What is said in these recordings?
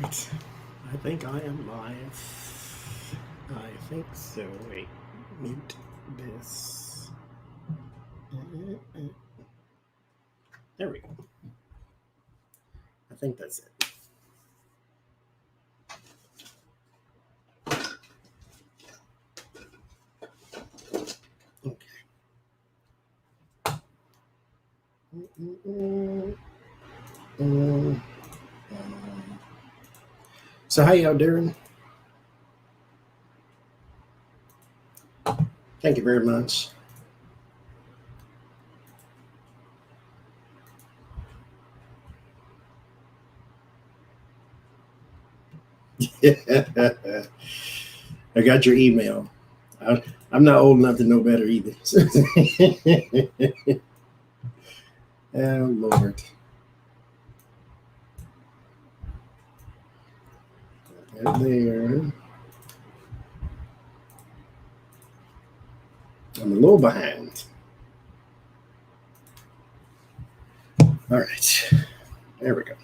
right. I think I am live. I think so. Wait, mute this. There we go. I think that's it. Okay. So how y'all doing? Thank you very much. I got your email. I'm not old enough to know better either. Oh, Lord. Right there. I'm a little behind. All right. There we go.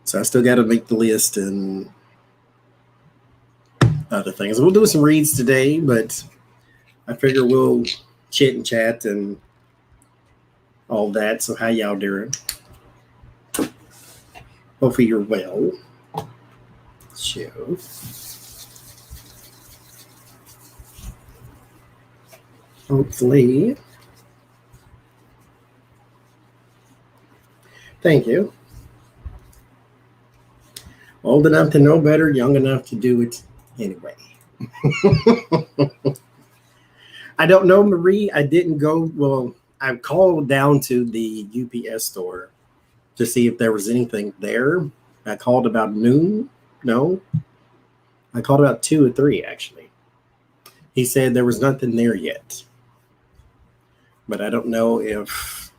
So I still got to make the list and other things. We'll do some reads today, but I figure we'll chit and chat and all that. So how y'all doing? Hopefully you're well. Show. Hopefully. Thank you. Old enough to know better, young enough to do it anyway. I don't know, Marie. I didn't go. Well, I called down to the UPS store to see if there was anything there. I called about noon. No. I called about 2 or 3, actually. He said there was nothing there yet. But I don't know if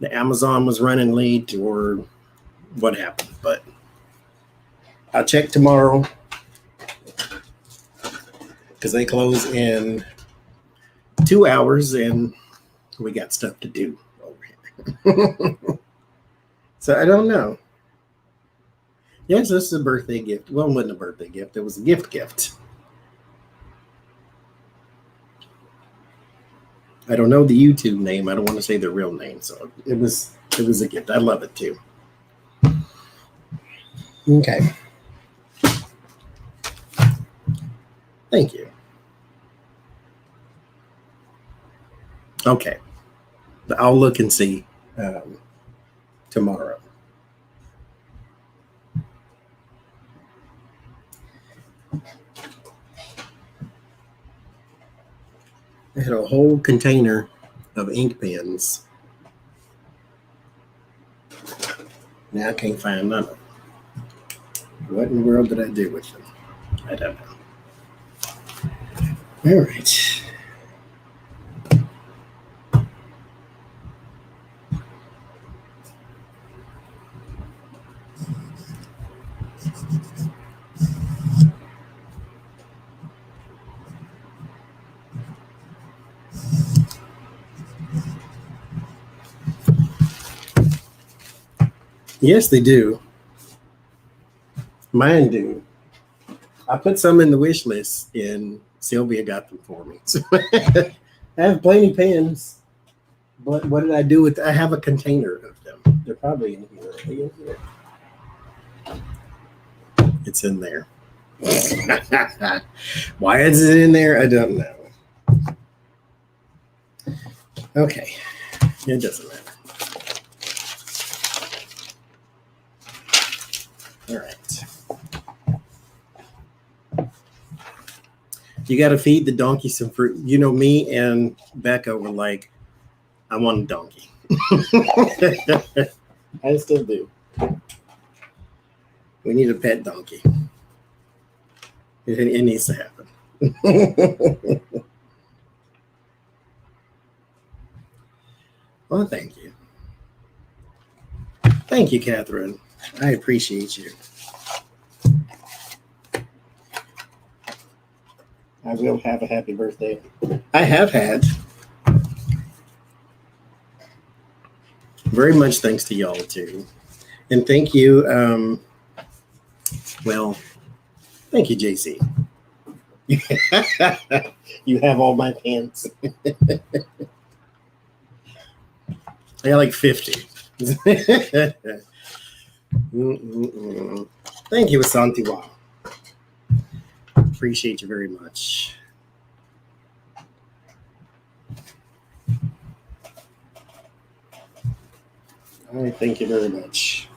the Amazon was running late or what happened. But I'll check tomorrow because they close in 2 hours and we got stuff to do over here. So I don't know. Yes, this is a birthday gift. Well, it wasn't a birthday gift. It was a gift. I don't know the YouTube name. I don't want to say the real name. So it was a gift. I love it too. Okay. Thank you. Okay. I'll look and see tomorrow. I had a whole container of ink pens. Now I can't find none of them. What in the world did I do with them? I don't know. All right. Yes, they do. Mine do. I put some in the wish list and Sylvia got them for me. So I have plenty of pens. But what did I do with I have a container of them. They're probably in here. Are they in here? It's in there. Why is it in there? I don't know. Okay. It doesn't matter. All right. You got to feed the donkey some fruit. You know, me and Becca were like, I want a donkey. I still do. We need a pet donkey. It needs to happen. Well, thank you. Thank you, Catherine. I appreciate you. I will have a happy birthday. I have had. Very much thanks to y'all, too. And thank you. Well, thank you, JC. You have all my pants. I got like 50. Thank you, Asantiwa. Appreciate you very much. All right, thank you very much.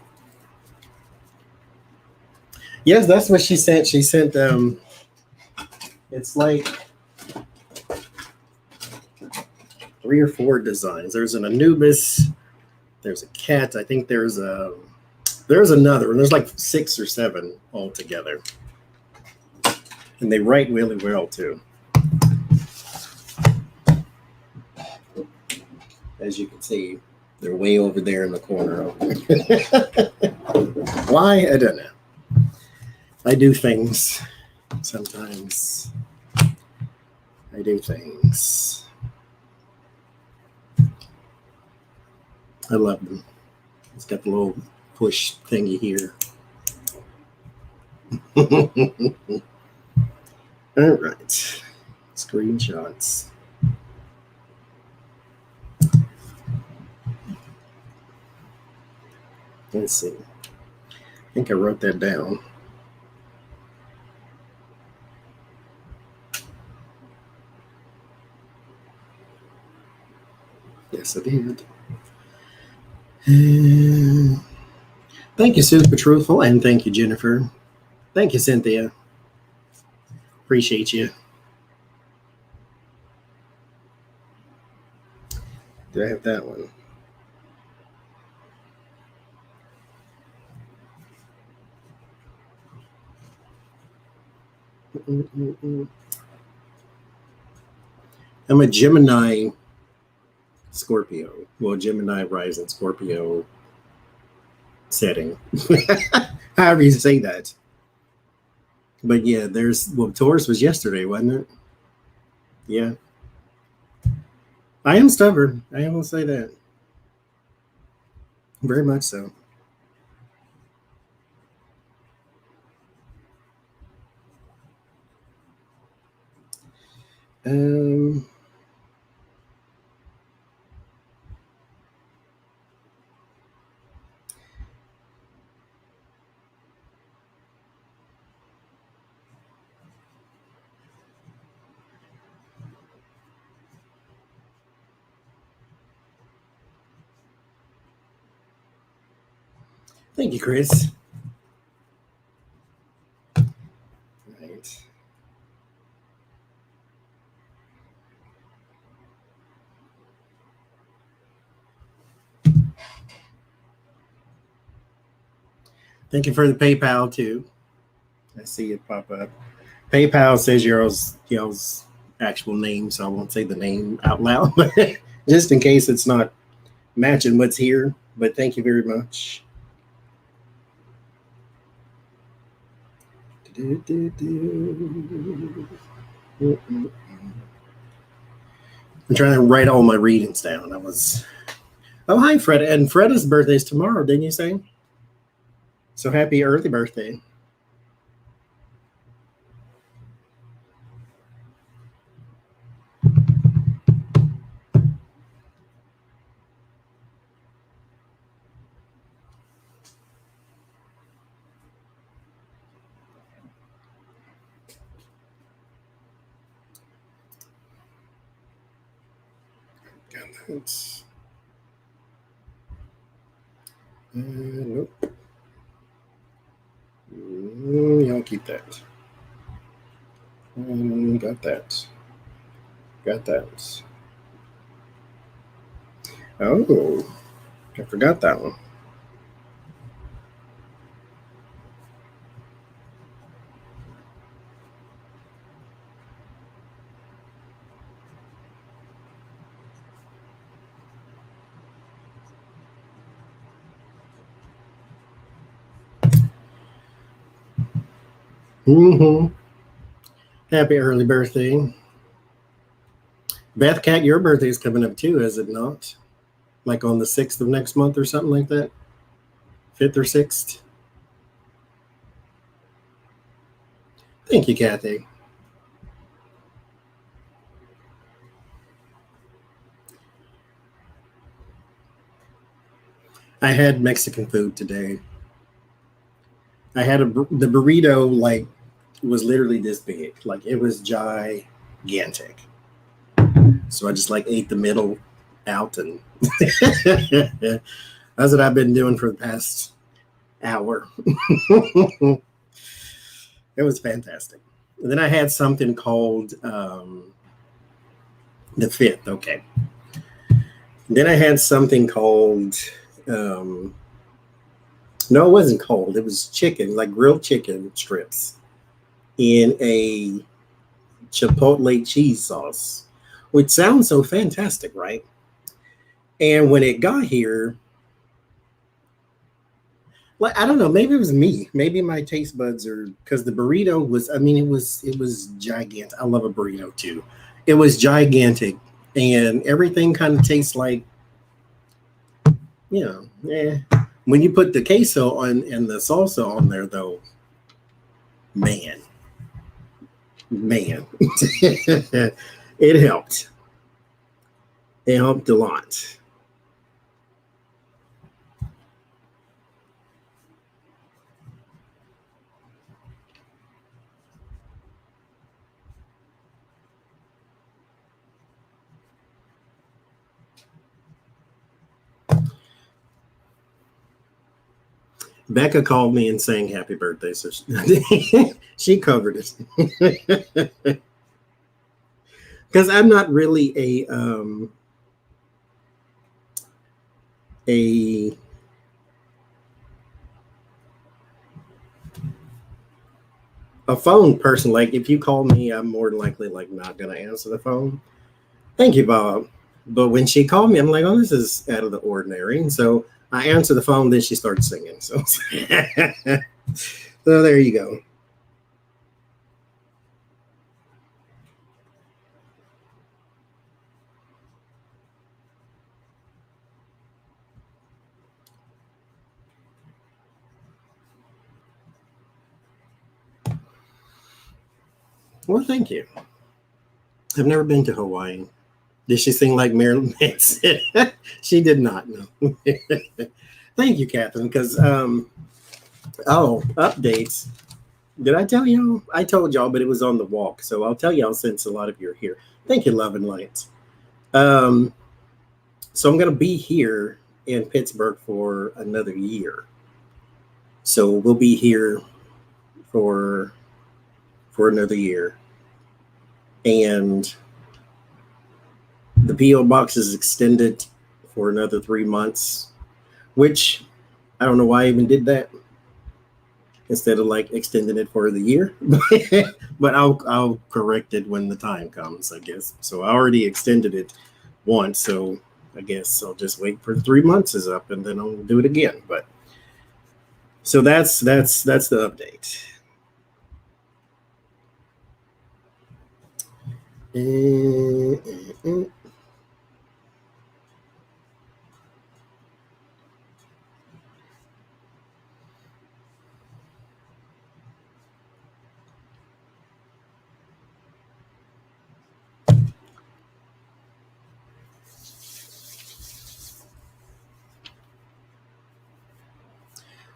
Yes, that's what she sent. She sent it's like 3 or 4 designs. There's an Anubis, there's a cat. I think there's another, and there's like 6 or 7 altogether. And they write really well too. As you can see, they're way over there in the corner. Why? I don't know. I do things sometimes. I do things. I love them. It's got the little push thingy here. All right. Screenshots. Let's see. I think I wrote that down. Yes, I did. Thank you, Super Truthful, and thank you, Jennifer. Thank you, Cynthia. Appreciate you. Do I have that one? I'm a Gemini Scorpio. Well, Gemini rising Scorpio setting. However you say that. But yeah, Taurus was yesterday, wasn't it? Yeah. I am stubborn. I will say that. Very much so. Thank you, Chris. Right. Thank you for the PayPal too. I see it pop up. PayPal says y'all's actual name, so I won't say the name out loud, just in case it's not matching what's here. But thank you very much. I'm trying to write all my readings down. Oh, hi, Fred. And Freda's birthday is tomorrow, didn't you say? So happy early birthday. Nope. Y'all keep that. Got that. Got that. Oh, I forgot that one. Happy early birthday. Beth Cat, your birthday is coming up too, is it not? Like on the 6th of next month or something like that? fifth or sixth. Thank you, Kathy. I had Mexican food today. I had the burrito, like, was literally this big. Like, it was gigantic. So I just like ate the middle out, and that's what I've been doing for the past hour. It was fantastic. And then I had something called the fifth. Okay. Then I had something called no, it wasn't cold. It was chicken, like grilled chicken strips in a chipotle cheese sauce, which sounds so fantastic, right? And when it got here, like, I don't know, maybe it was me. Maybe my taste buds are, because the burrito was, I mean, it was gigantic. I love a burrito too. It was gigantic, and everything kind of tastes like, when you put the queso on and the salsa on there, though, man, man, it helped. It helped a lot. Becca called me and sang happy birthday, so she covered it. Because I'm not really a a phone person. Like, if you call me, I'm more than likely like not gonna answer the phone. Thank you, Bob. But when she called me, I'm like, oh, this is out of the ordinary. And so I answer the phone, then she starts singing. So, so there you go. Well, thank you. I've never been to Hawaii. Did she sing like Marilyn Manson? She did not. No. Thank you, Catherine. Because updates. Did I tell y'all? I told y'all, but it was on the walk. So I'll tell y'all since a lot of you are here. Thank you, Love and Lights. So I'm gonna be here in Pittsburgh for another year. So we'll be here for another year, and the PO box is extended for another 3 months, which I don't know why I even did that instead of like extending it for the year. But I'll correct it when the time comes, I guess. So I already extended it once, so I guess I'll just wait for 3 months is up and then I'll do it again. But so that's the update.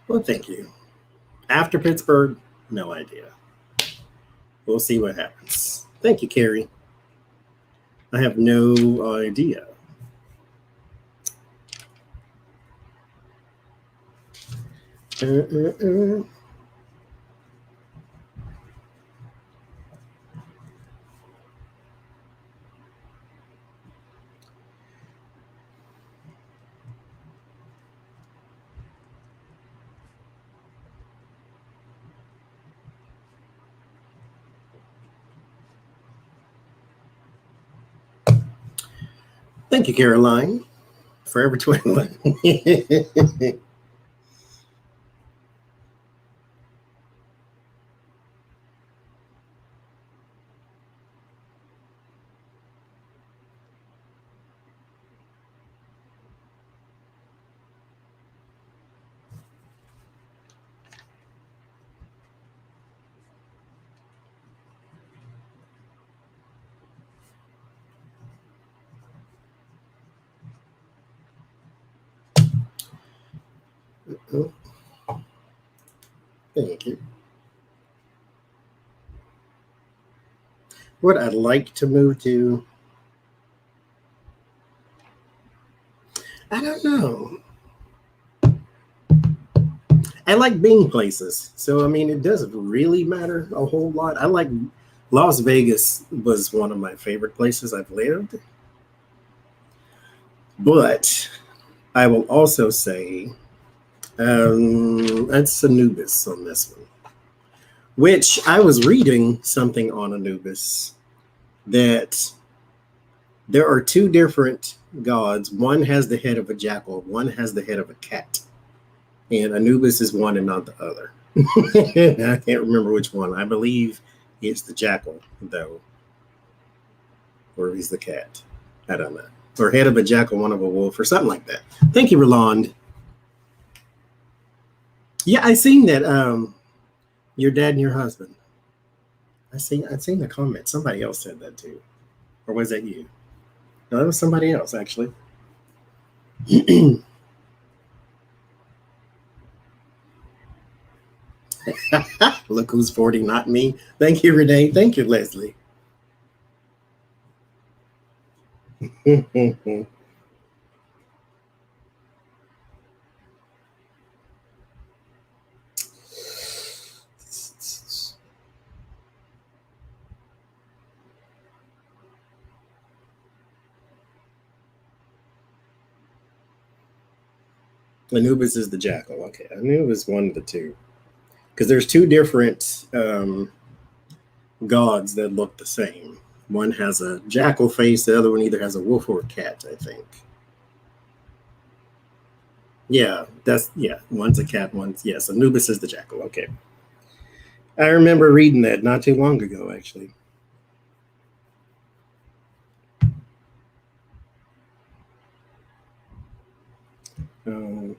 Well, thank you. After Pittsburgh, no idea. We'll see what happens. Thank you, Carrie. I have no idea. Thank you, Caroline. Forever 21. Oh, thank you. What I'd like to move to, I don't know. I like being places. So, I mean, it doesn't really matter a whole lot. I like Las Vegas was one of my favorite places I've lived. But I will also say that's Anubis on this one, which I was reading something on Anubis that there are two different gods. One has the head of a jackal, one has the head of a cat. And Anubis is one and not the other. I can't remember which one. I believe it's the jackal, though, or he's the cat. I don't know. Or head of a jackal, one of a wolf, or something like that. Thank you, Roland. Yeah, I seen that. Your dad and your husband. I'd seen the comment. Somebody else said that too, or was that you? No, that was somebody else actually. Look who's 40, not me. Thank you, Renee. Thank you, Leslie. Anubis is the jackal. Okay, I knew it was one of the two because there's two different gods that look the same. One has a jackal face. The other one either has a wolf or a cat. I think. Yeah. One's a cat. One's yes. Anubis is the jackal. Okay, I remember reading that not too long ago, actually. Um,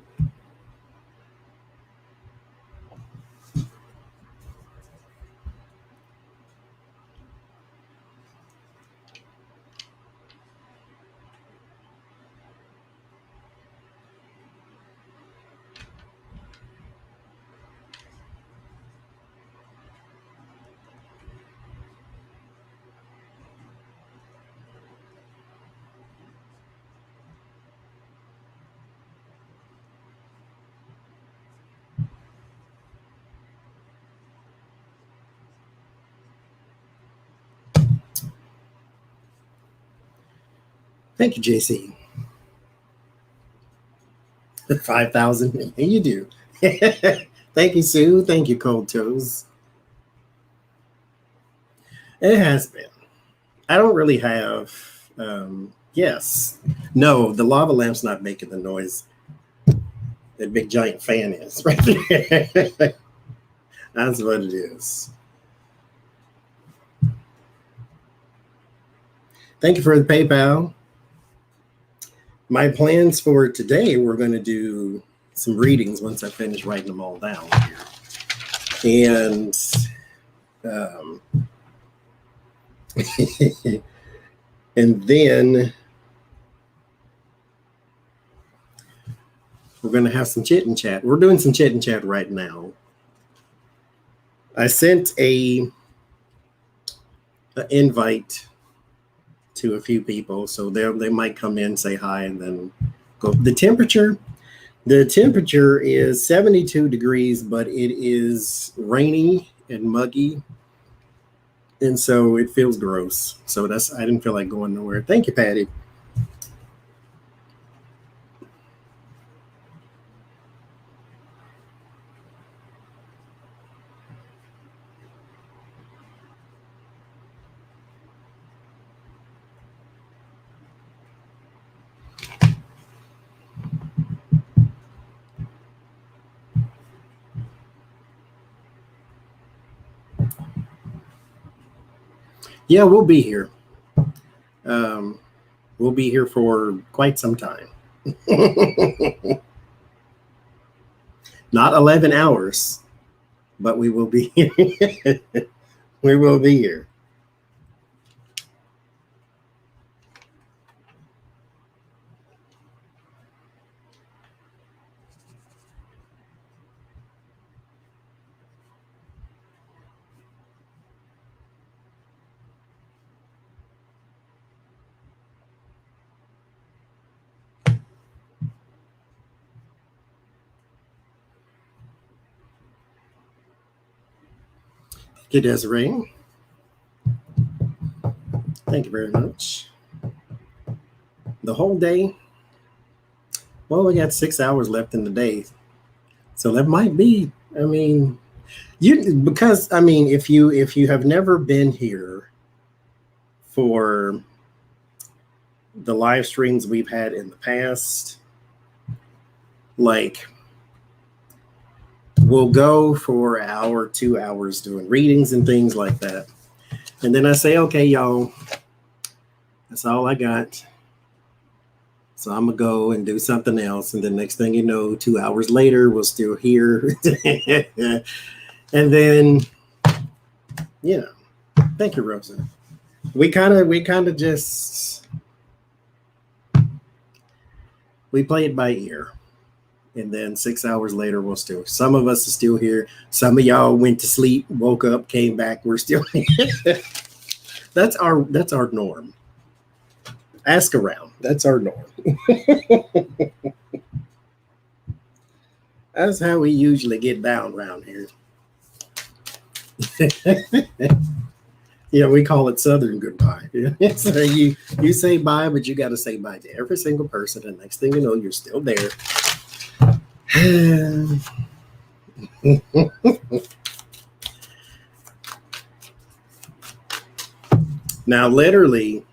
Thank you, JC. 5,000. You do. Thank you, Sue. Thank you, Cold Toes. It has been. I don't really have. Yes. No, the lava lamp's not making the noise that big giant fan is right there. That's what it is. Thank you for the PayPal. My plans for today, we're going to do some readings once I finish writing them all down here. And and then we're going to have some chit and chat. We're doing some chit and chat right now. I sent an invite to a few people, so they might come in, say hi, and then go. The temperature is 72 degrees, but it is rainy and muggy, and so it feels gross. So I didn't feel like going nowhere. Thank you, Patty. Yeah, we'll be here. We'll be here for quite some time. Not 11 hours, but we will be here. We will be here. you, Desiree. Thank you very much. The whole day. Well, we got 6 hours left in the day, so that might be. I mean, because if you have never been here for the live streams we've had in the past, like we'll go for an hour, 2 hours doing readings and things like that, and then I say, okay, y'all, that's all I got. So I'm going to go and do something else. And then next thing you know, 2 hours later, we're still here. And then, thank you, Rosa. We kind of just, we play it by ear. And then 6 hours later, some of us are still here. Some of y'all went to sleep, woke up, came back. We're still here. That's our norm. Ask around. That's our norm. That's how we usually get down around here. We call it Southern goodbye. So you say bye, but you got to say bye to every single person. And next thing you know, you're still there. Now, literally,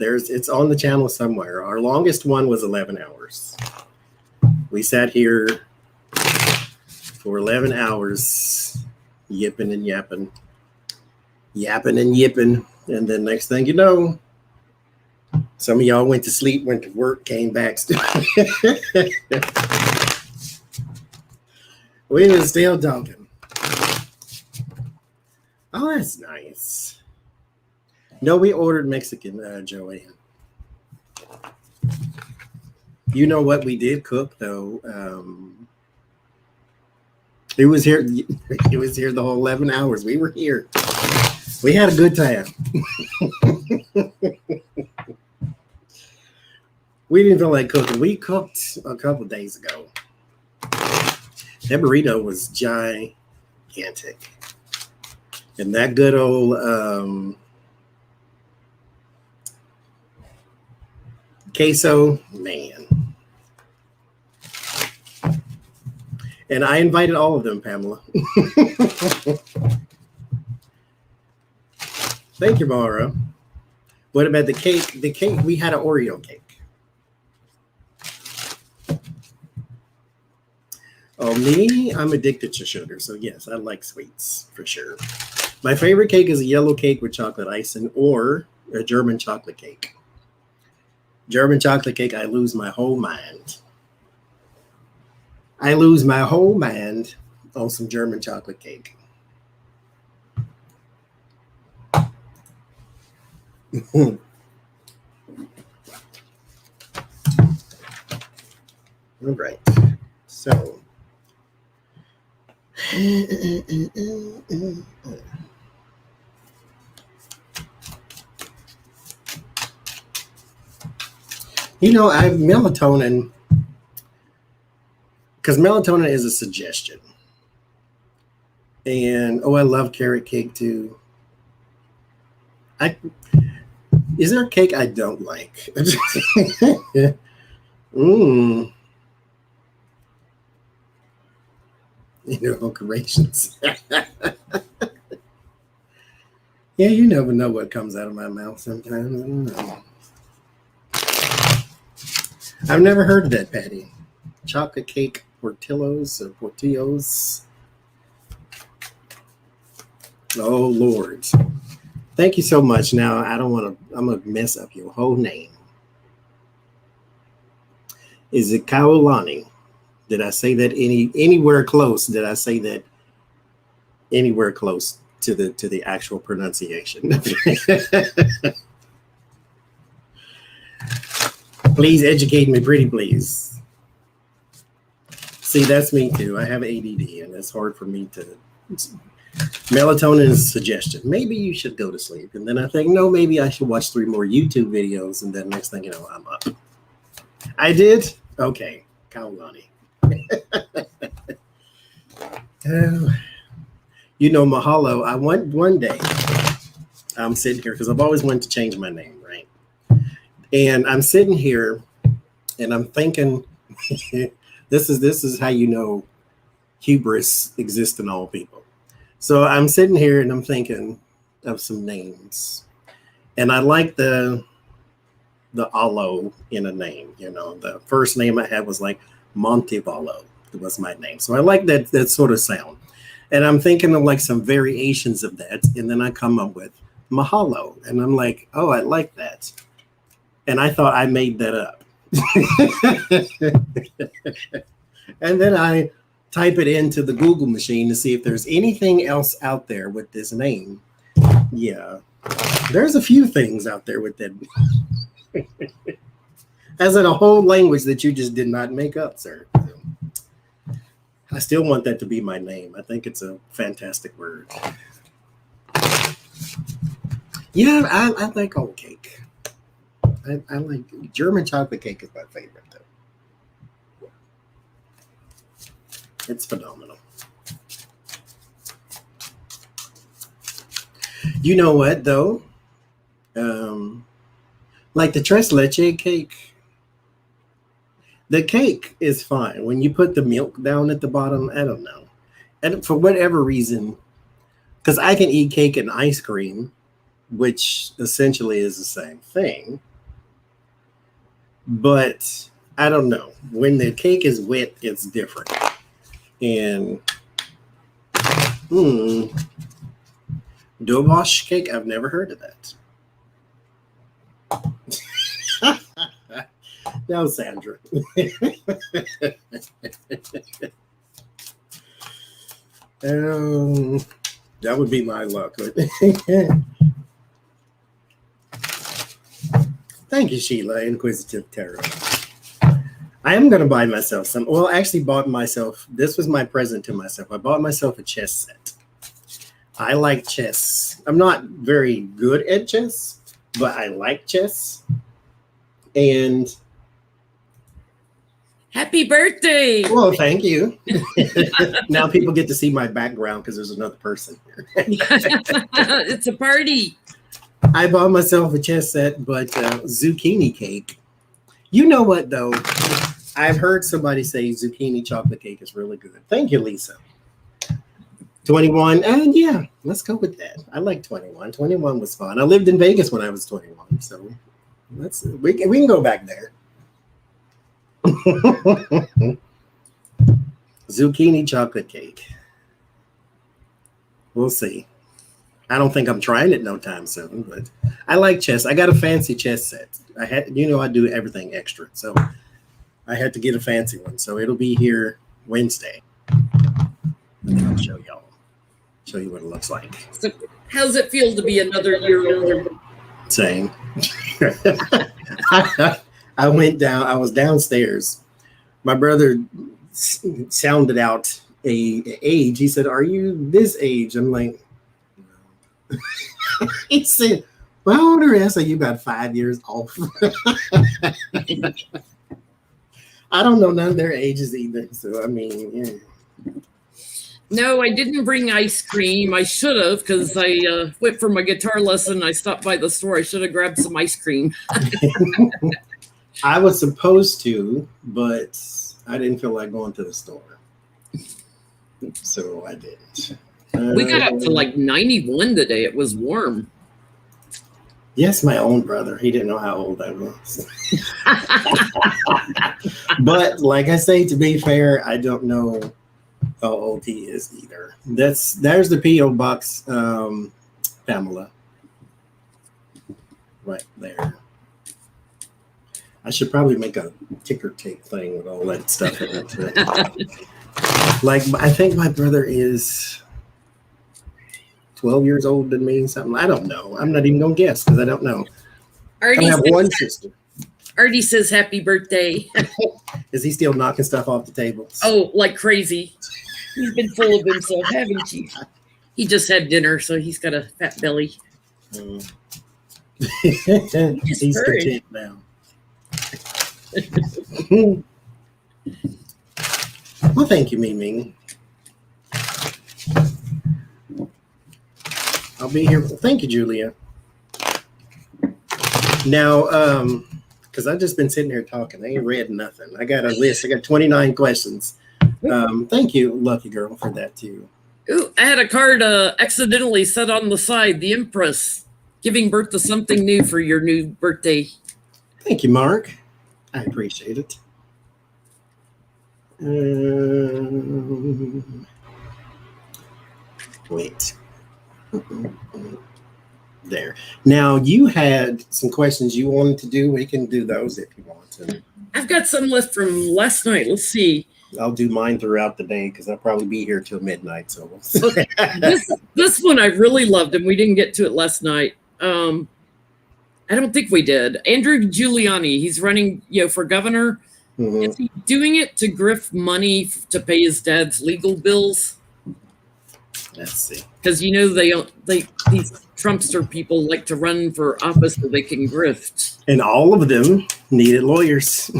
it's on the channel somewhere. Our longest one was 11 hours. We sat here for 11 hours, yipping and yapping, and then next thing you know, some of y'all went to sleep, went to work, came back. We were still talking. Oh, that's nice. No, we ordered Mexican, Joanne. You know what we did cook though? It was here. It was here the whole 11 hours. We were here. We had a good time. We didn't feel like cooking. We cooked a couple days ago. That burrito was gigantic, and that good old queso, man. And I invited all of them, Pamela. Thank you, Mara. What about the cake? The cake, we had an Oreo cake. Oh, me? I'm addicted to sugar. So yes, I like sweets for sure. My favorite cake is a yellow cake with chocolate icing or a German chocolate cake. German chocolate cake, I lose my whole mind. I lose my whole mind on some German chocolate cake. All right. So. I have melatonin, because melatonin is a suggestion. And, I love carrot cake too. Is there a cake I don't like? Raisins. Yeah, you never know what comes out of my mouth sometimes. I've never heard of that, Patty. Chocolate cake portillos. Oh, Lord. Thank you so much. Now, I'm going to mess up your whole name. Is it Kaolani? Did I say that anywhere close? Did I say that anywhere close to the actual pronunciation? Please educate me, pretty please. See, that's me too. I have ADD, and it's hard for me to. Melatonin is a suggestion. Maybe you should go to sleep, and then I think, no, maybe I should watch 3 more YouTube videos, and then next thing you know, I'm up. I did. Okay, Kaolani. Mahalo. I went one day. I'm sitting here because I've always wanted to change my name, right? And I'm sitting here and I'm thinking, this is how hubris exists in all people. So I'm sitting here and I'm thinking of some names. And I like the Alo in a name. The first name I had was like Montevallo. It was my name. So I like that sort of sound. And I'm thinking of like some variations of that. And then I come up with Mahalo. And I'm like, oh, I like that. And I thought I made that up. And then I type it into the Google machine to see if there's anything else out there with this name. Yeah, there's a few things out there with that. As in a whole language that you just did not make up, sir. I still want that to be my name. I think it's a fantastic word. Yeah, I like old cake. I like German chocolate cake is my favorite though. It's phenomenal. You know what though? Like the tres leche cake. The cake is fine. When you put the milk down at the bottom, I don't know. And for whatever reason, because I can eat cake and ice cream, which essentially is the same thing. But I don't know. When the cake is wet, it's different. And Dobosh cake, I've never heard of that. No, Sandra. That would be my luck. Thank you, Sheila, Inquisitive Tarot. I am going to buy myself some. Well, I actually bought myself. This was my present to myself. I bought myself a chess set. I like chess. I'm not very good at chess, but I like chess. And happy birthday. Well, thank you. Now people get to see my background because there's another person here. It's a party. I bought myself a chess set, but zucchini cake. You know what, though? I've heard somebody say zucchini chocolate cake is really good. Thank you, Lisa. 21, and yeah, let's go with that. I like 21. 21 was fun. I lived in Vegas when I was 21, so we can go back there. Zucchini chocolate cake. We'll see. I don't think I'm trying it no time soon, but I like chess. I got a fancy chess set. I do everything extra, so I had to get a fancy one. So it'll be here Wednesday. And then I'll show you what it looks like. So how's it feel to be another year older? Same. I went down. I was downstairs. My brother sounded out a age. He said, "Are you this age?" I'm like, no. He said, "Well, how old are you?" I said, "You about 5 years off." I don't know none of their ages either. So I mean, yeah. No, I didn't bring ice cream. I should have, because I went for my guitar lesson. I stopped by the store. I should have grabbed some ice cream. I was supposed to, but I didn't feel like going to the store. So I didn't. We got up to like 91 today. It was warm. Yes, my own brother. He didn't know how old I was. But like I say, to be fair, I don't know how old he is either. There's the P.O. box, Pamela. Right there. I should probably make a ticker tape thing with all that stuff in it. Like, I think my brother is 12 years older than me, something. I don't know. I'm not even going to guess because I don't know. I have one sister. Artie says happy birthday. Is he still knocking stuff off the tables? Oh, like crazy. He's been full of himself, haven't you? He just had dinner, so he's got a fat belly. He's content now. Well, thank you, Ming Ming. I'll be here. Thank you, Julia. Now, because I've just been sitting here talking. I ain't read nothing. I got a list. I got 29 questions. Thank you, Lucky Girl, for that too. Ooh, I had a card accidentally set on the side. The Empress, giving birth to something new for your new birthday. Thank you, Mark. I appreciate it. Wait. There. Now, you had some questions you wanted to do. We can do those if you want to. I've got some left from last night. Let's see. I'll do mine throughout the day because I'll probably be here till midnight. So this one I really loved, and we didn't get to it last night. I don't think we did. Andrew Giuliani, he's running, for governor. Mm-hmm. Is he doing it to grift money to pay his dad's legal bills? Let's see. Because these Trumpster people like to run for office so they can grift. And all of them needed lawyers.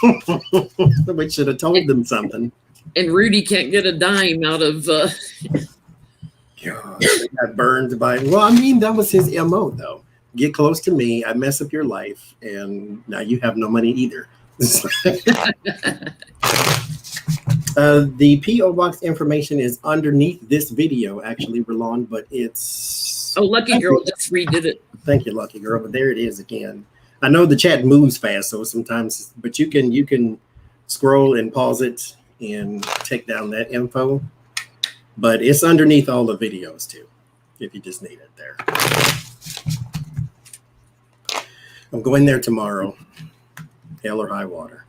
We should have told them something. And Rudy can't get a dime out of God, they got burned by that was his MO though. Get close to me, I mess up your life, and now you have no money either. The P.O. Box information is underneath this video, actually, Roland, but it's... Oh, Lucky Girl just redid it. Thank you, Lucky Girl, but there it is again. I know the chat moves fast, so sometimes, but you can scroll and pause it and take down that info, but it's underneath all the videos, too, if you just need it there. I'm going there tomorrow, hell or high water.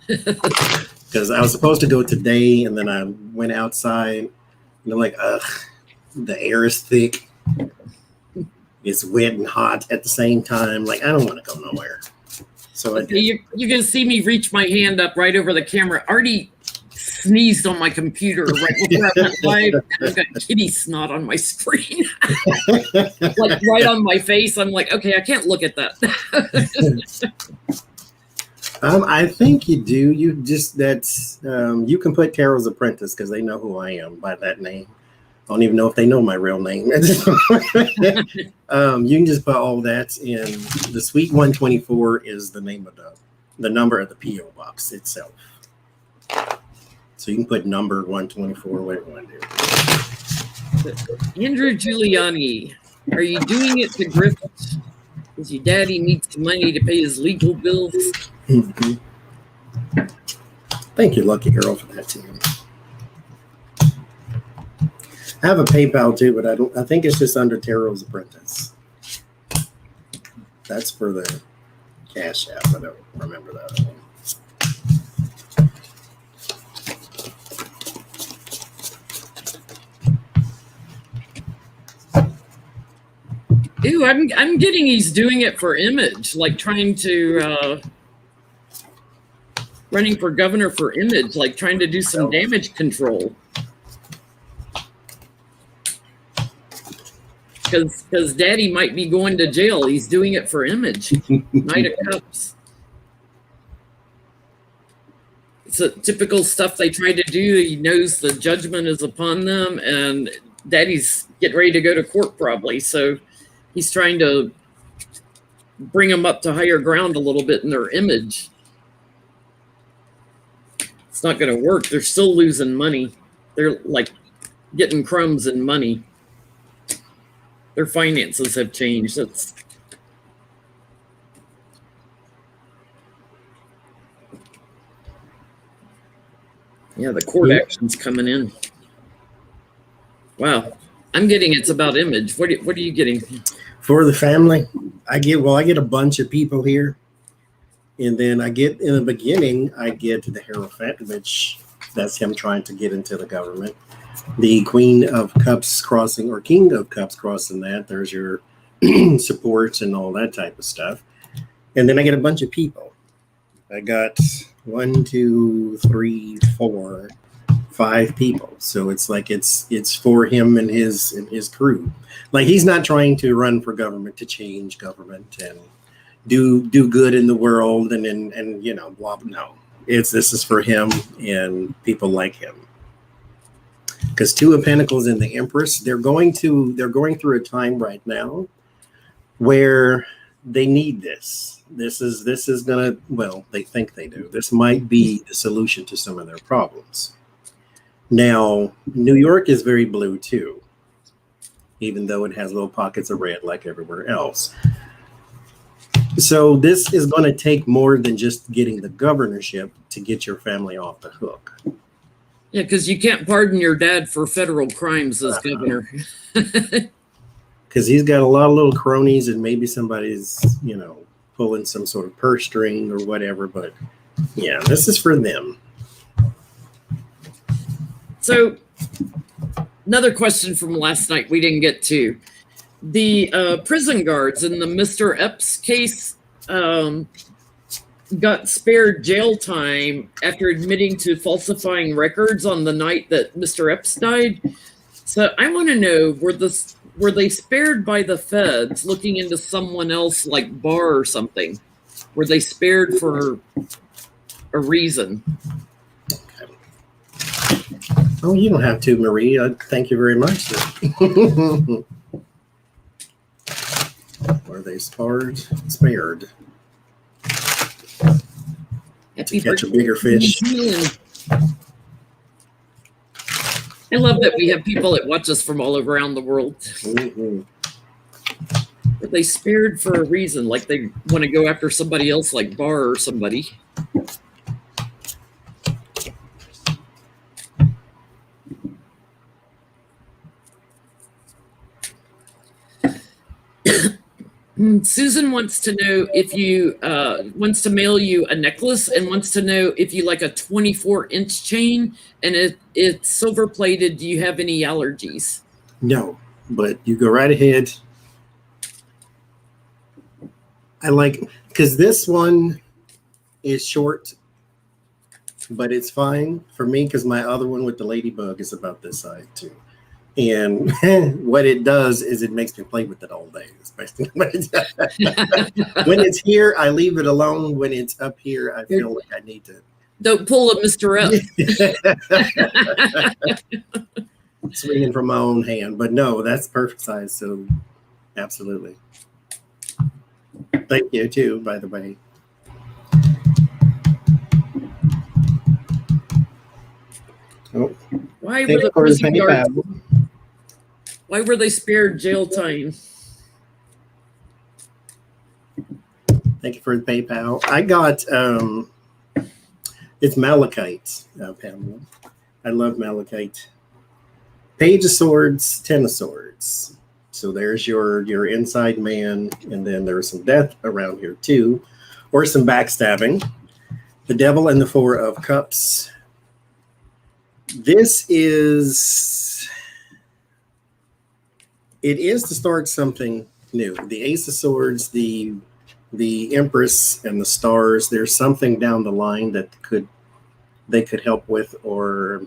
Because I was supposed to go today, and then I went outside, and I'm like, ugh, the air is thick. It's wet and hot at the same time. Like, I don't want to go nowhere. So you're going to see me reach my hand up right over the camera. Artie sneezed on my computer right before I went live. I've got kitty snot on my screen. Like right on my face. I'm like, okay, I can't look at that. I think you do. You just you can put Carol's Apprentice because they know who I am by that name. I don't even know if they know my real name. You can just put all that in. The Suite 124 is the name of the number of the P.O. box itself. So you can put number 124, whatever you want to do. Andrew Giuliani, are you doing it to grift? Because your daddy needs the money to pay his legal bills. Mm-hmm. Thank you, Lucky Girl, for that too. I have a PayPal too, but I think it's just under Tarot's Apprentice. That's for the Cash App. I don't remember that one. Ooh, I'm getting he's doing it for image, like trying to running for governor for image, like trying to do some damage control. Because Daddy might be going to jail. He's doing it for image. Knight of Cups. It's a typical stuff they try to do. He knows the judgment is upon them, and Daddy's getting ready to go to court probably. So he's trying to bring them up to higher ground a little bit in their image. It's not going to work. They're still losing money. They're like getting crumbs in money. Their finances have changed. The court action's coming in. Wow. I'm getting it's about image. What are you getting? For the family, I get a bunch of people here. And then I get, in the beginning, I get the Hierophant, which that's him trying to get into the government. The Queen of Cups crossing, or King of Cups crossing that. There's your supports and all that type of stuff. And then I get a bunch of people. I got 1, 2, 3, 4, 5 people. So it's like it's for him and his crew. Like he's not trying to run for government to change government and do good in the world and blah. No, this is for him and people like him. Because Two of Pentacles and the Empress, they're going through a time right now where they need this. This is gonna, well, they think they do. This might be the solution to some of their problems. Now, New York is very blue too, even though it has little pockets of red like everywhere else. So this is going to take more than just getting the governorship to get your family off the hook. Yeah, because you can't pardon your dad for federal crimes as governor. Because he's got a lot of little cronies, and maybe somebody's, pulling some sort of purse string or whatever. But yeah, this is for them. So another question from last night we didn't get to. The prison guards in the Mr. Epps case got spared jail time after admitting to falsifying records on the night that Mr. Epps died. So I want to know, were they spared by the feds looking into someone else like Barr or something? Were they spared for a reason? Oh, you don't have to, Marie. Thank you very much. Were they spared? To catch a bigger fish. I love that we have people that watch us from all around the world. Mm-hmm. Were they spared for a reason? Like they want to go after somebody else like Barr or somebody? Susan wants to know if you wants to mail you a necklace and wants to know if you like a 24-inch chain and if it's silver plated. Do you have any allergies? No, but you go right ahead. I like, because this one is short, but it's fine for me because my other one with the ladybug is about this size too. And what it does is it makes me play with it all day, especially when it's here. I leave it alone. When it's up here, I feel like I need to. Don't pull a Mr. Up. Swinging from my own hand, but no, that's perfect size. So, absolutely. Thank you too, by the way. Oh, why were the prison guards? Why were they spared jail time? Thank you for the PayPal. I got it's malachite, Pamela. I love malachite. Page of Swords, Ten of Swords. So there's your inside man, and then there's some death around here too, or some backstabbing. The Devil and the Four of Cups. This is, it is to start something new. The Ace of Swords, the Empress, and the Stars. There's something down the line that they could help with, or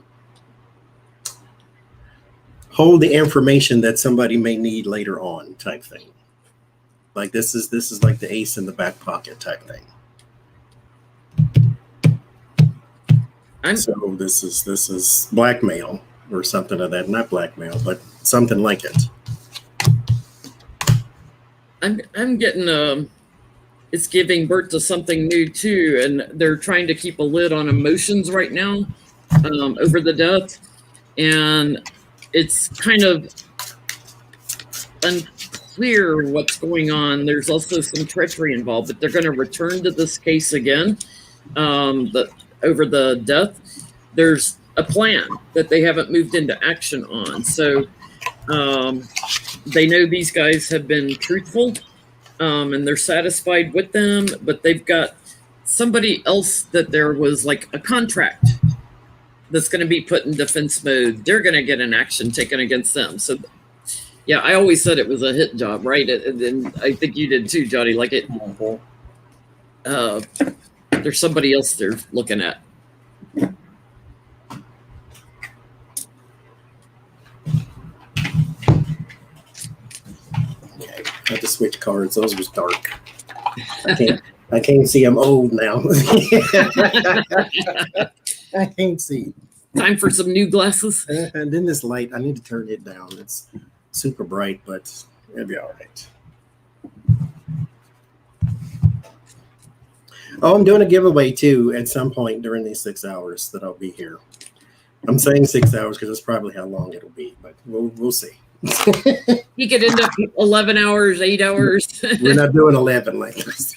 hold the information that somebody may need later on, type thing. Like this is like the ace in the back pocket type thing. So this is blackmail or something of that. Not blackmail, but something like it. I'm getting it's giving birth to something new too, and they're trying to keep a lid on emotions right now over the death, and it's kind of unclear what's going on. There's also some treachery involved, but they're going to return to this case again. Over the death, there's a plan that they haven't moved into action on. So they know these guys have been truthful, and they're satisfied with them, but they've got somebody else that there was like a contract that's going to be put in defense mode. They're going to get an action taken against them. So yeah, I always said it was a hit job, right? And I think you did too, Johnny. Like it, there's somebody else they're looking at. Okay, I have to switch cards. Those was dark. I can't see. I'm old now. I can't see. Time for some new glasses. And then this light, I need to turn it down. It's super bright, but it'll be all right. Oh, I'm doing a giveaway too at some point during these 6 hours that I'll be here. I'm saying 6 hours because that's probably how long it'll be, but we'll see. You could end up 11 hours, 8 hours. We're not doing 11 like this.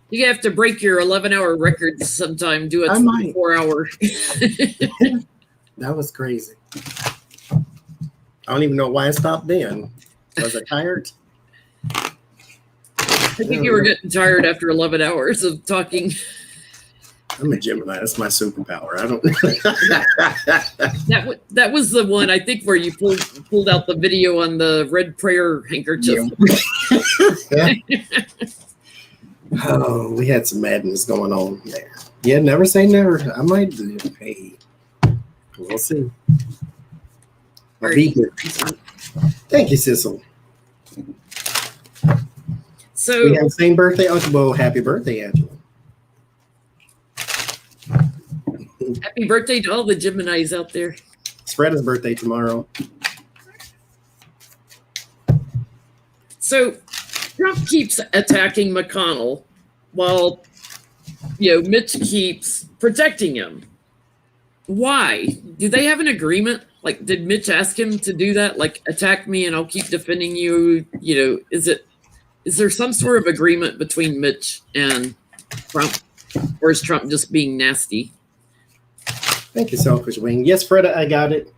You have to break your 11-hour record sometime. Do it 4-hour. That was crazy. I don't even know why I stopped then. Was I tired? I think you were getting tired after 11 hours of talking. I'm a Gemini. That's my superpower. I don't. That was the one, I think, where you pulled out the video on the red prayer handkerchief. Yeah. Oh, we had some madness going on there. Yeah, never say never. I might do. Hey, we'll see. I'll be here. Thank you, Cecil. So we have the same birthday. Oh, well, happy birthday, Angela. Happy birthday to all the Geminis out there. It's Freda's birthday tomorrow. So Trump keeps attacking McConnell while, Mitch keeps protecting him. Why? Do they have an agreement? Like, did Mitch ask him to do that? Like, attack me and I'll keep defending you? Is there some sort of agreement between Mitch and Trump? Or is Trump just being nasty? Thank you, Selfish Wing. Yes, Freda, I got it.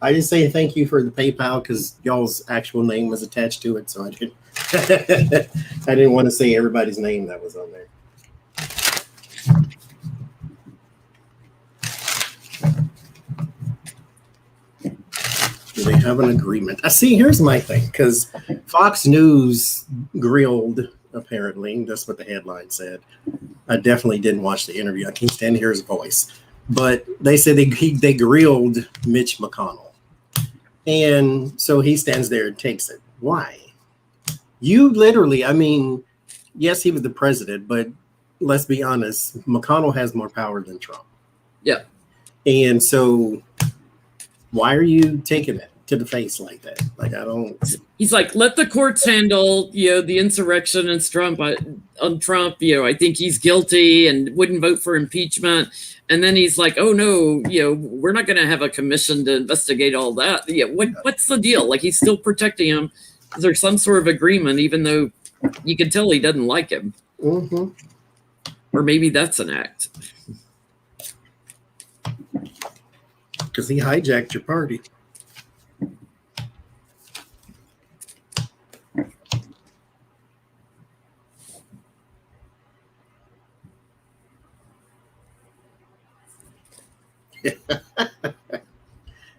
I just say thank you for the PayPal because y'all's actual name was attached to it, so I didn't. I didn't want to say everybody's name that was on there. Do they have an agreement? I see. Here's my thing, because Fox News grilled. Apparently, that's what the headline said. I definitely didn't watch the interview. I can't stand to hear his voice. But they said they grilled Mitch McConnell. And so he stands there and takes it. Why? You literally, yes, he was the president, but let's be honest, McConnell has more power than Trump. Yeah. And so why are you taking it to the face like that? Like, I don't. He's like, let the courts handle, the insurrection and Trump. On Trump, I think he's guilty and wouldn't vote for impeachment. And then he's like, oh no, we're not going to have a commission to investigate all that. Yeah, what's the deal? Like, he's still protecting him. Is there some sort of agreement, even though you can tell he doesn't like him? Mm-hmm. Or maybe that's an act. Because he hijacked your party.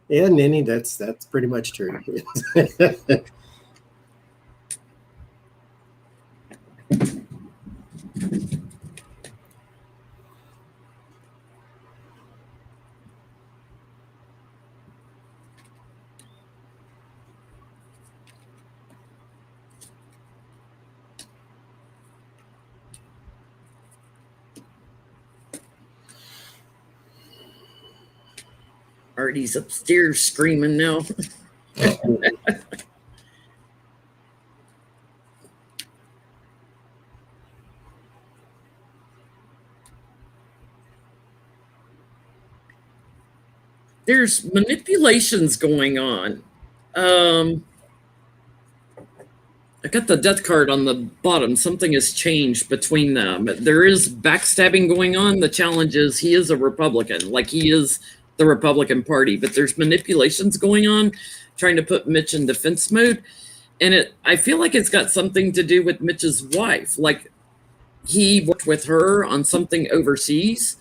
Yeah, Ninny, that's pretty much true. Artie's upstairs screaming now. There's manipulations going on. I got the death card on the bottom. Something has changed between them. There is backstabbing going on. The challenge is he is a Republican, like he is the Republican Party, but there's manipulations going on, trying to put Mitch in defense mode. And I feel like it's got something to do with Mitch's wife. Like, he worked with her on something overseas,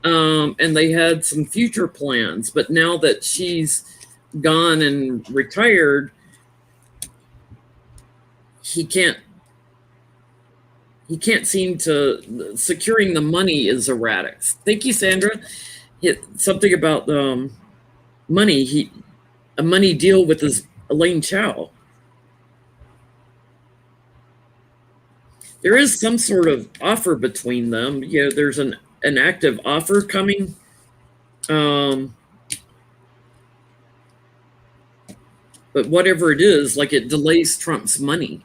and they had some future plans. But now that she's gone and retired, he can't seem to, securing the money is erratic. Thank you, Sandra. Something about money. A money deal with Elaine Chao. There is some sort of offer between them. There's an an active offer coming. But whatever it is, like it delays Trump's money.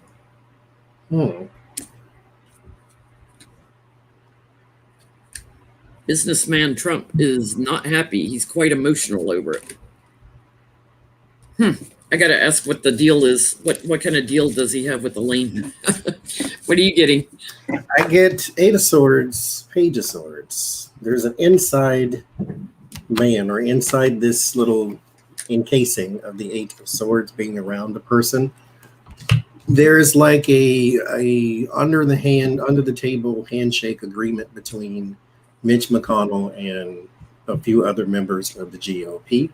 Businessman Trump is not happy. He's quite emotional over it. I got to ask what the deal is. What kind of deal does he have with Elaine? What are you getting? I get 8 of Swords, Page of Swords. There's an inside man, or inside this little encasing of the 8 of Swords being around a person. There's like a under the table handshake agreement between Mitch McConnell and a few other members of the GOP.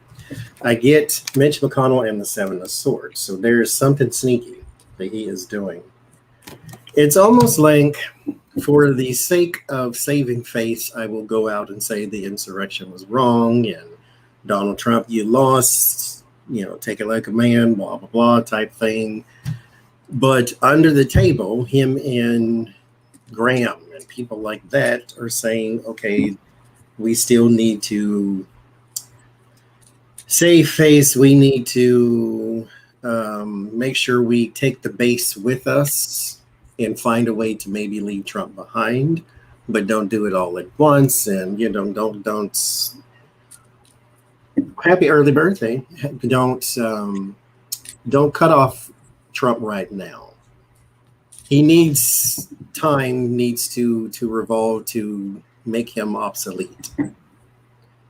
I get Mitch McConnell and the 7 of Swords. So there's something sneaky that he is doing. It's almost like, for the sake of saving face, I will go out and say the insurrection was wrong and Donald Trump, you lost, take it like a man, blah, blah, blah type thing. But under the table, him and Graham and people like that are saying, okay, we still need to save face. We need to make sure we take the base with us and find a way to maybe leave Trump behind, but don't do it all at once. And don't. Happy early birthday! Don't cut off Trump right now. He needs time. Needs to revolve to make him obsolete.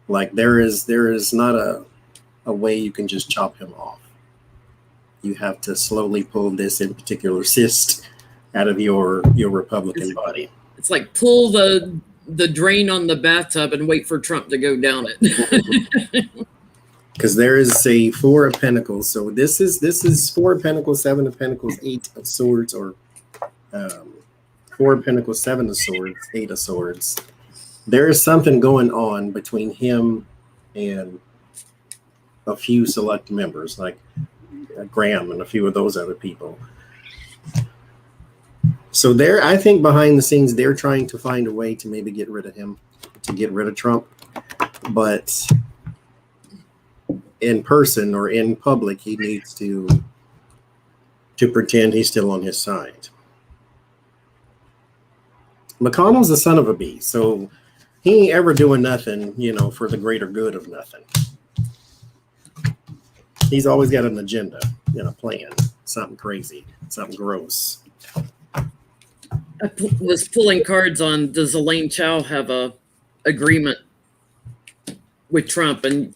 Like there is not a way you can just chop him off. You have to slowly pull this in particular cyst out of your Republican body. It's like pull the drain on the bathtub and wait for Trump to go down it. Because there is a 4 of Pentacles. So this is 4 of Pentacles, 7 of Pentacles, 8 of Swords, or 4 of Pentacles, 7 of Swords, 8 of Swords. There is something going on between him and a few select members, like Graham and a few of those other people. So I think behind the scenes, they're trying to find a way to maybe get rid of him, to get rid of Trump. But in person or in public, he needs to pretend he's still on his side. McConnell's the son of a bee, so he ain't ever doing nothing, for the greater good of nothing. He's always got an agenda and a plan, something crazy, something gross. I was pulling cards on, does Elaine Chao have a agreement with Trump? And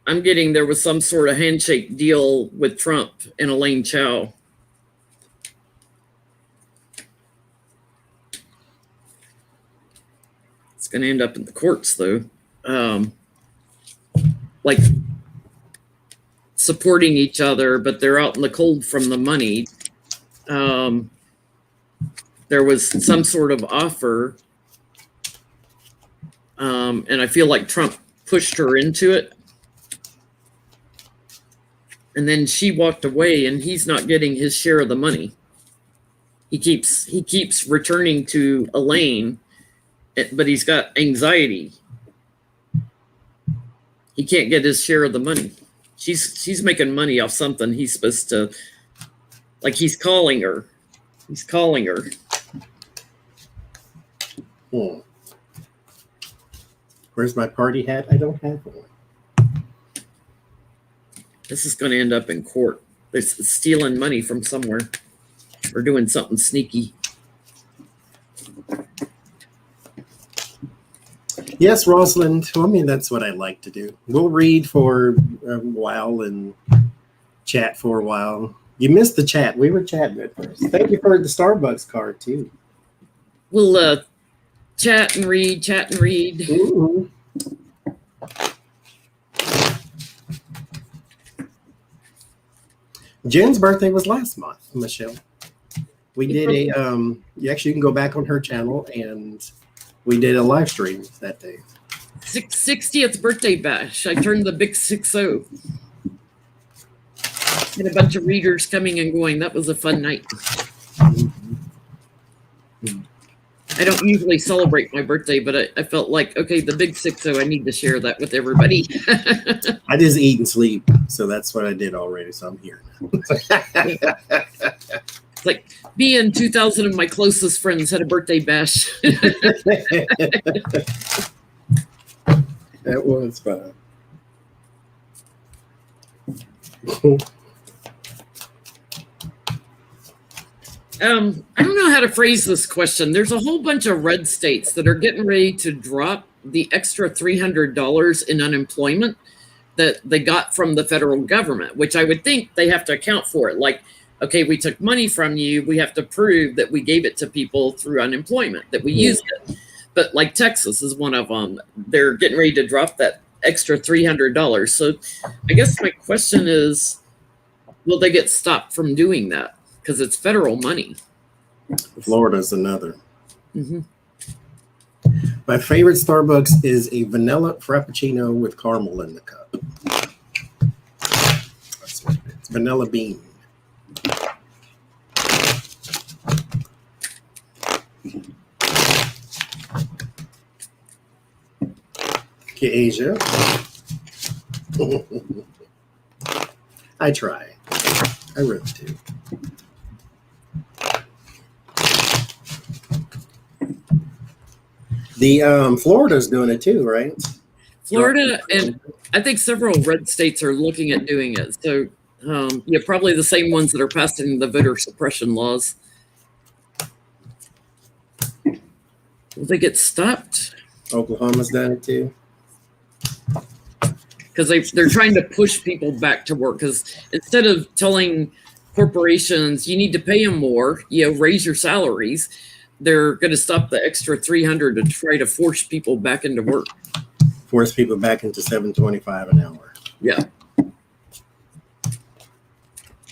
I'm getting there was some sort of handshake deal with Trump and Elaine Chao. It's going to end up in the courts, though. Like supporting each other, but they're out in the cold from the money. There was some sort of offer, and I feel like Trump pushed her into it. And then she walked away, and he's not getting his share of the money. He keeps returning to Elaine, but he's got anxiety. He can't get his share of the money. She's making money off something he's supposed to, like he's calling her. He's calling her. Where's my party hat? I don't have one. This is going to end up in court. They're stealing money from somewhere or doing something sneaky. Yes, Rosalind. Well, I mean, that's what I like to do. We'll read for a while and chat for a while. You missed the chat. We were chatting at first. Thank you for the Starbucks card, too. We'll chat and read. Mm-hmm. Jen's birthday was last month, Michelle. We did you can go back on her channel, and we did a live stream that day. 60th birthday bash. I turned the big 6-0. Had a bunch of readers coming and going. That was a fun night. I don't usually celebrate my birthday, but I felt like, okay, the big 6-0, I need to share that with everybody. I just eat and sleep, so that's what I did already. So I'm here now. It's like me and 2,000 of my closest friends had a birthday bash. That was fun. I don't know how to phrase this question. There's a whole bunch of red states that are getting ready to drop the extra $300 in unemployment that they got from the federal government, which I would think they have to account for it. Like, okay, we took money from you. We have to prove that we gave it to people through unemployment, that we used it. But like Texas is one of them. They're getting ready to drop that extra $300. So I guess my question is, will they get stopped from doing that? Because it's federal money. Florida's another. Mm-hmm. My favorite Starbucks is a vanilla frappuccino with caramel in the cup. That's what it is. Vanilla bean. Okay, Asia. I try. I really do. The Florida's doing it too, right? Florida, and I think several red states are looking at doing it. So, yeah, probably the same ones that are passing the voter suppression laws. Will they get stopped? Oklahoma's done it too. Because they're trying to push people back to work. Because instead of telling corporations you need to pay them more, raise your salaries, they're going to stop the extra $300 to try to force people back into work. Force people back into $7.25 an hour. Yeah.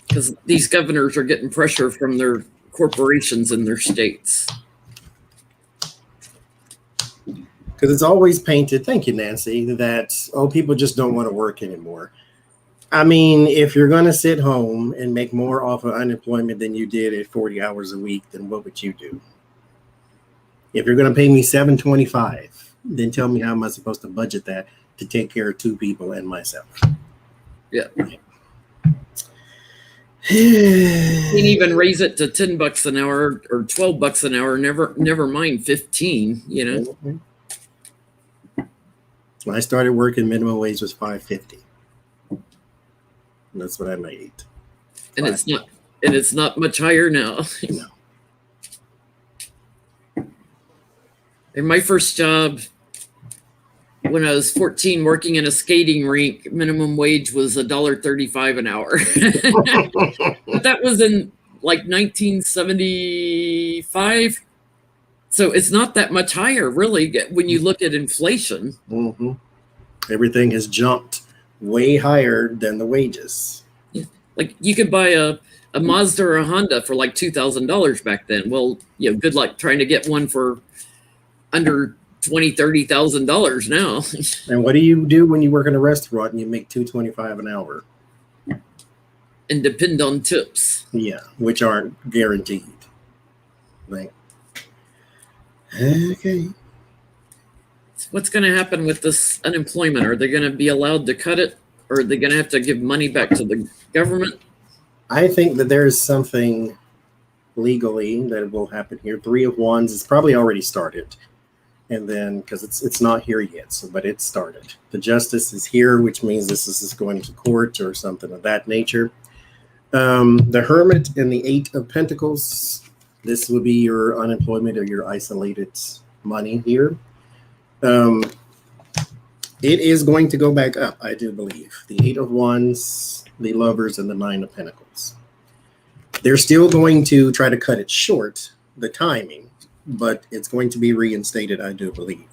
Because these governors are getting pressure from their corporations in their states. Because it's always painted, thank you, Nancy, that, people just don't want to work anymore. I mean, if you're going to sit home and make more off of unemployment than you did at 40 hours a week, then what would you do? If you're going to pay me $7.25, then tell me how am I supposed to budget that to take care of 2 people and myself? Yeah. You can even raise it to $10 an hour or $12 an hour. Never mind 15. When I started working, minimum wage was $5.50. That's what I made. And it's not much higher now. No. In my first job, when I was 14, working in a skating rink, minimum wage was $1.35 an hour. But that was in like 1975. So it's not that much higher, really, when you look at inflation. Mm-hmm. Everything has jumped way higher than the wages. Yeah. Like you could buy a Mazda or a Honda for like $2,000 back then. Well, good luck trying to get one for under $20,000-$30,000 now. And what do you do when you work in a restaurant and you make $2.25 an hour? And depend on tips. Yeah, which aren't guaranteed. Like, okay. What's going to happen with this unemployment? Are they going to be allowed to cut it? Or are they going to have to give money back to the government? I think that there's something legally that will happen here. 3 of Wands. It's probably already started. And then, because it's not here yet, but it started. The justice is here, which means this is going to court or something of that nature. The Hermit and the 8 of Pentacles. This would be your unemployment or your isolated money here. It is going to go back up, I do believe. The 8 of Wands, the Lovers, and the 9 of Pentacles. They're still going to try to cut it short, the timing, but it's going to be reinstated, I do believe.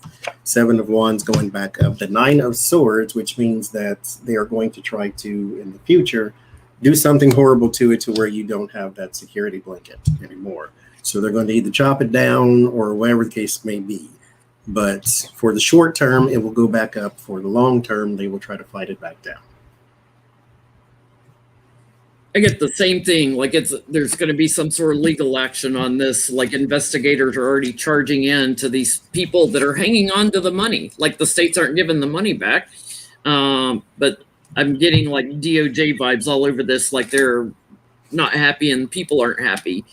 7 of Wands going back up. The 9 of Swords, which means that they are going to try to, in the future, do something horrible to it to where you don't have that security blanket anymore. So they're going to either chop it down or whatever the case may be. But for the short term, it will go back up. For the long term, they will try to fight it back down. I get the same thing. Like there's going to be some sort of legal action on this. Like investigators are already charging in to these people that are hanging on to the money. Like the states aren't giving the money back. But I'm getting like DOJ vibes all over this. Like they're not happy and people aren't happy.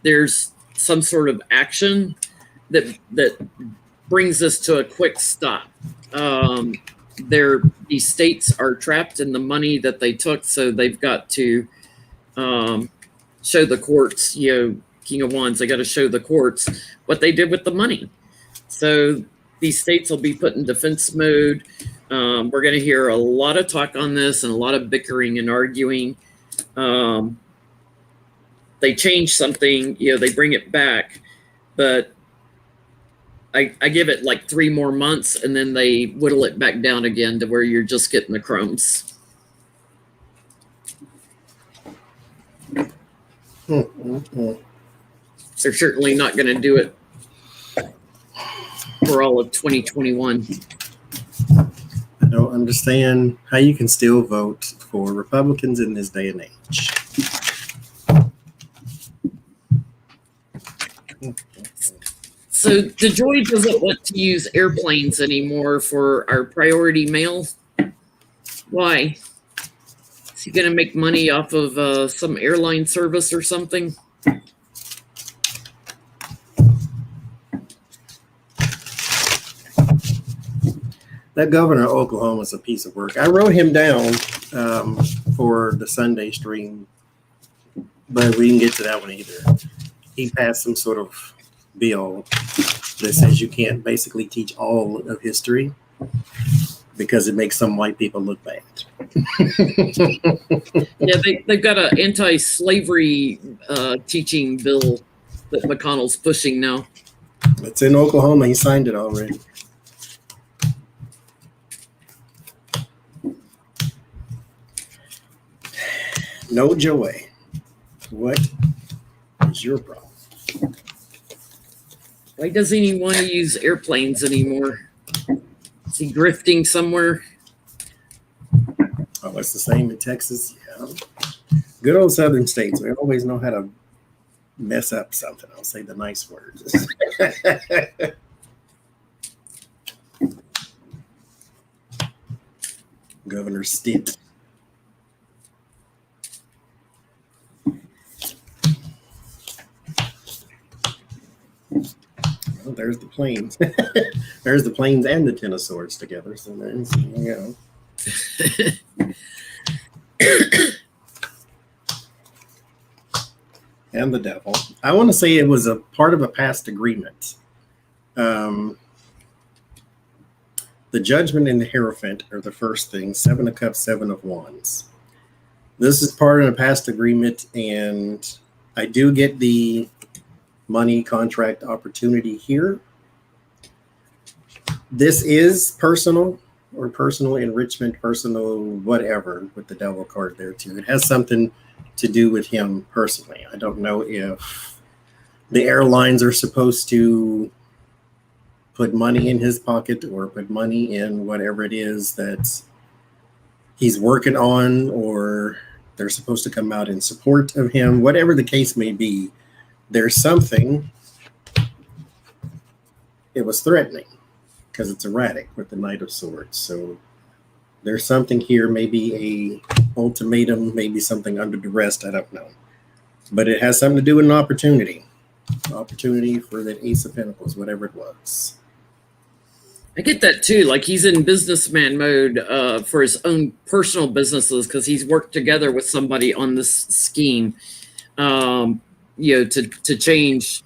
There's some sort of action that brings us to a quick stop. These states are trapped in the money that they took, so they've got to show the courts, King of Wands, they got to show the courts what they did with the money. So these states will be put in defense mode. We're going to hear a lot of talk on this and a lot of bickering and arguing. They change something, they bring it back, but I give it like 3 more months and then they whittle it back down again to where you're just getting the crumbs. They're certainly not going to do it for all of 2021. I don't understand how you can still vote for Republicans in this day and age. So DeJoy doesn't want to use airplanes anymore for our priority mail. Why? Is he going to make money off of some airline service or something? That governor of Oklahoma is a piece of work. I wrote him down for the Sunday stream, but we didn't get to that one either. He passed some sort of bill that says you can't basically teach all of history because it makes some white people look bad. Yeah, they've got an anti-slavery teaching bill that McConnell's pushing now. It's in Oklahoma. He signed it already. No joy. What is your problem? Why doesn't he want to use airplanes anymore? Is he grifting somewhere? Oh, it's the same in Texas. Yeah. Good old southern states. We always know how to mess up something. I'll say the nice words. Governor Stitt. Well, there's the planes. There's the planes and the Ten of Swords together. So there you go. And the devil. I want to say it was a part of a past agreement. The Judgment and the Hierophant are the first thing. 7 of Cups, 7 of Wands. This is part of a past agreement, and I do get the money contract opportunity here. This is personal or personal enrichment, personal whatever with the devil card there too. It has something to do with him personally. I don't know if the airlines are supposed to put money in his pocket or put money in whatever it is that he's working on, or they're supposed to come out in support of him. Whatever the case may be, there's something. It was threatening because it's erratic with the Knight of Swords. So there's something here, maybe a ultimatum, maybe something under duress. I don't know. But it has something to do with an opportunity. Opportunity for that Ace of Pentacles, whatever it was. I get that too. Like he's in businessman mode for his own personal businesses because he's worked together with somebody on this scheme. To change,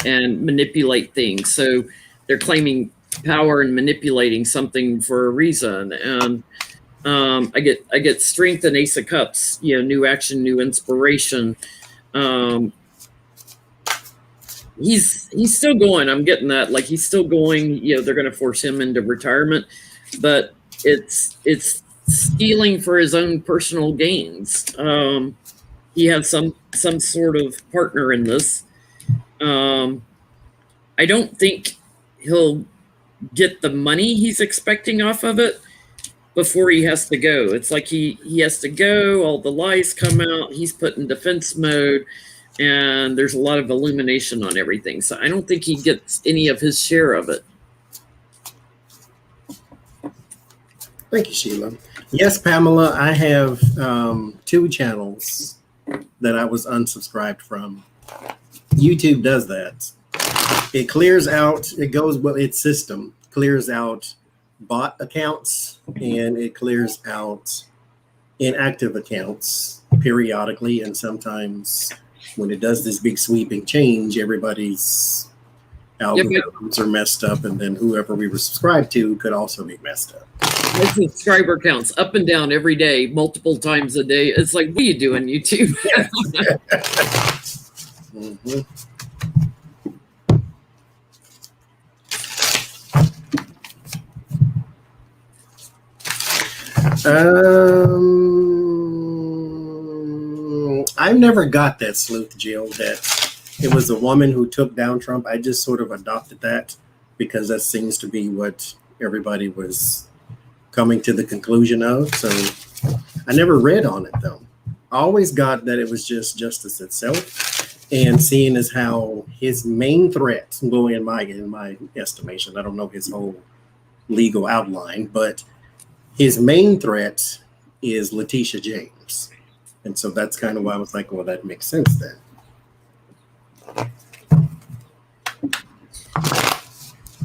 and manipulate things. So they're claiming power and manipulating something for a reason. And I get strength and Ace of Cups, new action, new inspiration. He's still going. I'm getting that. Like he's still going. They're going to force him into retirement, but it's stealing for his own personal gains. He has some sort of partner in this. I don't think he'll get the money he's expecting off of it, before he has to go. It's like he has to go, all the lies come out, he's put in defense mode, and there's a lot of illumination on everything. So I don't think he gets any of his share of it. Thank you, Sheila. Yes, Pamela, I have 2 channels that I was unsubscribed from. YouTube does that. It clears out, it goes, well, its system clears out bot accounts, and it clears out inactive accounts periodically, and sometimes when it does this big sweeping change, everybody's algorithms are messed up, and then whoever we were subscribed to could also be messed up. My subscriber counts up and down every day, multiple times a day. It's like, what are you doing, YouTube? Mm-hmm. I've never got that sleuth, Jill, that it was a woman who took down Trump. I just sort of adopted that because that seems to be what everybody was coming to the conclusion of. So I never read on it, though. I always got that it was just justice itself, and seeing as how his main threat, well, in my estimation, I don't know his whole legal outline, but his main threat is Letitia James. And so that's kind of why I was like, well, that makes sense then.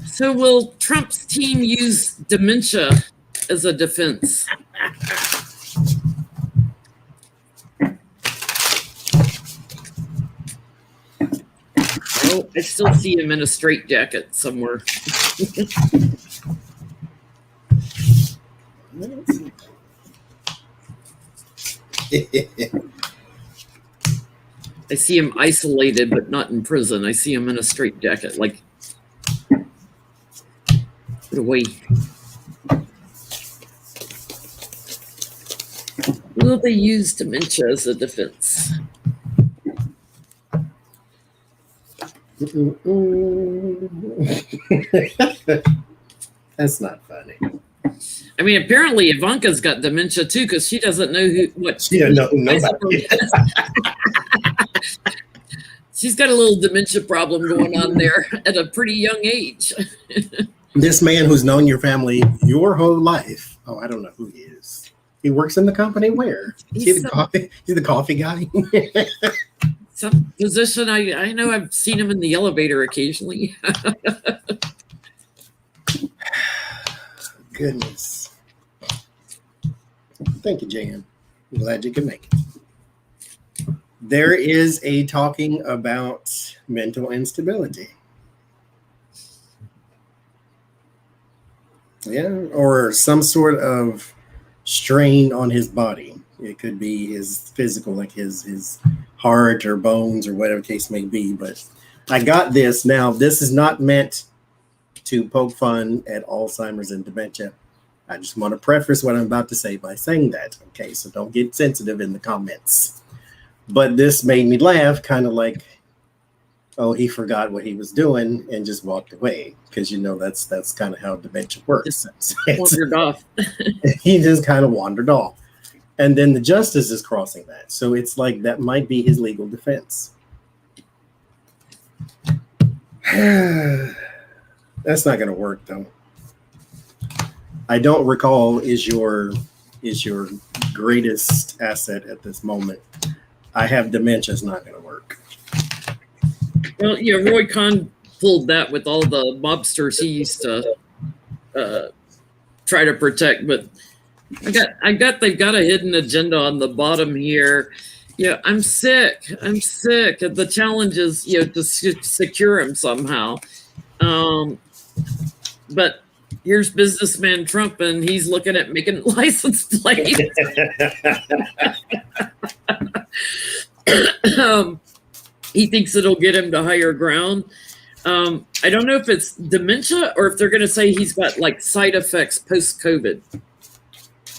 So will Trump's team use dementia as a defense? Oh, I still see him in a straitjacket somewhere. I see him isolated, but not in prison. I see him in a straitjacket. Like, put away. Will they use dementia as a defense? That's not funny. I mean, apparently Ivanka's got dementia too, because she doesn't know what. She doesn't know who nobody is. She's got a little dementia problem going on there at a pretty young age. This man who's known your family your whole life. Oh, I don't know who he is. He works in the company where? He's the coffee guy. Some position. I know I've seen him in the elevator occasionally. Goodness. Thank you, Jan. I'm glad you can make it. There is a talking about mental instability. Yeah, or some sort of strain on his body. It could be his physical, like his heart or bones or whatever case may be. But I got this. Now, this is not meant to poke fun at Alzheimer's and dementia. I just want to preface what I'm about to say by saying that. Okay, so don't get sensitive in the comments. But this made me laugh, kind of like, oh, he forgot what he was doing and just walked away. Because, you know, that's kind of how dementia works. Wandered off. He just kind of wandered off. And then the justice is crossing that. So it's like that might be his legal defense. That's not going to work, though. I don't recall is your greatest asset at this moment. I have dementia is not going to work. Well, yeah, Roy Kahn pulled that with all the mobsters he used to try to protect. But they've got a hidden agenda on the bottom here. Yeah, I'm sick. The challenge is, to secure him somehow. But here's businessman Trump, and he's looking at making license plates. He thinks it'll get him to higher ground. I don't know if it's dementia or if they're going to say he's got like side effects post-COVID.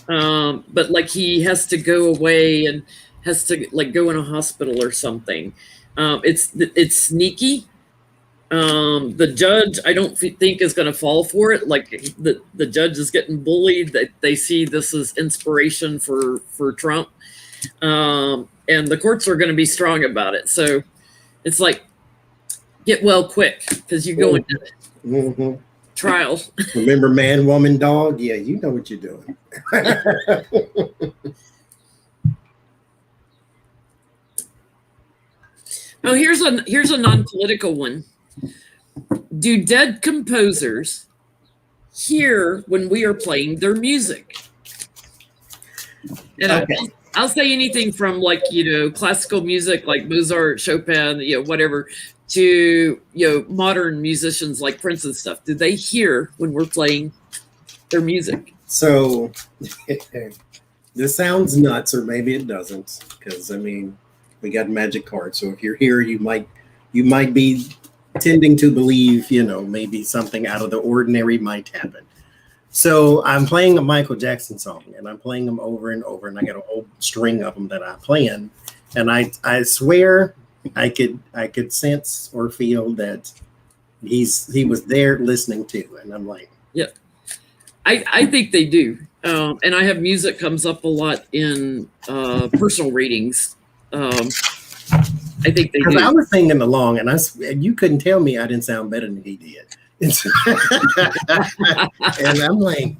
But like he has to go away and has to like go in a hospital or something. It's sneaky. The judge, I don't think is going to fall for it. Like the judge is getting bullied. That they see this as inspiration for Trump, and the courts are going to be strong about it. So it's like, get well quick because you go into trial. Remember, man, woman, dog. Yeah, you know what you're doing. Oh, here's a non-political one. Do dead composers hear when we are playing their music? And okay. I'll say anything from like, classical music like Mozart, Chopin, whatever, to, modern musicians like Prince and stuff. Do they hear when we're playing their music? So this sounds nuts, or maybe it doesn't, because I mean, we got magic cards. So if you're here, you might be tending to believe, maybe something out of the ordinary might happen. So I'm playing a Michael Jackson song, and I'm playing them over and over, and I got a whole string of them that I'm playing, and I swear I could sense or feel that he was there listening to, and I'm like, yeah, I think they do, and I have music comes up a lot in personal readings. I think they do. I was singing along, and you couldn't tell me I didn't sound better than he did. And I'm like,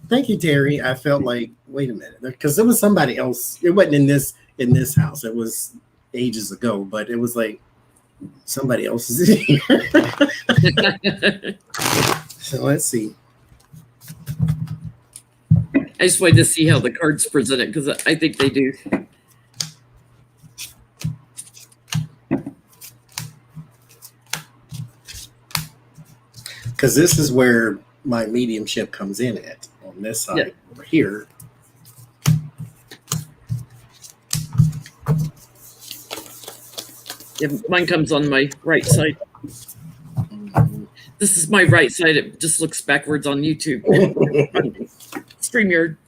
thank you, Terry. I felt like, wait a minute, because it was somebody else. It wasn't in this house. It was ages ago, but it was like somebody else is here. So let's see. I just wanted to see how the cards present it, because I think they do. Because this is where my mediumship comes in at, on this side over here. Yeah, mine comes on my right side. This is my right side. It just looks backwards on YouTube. StreamYard.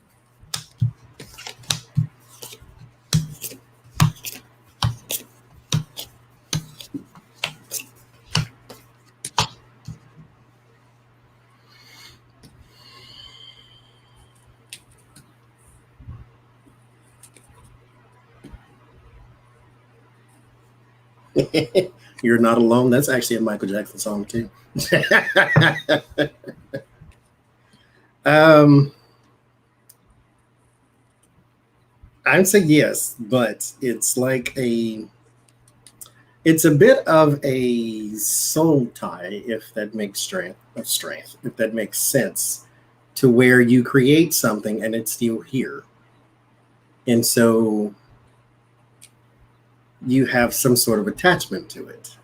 You're Not Alone. That's actually a Michael Jackson song too. I'd say yes, but it's like it's a bit of a soul tie, if that makes strength, if that makes sense, to where you create something and it's still here. And so you have some sort of attachment to it.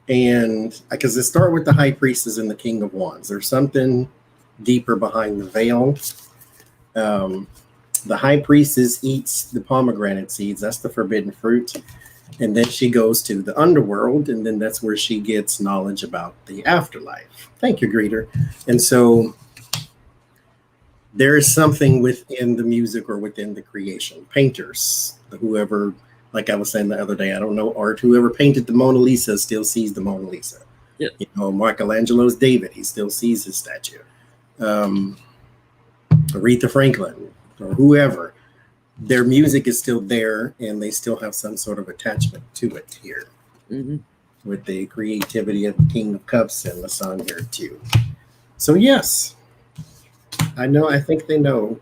And because it starts with the High Priestess and the King of Wands, there's something deeper behind the veil. The High Priestess eats the pomegranate seeds. That's the forbidden fruit. And then she goes to the underworld, and then that's where she gets knowledge about the afterlife. Thank you, Greeter. And so there is something within the music or within the creation. Painters, whoever, like I was saying the other day, I don't know art, whoever painted the Mona Lisa still sees the Mona Lisa. Yep. Michelangelo's David, he still sees his statue. Aretha Franklin or whoever, their music is still there, and they still have some sort of attachment to it here. Mm-hmm. With the creativity of the King of Cups and the Sun here too. So yes, I think they know.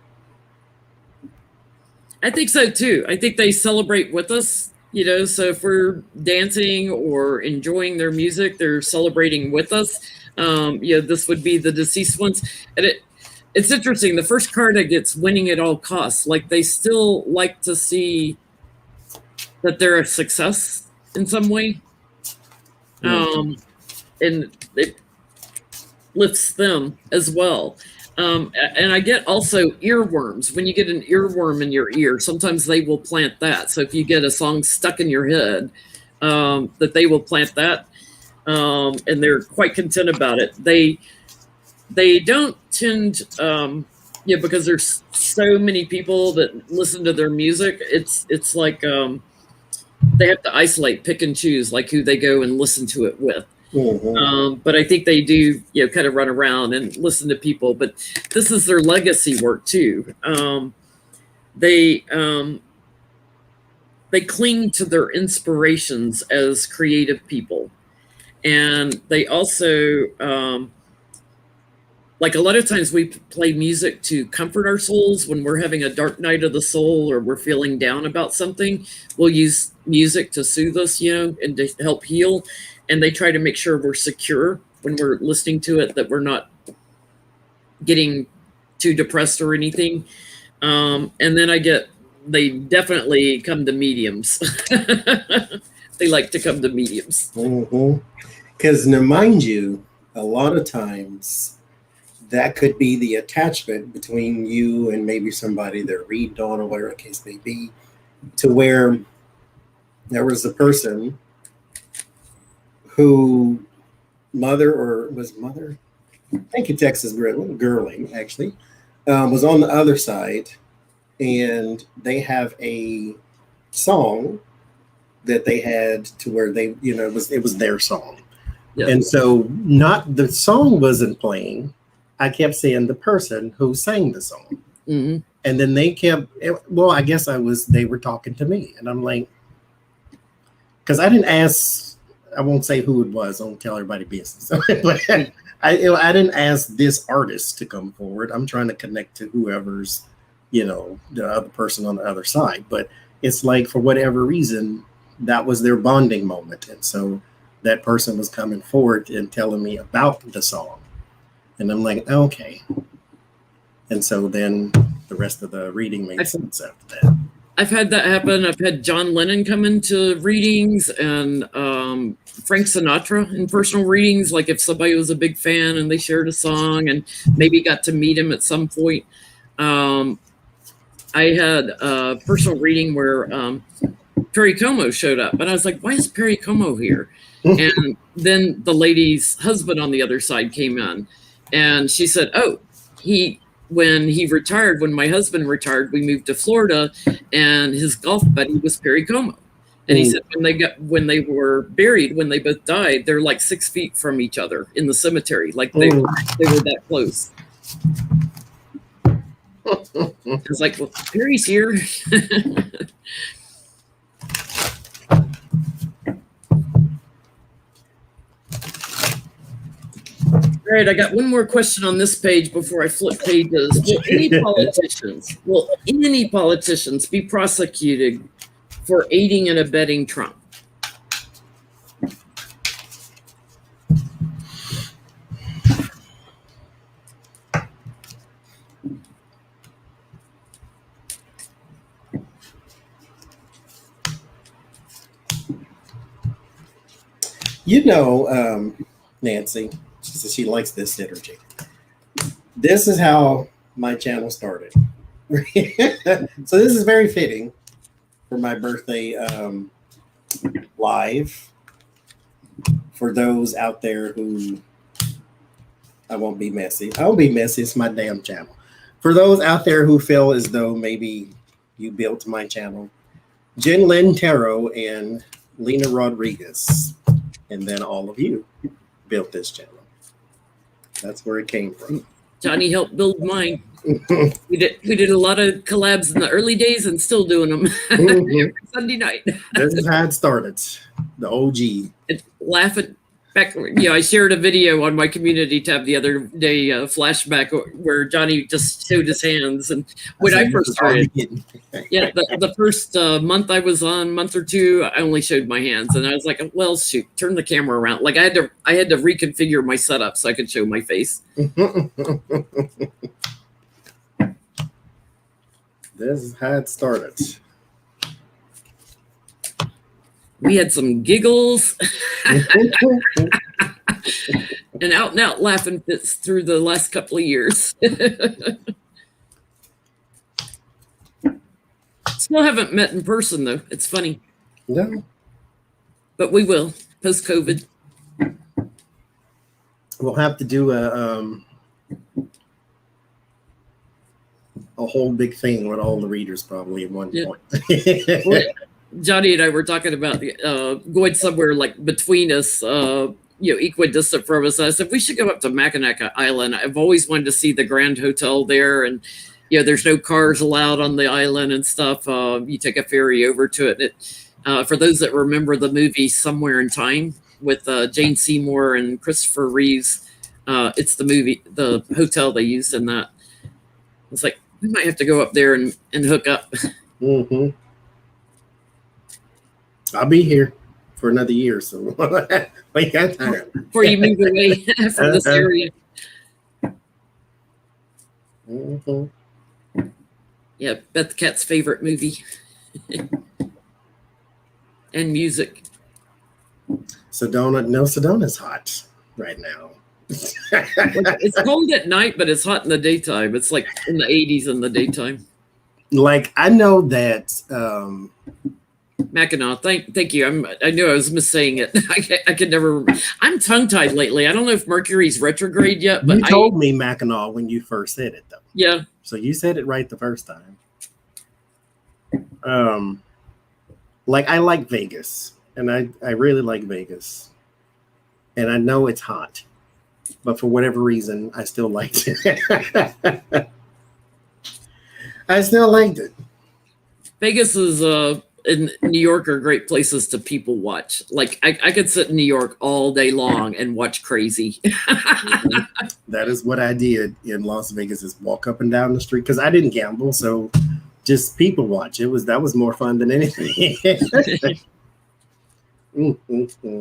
I think so too. I think they celebrate with us, so if we're dancing or enjoying their music, they're celebrating with us. This would be the deceased ones. And it's interesting. The first card I get's winning at all costs. Like they still like to see that they're a success in some way. And it lifts them as well. And I get also earworms. When you get an earworm in your ear, sometimes they will plant that. So if you get a song stuck in your head, that they will plant that, and they're quite content about it. They don't tend, because there's so many people that listen to their music. It's like they have to isolate, pick and choose, like who they go and listen to it with. Mm-hmm. But I think they do, kind of run around and listen to people. But this is their legacy work too. They cling to their inspirations as creative people, and they also like a lot of times we play music to comfort our souls when we're having a dark night of the soul or we're feeling down about something. We'll use music to soothe us, and to help heal. And they try to make sure we're secure when we're listening to it, that we're not getting too depressed or anything. And then they definitely come to mediums. They like to come to mediums. Because now, mind you, a lot of times that could be the attachment between you and maybe somebody that read on or whatever the case may be, to where there was a person who mother, thank you, Texas Girling, actually, was on the other side, and they have a song that they had to where they, it was their song. Yeah. And so not the song wasn't playing. I kept saying the person who sang the song. Mm-hmm. And then they kept, I guess they were talking to me. And I'm like, because I didn't ask, I won't say who it was. I won't tell everybody business. But I didn't ask this artist to come forward. I'm trying to connect to whoever's, the other person on the other side. But it's like, for whatever reason, that was their bonding moment. And so that person was coming forward and telling me about the song. And I'm like, okay. And so then the rest of the reading made sense after that. I've had that happen. I've had John Lennon come into readings, and Frank Sinatra in personal readings. Like if somebody was a big fan and they shared a song and maybe got to meet him at some point. I had a personal reading where Perry Como showed up, and I was like, why is Perry Como here? And then the lady's husband on the other side came in, and she said, when my husband retired, we moved to Florida, and his golf buddy was Perry Como. And he said when they were buried, when they both died, they're like 6 feet from each other in the cemetery. Like they were that close. I was like, well, Perry's here. All right, I got one more question on this page before I flip pages. Will any politicians be prosecuted for aiding and abetting Trump? Nancy, she likes this energy. This is how my channel started. So this is very fitting for my birthday live. For those out there who, I won't be messy. It's my damn channel. For those out there who feel as though maybe you built my channel, Jen Lynn Tarot and Lena Rodriguez, and then all of you built this channel. That's where it came from. Johnny helped build mine. We did a lot of collabs in the early days and still doing them every Sunday night. This is how it started. The OG. Laughing back, I shared a video on my community tab the other day, flashback where Johnny just showed his hands. And when I first started, the first month I was on, month or two, I only showed my hands, and I was like, well, shoot, turn the camera around. Like I had to reconfigure my setup so I could show my face. This is how it started. We had some giggles and out laughing fits through the last couple of years. Still haven't met in person, though. It's funny. No. But we will, post-COVID. We'll have to do a whole big thing with all the readers probably at one point. Johnny and I were talking about going somewhere like between us, equidistant from us. I said we should go up to Mackinac Island. I've always wanted to see the Grand Hotel there, and there's no cars allowed on the island and stuff. You take a ferry over to it. For those that remember the movie Somewhere in Time with Jane Seymour and Christopher Reeves, it's the hotel they used in that. It's like we might have to go up there and hook up. Mm-hmm. I'll be here for another year, so we got time before you move away from this area. Mm-hmm. Yeah, Beth Cat's favorite movie. And music. Sedona's hot right now. It's cold at night, but it's hot in the daytime. It's like in the 80s in the daytime. Like I know that Mackinac. Thank you. I knew I was missaying it. I could never. I'm tongue tied lately. I don't know if Mercury's retrograde yet, but you told me Mackinac when you first said it, though. Yeah. So you said it right the first time. Like I like Vegas, and I really like Vegas, and I know it's hot, but for whatever reason, I still liked it. I still liked it. Vegas is in New York are great places to people watch. Like I could sit in New York all day long and watch crazy. Mm-hmm. That is what I did in Las Vegas, is walk up and down the street, because I didn't gamble, so just people watch. That was more fun than anything. Mm-hmm.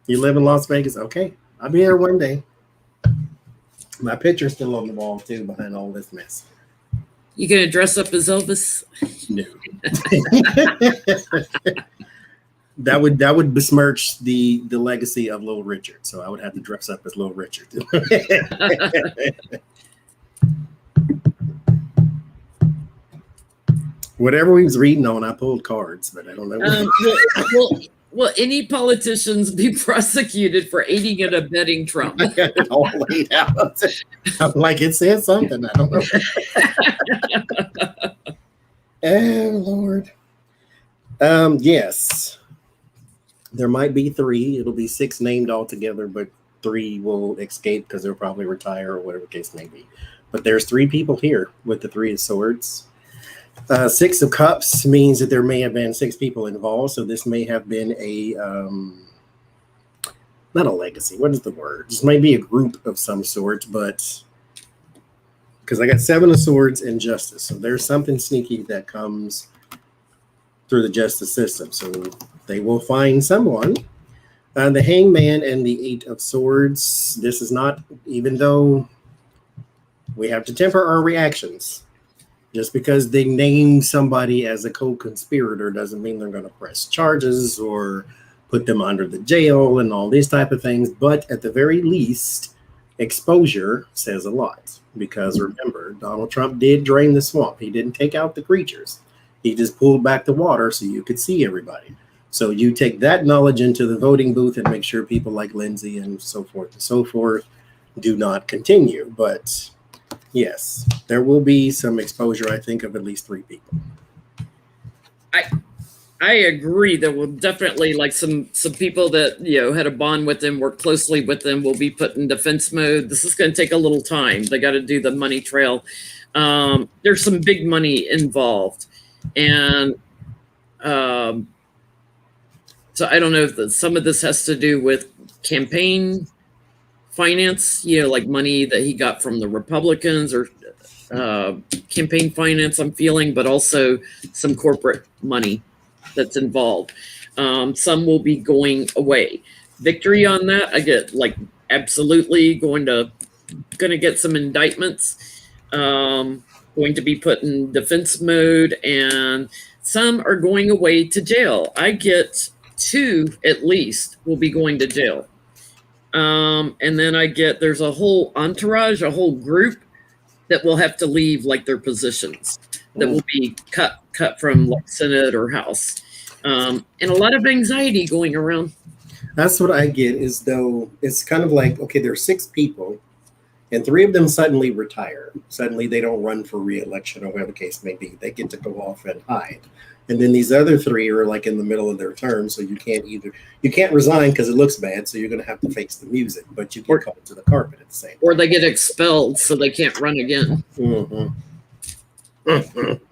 You live in Las Vegas? Okay, I'll be here one day. My picture's still on the wall too, behind all this mess. You gonna dress up as Elvis? No. That would besmirch the legacy of Little Richard. So I would have to dress up as Little Richard. Whatever we was reading on, I pulled cards, but I don't know. Will any politicians be prosecuted for aiding and abetting Trump? I got it all laid out. I'm like, it said something. I don't know. Oh, Lord. Yes. There might be 3. It'll be 6 named altogether, but 3 will escape because they'll probably retire or whatever the case may be. But there's 3 people here with the 3 of Swords. 6 of Cups means that there may have been 6 people involved. So this may have been a, not a legacy. What is the word? This may be a group of some sort, but because I got 7 of Swords and Justice. So there's something sneaky that comes through the justice system. So they will find someone. The Hangman and the 8 of Swords. This is not, even though we have to temper our reactions. Just because they name somebody as a co-conspirator doesn't mean they're going to press charges or put them under the jail and all these type of things. But at the very least, exposure says a lot. Because remember, Donald Trump did drain the swamp. He didn't take out the creatures. He just pulled back the water so you could see everybody. So you take that knowledge into the voting booth and make sure people like Lindsay and so forth do not continue. But yes, there will be some exposure, I think, of at least 3 people. I agree. There will definitely, like some people that had a bond with them, work closely with them, will be put in defense mode. This is going to take a little time. They got to do the money trail. There's some big money involved, and so I don't know if some of this has to do with campaign finance, like money that he got from the Republicans or campaign finance, I'm feeling, but also some corporate money that's involved. Some will be going away. Victory on that, I get absolutely going to get some indictments, going to be put in defense mode, and some are going away to jail. I get 2 at least will be going to jail. And then there's a whole entourage, a whole group that will have to leave their positions that will be cut from Senate or House. And a lot of anxiety going around. That's what I get, is though it's kind of like, okay, there's 6 people and 3 of them suddenly retire. Suddenly they don't run for re-election or whatever the case may be. They get to go off and hide. And then these other 3 are like in the middle of their term, so you can't resign because it looks bad, so you're going to have to face the music, but you get called to the carpet at the same time. Or they get expelled so they can't run again. Mm-hmm.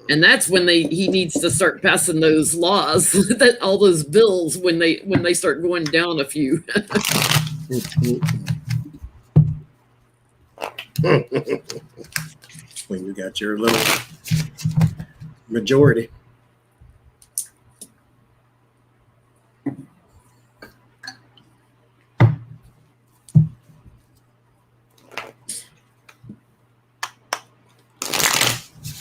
And that's when he needs to start passing those laws, that all those bills when they start going down a few. When you got your little majority.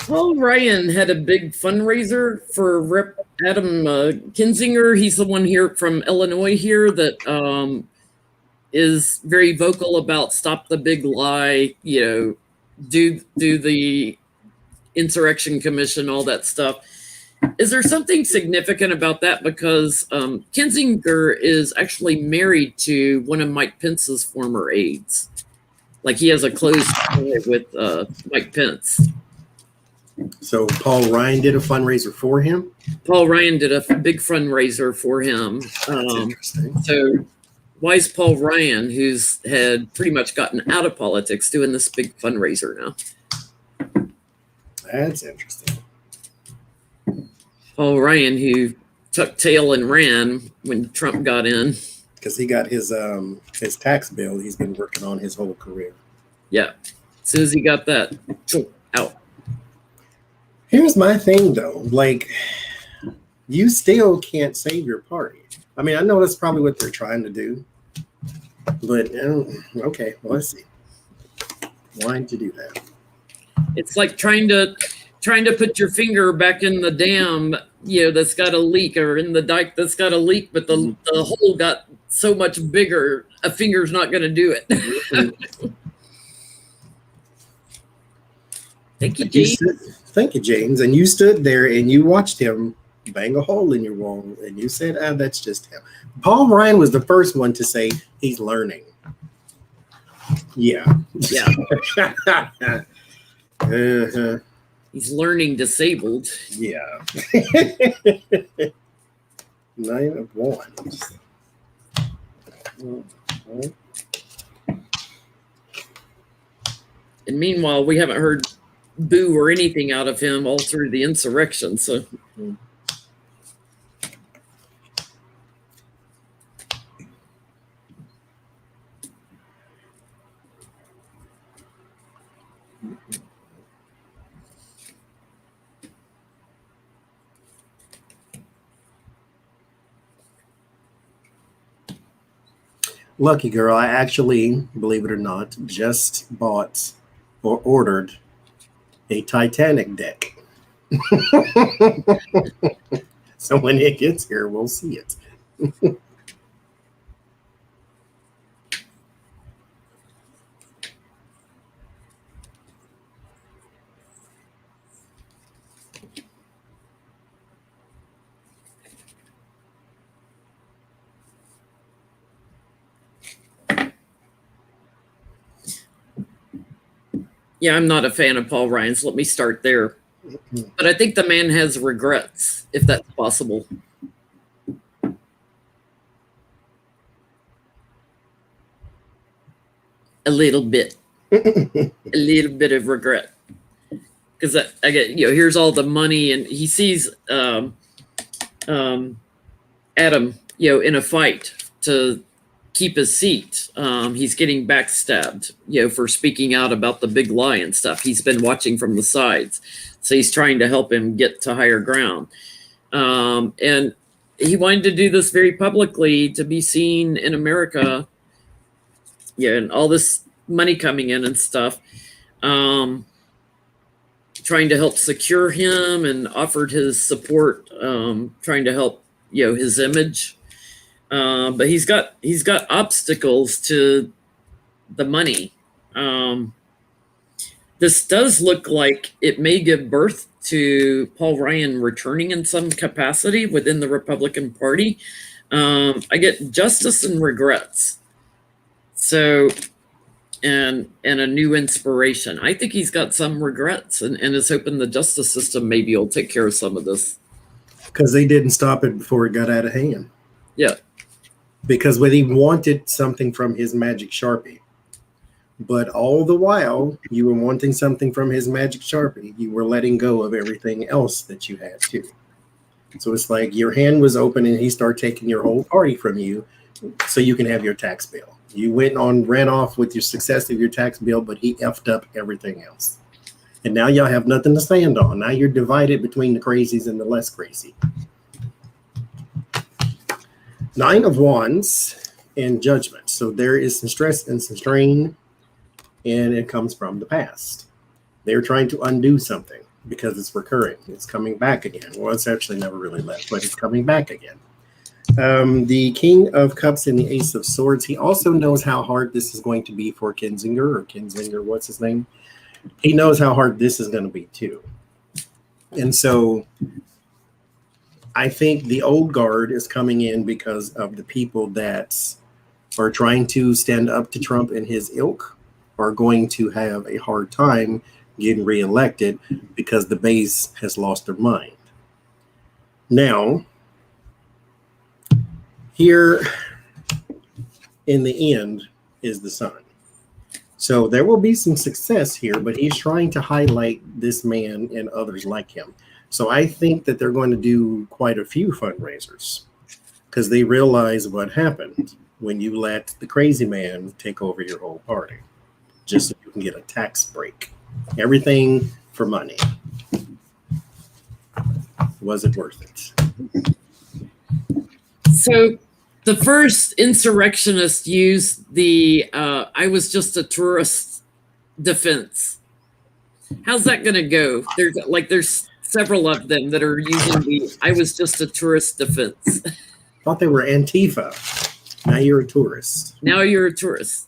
Paul Ryan had a big fundraiser for Rep. Adam Kinzinger. He's the one here from Illinois here that is very vocal about stop the big lie, do the Insurrection Commission, all that stuff. Is there something significant about that? Because Kinzinger is actually married to one of Mike Pence's former aides. Like he has a close tie with Mike Pence. So Paul Ryan did a fundraiser for him? Paul Ryan did a big fundraiser for him. That's interesting. So why is Paul Ryan, who's had pretty much gotten out of politics, doing this big fundraiser now? That's interesting. Paul Ryan, who tucked tail and ran when Trump got in. Because he got his tax bill he's been working on his whole career. Yeah. As soon as he got that, out. Here's my thing, though. Like, you still can't save your party. I mean, I know that's probably what they're trying to do. But, okay, well, let's see. Why'd you do that? It's like trying to put your finger back in the dam, that's got a leak, or in the dike that's got a leak, but the hole got so much bigger, a finger's not going to do it. Thank you, James. Thank you, James. And you stood there and you watched him bang a hole in your wall, and you said, that's just him. Paul Ryan was the first one to say he's learning. Yeah. Yeah. Uh-huh. He's learning disabled. Yeah. 9 of 1. And meanwhile, we haven't heard boo or anything out of him all through the insurrection. So. Lucky girl, I actually, believe it or not, just bought or ordered a Titanic deck. So when it gets here, we'll see it. Yeah, I'm not a fan of Paul Ryan's. Let me start there. But I think the man has regrets, if that's possible. A little bit. A little bit of regret. Because I get, here's all the money, and he sees Adam, in a fight to keep his seat. He's getting backstabbed, for speaking out about the big lie and stuff. He's been watching from the sides. So he's trying to help him get to higher ground. And he wanted to do this very publicly to be seen in America. Yeah, and all this money coming in and stuff. Trying to help secure him and offered his support, trying to help, his image. But he's got obstacles to the money. This does look like it may give birth to Paul Ryan returning in some capacity within the Republican Party. I get justice and regrets. So and a new inspiration. I think he's got some regrets and is hoping the justice system maybe will take care of some of this. Because they didn't stop it before it got out of hand. Yeah. Because when he wanted something from his magic Sharpie, but all the while you were wanting something from his magic Sharpie, you were letting go of everything else that you had too. So it's like your hand was open and he started taking your whole party from you so you can have your tax bill. You ran off with your success of your tax bill, but he effed up everything else. And now y'all have nothing to stand on. Now you're divided between the crazies and the less crazy. 9 of Wands and Judgment. So there is some stress and some strain, and it comes from the past. They're trying to undo something because it's recurring. It's coming back again. Well, it's actually never really left, but it's coming back again. The King of Cups and the Ace of Swords. He also knows how hard this is going to be for Kinzinger, what's his name? He knows how hard this is going to be too. And so I think the old guard is coming in because of the people that are trying to stand up to Trump and his ilk are going to have a hard time getting reelected because the base has lost their mind. Now, here in the end is the Sun. So there will be some success here, but he's trying to highlight this man and others like him. So I think that they're going to do quite a few fundraisers because they realize what happened when you let the crazy man take over your whole party, just so you can get a tax break. Everything for money. Was it worth it? So the first insurrectionist used the I was just a tourist defense. How's that going to go? There's several of them that are using the I was just a tourist defense. Thought they were Antifa. Now you're a tourist. Now you're a tourist.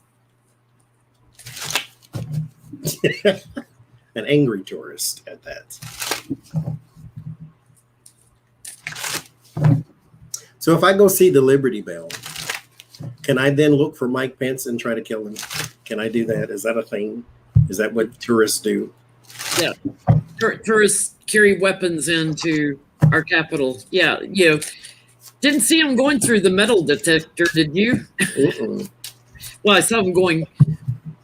An angry tourist at that. So if I go see the Liberty Bell, can I then look for Mike Pence and try to kill him? Can I do that? Is that a thing? Is that what tourists do? Yeah. Tourists carry weapons into our capital. Yeah. Didn't see him going through the metal detector, did you? Well, I saw him going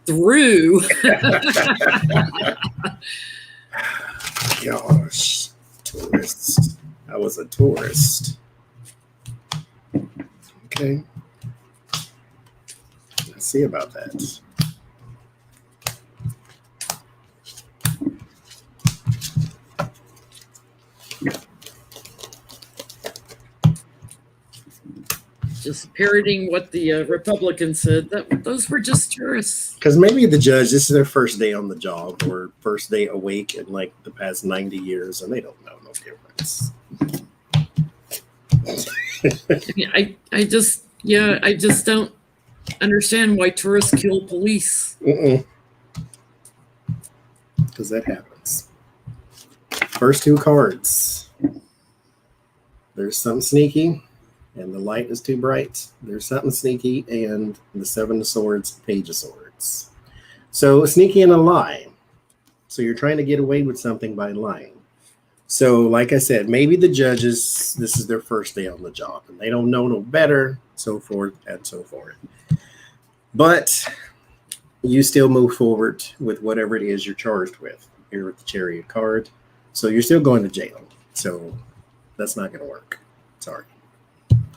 through. Gosh, tourists. I was a tourist. Okay. Let's see about that. Just parroting what the Republicans said. Those were just tourists. Because maybe the judge, this is their first day on the job or first day awake in like the past 90 years, and they don't know no difference. I just don't understand why tourists kill police. Because that happens. First 2 cards. There's something sneaky, and the light is too bright. There's something sneaky, and the 7 of Swords, Page of Swords. So sneaky and a lie. So you're trying to get away with something by lying. So like I said, maybe the judges, this is their first day on the job, and they don't know no better, so forth and so forth. But you still move forward with whatever it is you're charged with here with the Chariot card. So you're still going to jail. So that's not going to work. Sorry.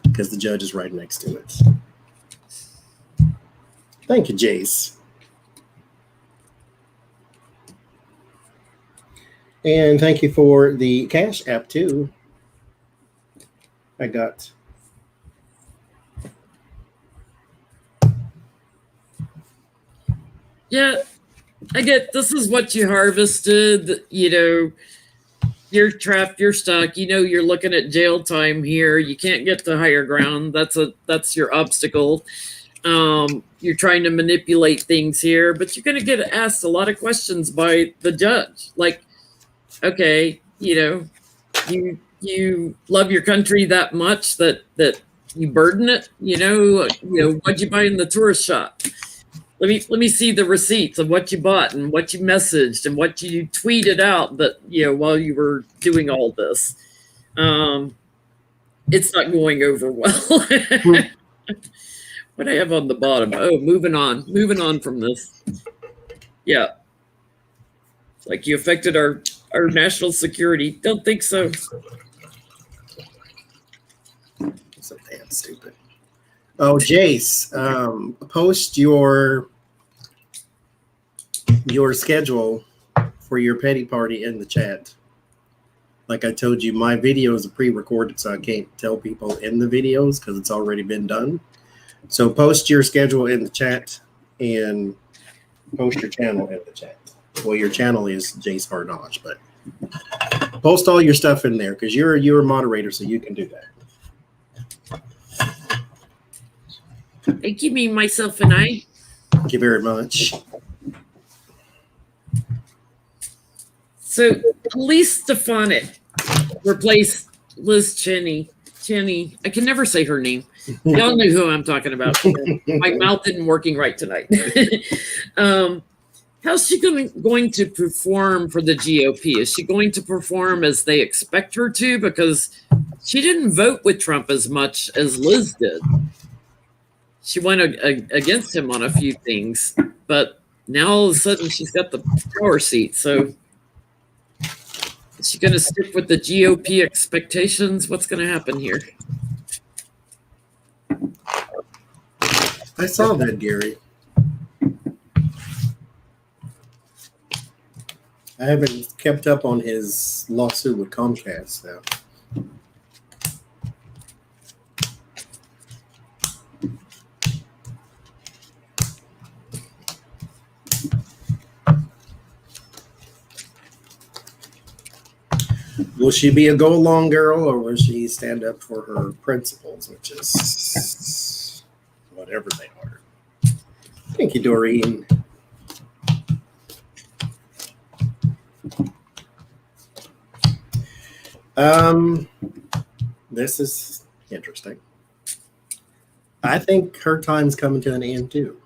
Because the judge is right next to it. Thank you, Jace. And thank you for the Cash App, too. I got... Yeah, I get this is what you harvested. You're trapped, you're stuck. You're looking at jail time here. You can't get to higher ground. That's your obstacle. You're trying to manipulate things here, but you're going to get asked a lot of questions by the judge. Like, okay, you love your country that much that you burden it. What'd you buy in the tourist shop? let me see the receipts of what you bought and what you messaged and what you tweeted out that, while you were doing all this. It's not going over well. What I have on the bottom. Oh, moving on from this. Yeah. It's like you affected our national security. Don't think so. So damn stupid. Oh, Jace, post your schedule for your petty party in the chat. Like I told you, my videos are pre-recorded, so I can't tell people in the videos because it's already been done. So post your schedule in the chat and post your channel in the chat. Well, your channel is Jace Harnage, but post all your stuff in there because you're a moderator, so you can do that. Thank you, me, myself, and I. Thank you very much. So, Elise Stefanik replaced Liz Cheney. I can never say her name. Y'all know who I'm talking about. My mouth isn't working right tonight. How's she going to perform for the GOP? Is she going to perform as they expect her to? Because she didn't vote with Trump as much as Liz did. She went against him on a few things, but now all of a sudden she's got the power seat. So is she going to stick with the GOP expectations? What's going to happen here? I saw that, Gary. I haven't kept up on his lawsuit with Comcast now. Will she be a go-along girl, or will she stand up for her principles, which is whatever they are? Thank you, Doreen. This is interesting. I think her time's coming to an end too,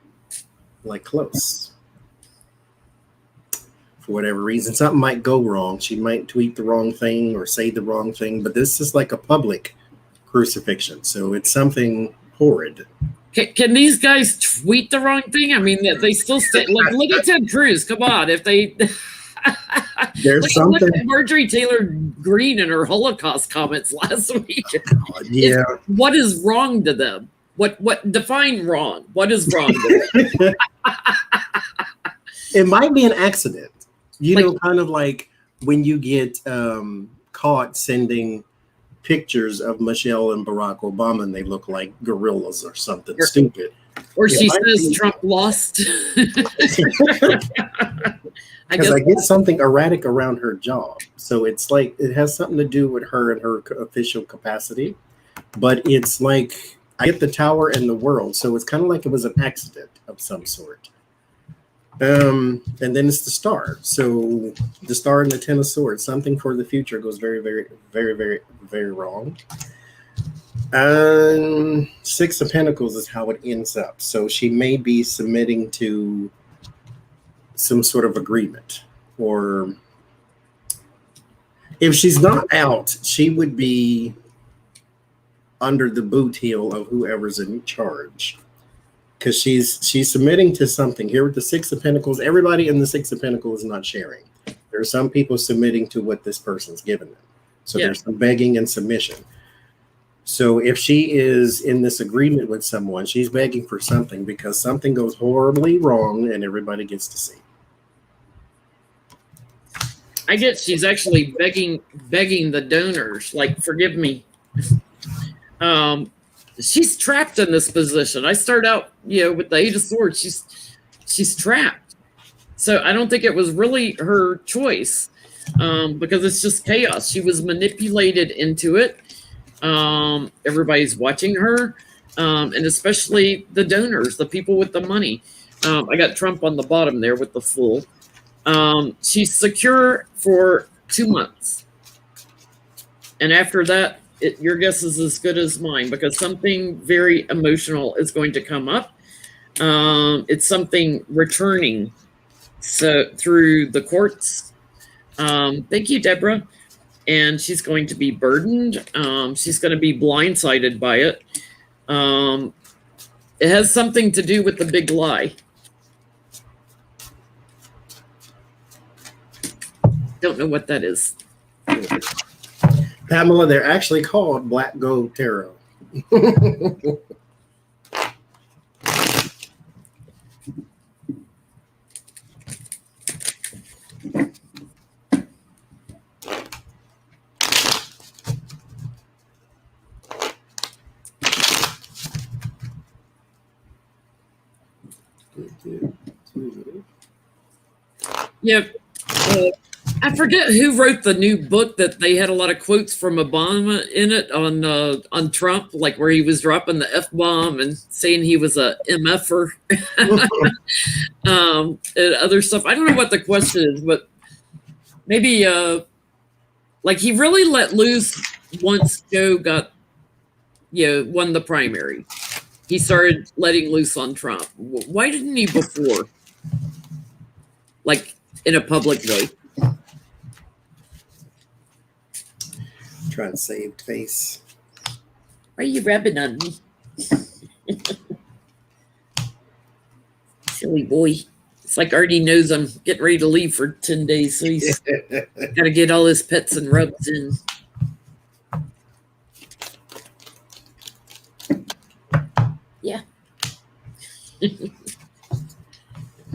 like close. For whatever reason, something might go wrong. She might tweet the wrong thing or say the wrong thing, but this is like a public crucifixion, so it's something horrid. Can these guys tweet the wrong thing? I mean, they still say, like, look at Ted Cruz. Come on, if they there's something. Look at Marjorie Taylor Greene and her Holocaust comments last week. Yeah, what is wrong to them? What define wrong? What is wrong to them? It might be an accident. You know, kind of like when you get caught sending pictures of Michelle and Barack Obama and they look like gorillas or something stupid. Or she says Trump lost. Because I get something erratic around her job. So it's like it has something to do with her and her official capacity. But it's like I get the tower and the world. So it's kind of like it was an accident of some sort. And then it's the star. So the star and the Ten of Swords, something for the future goes very, very, very, very, very wrong. And Six of Pentacles is how it ends up. So she may be submitting to some sort of agreement, or if she's not out, she would be under the boot heel of whoever's in charge. Because she's submitting to something here with the Six of Pentacles. Everybody in the Six of Pentacles is not sharing. There are some people submitting to what this person's given them. So there's some begging and submission. So if she is in this agreement with someone, she's begging for something because something goes horribly wrong and everybody gets to see. I guess she's actually begging the donors, like, forgive me. She's trapped in this position. I start out, with the Eight of Swords. She's trapped. So I don't think it was really her choice, because it's just chaos. She was manipulated into it. Everybody's watching her, and especially the donors, the people with the money. I got Trump on the bottom there with the Fool. She's secure for 2 months. And after that, your guess is as good as mine, because something very emotional is going to come up. It's something returning so through the courts. Thank you, Deborah. And she's going to be burdened. She's going to be blindsided by it. It has something to do with the big lie. Don't know what that is. Pamela, they're actually called Black Gold Tarot. Yeah. I forget who wrote the new book that they had a lot of quotes from Obama in it on Trump, like where he was dropping the F-bomb and saying he was a MFer and other stuff. I don't know what the question is, but maybe like he really let loose once Joe got won the primary. He started letting loose on Trump. Why didn't he before? Like in a public way. Trying to save face. Why are you rubbing on me? Silly boy. It's like Artie knows I'm getting ready to leave for 10 days, so he's got to get all his pets and rubs in. Yeah.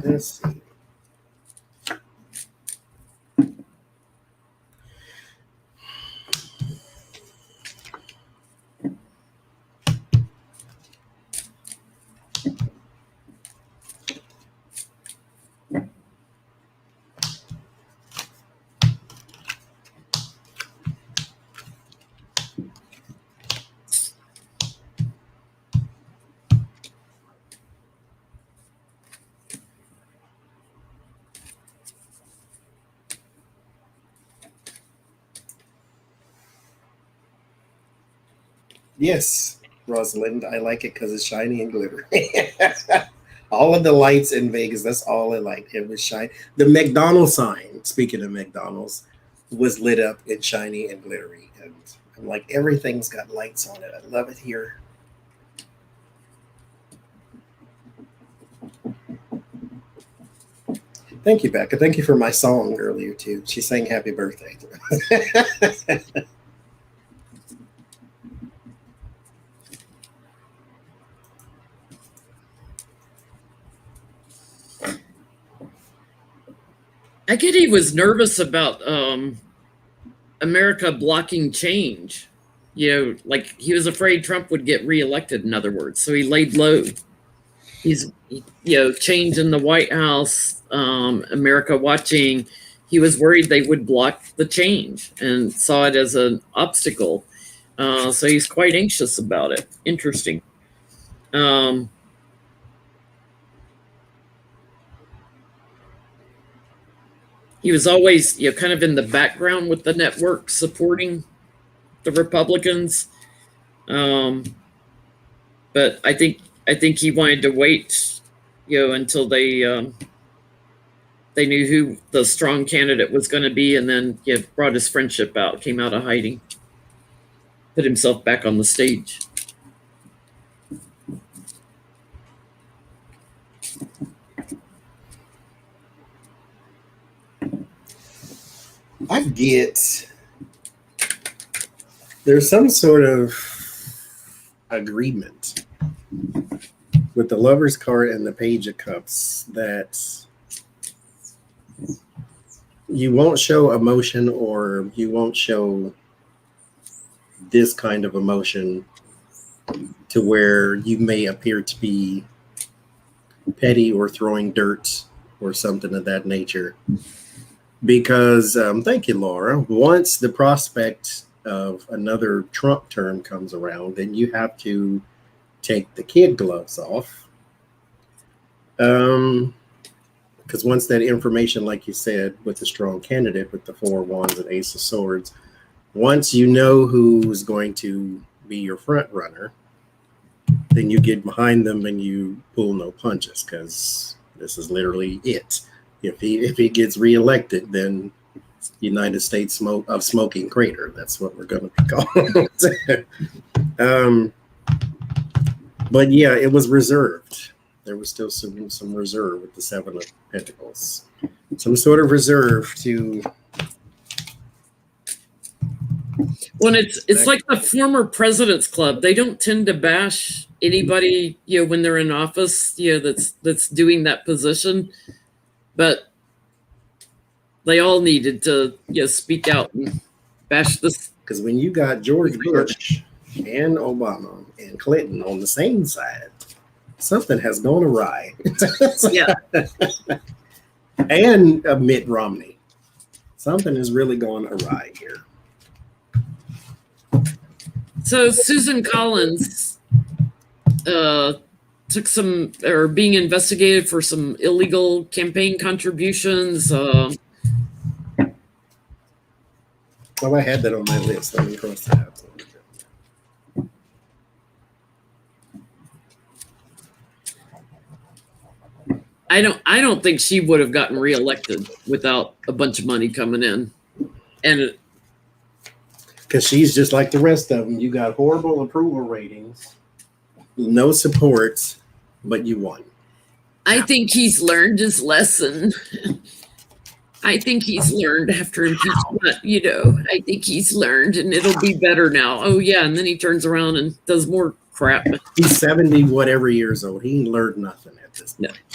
Let's see. Yes, Rosalind, I like it because it's shiny and glitter. All of the lights in Vegas, that's all I liked. It was shiny. The McDonald's sign, speaking of McDonald's, was lit up and shiny and glittery. And I'm like, everything's got lights on it. I love it here. Thank you, Becca. Thank you for my song earlier, too. She sang happy birthday. I get he was nervous about America blocking change. Like he was afraid Trump would get reelected, in other words. So he laid low. He's, change in the White House, America watching. He was worried they would block the change and saw it as an obstacle. So he's quite anxious about it. Interesting. He was always, kind of in the background with the network supporting the Republicans. But I think he wanted to wait, until they knew who the strong candidate was going to be, and then brought his friendship out, came out of hiding, put himself back on the stage. I get there's some sort of agreement with the Lover's card and the Page of Cups that you won't show emotion, or you won't show this kind of emotion to where you may appear to be petty or throwing dirt or something of that nature. Because, thank you, Laura, once the prospect of another Trump term comes around, then you have to take the kid gloves off. Because once that information, like you said, with the strong candidate, with the 4 of Wands and Ace of Swords, once you know who's going to be your front runner, then you get behind them and you pull no punches, because this is literally it. If he gets reelected, then United States of Smoking Crater. That's what we're going to be called. But yeah, it was reserved. There was still some reserve with the Seven of Pentacles. Some sort of reserve to. When it's like the former president's club. They don't tend to bash anybody, when they're in office, that's doing that position. But they all needed to speak out and bash this. Because when you got George Bush and Obama and Clinton on the same side, something has gone awry. Yeah. And Mitt Romney. Something has really gone awry here. So Susan Collins being investigated for some illegal campaign contributions. Oh, I had that on my list. Let me cross that out. I don't think she would have gotten reelected without a bunch of money coming in, and because she's just like the rest of them. You got horrible approval ratings, no support, but you won. I think he's learned his lesson. I think he's learned after impeachment, I think he's learned, and it'll be better now. Oh, yeah, and then he turns around and does more crap. He's 70 whatever years old. He learned nothing at this point. No.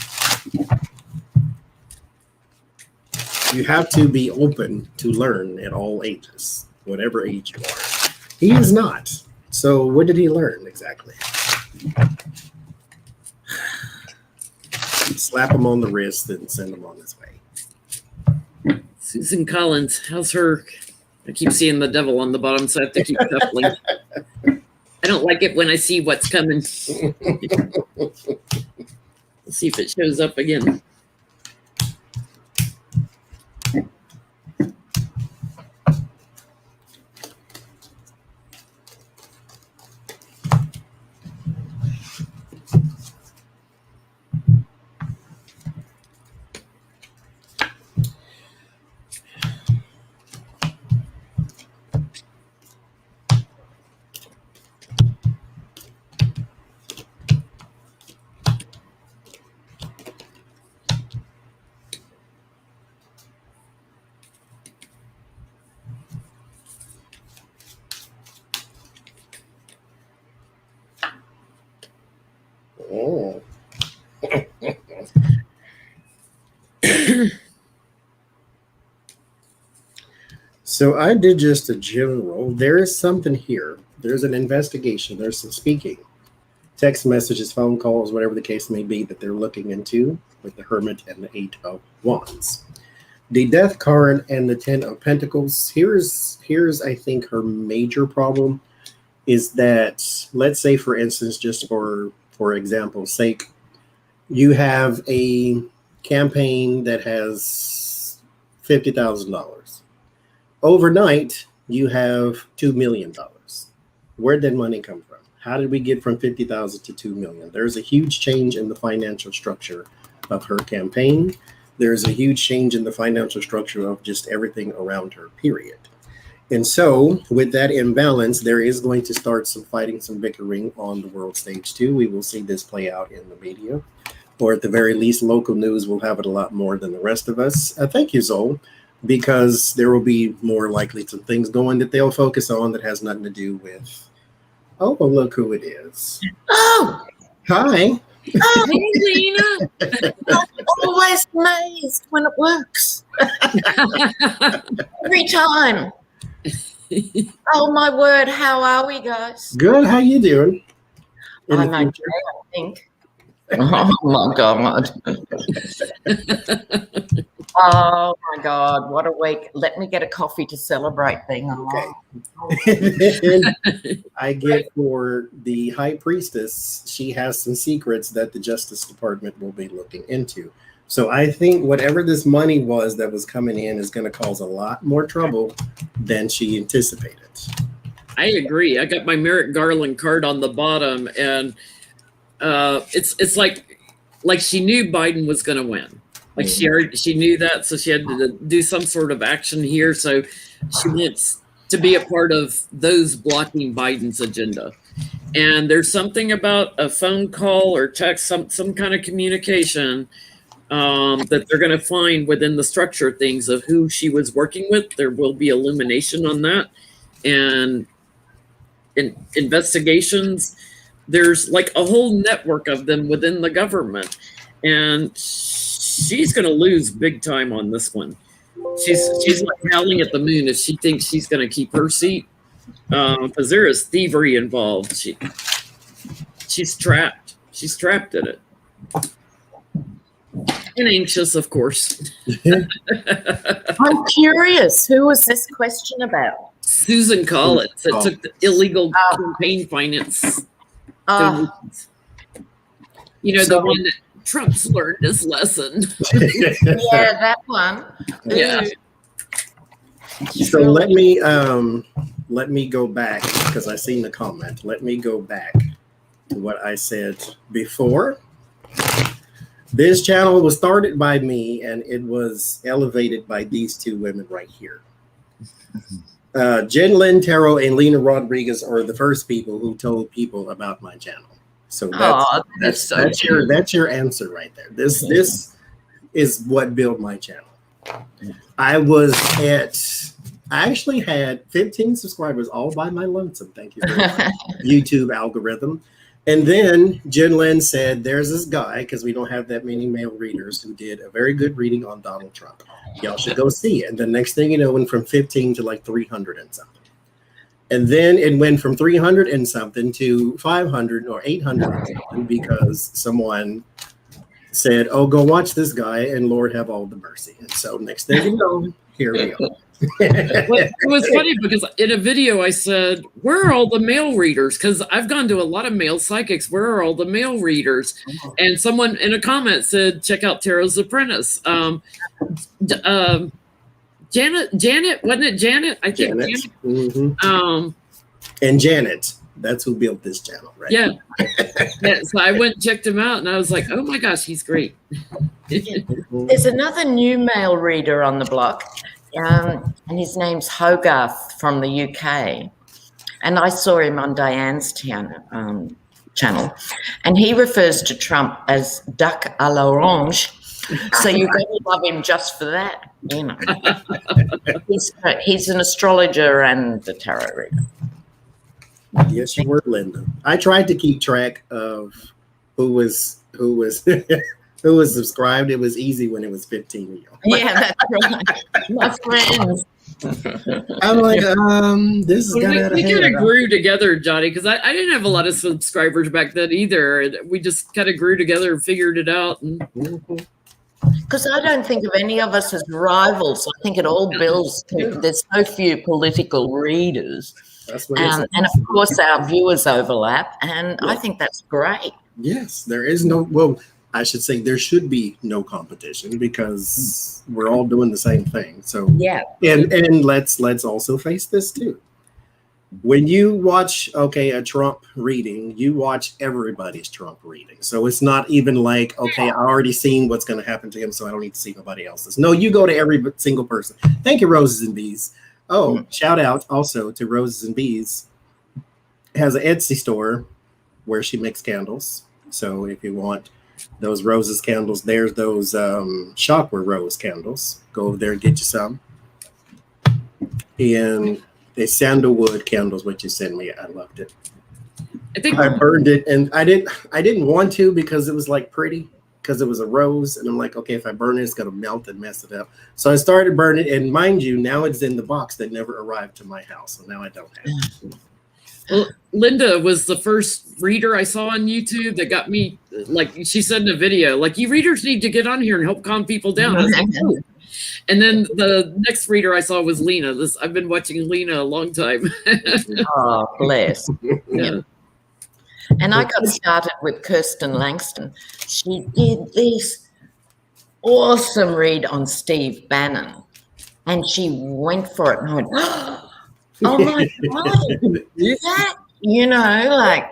You have to be open to learn at all ages, whatever age you are. He is not. So what did he learn exactly? Slap him on the wrist and send him on his way. Susan Collins, how's her? I keep seeing the devil on the bottom, so I have to keep shuffling. I don't like it when I see what's coming. Let's see if it shows up again. Oh. So I did just a general. There is something here. There's an investigation. There's some speaking. Text messages, phone calls, whatever the case may be, that they're looking into with the Hermit and the Eight of Wands. The Death card and the Ten of Pentacles. Here's I think her major problem is that, let's say for instance, just for example's sake, you have a campaign that has $50,000. Overnight, you have $2 million. Where'd that money come from? How did we get from 50,000 to 2 million? There's a huge change in the financial structure of her campaign. There's a huge change in the financial structure of just everything around her, period. And so with that imbalance, there is going to start some fighting, some bickering on the world stage too. We will see this play out in the media, or at the very least, local news will have it a lot more than the rest of us. Thank you, Zol, because there will be more likely some things going that they'll focus on that has nothing to do with, oh, well, look who it is. Oh, Hi. oh, Hey, Lena. I'm always amazed when it works. Every time. Oh my word, how are we, guys? Good. How you doing? I'm okay, I think. Oh my god. Oh my god, what a week. Let me get a coffee to celebrate being alive. Okay. I get for the High Priestess, she has some secrets that the Justice Department will be looking into. So I think whatever this money was that was coming in is going to cause a lot more trouble than she anticipated. I agree. I got my Merrick Garland card on the bottom, and It's like she knew Biden was going to win. Like she knew that, so she had to do some sort of action here. So she wants to be a part of those blocking Biden's agenda. And there's something about a phone call or text, some kind of communication that they're going to find within the structure of things of who she was working with. There will be illumination on that, and in investigations. There's like a whole network of them within the government, and she's going to lose big time on this one. She's like howling at the moon if she thinks she's going to keep her seat, because there is thievery involved. She's trapped. She's trapped in it, and anxious, of course. I'm curious. Who was this question about? Susan Collins that took the illegal campaign finance. You know, the one that Trump's learned his lesson. Yeah, that one. Yeah. So let me go back, because I seen the comment. Let me go back to what I said before. This channel was started by me, and it was elevated by these two women right here. Jen Lynn Taro and Lena Rodriguez are the first people who told people about my channel. So that's your answer right there. This is what built my channel. I actually had 15 subscribers all by my lonesome. Thank you very much. YouTube algorithm. And then Jen Lynn said, there's this guy, because we don't have that many male readers, who did a very good reading on Donald Trump. Y'all should go see it. And the next thing you know, it went from 15 to like 300 and something. And then it went from 300 and something to 500 or 800 and something, because someone said, oh, go watch this guy, and Lord have all the mercy. And so next thing you know, here we are. It was funny because in a video I said, where are all the male readers? Because I've gone to a lot of male psychics. Where are all the male readers? And someone in a comment said, check out Tarot's Apprentice. Janet, wasn't it Janet? I think Janet. Mm-hmm. And Janet, that's who built this channel, right? Yeah. So I went and checked him out, and I was like, oh my gosh, he's great. There's another new male reader on the block. And his name's Hogarth from the UK. And I saw him on Diane's channel. And he refers to Trump as duck à l'orange. So you've got to love him just for that, you know. He's an astrologer and a tarot reader. Yes, you were, Linda. I tried to keep track of who was who was subscribed. It was easy when it was 15 of you. Yeah, that's right. My friends. I'm like, this is we kind of grew together, Johnny, because I didn't have a lot of subscribers back then either. And we just kind of grew together and figured it out. Because I don't think of any of us as rivals. I think it all builds. There's so few political readers. That's what and of course, our viewers overlap. And I think that's great. Yes, there is no, well, I should say there should be no competition, because we're all doing the same thing. So yeah, and let's also face this too. When you watch a Trump reading, you watch everybody's Trump reading. So it's not even like, okay, I already seen what's going to happen to him, so I don't need to see nobody else's. No, you go to every single person. Thank you, Roses and Bees. Oh, shout out also to Roses and Bees. Has an Etsy store where she makes candles. So if you want those roses candles, there's those chakra rose candles. Go over there and get you some. And the sandalwood candles, what you sent me, I loved it. I burned it, and I didn't want to, because it was like pretty, because it was a rose, and I'm like, okay, if I burn it, it's gonna melt and mess it up. So I started burning it, and mind you, now it's in the box that never arrived to my house, so now I don't have it. Well, Linda was the first reader I saw on YouTube that got me, like she said in a video, like, you readers need to get on here and help calm people down. I was like, oh. And then the next reader I saw was Lena. I've been watching Lena a long time. Oh, bless. Yeah. And I got started with Kirsten Langston. She did this awesome read on Steve Bannon, and she went for it. And I went, oh my God, that, like,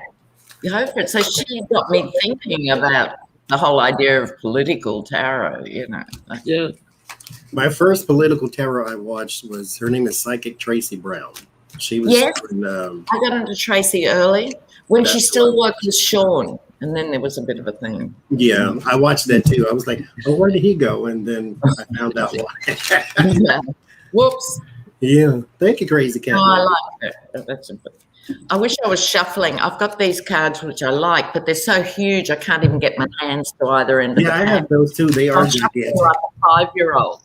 Go for it. So she got me thinking about the whole idea of political tarot, you know. Yeah. My first political tarot I watched was, her name is Psychic Tracy Brown. She was in, I got into Tracy early when she still worked with Sean, and then there was a bit of a thing. Yeah, I watched that too. I was like, oh, where did he go? And then I found out why. Yeah. Whoops. Yeah, thank you, Crazy Cat. Oh, I like it. I wish I was shuffling. I've got these cards which I like, but they're so huge I can't even get my hands to either end of the I have those too. They are gigantic. like a 5-year-old.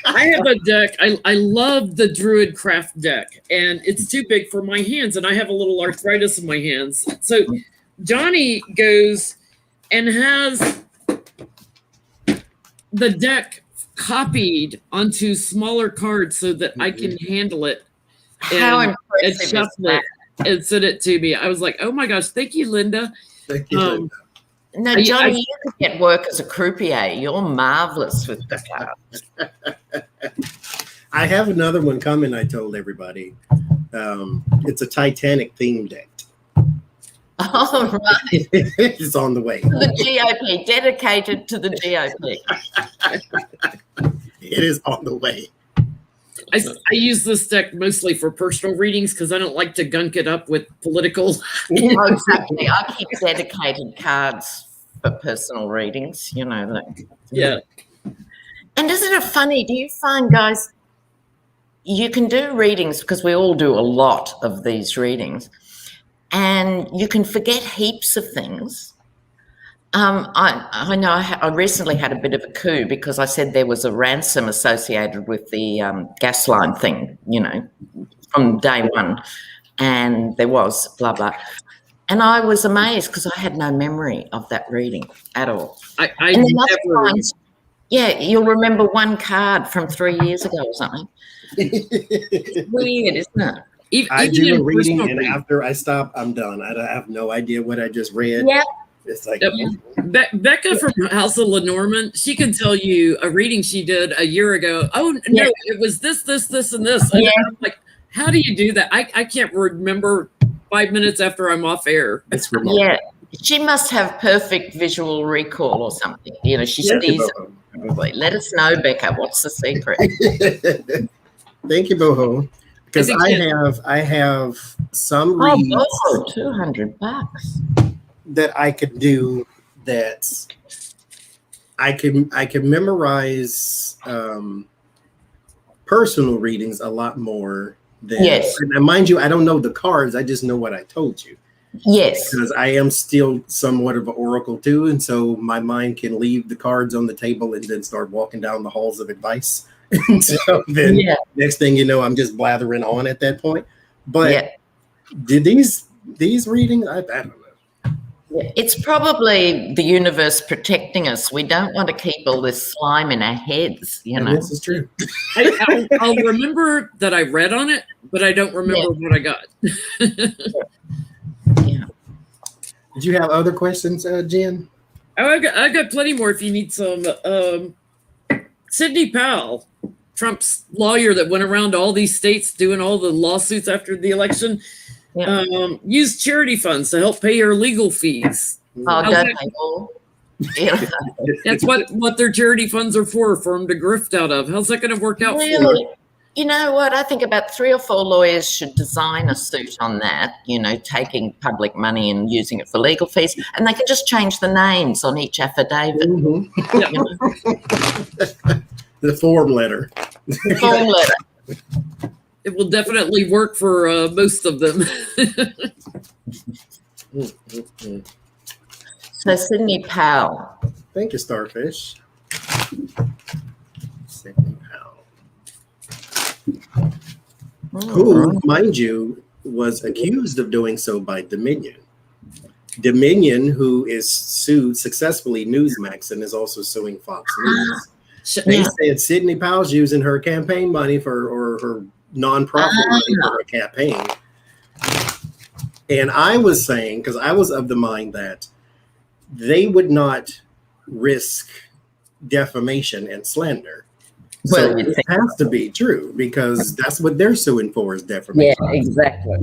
I have a deck. I love the Druid Craft deck, and it's too big for my hands, and I have a little arthritis in my hands. So Johnny goes and has the deck copied onto smaller cards so that I can handle it. How impressive and shuffle it and send it to me. I was like, oh my gosh, thank you, Linda. Thank you, Linda. No, Johnny, you could get work as a croupier. You're marvelous with the cards. I have another one coming, I told everybody. It's a Titanic theme deck. Oh, right. It's on the way. The GOP, dedicated to the GOP. It is on the way. I use this deck mostly for personal readings because I don't like to gunk it up with political. Oh, exactly. I keep dedicated cards for personal readings, you know. Like, yeah. And isn't it funny? Do you find, guys, you can do readings because we all do a lot of these readings, and you can forget heaps of things. I know I recently had a bit of a coup because I said there was a ransom associated with the gas line thing, you know, from day one, and there was blah, blah. And I was amazed because I had no memory of that reading at all. I never... times, yeah, you'll remember one card from 3 years ago or something. It's weird, isn't it? I do a reading, and after I stop, I'm done. I have no idea what I just read. Yeah. It's like Becca from House of Lenormand, she can tell you a reading she did a year ago. Oh no, it was this, and this. And I'm like, how do you do that? I can't remember 5 minutes after I'm off air. It's remarkable. Yeah, she must have perfect visual recall or something. You know, she sees it. Probably. Let us know, Becca. What's the secret? Thank you, Boho. Because I have some reads. Oh, $200 that I could do, that I can memorize personal readings a lot more than, and mind you, I don't know the cards, I just know what I told you. Yes. Because I am still somewhat of an oracle too, and so my mind can leave the cards on the table and then start walking down the halls of advice. And so then next thing you know, I'm just blathering on at that point. But did these readings, I don't know. It's probably the universe protecting us. We don't want to keep all this slime in our heads, you know. This is true. I'll remember that I read on it, but I don't remember what I got. Yeah. Did you have other questions, Jen? Oh, I got plenty more if you need some. Sidney Powell, Trump's lawyer that went around to all these states doing all the lawsuits after the election, used charity funds to help pay her legal fees. Oh, that's what their charity funds are for them to grift out of. How's that going to work out for her? You know what? I think about 3 or 4 lawyers should design a suit on that, you know, taking public money and using it for legal fees. And they can just change the names on each affidavit. Mm-hmm. You know? The form letter. The form letter. It will definitely work for most of them. So Sidney Powell. Thank you, Starfish. Sidney Powell. Who, mind you, was accused of doing so by Dominion. Dominion, who is sued successfully Newsmax and is also suing Fox News. They said Sidney Powell's using her campaign money or her nonprofit money for her campaign. And I was saying, because I was of the mind that they would not risk defamation and slander. So it has to be true because that's what they're suing for is defamation. Yeah, exactly.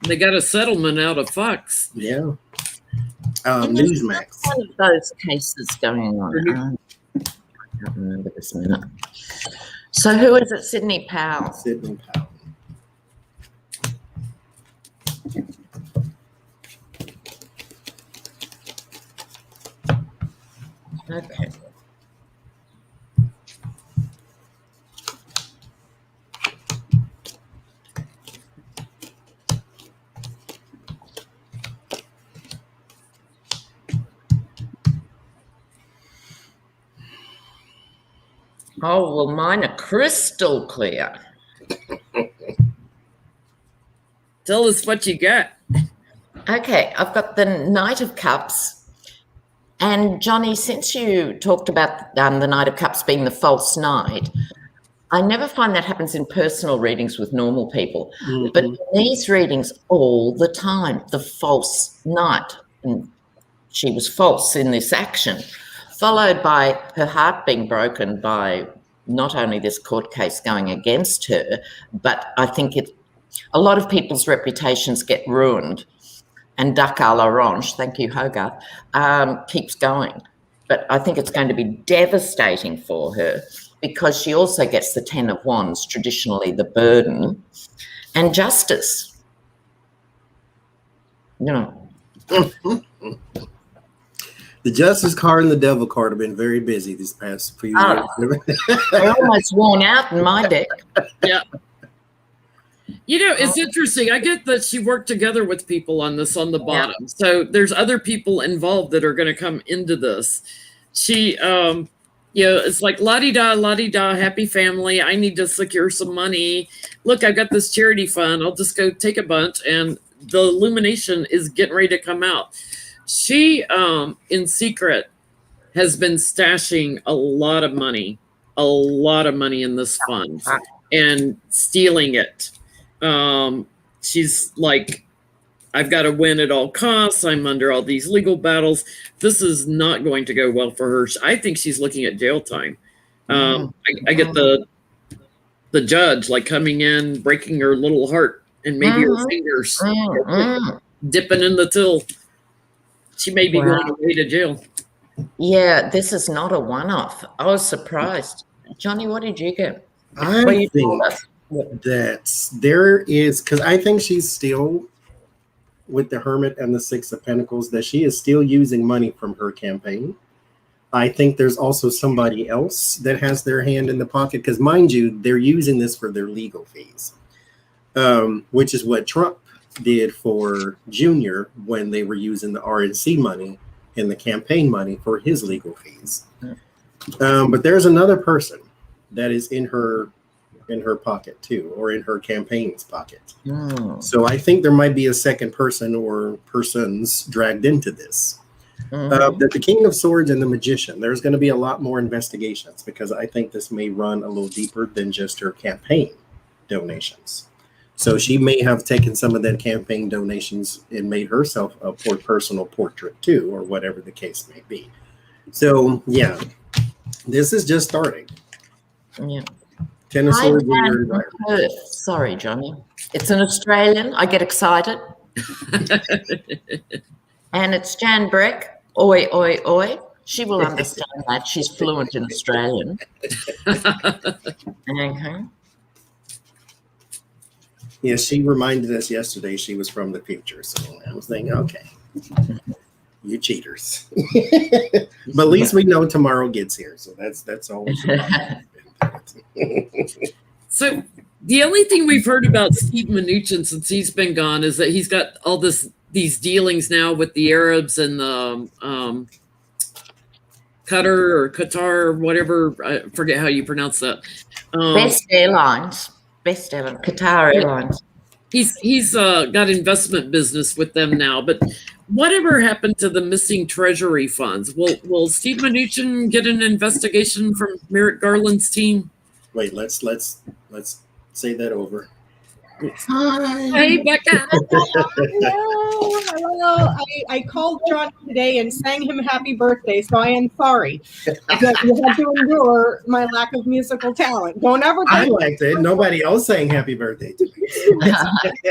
They got a settlement out of Fox. Yeah. And there's Newsmax. one of those cases going on. I can't remember this minute. So who is it? Sidney Powell. Sidney Powell. Okay. Oh, well, mine are crystal clear. Tell us what you got. Okay, I've got the Knight of Cups. And Johnny, since you talked about the Knight of Cups being the false knight, I never find that happens in personal readings with normal people. Mm-hmm. But in these readings all the time, the false knight, and she was false in this action, followed by her heart being broken by not only this court case going against her, but I think a lot of people's reputations get ruined. And Duck à l'Orange, thank you, Hogarth, keeps going. But I think it's going to be devastating for her because she also gets the Ten of Wands, traditionally the burden, and justice. You know. The Justice card and the Devil card have been very busy these past few years. They're almost worn out in my deck. Yeah. You know, it's interesting. I get that she worked together with people on this on the bottom. Yeah. So there's other people involved that are going to come into this. She, you know, it's like la-di-da, happy family. I need to secure some money. Look, I've got this charity fund. I'll just go take a bunch. And the illumination is getting ready to come out. She, in secret, has been stashing a lot of money in this fund and stealing it. She's like, I've got to win at all costs. I'm under all these legal battles. This is not going to go well for her. I think she's looking at jail time. I get the judge like coming in, breaking her little heart and maybe her fingers dipping in the till. She may be going away to jail. Yeah, this is not a one-off. I was surprised. Johnny, what did you get? I think that there is, because I think she's still with the Hermit and the Six of Pentacles, that she is still using money from her campaign. I think there's also somebody else that has their hand in the pocket, because mind you, they're using this for their legal fees, which is what Trump did for Junior when they were using the RNC money and the campaign money for his legal fees. But there's another person that is in her pocket too, or in her campaign's pocket. So I think there might be a second person or persons dragged into this. That the King of Swords and the Magician, there's going to be a lot more investigations, because I think this may run a little deeper than just her campaign donations. So she may have taken some of that campaign donations and made herself a personal portrait too, or whatever the case may be. So yeah, this is just starting. Yeah. Ten of Swords. Sorry, Johnny. It's an Australian. I get excited. And it's Jan Breck. Oi, oi, oi. She will understand that. She's fluent in Australian. Okay. Yeah, she reminded us yesterday she was from the future. So I was thinking, okay, you cheaters. But at least we know tomorrow gets here. So that's all. So the only thing we've heard about Steve Mnuchin since he's been gone is that he's got all these dealings now with the Arabs and the Qatar or whatever. I forget how you pronounce that. Best Airlines. Qatar Airlines. He's got investment business with them now. But whatever happened to the missing treasury funds? Will Steve Mnuchin get an investigation from Merrick Garland's team? Wait, let's say that over. Hi, Becca. Hello. Well, I called John today and sang him happy birthday, so I am sorry that you had to endure my lack of musical talent. Don't ever I take, liked it. Nobody else saying happy birthday to me.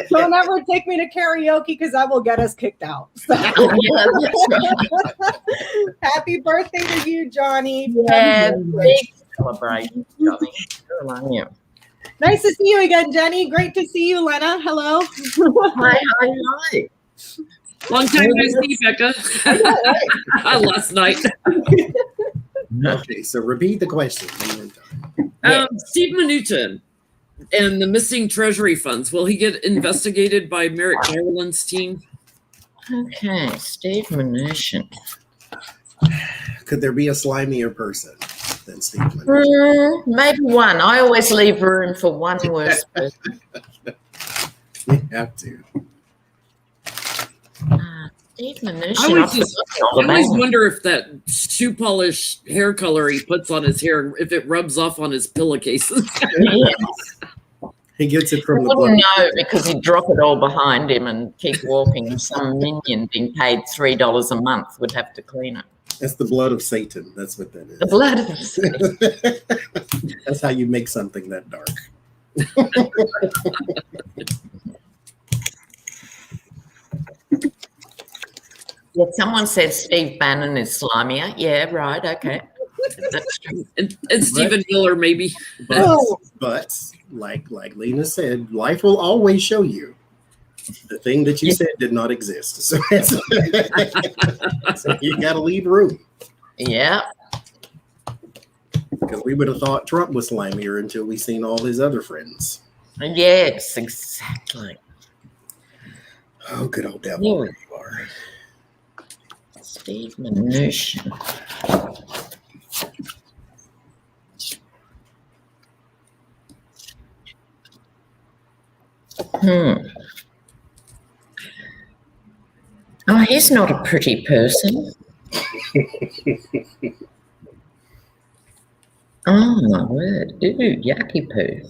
don't ever take me to karaoke because that will get us kicked out. So. Yeah, that's right. Happy birthday to you, Johnny. Yeah, big celebration, Johnny. Good on you. Nice to see you again, Jenny. Great to see you, Lena. Hello. Hi. Long time no see, Becca. Last night. Okay, so repeat the question one more time. Steve Mnuchin and the missing treasury funds. Will he get investigated by Merrick Garland's team? Okay, Steve Mnuchin. Could there be a slimier person than Steve Mnuchin? Maybe one. I always leave room for one worse person. You have to. Steve Mnuchin. I always wonder if that shoe polish hair color he puts on his hair, if it rubs off on his pillowcases. Yes. He gets it from I the book. wouldn't know because he'd drop it all behind him and keep walking. And some minion being paid $3 a month would have to clean it. That's the blood of Satan. That's what that is. The blood of Satan. That's how you make something that dark. Yeah, someone said Steve Bannon is slimier. Yeah, right. Okay. That's true. And Stephen Miller, maybe. But like Lena said, life will always show you the thing that you said did not exist. So, so you got to leave room. Yeah. Because we would have thought Trump was slimier until we seen all his other friends. Yes, exactly. Oh, good old devil, there you are. Steve Mnuchin. Oh, he's not a pretty person. Oh, my word. Ooh, yucky poo.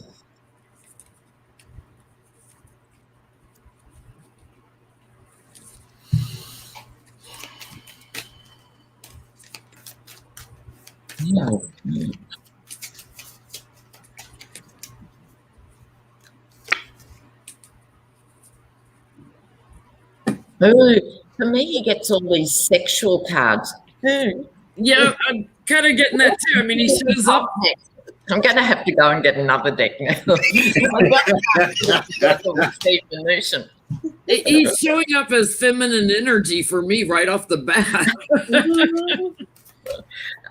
No. Ooh, for me, he gets all these sexual cards. Ooh. Yeah, I'm kind of getting that too. I mean, he shows up. I'm going to have to go and get another deck now. Steve Mnuchin. He's showing up as feminine energy for me right off the bat.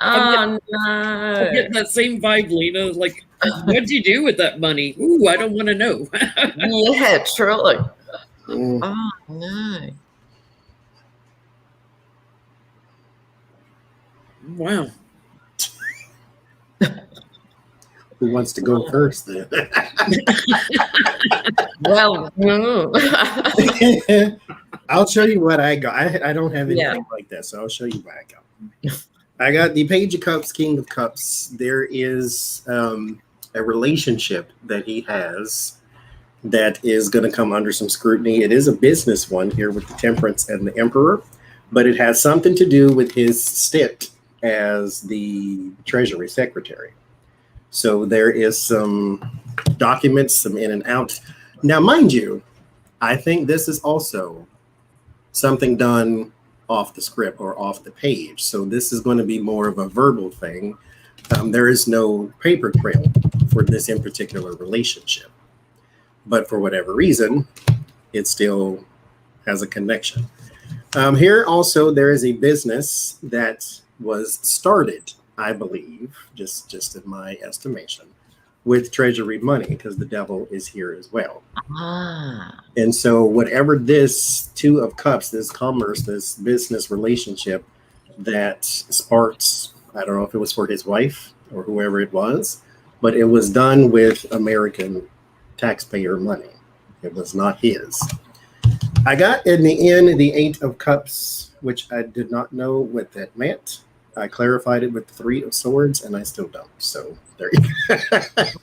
Oh, no. I'm getting that same vibe, Lena. Like, what'd you do with that money? Ooh, I don't want to know. Yeah, truly. Oh, no. Wow. Who wants to go first then? Well, I'll show you what I got. I don't have anything like that, so I'll show you what I got. I got the Page of Cups, King of Cups. There is a relationship that he has that is going to come under some scrutiny. It is a business one here with the Temperance and the Emperor, but it has something to do with his stint as the Treasury Secretary. So there is some documents, some in and out. Now, mind you, I think this is also something done off the script or off the page. So this is going to be more of a verbal thing. There is no paper trail for this in particular relationship. But for whatever reason, it still has a connection. Here also, there is a business that was started, I believe, just in my estimation, with Treasury money, because the devil is here as well. And so whatever this Two of Cups, this commerce, this business relationship that sparks, I don't know if it was for his wife or whoever it was, but it was done with American taxpayer money. It was not his. I got in the end the Eight of Cups, which I did not know what that meant. I clarified it with the 3 of Swords, and I still don't. So there you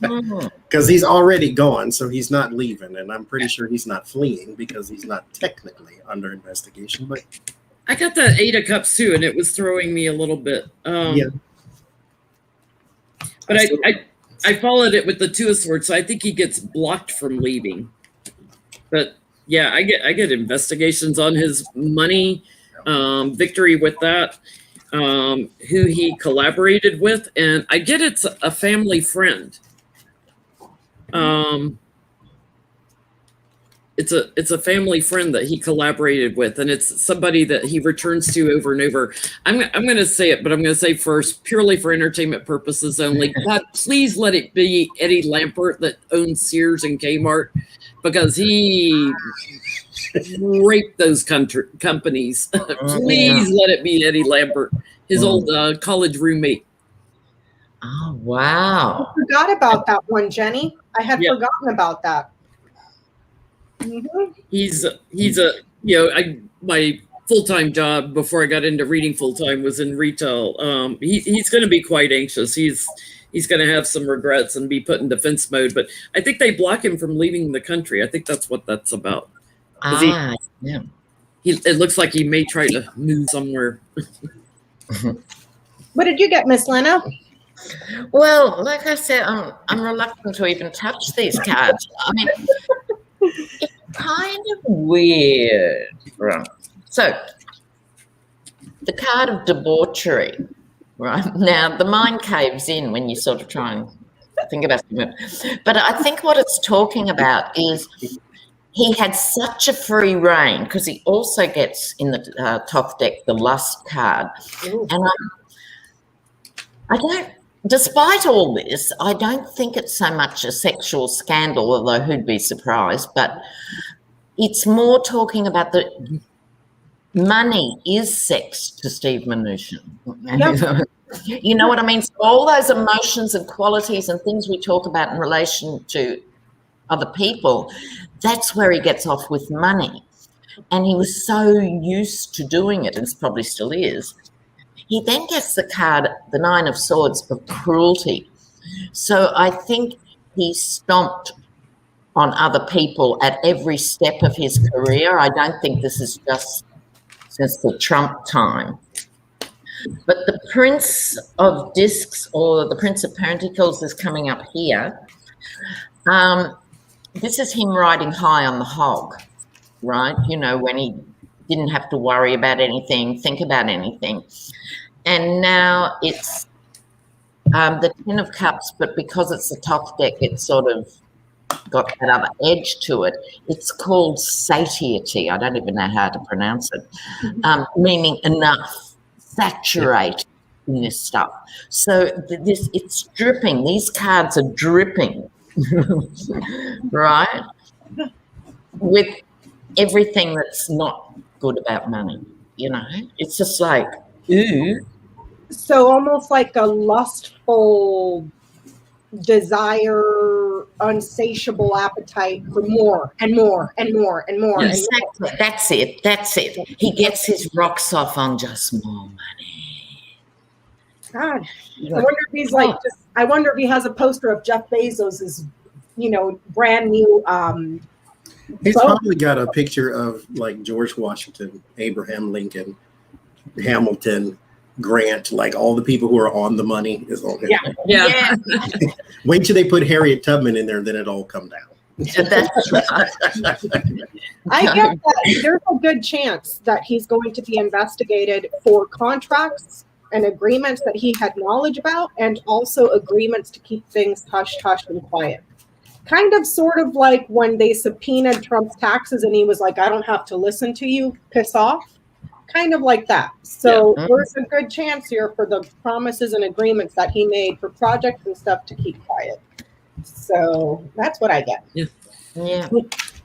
go. Because he's already gone, so he's not leaving, and I'm pretty sure he's not fleeing because he's not technically under investigation. But I got the 8 of Cups too, and it was throwing me a little bit. yeah. But I followed it with the 2 of Swords, so I think he gets blocked from leaving. But yeah, I get investigations on his money, victory with that, who he collaborated with, and I get it's a family friend. It's a family friend that he collaborated with, and it's somebody that he returns to over and over. I'm going to say it, but I'm going to say first, purely for entertainment purposes only. God, please let it be Eddie Lampert that owns Sears and Kmart, because he raped those companies. Please let it be Eddie Lampert, his old college roommate. Oh, wow. I forgot about that one, Jenny. I had forgotten about that. Mm-hmm. He's a my full-time job before I got into reading full-time was in retail. He's going to be quite anxious. He's going to have some regrets and be put in defense mode. But I think they block him from leaving the country. I think that's what that's about. It looks like he may try to move somewhere. What did you get, Miss Lena? Well, like I said, I'm reluctant to even touch these cards. I mean, it's kind of weird. Right. So, the card of debauchery, right? Now, the mind caves in when you sort of try and think about it. But I think what it's talking about is he had such a free reign, because he also gets in the top deck the lust card. Ooh. And I don't, despite all this, I don't think it's so much a sexual scandal, although who'd be surprised, but it's more talking about the money is sex to Steve Mnuchin. Yep. You know what I mean? So all those emotions and qualities and things we talk about in relation to other people, that's where he gets off with money. And he was so used to doing it, and probably still is. He then gets the card, the 9 of Swords, of cruelty. So I think he stomped on other people at every step of his career. I don't think this is just since the Trump time. But the Prince of Discs, or the Prince of Pentacles, is coming up here. This is him riding high on the hog, right? You know, when he didn't have to worry about anything, think about anything. And now it's the 10 of Cups, but because it's the top deck, it's sort of got that other edge to it. It's called satiety. I don't even know how to pronounce it, meaning enough, saturate in this stuff. So it's dripping. These cards are dripping, right? With everything that's not good about money, you know? It's just like, ooh. So almost like a lustful desire, unsatiable appetite for more and more and more and more. Yes, and more. That's it. He gets his rocks off on just more money. God, I wonder if he's like, I wonder if he has a poster of Jeff Bezos's, brand new. He's probably got a picture of like George Washington, Abraham Lincoln, Hamilton, Grant, like all the people who are on the money is on him. Yeah. Wait till they put Harriet Tubman in there, then it'll all come down. That's right. I get that there's a good chance that he's going to be investigated for contracts and agreements that he had knowledge about, and also agreements to keep things hush hush and quiet. Kind of sort of like when they subpoenaed Trump's taxes and he was like, I don't have to listen to you, piss off. Kind of like that. So there's a good chance here for the promises and agreements that he made for projects and stuff to keep quiet. So that's what I get. Yeah.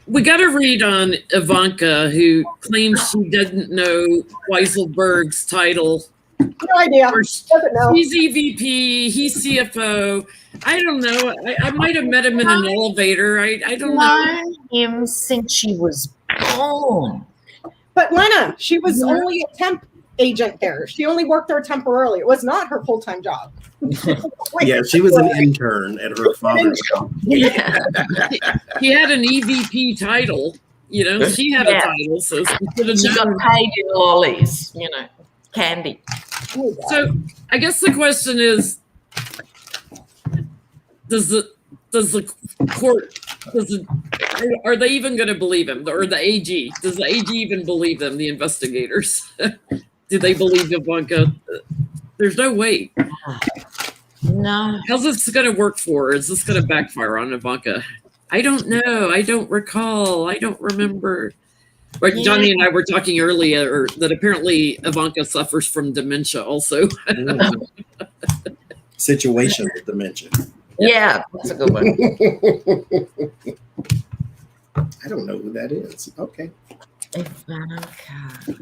We got to read on Ivanka, who claims she doesn't know Weiselberg's title. No idea. Doesn't know. He's EVP. He's CFO. I don't know. I might have met him in an elevator. I don't know. Known him since she was born. But Lena, she was only a temp agent there. She only worked there temporarily. It was not her full-time job. Yeah, she was an intern at her father's company. Yeah. He had an EVP title. You know, she had a title, so She got paid in lollies, you know, candy. So I guess the question is, are they even going to believe him, or the AG? Does the AG even believe them? The investigators, do they believe Ivanka? There's no way. No. How's this going to work for her? Is this going to backfire on Ivanka? I don't know. I don't recall. I don't remember. But Johnny and I were talking earlier that apparently Ivanka suffers from dementia also. Situational dementia. Yeah, that's a good one. I don't know who that is. Okay. Ivanka.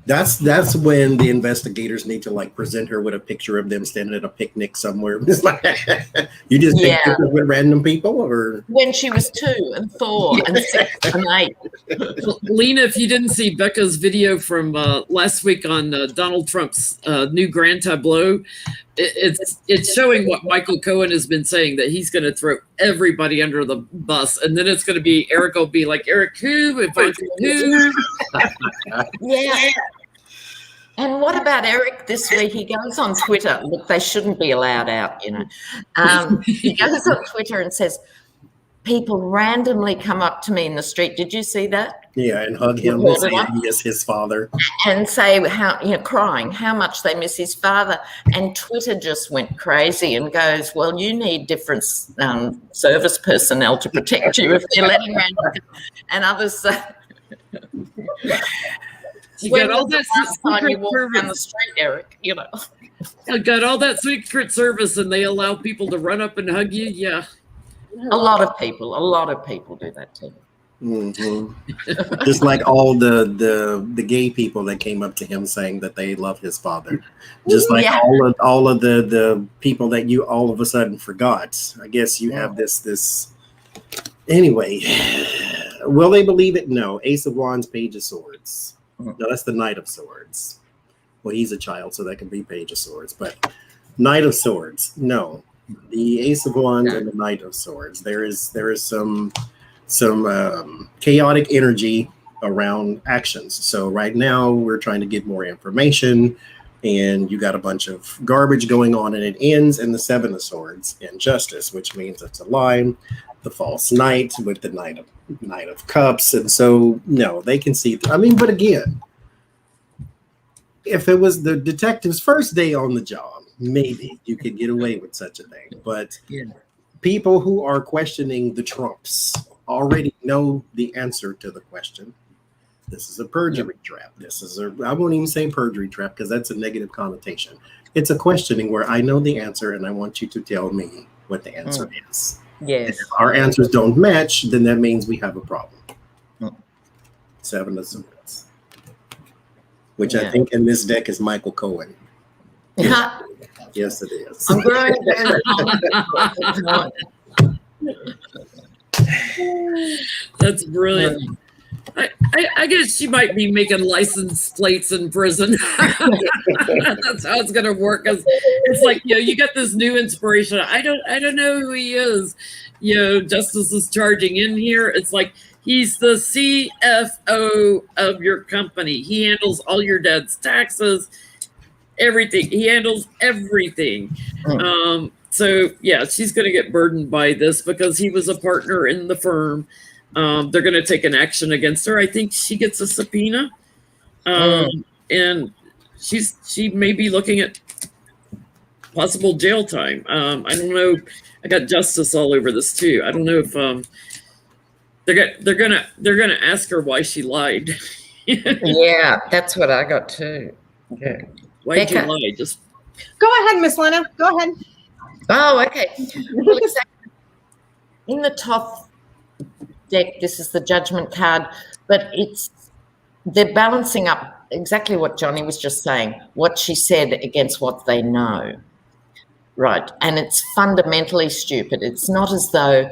That's when the investigators need to like present her with a picture of them standing at a picnic somewhere. It's like, you just take pictures with random people, or when she was 2 and 4 and 6 and 8. Lena, if you didn't see Becca's video from last week on Donald Trump's new Grand Tableau, it's showing what Michael Cohen has been saying, that he's going to throw everybody under the bus, and then it's going to be Eric will be like, Eric who? Ivanka who? Yeah. And what about Eric this week? He goes on Twitter. Look, they shouldn't be allowed out, you know. He goes on Twitter and says, people randomly come up to me in the street. Did you see that? Yeah, and hug him and say he is his father. And say how, you know, crying, how much they miss his father. And Twitter just went crazy and goes, well, you need different service personnel to protect you if they're letting random. And others say, you got all that secret service down the street, Eric, you know. I got all that secret service and they allow people to run up and hug you. Yeah. A lot of people do that too. Mm-hmm. Just like all the gay people that came up to him saying that they love his father. Just like all of the people that you all of a sudden forgot. I guess you have this. Anyway, will they believe it? No. Ace of Wands, Page of Swords. No, that's the Knight of Swords. Well, he's a child, so that can be Page of Swords. But Knight of Swords, no. The Ace of Wands and the Knight of Swords. There is some chaotic energy around actions. So right now we're trying to get more information, and you got a bunch of garbage going on, and it ends in the Seven of Swords in Justice, which means it's a lie. The false knight with the Knight of Cups, and so no, they can see. I mean, but again, if it was the detective's first day on the job, maybe you could get away with such a thing. But people who are questioning the Trumps already know the answer to the question. This is a perjury trap. I won't even say perjury trap because that's a negative connotation. It's a questioning where I know the answer and I want you to tell me what the answer is. Yes. If our answers don't match, then that means we have a problem. Seven of Swords, which I think in this deck is Michael Cohen. Yes, it is. I'm growing That's brilliant. I guess she might be making license plates in prison. That's how it's gonna work. It's like, you know, you got this new inspiration. I don't know who he is. You know, Justice is charging in here. It's like he's the CFO of your company. He handles all your dad's taxes, everything. He handles everything. So yeah, she's gonna get burdened by this because he was a partner in the firm. They're going to take an action against her. I think she gets a subpoena, and she may be looking at possible jail time. I don't know. I got Justice all over this too. I don't know if they're gonna ask her why she lied. Yeah, that's what I got too. Yeah. Why did you lie? Just go ahead, Miss Lena. Go ahead. Oh, okay. Well, exactly. In the top deck, this is the Judgment card, but they're balancing up exactly what Johnny was just saying, what she said against what they know, right? And it's fundamentally stupid. It's not as though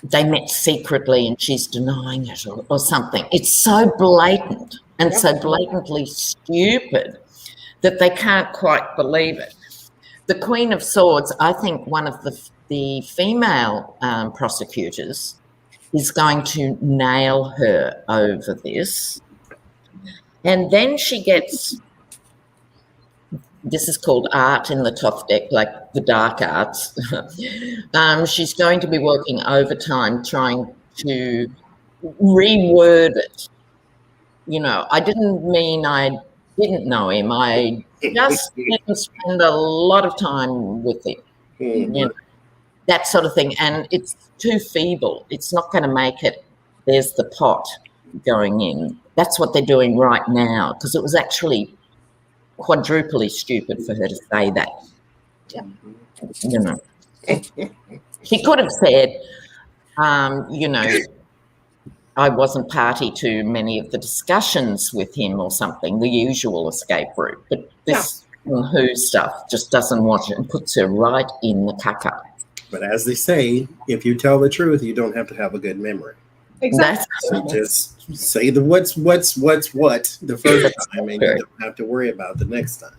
they met secretly and she's denying it or something. It's so blatant and so blatantly stupid that they can't quite believe it. The Queen of Swords, I think one of the female prosecutors is going to nail her over this. And then she gets, this is called art in the top deck, like the dark arts. She's going to be working overtime trying to reword it. You know, I didn't mean I didn't know him. I just didn't spend a lot of time with him. You know, that sort of thing. And it's too feeble. It's not going to make it. There's the pot going in. That's what they're doing right now, because it was actually quadruply stupid for her to say that. You know, she could have said, you know, I wasn't party to many of the discussions with him or something, the usual escape route. But this who stuff just doesn't watch it and puts her right in the caca. But as they say, if you tell the truth, you don't have to have a good memory. Exactly. So just say the what's what the first time, and you don't have to worry about the next time.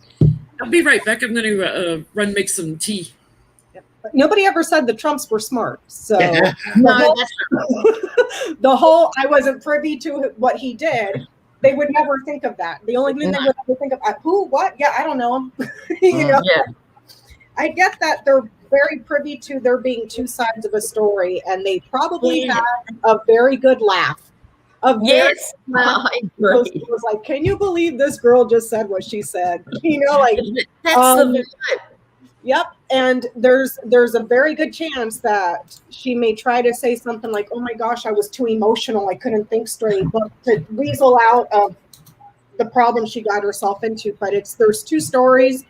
I'll be right back. I'm going to make some tea. But nobody ever said the Trumps were smart. So No, the whole I wasn't privy to what he did, they would never think of that. The only thing they would ever think of, who, what? Yeah, I don't know him. You know? Yeah. I get that they're very privy to there being two sides of a story, and they probably had a very good laugh. Yes, I agree. It was like, can you believe this girl just said what she said? You know, like that's the Yep. And there's a very good chance that she may try to say something like, oh my gosh, I was too emotional, I couldn't think straight, but to weasel out of the problem she got herself into. But there's two stories.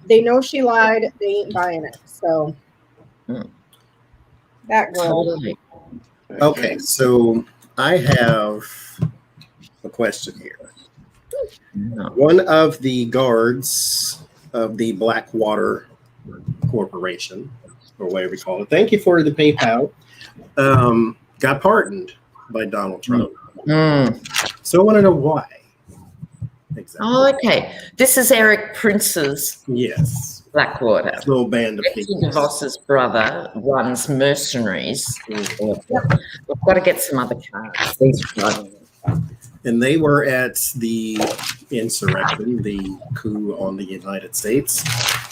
They know she lied, they ain't buying it. So that girl. Totally. Okay, so I have a question here. One of the guards of the Blackwater Corporation, or whatever we call it, thank you for the PayPal, got pardoned by Donald Trump. So I want to know why. Exactly. Oh, okay. This is Eric Prince's Blackwater. Little band of Betsy DeVos's brother runs mercenaries. We've got to get some other cards. These and they were at the insurrection, the coup on the United States,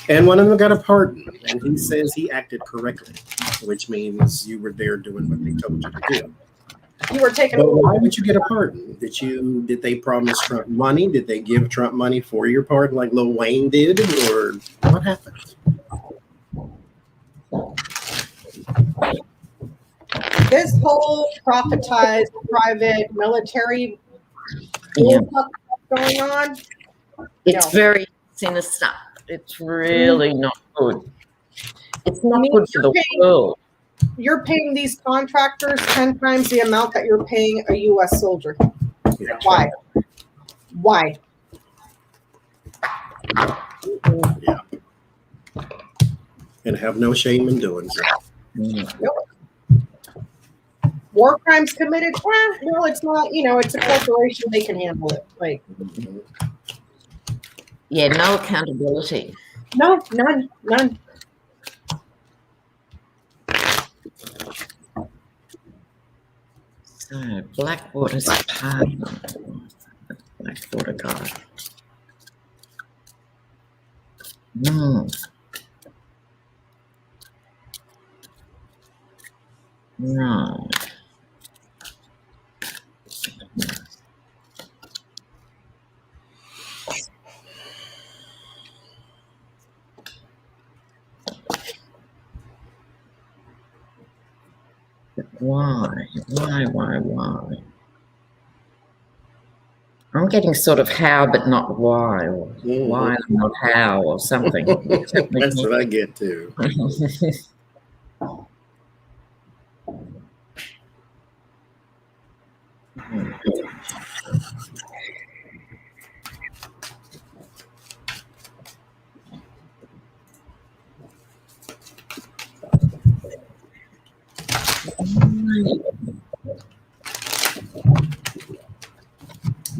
and one of them got a pardon. And he says he acted correctly, which means you were there doing what they told you to do. You were taking. But why would you get a pardon? Did they promise Trump money? Did they give Trump money for your pardon, like Lil Wayne did, or what happened? This whole prophetized private military going on. It's very sinister. It's really not good. It's not good for the world. You're paying these contractors 10 times the amount that you're paying a U.S. soldier. Yeah. Why? Why? Yeah. And have no shame in doing so. War crimes committed? Well, no, it's not. You know, it's a corporation. They can handle it. Like, yeah, no accountability. No, none. So Blackwater's pardon. Blackwater guy. No. Why? I'm getting sort of how, but not why, or why, not how, or something. That's what I get too.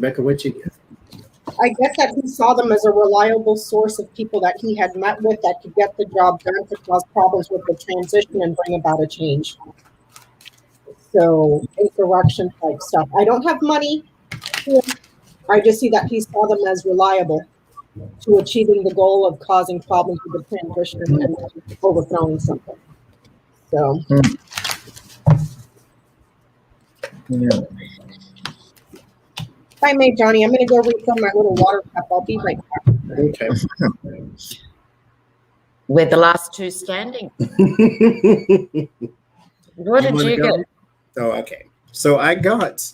Becca, what you get? I guess that he saw them as a reliable source of people that he had met with that could get the job done to cause problems with the transition and bring about a change. So insurrection type stuff. I don't have money. I just see that he saw them as reliable to achieving the goal of causing problems with the transition and overthrowing something. So. If I may, Johnny, I'm going to go refill my little water cup. I'll be right back. Okay. We're the last two standing. What did you get? Oh, okay. So I got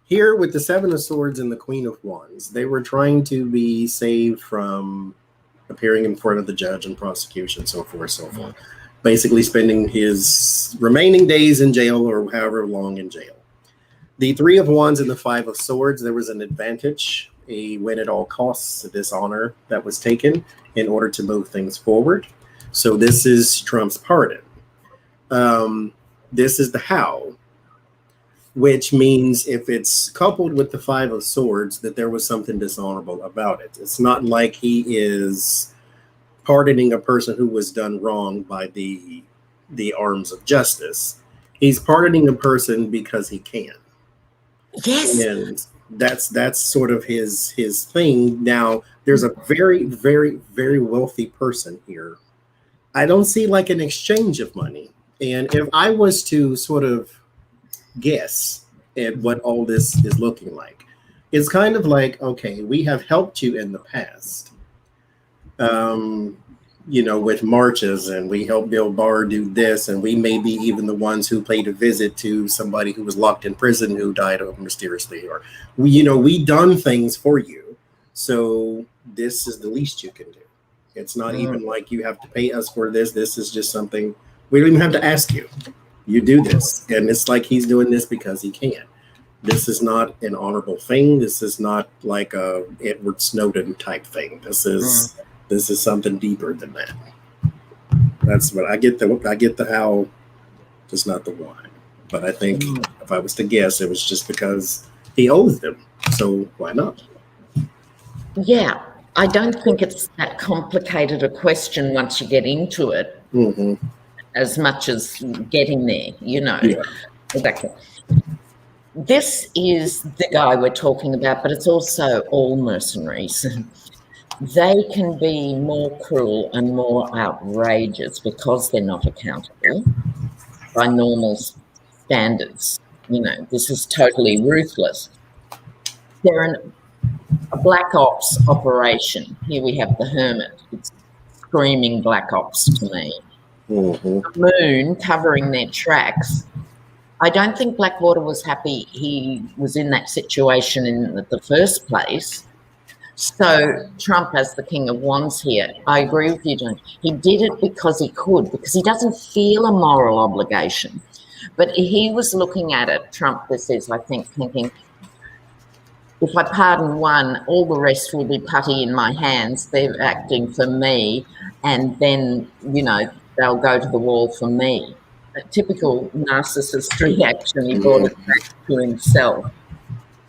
here with the Seven of Swords and the Queen of Wands. They were trying to be saved from appearing in front of the judge and prosecution, so forth, so forth. Basically spending his remaining days in jail or however long in jail. The Three of Wands and the Five of Swords, there was an advantage, a win at all costs, a dishonor that was taken in order to move things forward. So this is Trump's pardon. This is the how, which means if it's coupled with the Five of Swords, that there was something dishonorable about it. It's not like he is pardoning a person who was done wrong by the arms of justice. He's pardoning a person because he can. Yes. And that's sort of his thing. Now, there's a very, very, very wealthy person here. I don't see like an exchange of money. And if I was to sort of guess at what all this is looking like, it's kind of like, okay, we have helped you in the past, with marches, and we helped Bill Barr do this, and we may be even the ones who paid a visit to somebody who was locked in prison who died mysteriously, or we done things for you. So this is the least you can do. It's not even like you have to pay us for this. This is just something we don't even have to ask you. You do this. And it's like he's doing this because he can. This is not an honorable thing. This is not like a Edward Snowden type thing. This is something deeper than that. That's what I get. I get the how, just not the why. But I think if I was to guess, it was just because he owes them. So why not? Yeah, I don't think it's that complicated a question once you get into it. Mm-hmm. As much as getting there, Yeah. Exactly. This is the guy we're talking about, but it's also all mercenaries. They can be more cruel and more outrageous because they're not accountable by normal standards. This is totally ruthless. They're a black ops operation. Here we have the Hermit. It's screaming black ops to me. Mm-hmm. The moon covering their tracks. I don't think Blackwater was happy he was in that situation in the first place. So Trump, as the King of Wands here, I agree with you, John. He did it because he could, because he doesn't feel a moral obligation. But he was looking at it, Trump, this is, I think, thinking, if I pardon one, all the rest will be putty in my hands. They're acting for me. And then, they'll go to the wall for me. A typical narcissist reaction. He brought it back to himself.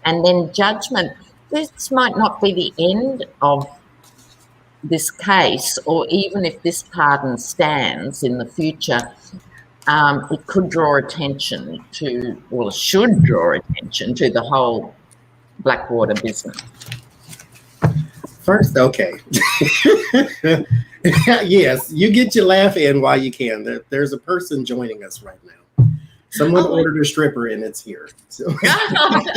And then judgment. This might not be the end of this case, or even if this pardon stands in the future, it could draw attention to, or should draw attention to the whole Blackwater business. First, okay. Yes, you get your laugh in while you can. There's a person joining us right now. Someone ordered a stripper and it's here. So. Ta-da!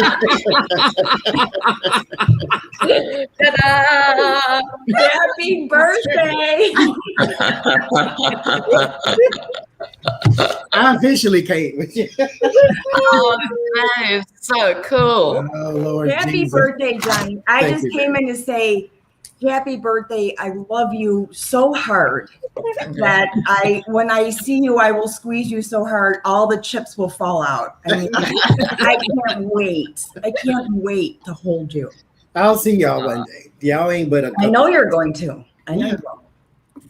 Happy birthday! I officially came. Oh, that is so cool. Oh, Lord Happy Jesus. Birthday, Johnny. I Thank just you, came in to say, happy birthday. I love you so hard that when I see you, I will squeeze you so hard, all the chips will fall out. I mean, I can't wait. I can't wait to hold you. I'll see y'all one day. Y'all ain't but a couple. I know you're going to. I know you will.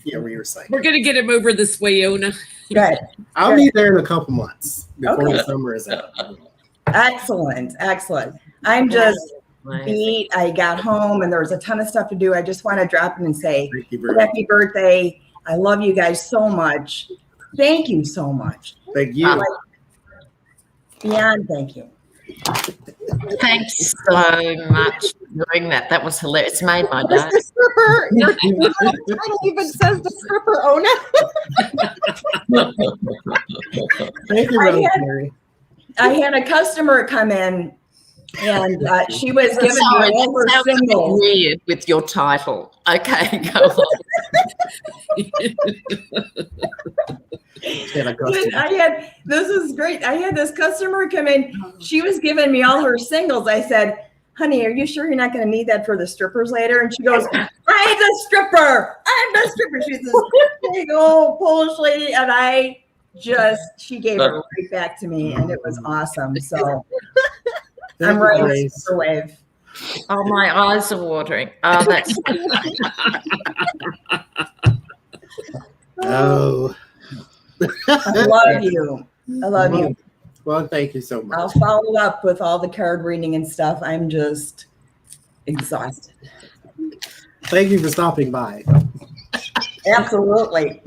Yeah, we were saying. We're gonna get him over this way, Ona. Good. I'll be there in a couple months before Okay. the summer is out. Excellent. Excellent. I'm just beat. I got home and there was a ton of stuff to do. I just want to drop in and say, Thank you very much. happy birthday. I love you guys so much. Thank you so much. Thank you. Beyond thank you. Thanks so much for doing that. That was hilarious. It's made my day. The stripper, your title even says the stripper owner. Thank you, Rosemary. I had a customer come in and she was giving Sorry, me all her that sounds a bit singles. weird with your title. Okay, go on. This is great. I had this customer come in. She was giving me all her singles. I said, honey, are you sure you're not going to need that for the strippers later? And she goes, I'm the stripper. I'm the stripper. She's this big old Polish lady. And she gave it right back to me. And it was awesome. So I'm right on the wave. Oh, my eyes are watering. Oh, that's Oh. I love you. I love you. Well, thank you so much. I'll follow up with all the card reading and stuff. I'm just exhausted. Thank you for stopping by. Absolutely.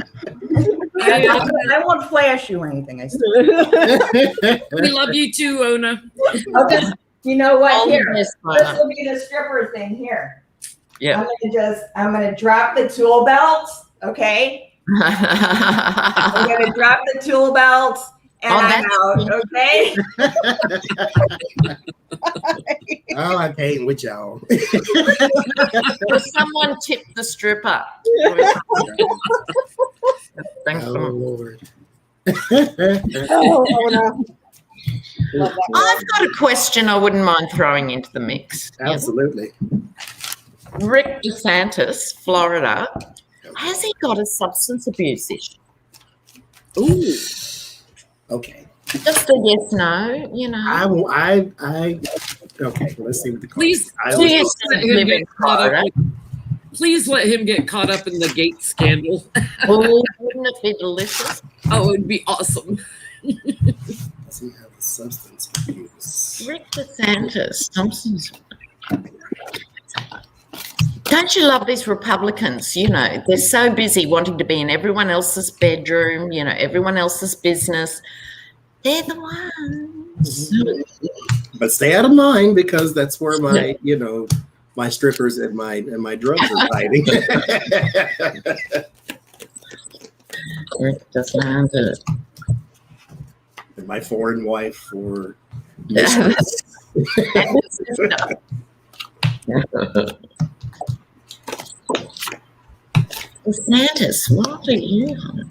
I won't flash you or anything. I swear. We love you too, Ona. Okay. You know what? all Here, this this fun. will be the stripper thing here. Yeah. I'm gonna drop the tool belt. Okay. I'm gonna drop the tool belt and I'm out. Okay. Oh, I can't with y'all. Will someone tip the stripper? Thanks Oh, so much. Lord. Oh, no. Love that. I've got a question I wouldn't mind throwing into the mix. Absolutely. Rick DeSantis, Florida, has he got a substance abuse issue? Ooh. Okay. Just a yes, no, you know. Okay, let's see what the Please, please let him get caught up in the Gates scandal. Oh, wouldn't it be delicious? Oh, it would be awesome. Does he have a substance abuse? Rick DeSantis, substance. Don't you love these Republicans? You know, they're so busy wanting to be in everyone else's bedroom, you know, everyone else's business. They're the ones. But stay out of mine, because that's where my, my strippers and my drugs are hiding. Rick DeSantis. And my foreign wife for DeSantis, what are you on?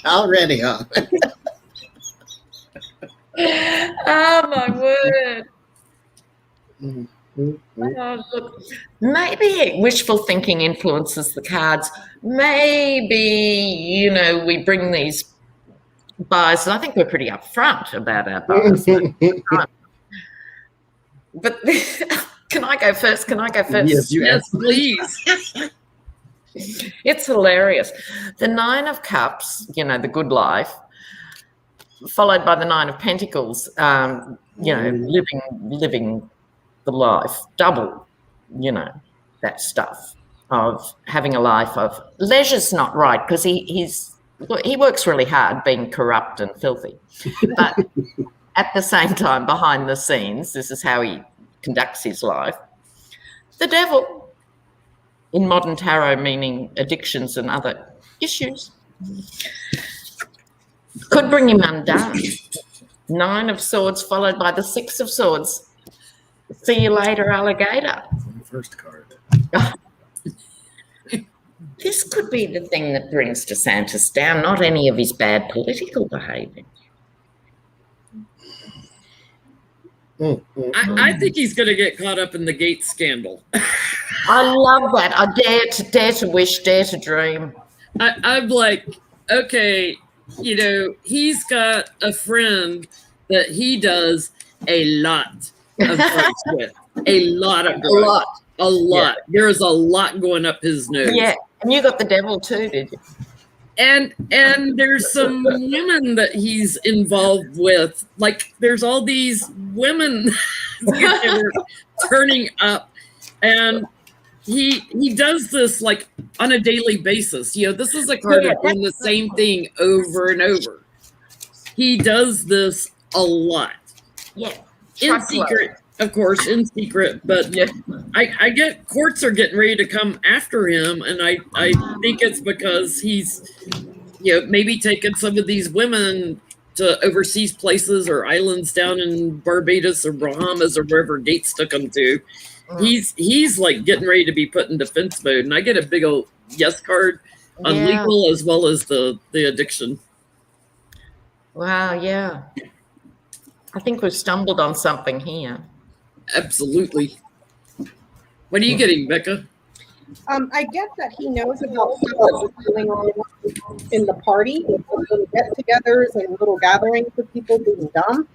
Already, huh? Oh my word. Oh, look, maybe wishful thinking influences the cards. Maybe, we bring these buyers, and I think we're pretty upfront about our buyers. But can I go first? Yes, please. It's hilarious. The Nine of Cups, the good life, followed by the Nine of Pentacles, living the life, double, that stuff of having a life of leisure's not right, because he works really hard being corrupt and filthy. But at the same time, behind the scenes, this is how he conducts his life. The Devil, in modern tarot, meaning addictions and other issues, could bring him undone. Nine of Swords followed by the Six of Swords. See you later, alligator. First card. This could be the thing that brings DeSantis down, not any of his bad political behaviour. I think he's going to get caught up in the Gates scandal. I love that. I dare to wish, dare to dream. I'm like, okay, he's got a friend that he does a lot of drugs with. A lot of drugs. A lot. There is a lot going up his nose. Yeah, and you got the devil too, did you? And there's some women that he's involved with. Like there's all these women that are turning up, and he does this like on a daily basis. This is a card of doing the same thing over and over. He does this a lot. Yeah. In secret, of course, in secret. But I get courts are getting ready to come after him, and I think it's because he's maybe taking some of these women to overseas places or islands down in Barbados or Bahamas or wherever Gates took him to. He's like getting ready to be put in defense mode, and I get a big old yes card on legal as well as the addiction. Wow, yeah. I think we've stumbled on something here. Absolutely. What are you getting, Becca? I get that he knows about stuff that's going on in the party, little get-togethers and little gatherings of people being dumb.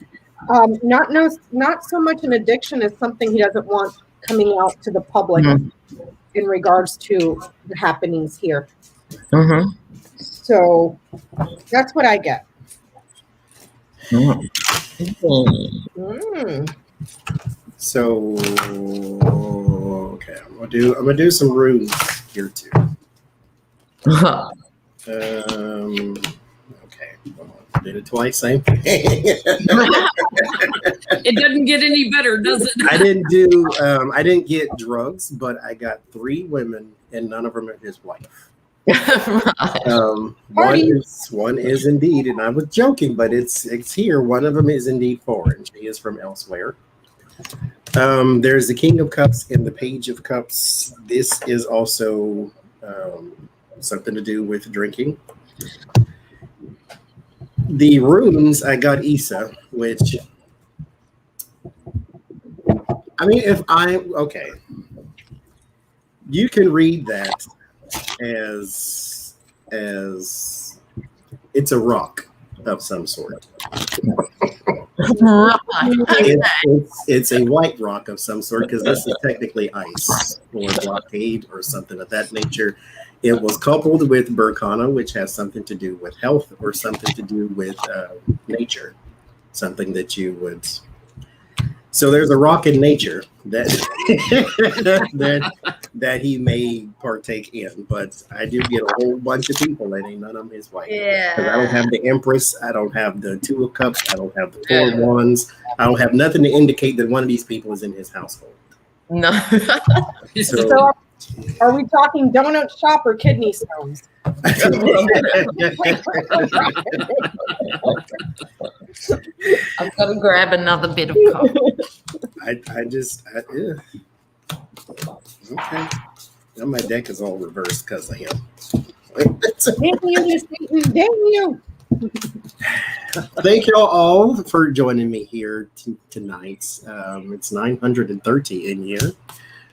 Not so much an addiction as something he doesn't want coming out to the public in regards to the happenings here. Mm-hmm. So that's what I get. So okay, I'm gonna do some runes here too. Okay, did it twice, same thing. It doesn't get any better, does it? I didn't get drugs, but I got 3 women, and none of them are his wife. One is indeed, and I was joking, but it's here. One of them is indeed foreign. She is from elsewhere. There's the King of Cups and the Page of Cups. This is also something to do with drinking. The runes, I got Isa, which I mean, you can read that as it's a rock of some sort. It's a white rock of some sort, because this is technically ice or blockade or something of that nature. It was coupled with Burkana, which has something to do with health or something to do with nature, something that you would. So there's a rock in nature that that he may partake in, but I do get a whole bunch of people, and ain't none of them his wife. Yeah. Because I don't have the Empress, I don't have the 2 of Cups, I don't have the 4 of Wands, I don't have nothing to indicate that one of these people is in his household. No. So are we talking donut shop or kidney stones? I've got to grab another bit of coffee. Yeah. Okay. Now my deck is all reversed because of him. Damn you. Thank you all for joining me here tonight. It's 930 in here.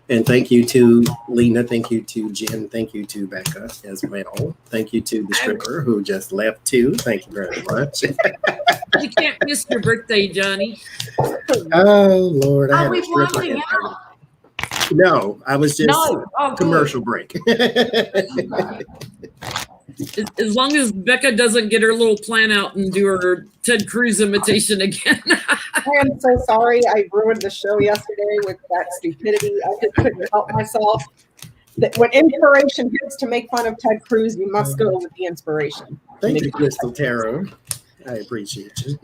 And thank you to Lena, thank you to Jen, thank you to Becca as well. Thank you to the stripper who just left too. Thank you very much. You can't miss your birthday, Johnny. Oh Lord, I had we a stripper. winding up? No, I was just commercial break. As long as Becca doesn't get her little plan out and do her Ted Cruz imitation again. I am so sorry. I ruined the show yesterday with that stupidity. I just couldn't help myself. That when inspiration hits to make fun of Ted Cruz, you must go with the inspiration. Thank you, Crystal Tarot. I appreciate you.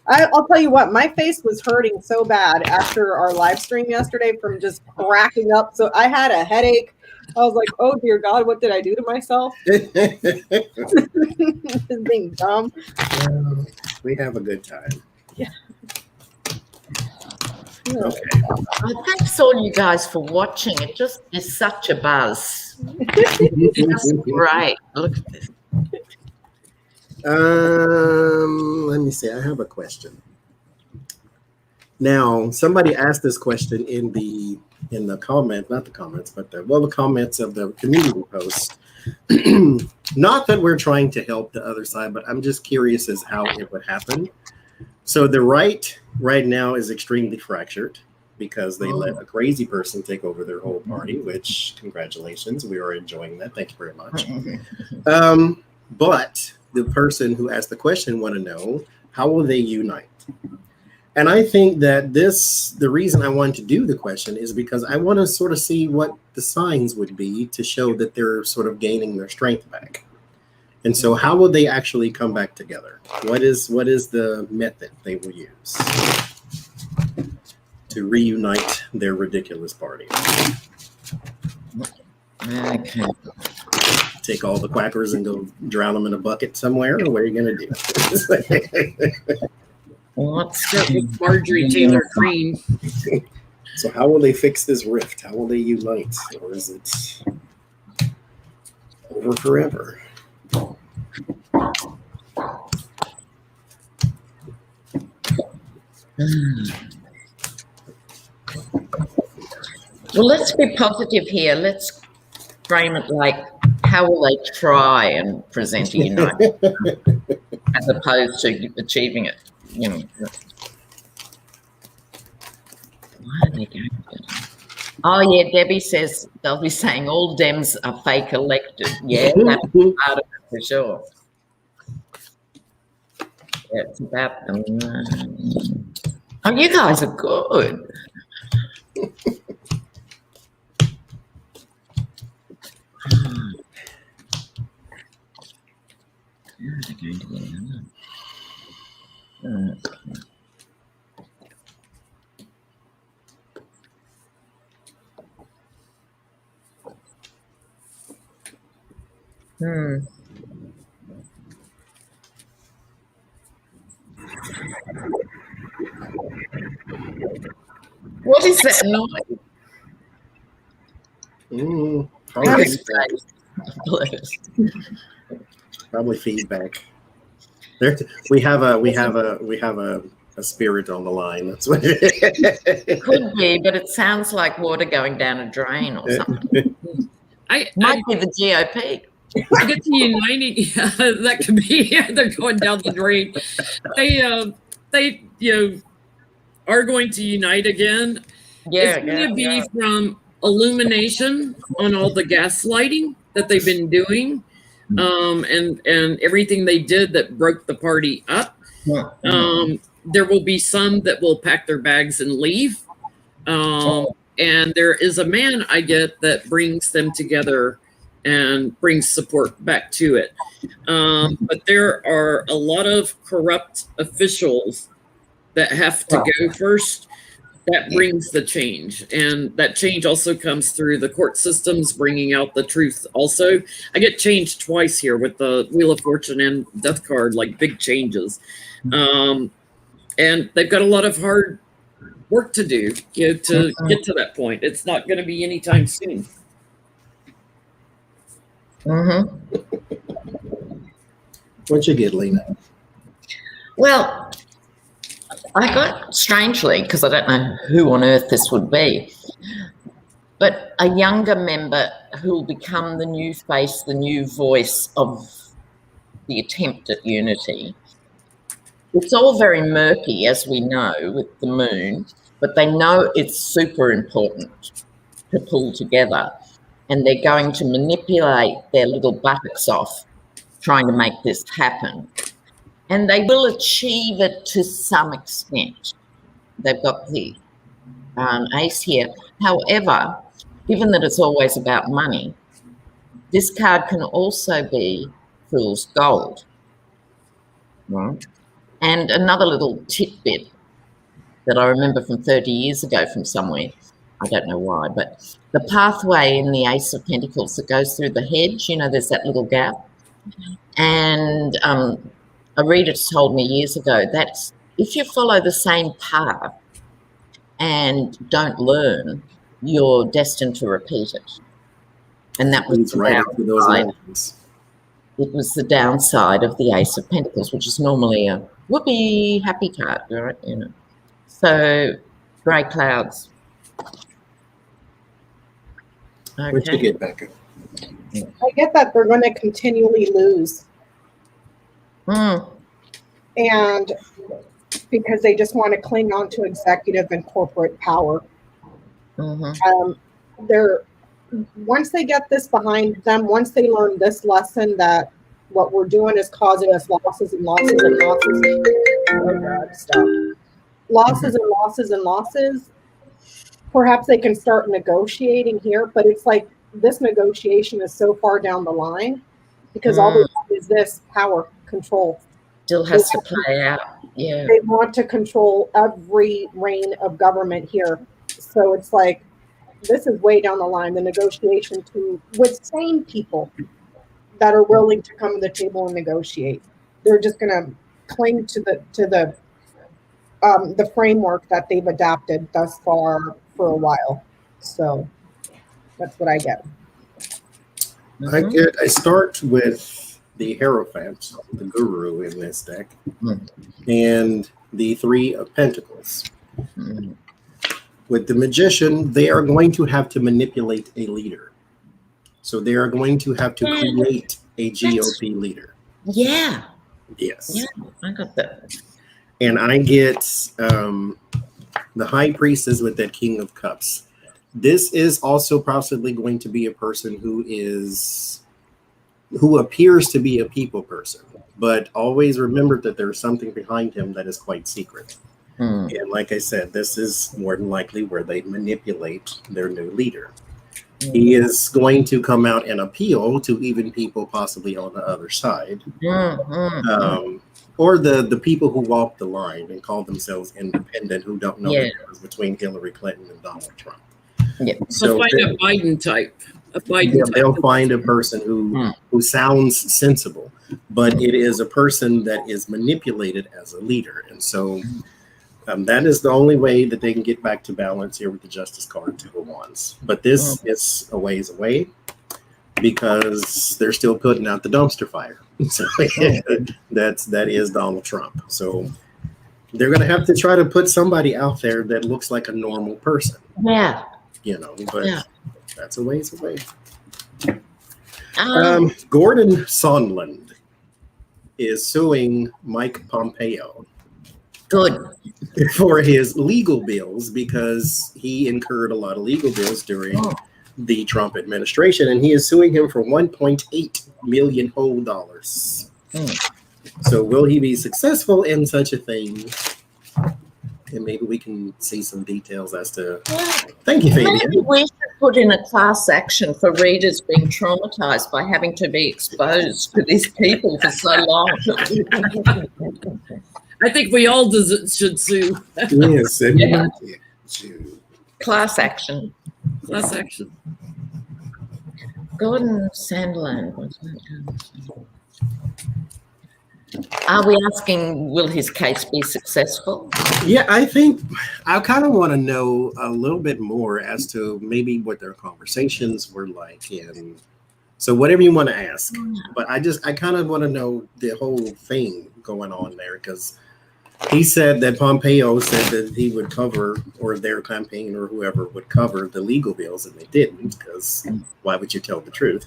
I'll tell you what, my face was hurting so bad after our live stream yesterday from just cracking up. So I had a headache. I was like, oh dear God, what did I do to myself? Just being dumb. We have a good time. Yeah. Okay. Thanks all you guys for watching. It just is such a buzz. It's great. Look at this. Let me see. I have a question. Now, somebody asked this question in the comment, not the comments, but the comments of the community post. Not that we're trying to help the other side, but I'm just curious as how it would happen. So the right now is extremely fractured. because they let a crazy person take over their whole party, which, congratulations, we are enjoying that. Thank you very much. But the person who asked the question want to know, how will they unite? And I think that the reason I wanted to do the question is because I want to sort of see what the signs would be to show that they're sort of gaining their strength back. And so how will they actually come back together? What is the method they will use to reunite their ridiculous party? Okay. Take all the quackers and go drown them in a bucket somewhere, or what are you going to do? What's Start with Marjorie Taylor Greene. So how will they fix this rift? How will they unite? Or is it over forever? Well, let's be positive here. Let's frame it like, how will they try and present a united as opposed to achieving it? You know. Why are they going to do it? Oh, yeah, Debbie says they'll be saying all Dems are fake elected. Yeah, that's part of it for sure. Yeah, it's about them. Oh, you guys are good. What is that noise? Probably feedback. We have a spirit on the line. That's what it Could be, but it sounds like water going down a drain or something. Might be the GOP. I get to uniting. Yeah, that could be. They're going down the drain. They are going to unite again. Yeah, it's going to be from illumination on all the gaslighting that they've been doing, and everything they did that broke the party up. There will be some that will pack their bags and leave. And there is a man I get that brings them together and brings support back to it. But there are a lot of corrupt officials that have to go first. That brings the change. And that change also comes through the court systems, bringing out the truth also. I get changed twice here with the Wheel of Fortune and Death card, like big changes. And they've got a lot of hard work to do, to get to that point. It's not going to be anytime soon. What'd you get, Lena? Well, I got, strangely, because I don't know who on earth this would be, but a younger member who will become the new face, the new voice of the attempt at unity. It's all very murky, as we know, with the moon, but they know it's super important to pull together, and they're going to manipulate their little buttocks off trying to make this happen. And they will achieve it to some extent. They've got the ace here. However, given that it's always about money, this card can also be fool's gold. Right? And another little tidbit that I remember from 30 years ago from somewhere, I don't know why, but the pathway in the Ace of Pentacles that goes through the hedge, there's that little gap. And a reader told me years ago that if you follow the same path and don't learn, you're destined to repeat it. And that was right after those lines. It was the downside of the Ace of Pentacles, which is normally a whoopee happy card, right? So grey clouds. Okay. What'd you get, Becca? I get that they're going to continually lose. And because they just want to cling on to executive and corporate power. They're once they get this behind them, once they learn this lesson that what we're doing is causing us losses and losses and losses. Oh God, stop. Losses and losses and losses. Perhaps they can start negotiating here, but it's like this negotiation is so far down the line because all they have is this power control. Still has to play out. Yeah. They want to control every reign of government here. So it's like this is way down the line, the negotiation with sane people that are willing to come to the table and negotiate. They're just going to cling to the framework that they've adapted thus far for a while. So that's what I get. I start with the Hierophant, the guru in this deck, and the Three of Pentacles. With the Magician, they are going to have to manipulate a leader. So they are going to have to create a GOP leader. Yeah. Yes. Yeah, I got that. And I get the High Priestess with that King of Cups. This is also possibly going to be a person who appears to be a people person, but always remember that there's something behind him that is quite secret. And like I said, this is more than likely where they manipulate their new leader. He is going to come out and appeal to even people possibly on the other side. Or the people who walk the line and call themselves independent, who don't know the difference between Hillary Clinton and Donald Trump. Yeah. So find a Biden type. They'll find a person who sounds sensible, but it is a person that is manipulated as a leader. And so that is the only way that they can get back to balance here with the Justice card, Two of Wands. But this is a ways away because they're still putting out the dumpster fire. So that is Donald Trump. So they're going to have to try to put somebody out there that looks like a normal person. Yeah. But that's a ways away. Gordon Sondland is suing Mike Pompeo. Good. For his legal bills because he incurred a lot of legal bills during the Trump administration, and he is suing him for $1.8 million whole dollars. So will he be successful in such a thing? And maybe we can see some details as to. Thank you, Fabian. Maybe we should put in a class action for readers being traumatized by having to be exposed to these people for so long. I think we all should sue. Yes. Class action. Class action. Gordon Sandland. Are we asking, will his case be successful? Yeah, I think I kind of want to know a little bit more as to maybe what their conversations were like. And so whatever you want to ask, but I kind of want to know the whole thing going on there because he said that Pompeo said that he would cover, or their campaign or whoever would cover the legal bills, and they didn't because why would you tell the truth?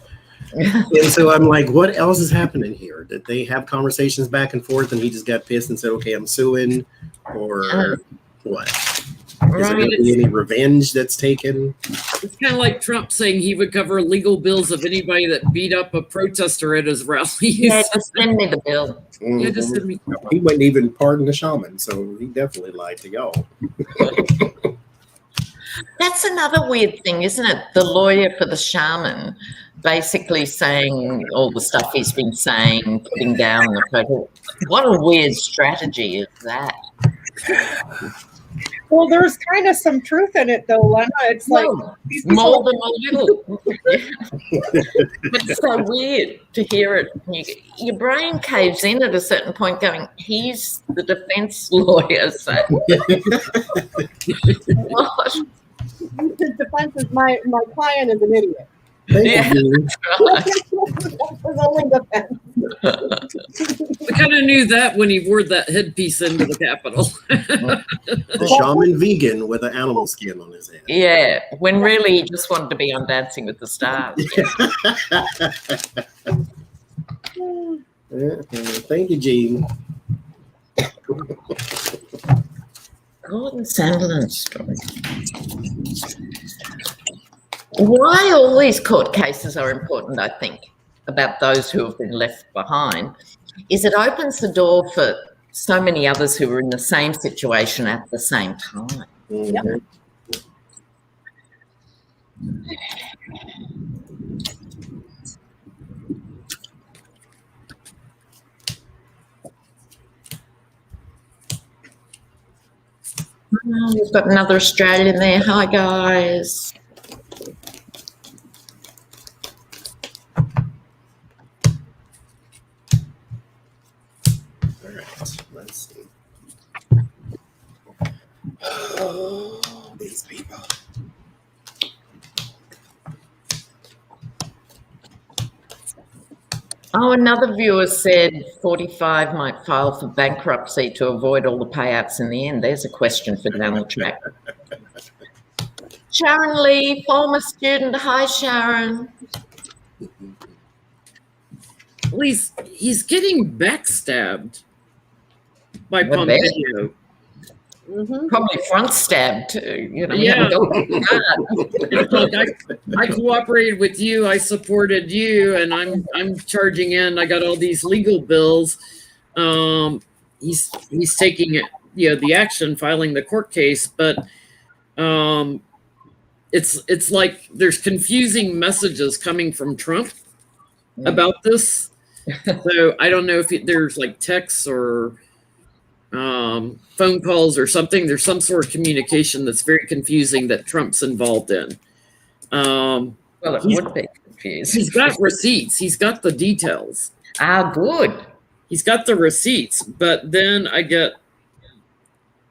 And so I'm like, what else is happening here? Did they have conversations back and forth and he just got pissed and said, okay, I'm suing, or what? Is there going to be any revenge that's taken? It's kind of like Trump saying he would cover legal bills of anybody that beat up a protester at his rallies. Yeah, just send me the bill. Yeah, just send me. He wouldn't even pardon the shaman, so he definitely lied to y'all. That's another weird thing, isn't it? The lawyer for the shaman basically saying all the stuff he's been saying, putting down the protest. What a weird strategy is that? Well, there's kind of some truth in it, though, Lena. It's like these people, more than a little. But it's so weird to hear it. Your brain caves in at a certain point going, he's the defense lawyer. So. What? his defense is my client is an idiot. Yeah, that's right. That's his only defense. We kind of knew that when he wore that headpiece into the Capitol. The shaman vegan with an animal skin on his head. Yeah, when really he just wanted to be on Dancing with the Stars. Thank you, Gene. Gordon Sandlin story. Why all these court cases are important, I think, about those who have been left behind, is it opens the door for so many others who were in the same situation at the same time. Mhm. Oh, we've got another Australian there. Hi, guys. All right, let's see. Oh, these people. Oh, another viewer said 45 might file for bankruptcy to avoid all the payouts in the end. There's a question for down the track. Sharon Lee, former student. Hi, Sharon. At least he's getting backstabbed by I bet. Pompeo. Probably front stabbed too. You know, Yeah. It's It's like I cooperated with you, I supported you, and I'm charging in. I got all these legal bills. He's taking it, the action, filing the court case, but it's like there's confusing messages coming from Trump about this. So I don't know if there's like texts or phone calls or something. There's some sort of communication that's very confusing that Trump's involved in. well, it would be confusing. He's got receipts. He's got the details. Ah, good. He's got the receipts, but then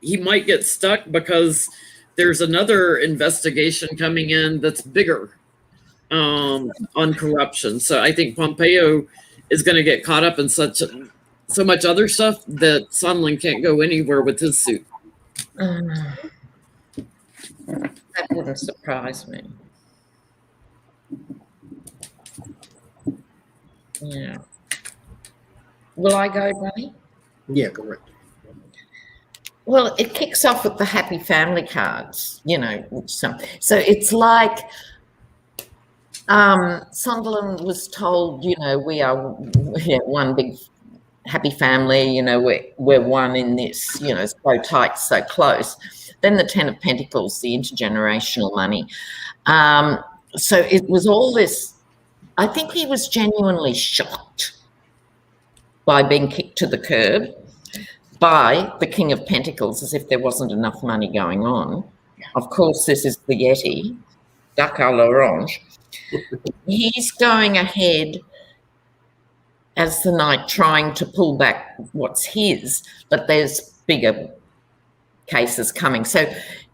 he might get stuck because there's another investigation coming in that's bigger on corruption. So I think Pompeo is going to get caught up in so much other stuff that Sondland can't go anywhere with his suit. That wouldn't surprise me. Yeah. Will I go, Bunny? Yeah, correct. Well, it kicks off with the happy family cards, so it's like Sunderland was told, we are one big happy family, we're one in this, so tight, so close. Then the 10 of Pentacles, the intergenerational money. So it was all this. I think he was genuinely shocked by being kicked to the curb by the King of Pentacles, as if there wasn't enough money going on. Of course, this is the Yeti, Duck à l'orange. He's going ahead as the Knight, trying to pull back what's his, but there's bigger cases coming. So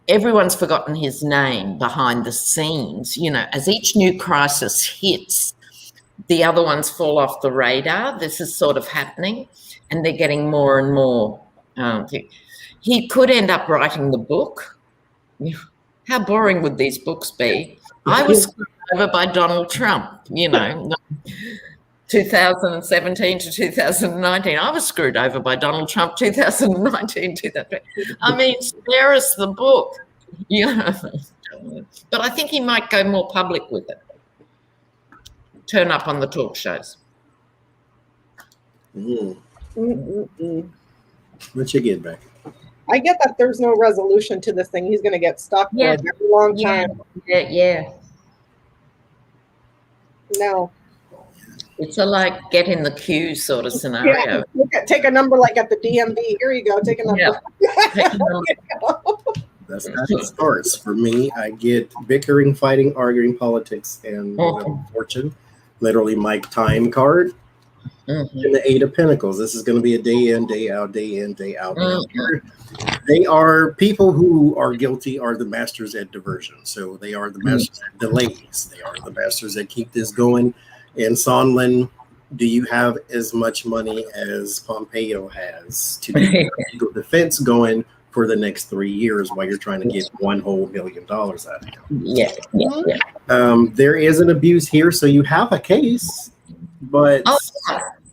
everyone's forgotten his name behind the scenes. As each new crisis hits, the other ones fall off the radar. This is sort of happening, and they're getting more and more. He could end up writing the book. How boring would these books be? I was screwed over by Donald Trump, 2017 to 2019. I was screwed over by Donald Trump, 2019, 2020. I mean, spare us the book. But I think he might go more public with it. Turn up on the talk shows. What you get back? I get that there's no resolution to this thing. He's going to get stuck for a very long time. Yeah. No. It's a like get in the queue sort of scenario. Yeah, take a number like at the DMV. Here you go. Take a number. That's how it starts. For me, I get bickering, fighting, arguing, politics, and fortune. Literally my time card. And the 8 of Pentacles. This is going to be a day in, day out, day in, day out. They are people who are guilty, are the masters at diversion. So they are the masters at delays. They are the masters that keep this going. And Sondland, do you have as much money as Pompeo has to keep legal defense going for the next 3 years while you're trying to get $1 whole $1 million out of him? Yeah. There is an abuse here, so you have a case, but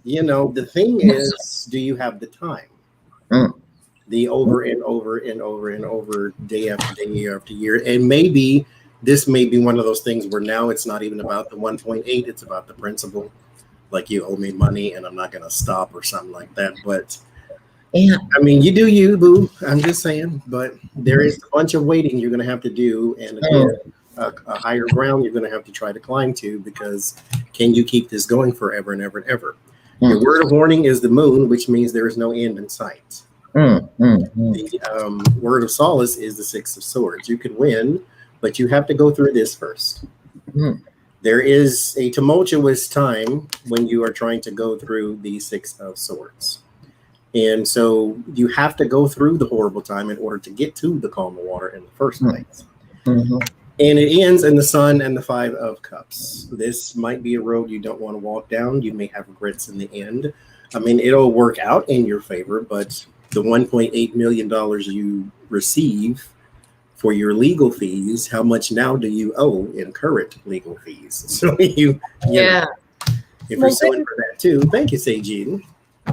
the thing is, do you have the time? the over and over and over and over, day after day, year after year. And maybe this may be one of those things where now it's not even about the 1.8, it's about the principle. Like, you owe me money and I'm not going to stop or something like that. But Yeah. I mean, you do you, boo. I'm just saying. But there is a bunch of waiting you're going to have to do. And again, a higher ground you're going to have to try to climb to, because can you keep this going forever and ever and ever? Your word of warning is the moon, which means there is no end in sight. The word of solace is the Six of Swords. You can win, but you have to go through this first. There is a tumultuous time when you are trying to go through the Six of Swords. And so you have to go through the horrible time in order to get to the calm water in the first place. And it ends in the Sun and the Five of Cups. This might be a road you don't want to walk down. You may have regrets in the end. I mean, it'll work out in your favor, but the $1.8 million you receive for your legal fees, how much now do you owe in current legal fees? So you know, if you're suing for that too, thank you, Seijin.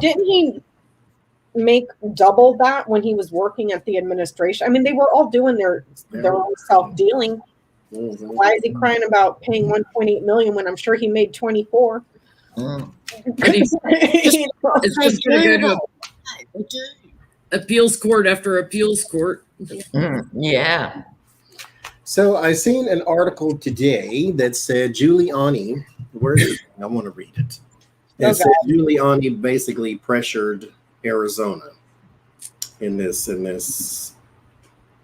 Didn't he make double that when he was working at the administration? I mean, they were all doing their own self-dealing. Why is he crying about paying 1.8 million when I'm sure he made 24? It's just going to go to appeals court after appeals court. Yeah. So I seen an article today that said Giuliani, where is it? I want to read it. It said Giuliani basically pressured Arizona in this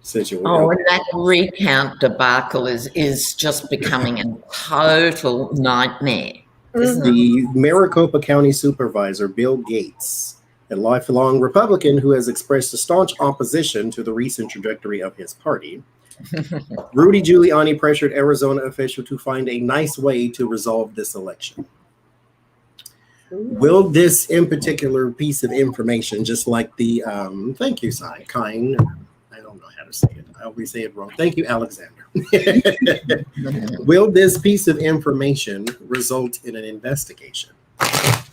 situation. Oh, and that recount debacle is just becoming a total nightmare. The Maricopa County Supervisor, Bill Gates, a lifelong Republican who has expressed a staunch opposition to the recent trajectory of his party, Rudy Giuliani pressured Arizona official to find a nice way to resolve this election. Will this in particular piece of information, just like the thank you, Kine, I don't know how to say it. I always say it wrong. Thank you, Alexander. Will this piece of information result in an investigation?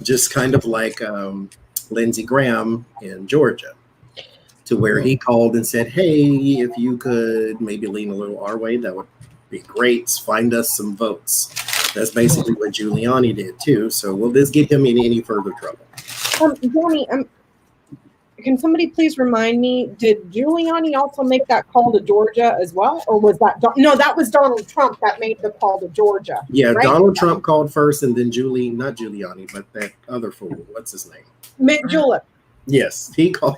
Just kind of like Lindsey Graham in Georgia, to where he called and said, hey, if you could maybe lean a little our way, that would be great. Find us some votes. That's basically what Giuliani did too. So will this get him in any further trouble? Johnny, can somebody please remind me, did Giuliani also make that call to Georgia as well? Or was that, no, that was Donald Trump that made the call to Georgia. Yeah, right? Donald Trump called first, and then not Giuliani, but that other fool, what's his name? Mick Julep. Yes, he called.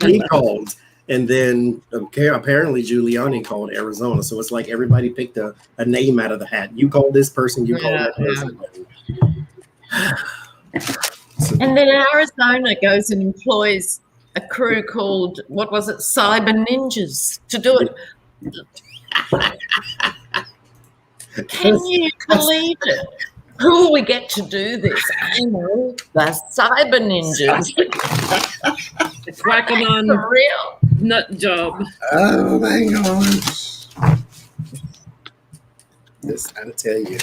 He called, and then apparently Giuliani called Arizona. So it's like everybody picked a name out of the hat. You call this person, you call that person. And then Arizona goes and employs a crew called, what was it, Cyber Ninjas to do it. Can you believe it? Who will we get to do this? I know, the Cyber Ninjas. It's whacking on For real. nut job. Oh my gosh! Just gotta tell you.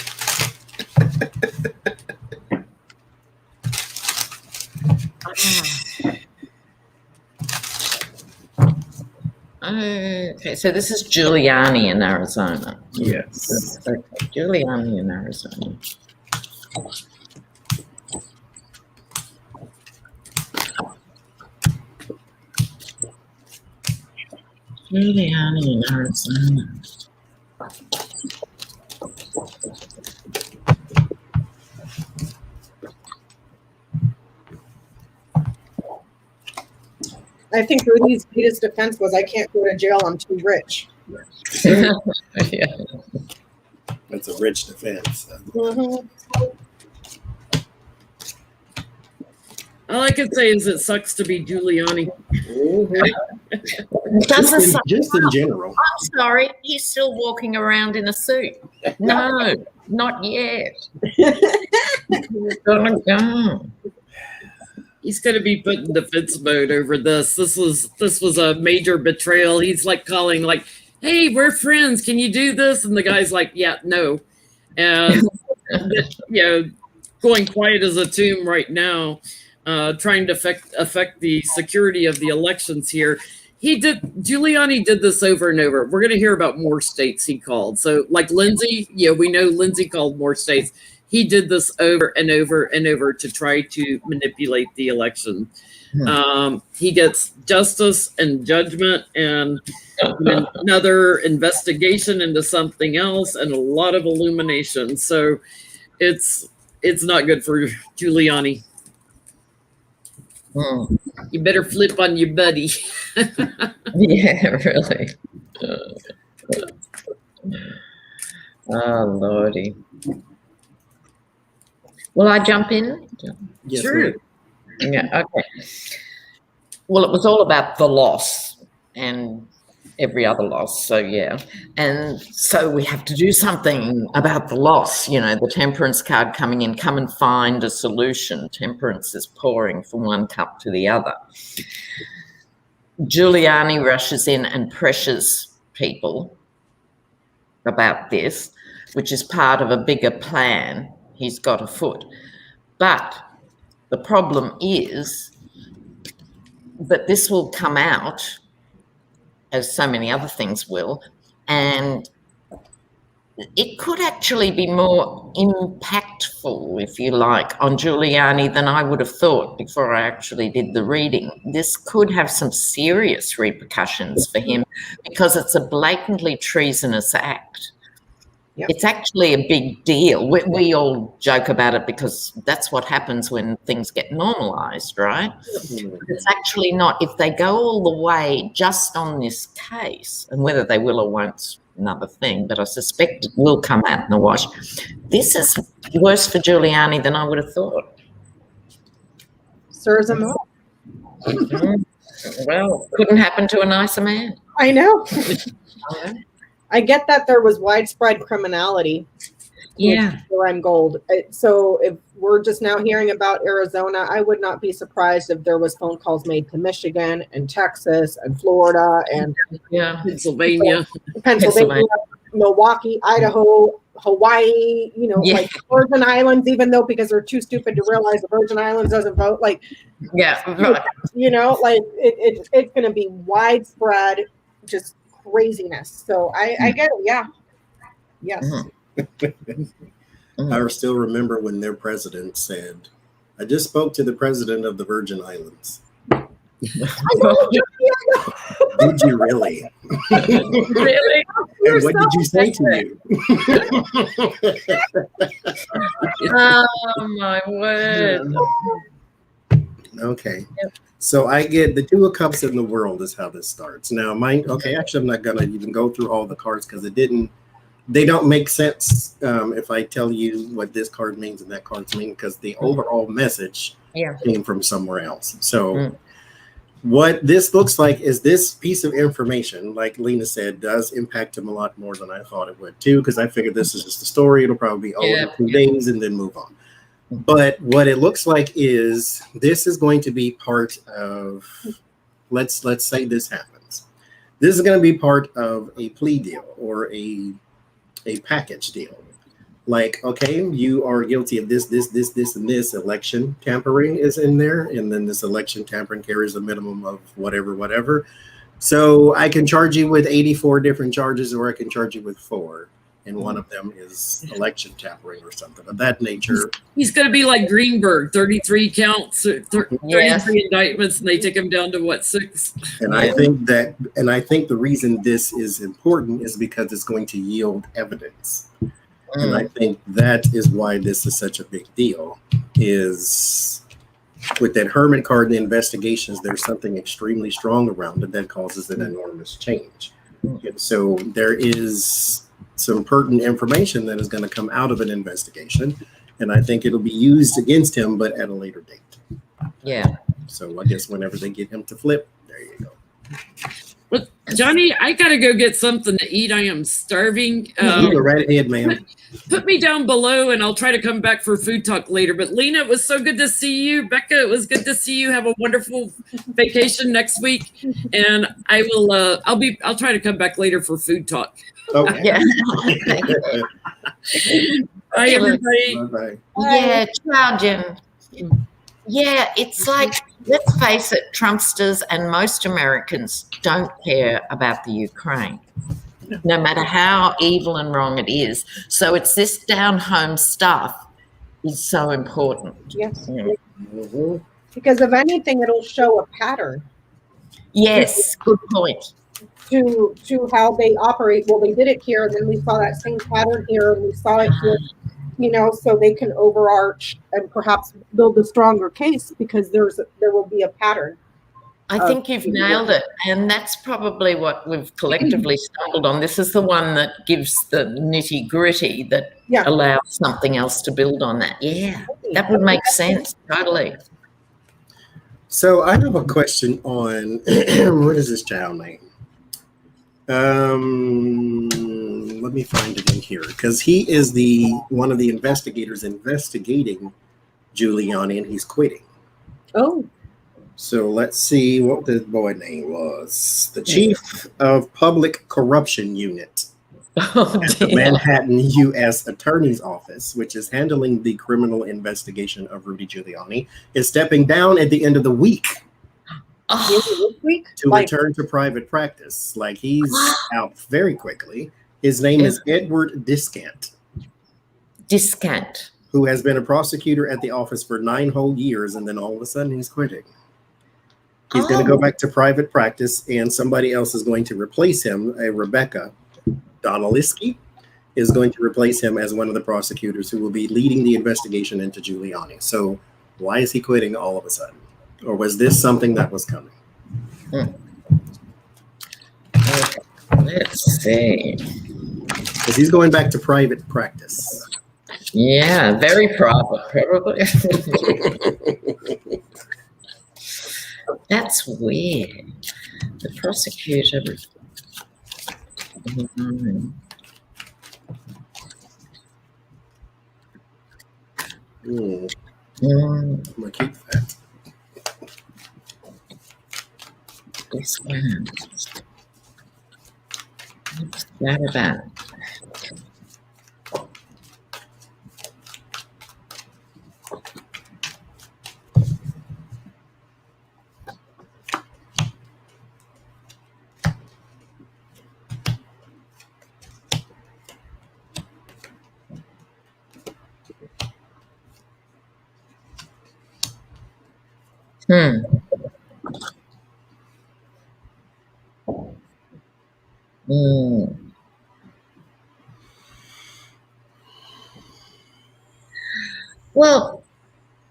Okay, so this is Giuliani in Arizona. Yes. Okay, Giuliani in Arizona. Giuliani in Arizona. I think Rudy's greatest defense was, I can't go to jail, I'm too rich. Yeah. That's a rich defense. All I can say is it sucks to be Giuliani. Just in general. I'm sorry, he's still walking around in a suit. No, not yet. He's gonna go. He's going to be put in defense mode over this. This was a major betrayal. He's like calling, like, "Hey, we're friends. Can you do this?" And the guy's like, "Yeah, no." And going quiet as a tomb right now. trying to affect the security of the elections here. Giuliani did this over and over. We're going to hear about more states he called. So like Lindsay, we know Lindsay called more states. He did this over and over and over to try to manipulate the election. He gets justice and judgment and another investigation into something else and a lot of illumination. So it's not good for Giuliani. You better flip on your buddy. Yeah, really. Oh, Lordy. Will I jump in? Yes, Sure. ma'am. Yeah, okay. Well, it was all about the loss and every other loss. So, yeah. And so we have to do something about the loss. The temperance card coming in, come and find a solution. Temperance is pouring from one cup to the other. Giuliani rushes in and pressures people about this, which is part of a bigger plan he's got afoot. But the problem is that this will come out, as so many other things will, and it could actually be more impactful, if you like, on Giuliani than I would have thought before I actually did the reading. This could have some serious repercussions for him because it's a blatantly treasonous act. Yep. It's actually a big deal. We all joke about it because that's what happens when things get normalized, right? But it's actually not. If they go all the way just on this case, and whether they will or won't's another thing, but I suspect it will come out in the wash. This is worse for Giuliani than I would have thought. Sirs and more. Well, couldn't happen to a nicer man. I know. I get that there was widespread criminality. Yeah. Crime gold. So if we're just now hearing about Arizona, I would not be surprised if there was phone calls made to Michigan and Texas and Florida and Pennsylvania, Milwaukee, Idaho, Hawaii, like Virgin Islands, even though because they're too stupid to realize the Virgin Islands doesn't vote. Like, it's going to be widespread, just craziness. So I get it. Yeah. Yes. I still remember when their president said, I just spoke to the president of the Virgin Islands. Did you really? Really? And what did you say to you? Oh, my word. Okay. Yep. So I get the Two of Cups in the world is how this starts. Now, actually, I'm not going to even go through all the cards because they don't make sense if I tell you what this card means and that card's mean because the overall message came from somewhere else. So what this looks like is this piece of information, like Lena said, does impact him a lot more than I thought it would too, because I figured this is just a story. It'll probably be over 2 days and then move on. But what it looks like is this is going to be part of, let's say this happens. This is going to be part of a plea deal or a package deal. Like, okay, you are guilty of this, and this. Election tampering is in there. And then this election tampering carries a minimum of whatever. So I can charge you with 84 different charges, or I can charge you with 4. And one of them is election tampering or something of that nature. He's going to be like Greenberg, 33 counts, 33 indictments, and they take him down to 6? And I think the reason this is important is because it's going to yield evidence. And I think that is why this is such a big deal, is with that Hermit card and the investigations, there's something extremely strong around it that causes an enormous change. And so there is some pertinent information that is going to come out of an investigation, and I think it'll be used against him, but at a later date. Yeah. So I guess whenever they get him to flip, there you go. Well, Johnny, I gotta go get something to eat. I am starving. You go right ahead, ma'am. Put me down below, and I'll try to come back for food talk later. But Lena, it was so good to see you. Becca, it was good to see you. Have a wonderful vacation next week, and I will. I'll try to come back later for food talk. Okay. Yeah. Bye, everybody. Bye-bye. Yeah. Ciao, Jim. Yeah, it's like, let's face it, Trumpsters and most Americans don't care about the Ukraine, no matter how evil and wrong it is. So it's this down-home stuff is so important. Yes. Mhm. Because if anything, it'll show a pattern Yes, good point. to how they operate. Well, they did it here, and then we saw that same pattern here, and we saw it here. So they can overarch and perhaps build a stronger case because there will be a pattern. I think you've nailed it. And that's probably what we've collectively stumbled on. This is the one that gives the nitty gritty that allows something else to build on that. Yeah, that would make sense. Totally. So I have a question on what is this child name? Let me find it in here because he is one of the investigators investigating Giuliani, and he's quitting. Oh. So let's see what the boy name was. The chief of public corruption unit at the Manhattan U.S. Attorney's Office, which is handling the criminal investigation of Rudy Giuliani, is stepping down at the end of the week. To return to private practice. Like, he's out very quickly. His name is Edward Discant. Discant. Who has been a prosecutor at the office for 9 whole years, and then all of a sudden he's quitting. He's going to go back to private practice, and somebody else is going to replace him. Rebecca Donaliski is going to replace him as one of the prosecutors who will be leading the investigation into Giuliani. So why is he quitting all of a sudden? Or was this something that was coming? Let's see. Because he's going back to private practice. Yeah, very private, probably. That's weird. The prosecutor. I'm going to keep that. This one. What's that about? Well,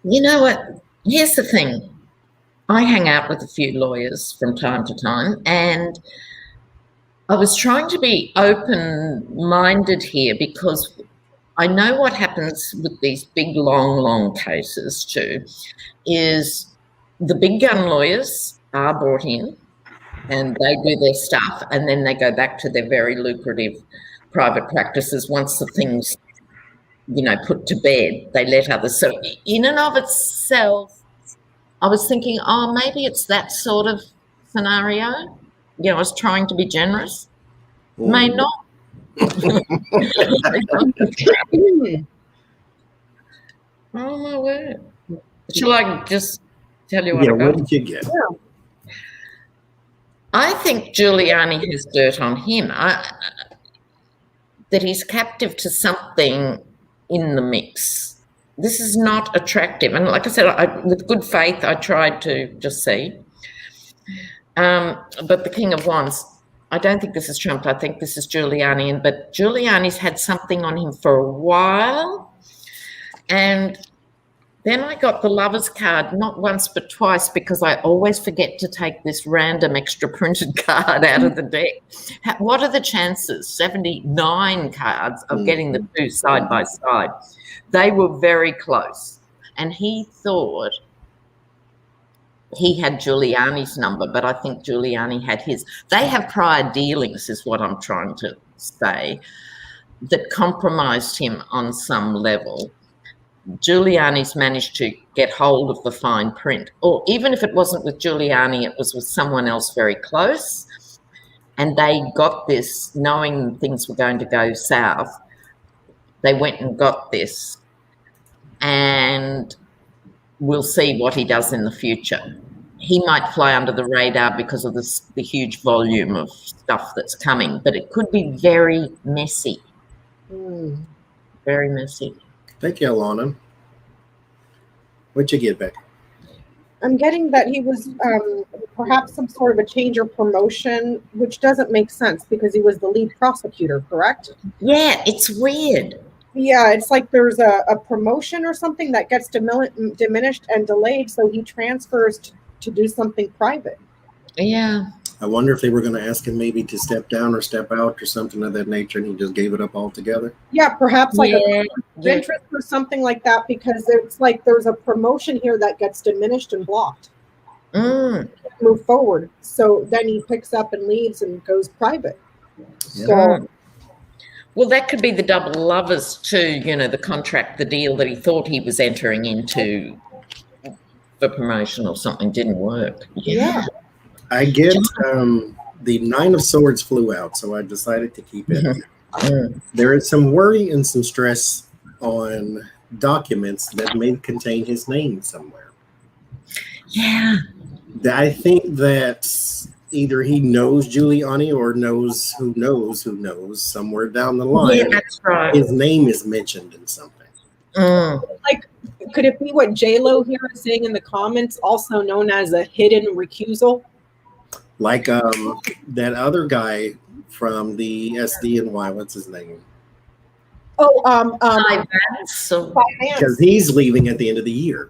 you know what? Here's the thing. I hang out with a few lawyers from time to time, and I was trying to be open-minded here because I know what happens with these big, long cases too, is the big gun lawyers are brought in and they do their stuff, and then they go back to their very lucrative private practices once the thing's, put to bed. They let others. So in and of itself, I was thinking, maybe it's that sort of scenario. I was trying to be generous. May not. Oh my word. Shall I just tell you what I got? What did you get? I think Giuliani has dirt on him. That he's captive to something in the mix. This is not attractive. And like I said, with good faith, I tried to just see. But the King of Wands, I don't think this is Trump. I think this is Giuliani. But Giuliani's had something on him for a while. And then I got the Lover's card, not once but twice, because I always forget to take this random extra printed card out of the deck. What are the chances, 79 cards, of getting the two side by side? They were very close. And he thought he had Giuliani's number, but I think Giuliani had his. They have prior dealings, is what I'm trying to say, that compromised him on some level. Giuliani's managed to get hold of the fine print, or even if it wasn't with Giuliani, it was with someone else very close, and they got this knowing things were going to go south. They went and got this, and we'll see what he does in the future. He might fly under the radar because of the huge volume of stuff that's coming, but it could be very messy. Very messy. Thank you, Alana. What'd you get, Beck? I'm getting that he was perhaps some sort of a change or promotion, which doesn't make sense because he was the lead prosecutor, correct? Yeah, it's weird. Yeah, it's like there's a promotion or something that gets diminished and delayed, so he transfers to do something private. Yeah. I wonder if they were going to ask him maybe to step down or step out or something of that nature, and he just gave it up altogether. Yeah, perhaps like Yeah. interest or something like that, because it's like there's a promotion here that gets diminished and blocked. Move forward. So then he picks up and leaves and goes private. So well, that could be the double lovers too, the contract, the deal that he thought he was entering into for promotion or something didn't work. Yeah. I get the 9 of Swords flew out, so I decided to keep it. There is some worry and some stress on documents that may contain his name somewhere. Yeah. I think that either he knows Giuliani or knows who knows somewhere down the line. Yeah, that's right. His name is mentioned in something. Like, could it be what J-Lo here is saying in the comments, also known as a hidden recusal? Like that other guy from the SDNY, what's his name? Cy Vance. Because he's leaving at the end of the year.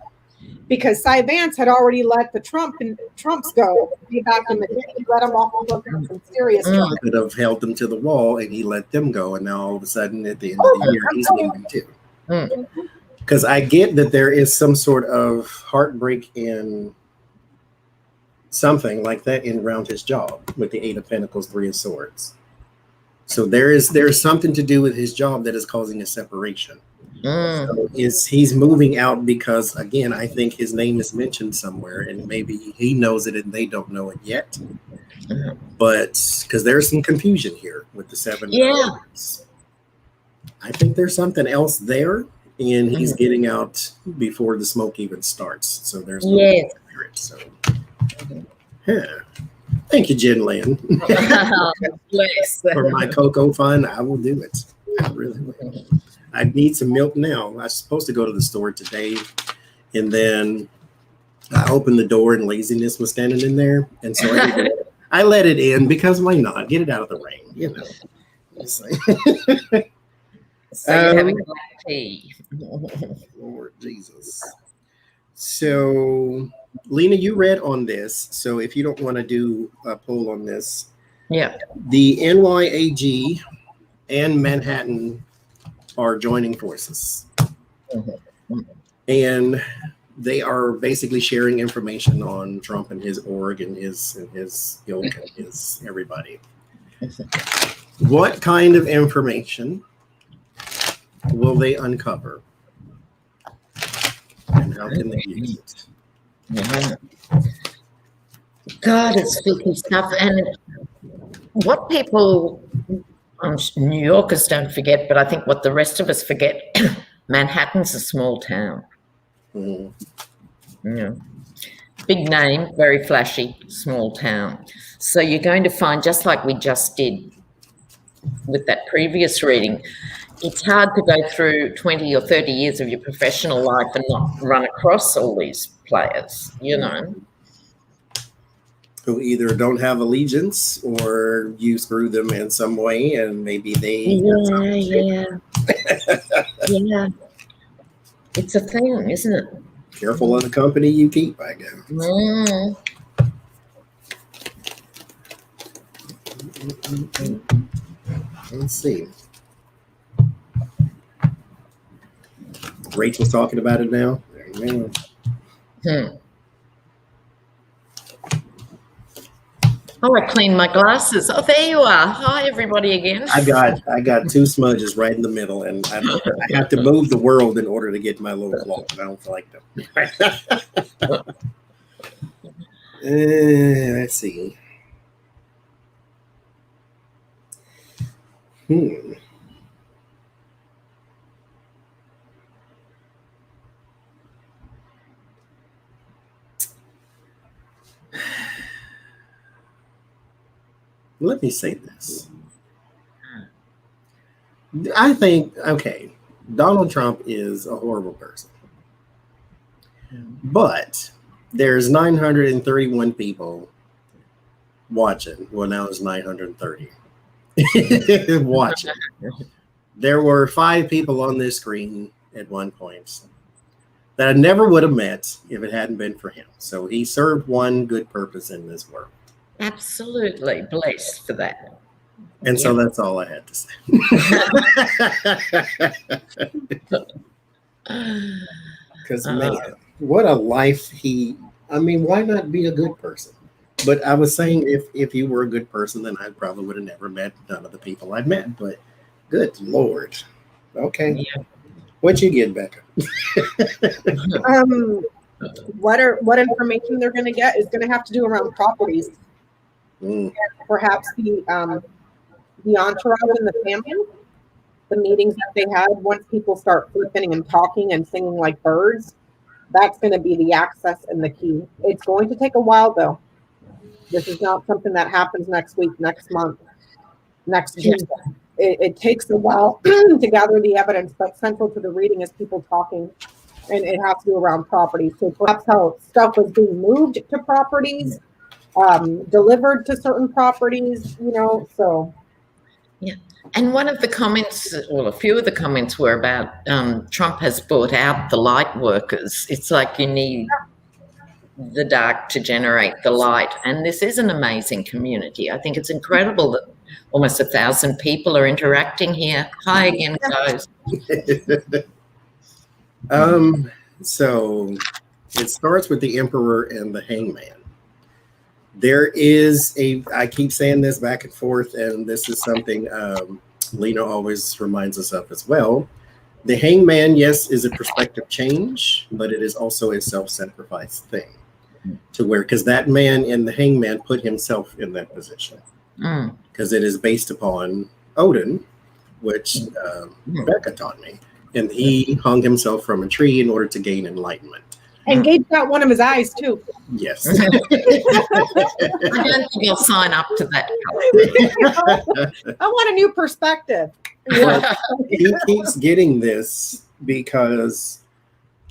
Because Cy Vance had already let the Trumps go. He back in the day, he let them off the hook on some serious stuff. Could have held them to the wall, and he let them go. And now all of a sudden, at the end of the year, he's leaving too. Because I get that there is some sort of heartbreak in something like that around his job with the 8 of Pentacles, 3 of Swords. So there's something to do with his job that is causing a separation. So he's moving out because, again, I think his name is mentioned somewhere, and maybe he knows it and they don't know it yet. But because there's some confusion here with the 7 of Swords. I think there's something else there, and he's getting out before the smoke even starts. So there's no spirit. So thank you, Jen Lynn. For my cocoa fund, I will do it. I really will. I need some milk now. I was supposed to go to the store today, and then I opened the door and laziness was standing in there, and so I let it in because why not? Get it out of the rain, So you're having black tea. Lord Jesus. So, Lena, you read on this. So if you don't want to do a poll on this, the NYAG and Manhattan are joining forces. And they are basically sharing information on Trump and his org and his ilk and his everybody. What kind of information will they uncover? And how can they use it? God, it's spooky stuff. And what people, New Yorkers don't forget, but I think what the rest of us forget, Manhattan's a small town. Big name, very flashy, small town. So you're going to find, just like we just did with that previous reading, it's hard to go through 20 or 30 years of your professional life and not run across all these players, who either don't have allegiance or you screw them in some way, and maybe they yeah it's a thing, isn't it? Careful of the company you keep, I guess. Let's see. Rachel's talking about it now. There you go. Oh, I cleaned my glasses. Oh, there you are. Hi, everybody again. I got 2 smudges right in the middle, and I have to move the world in order to get my little clock. I don't like them. Let's see. let me say this. I think, okay, Donald Trump is a horrible person. But there's 931 people watching. Well, now it's 930 watching. There were 5 people on this screen at one point that I never would have met if it hadn't been for him. So he served one good purpose in this world. Absolutely blessed for that. And so that's all I had to say. Because, man, what a life why not be a good person? But I was saying if you were a good person, then I probably would have never met none of the people I've met. But good Lord. Okay. Yeah. What'd you get, Becca? What information they're going to get is going to have to do around properties. And perhaps the entourage and the family, the meetings that they had, once people start flipping and talking and singing like birds, that's going to be the access and the key. It's going to take a while, though. This is not something that happens next week, next month, next Tuesday. It takes a while to gather the evidence, but central to the reading is people talking, and it has to do around properties. So perhaps how stuff was being moved to properties, delivered to certain properties, so. Yeah. And one of the comments, well, a few of the comments were about Trump has bought out the light workers. It's like you need the dark to generate the light. And this is an amazing community. I think it's incredible that almost 1,000 people are interacting here. Hi again, guys. So it starts with the Emperor and the Hangman. There is I keep saying this back and forth, and this is something Lena always reminds us of as well. The Hangman, yes, is a perspective change, but it is also a self-sacrifice thing. Because that man in the Hangman put himself in that position. Because it is based upon Odin, which Becca taught me. And he hung himself from a tree in order to gain enlightenment. And Gabe got one of his eyes, too. Yes. I don't think you'll sign up to that. I want a new perspective. But he keeps getting this because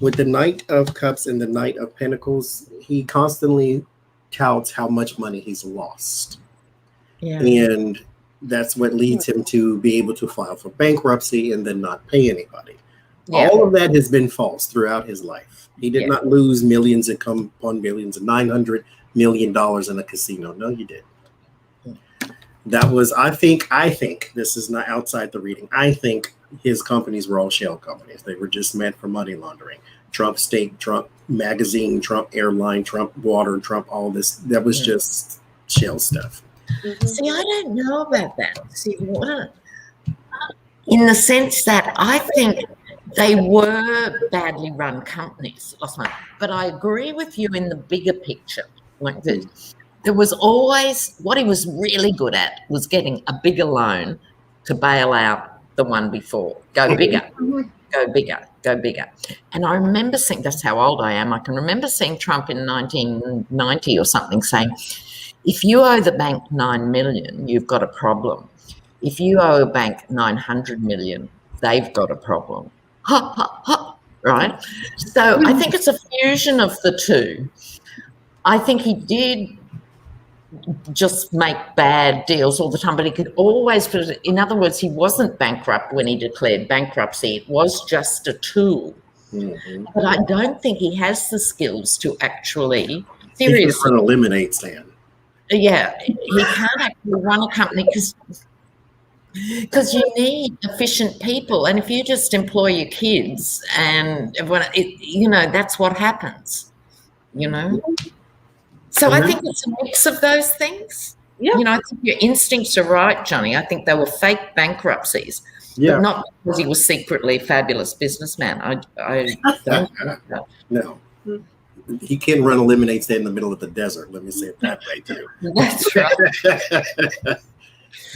with the Knight of Cups and the Knight of Pentacles, he constantly touts how much money he's lost. Yeah. And that's what leads him to be able to file for bankruptcy and then not pay anybody. Yeah. All of that has been false throughout his life. He did not lose millions and come upon millions, $900 million in a casino. No, you didn't. That was, I think this is not outside the reading. I think his companies were all shell companies. They were just meant for money laundering. Trump State, Trump Magazine, Trump Airline, Trump Water, Trump all this. That was just shell stuff. See, I don't know about that. See, in the sense that I think they were badly run companies, but I agree with you in the bigger picture. Like there was always, what he was really good at was getting a bigger loan to bail out the one before. Go bigger, go bigger, go bigger. And I remember seeing, that's how old I am, I can remember seeing Trump in 1990 or something saying, if you owe the bank 9 million, you've got a problem. If you owe a bank 900 million, they've got a problem. Ha, ha, ha, right? So I think it's a fusion of the two. I think he did just make bad deals all the time, but he could always put it, in other words, he wasn't bankrupt when he declared bankruptcy. It was just a tool. But I don't think he has the skills to actually seriously eliminate Stan. Yeah, he can't actually run a company because you need efficient people, and if you just employ your kids, and that's what happens. So I think it's a mix of those things. Yeah. I think your instincts are right, Johnny. I think they were fake bankruptcies, but not because he was secretly a fabulous businessman. I don't think so. No. He can run a lemonade stand in the middle of the desert. Let me say it that way, too. That's right.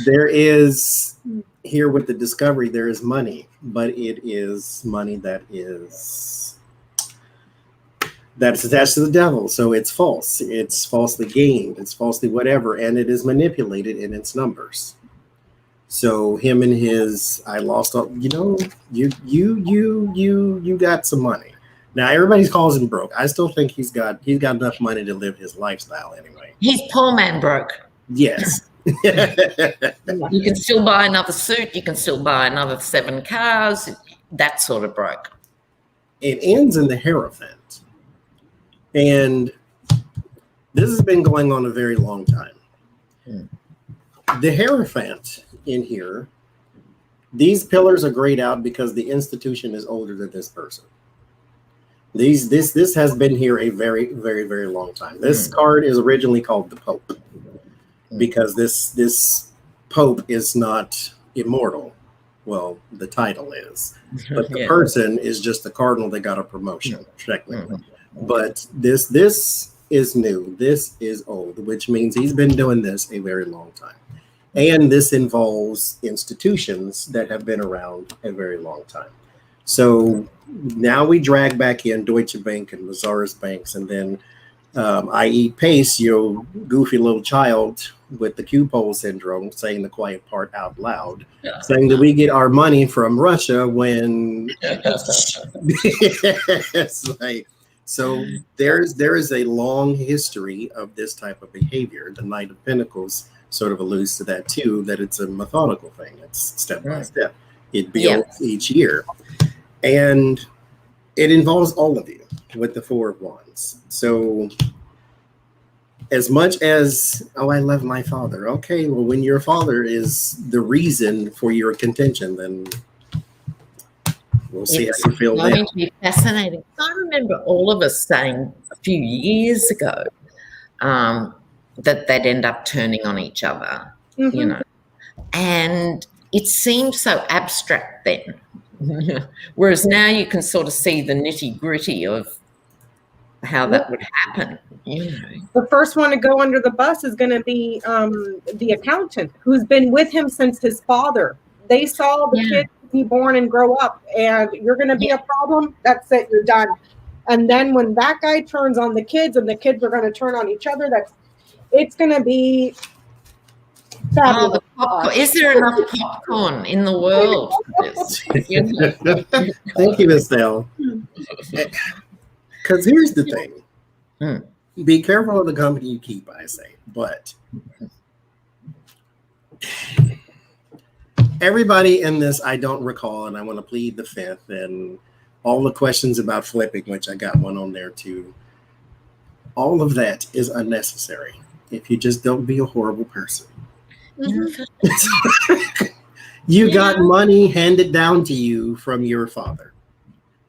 There is, here with the discovery, there is money, but it is money that is That's attached to the devil. So it's false. It's falsely gained. It's falsely whatever, and it is manipulated in its numbers. So him and his, I lost all, you got some money. Now everybody calls him broke. I still think he's got enough money to live his lifestyle anyway. He's poor man broke. Yes. You can still buy another suit. You can still buy another 7 cars. That sort of broke. It ends in the Hierophant. And this has been going on a very long time. The Hierophant in here, these pillars are grayed out because the institution is older than this person. This has been here a very, very, very long time. This card is originally called the Pope because this Pope is not immortal. Well, the title is, but the person is just a cardinal that got a promotion, technically. But this is new. This is old, which means he's been doing this a very long time. And this involves institutions that have been around a very long time. So now we drag back in Deutsche Bank and Lazarus Banks, and then I eat pace, goofy little child with the Q-pole syndrome saying the quiet part out loud, saying that we get our money from Russia when it's like, so there is a long history of this type of behavior. The Knight of Pentacles sort of alludes to that too, that it's a methodical thing. It's step by step. It builds each year. And it involves all of you with the Four of Wands. So as much as, I love my father. Okay, well, when your father is the reason for your contention, then we'll see how you feel then. It's going to be fascinating. I remember all of us saying a few years ago that they'd end up turning on each other, and it seemed so abstract then. Whereas now you can sort of see the nitty gritty of how that would happen. The first one to go under the bus is going to be the accountant who's been with him since his father. They saw the kid be born and grow up, and you're going to be a problem. That's it. You're done. And then when that guy turns on the kids, and the kids are going to turn on each other, it's going to be fabulous. The popcorn. Is there enough popcorn in the world for this? Thank you, Estelle. Because here's the thing. Be careful of the company you keep, I say. But everybody in this, I don't recall, and I want to plead the fifth, and all the questions about flipping, which I got one on there too. All of that is unnecessary if you just don't be a horrible person. You got money handed down to you from your father.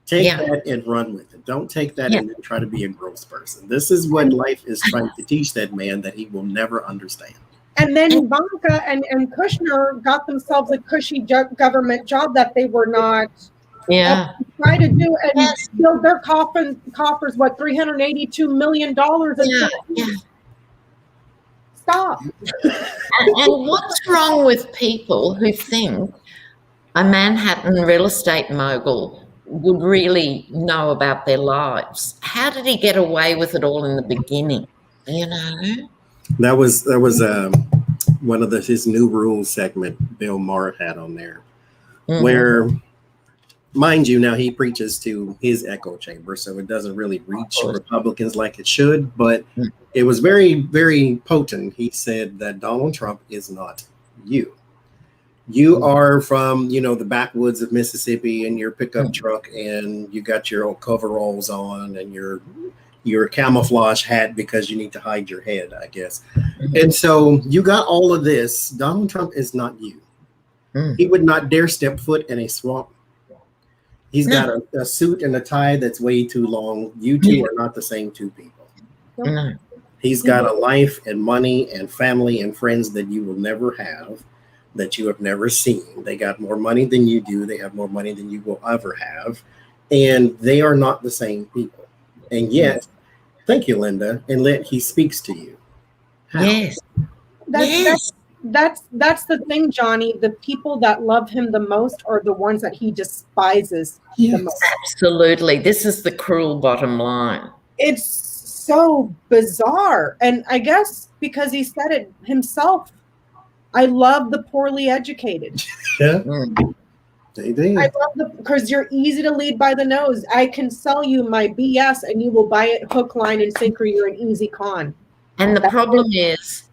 Take that and run with it. Don't take that and then try to be a gross person. This is what life is trying to teach that man that he will never understand. And then Ivanka and Kushner got themselves a cushy government job that they were not try to do, and build their coffers, what, $382 million. Stop. And what's wrong with people who think a Manhattan real estate mogul would really know about their lives? How did he get away with it all in the beginning? That was one of his new rules segment Bill Maher had on there, where, mind you, now he preaches to his echo chamber, so it doesn't really reach Republicans like it should, but it was very, very potent. He said that Donald Trump is not you. You are from, the backwoods of Mississippi in your pickup truck, and you got your old coveralls on and your camouflage hat because you need to hide your head, I guess. And so you got all of this. Donald Trump is not you. He would not dare step foot in a swamp. He's got a suit and a tie that's way too long. You two are not the same two people. He's got a life and money and family and friends that you will never have, that you have never seen. They got more money than you do. They have more money than you will ever have. And they are not the same people. And yet, thank you, Linda, and he speaks to you. How? Yes. That's the thing, Johnny. The people that love him the most are the ones that he despises the most. Absolutely. This is the cruel bottom line. It's so bizarre. And I guess because he said it himself, I love the poorly educated. Yeah. They did. I love because you're easy to lead by the nose. I can sell you my BS and you will buy it hook, line, and sinker. You're an easy con. And the problem is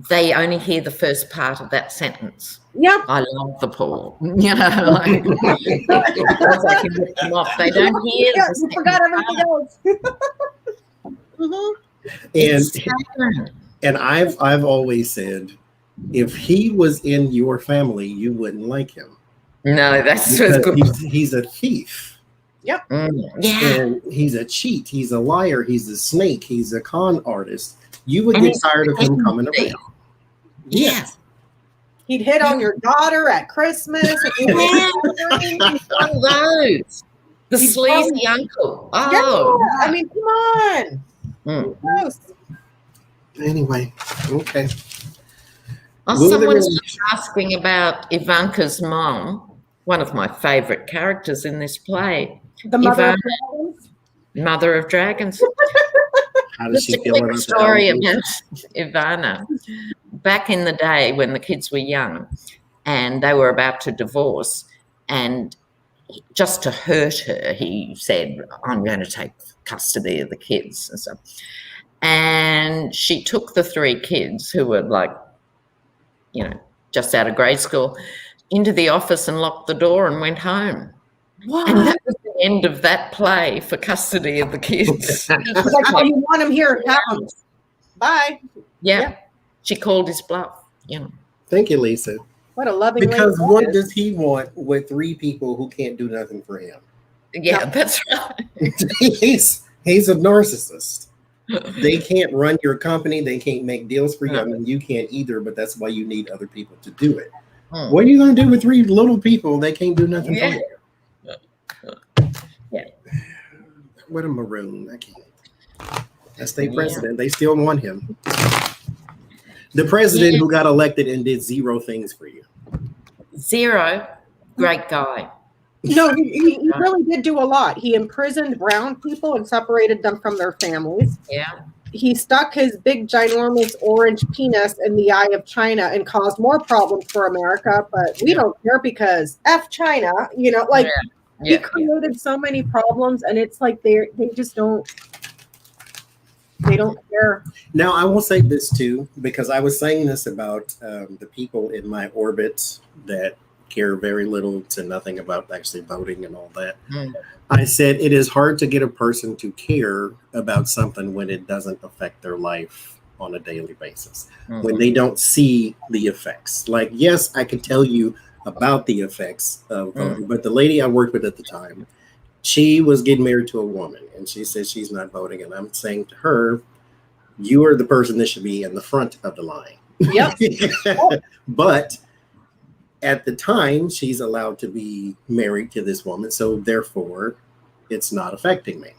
they only hear the first part of that sentence. Yeah. I love the poor. You know, like, because I can rip them off. They don't hear the You forgot everything else. And I've always said, if he was in your family, you wouldn't like him. No, that's good. He's a thief. Yep. Yeah. And he's a cheat. He's a liar. He's a snake. He's a con artist. You would get tired of him coming around. Yeah. He'd hit on your daughter at Christmas. Yeah. One of those. The sleazy uncle. Oh. Yeah. I mean, come on. Gross. Anyway, okay. Oh, someone's just asking about Ivanka's mom, one of my favorite characters in this play. The mother of dragons? Mother of Dragons. How does she feel about about story about Ivana. Back in the day when the kids were young and they were about to divorce, and just to hurt her, he said, I'm going to take custody of the kids and stuff. And she took the 3 kids who were like, you know, just out of grade school, into the office and locked the door and went home. What? And that was the end of that play for custody of the kids. Like, oh, you want them here? Have them. Bye. Yeah. She called his bluff, you know. Thank you, Lisa. What a loving Because lady what that does he want with 3 people who can't do nothing for him? Yeah, that's right. he's a narcissist. They can't run your company. They can't make deals for you. I mean, you can't either, but that's why you need other people to do it. What are you going to do with 3 little people? They can't do nothing for you. Yeah. What a maroon. I can't. As state president, they still want him. The president who got elected and did 0 things for you. 0. Great guy. No, he really did do a lot. He imprisoned brown people and separated them from their families. Yeah. He stuck his big, ginormous orange penis in the eye of China and caused more problems for America. But we don't care because F China, you know, like he created so many problems, and it's like they just don't. They don't care. Now, I will say this too, because I was saying this about the people in my orbit that care very little to nothing about actually voting and all that. I said it is hard to get a person to care about something when it doesn't affect their life on a daily basis, when they don't see the effects. Like, yes, I can tell you about the effects of voting, but the lady I worked with at the time, she was getting married to a woman, and she said she's not voting. And I'm saying to her, you are the person that should be in the front of the line. Yep. But at the time, she's allowed to be married to this woman, so therefore, it's not affecting me.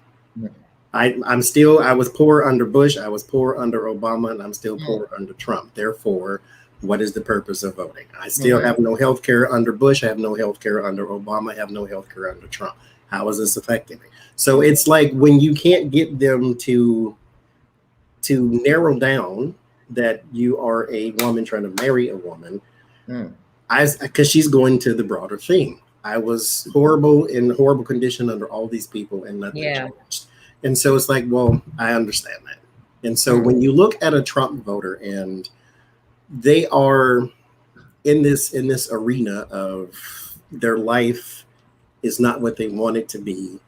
I was poor under Bush, I was poor under Obama, and I'm still poor under Trump. Therefore, what is the purpose of voting? I still have no health care under Bush, I have no health care under Obama, I have no health care under Trump. How is this affecting me? So it's like when you can't get them to narrow down that you are a woman trying to marry a woman, because she's going to the broader thing. I was in horrible condition under all these people and nothing changed. And so it's like, well, I understand that. And so when you look at a Trump voter and they are in this arena of their life is not what they want it to be,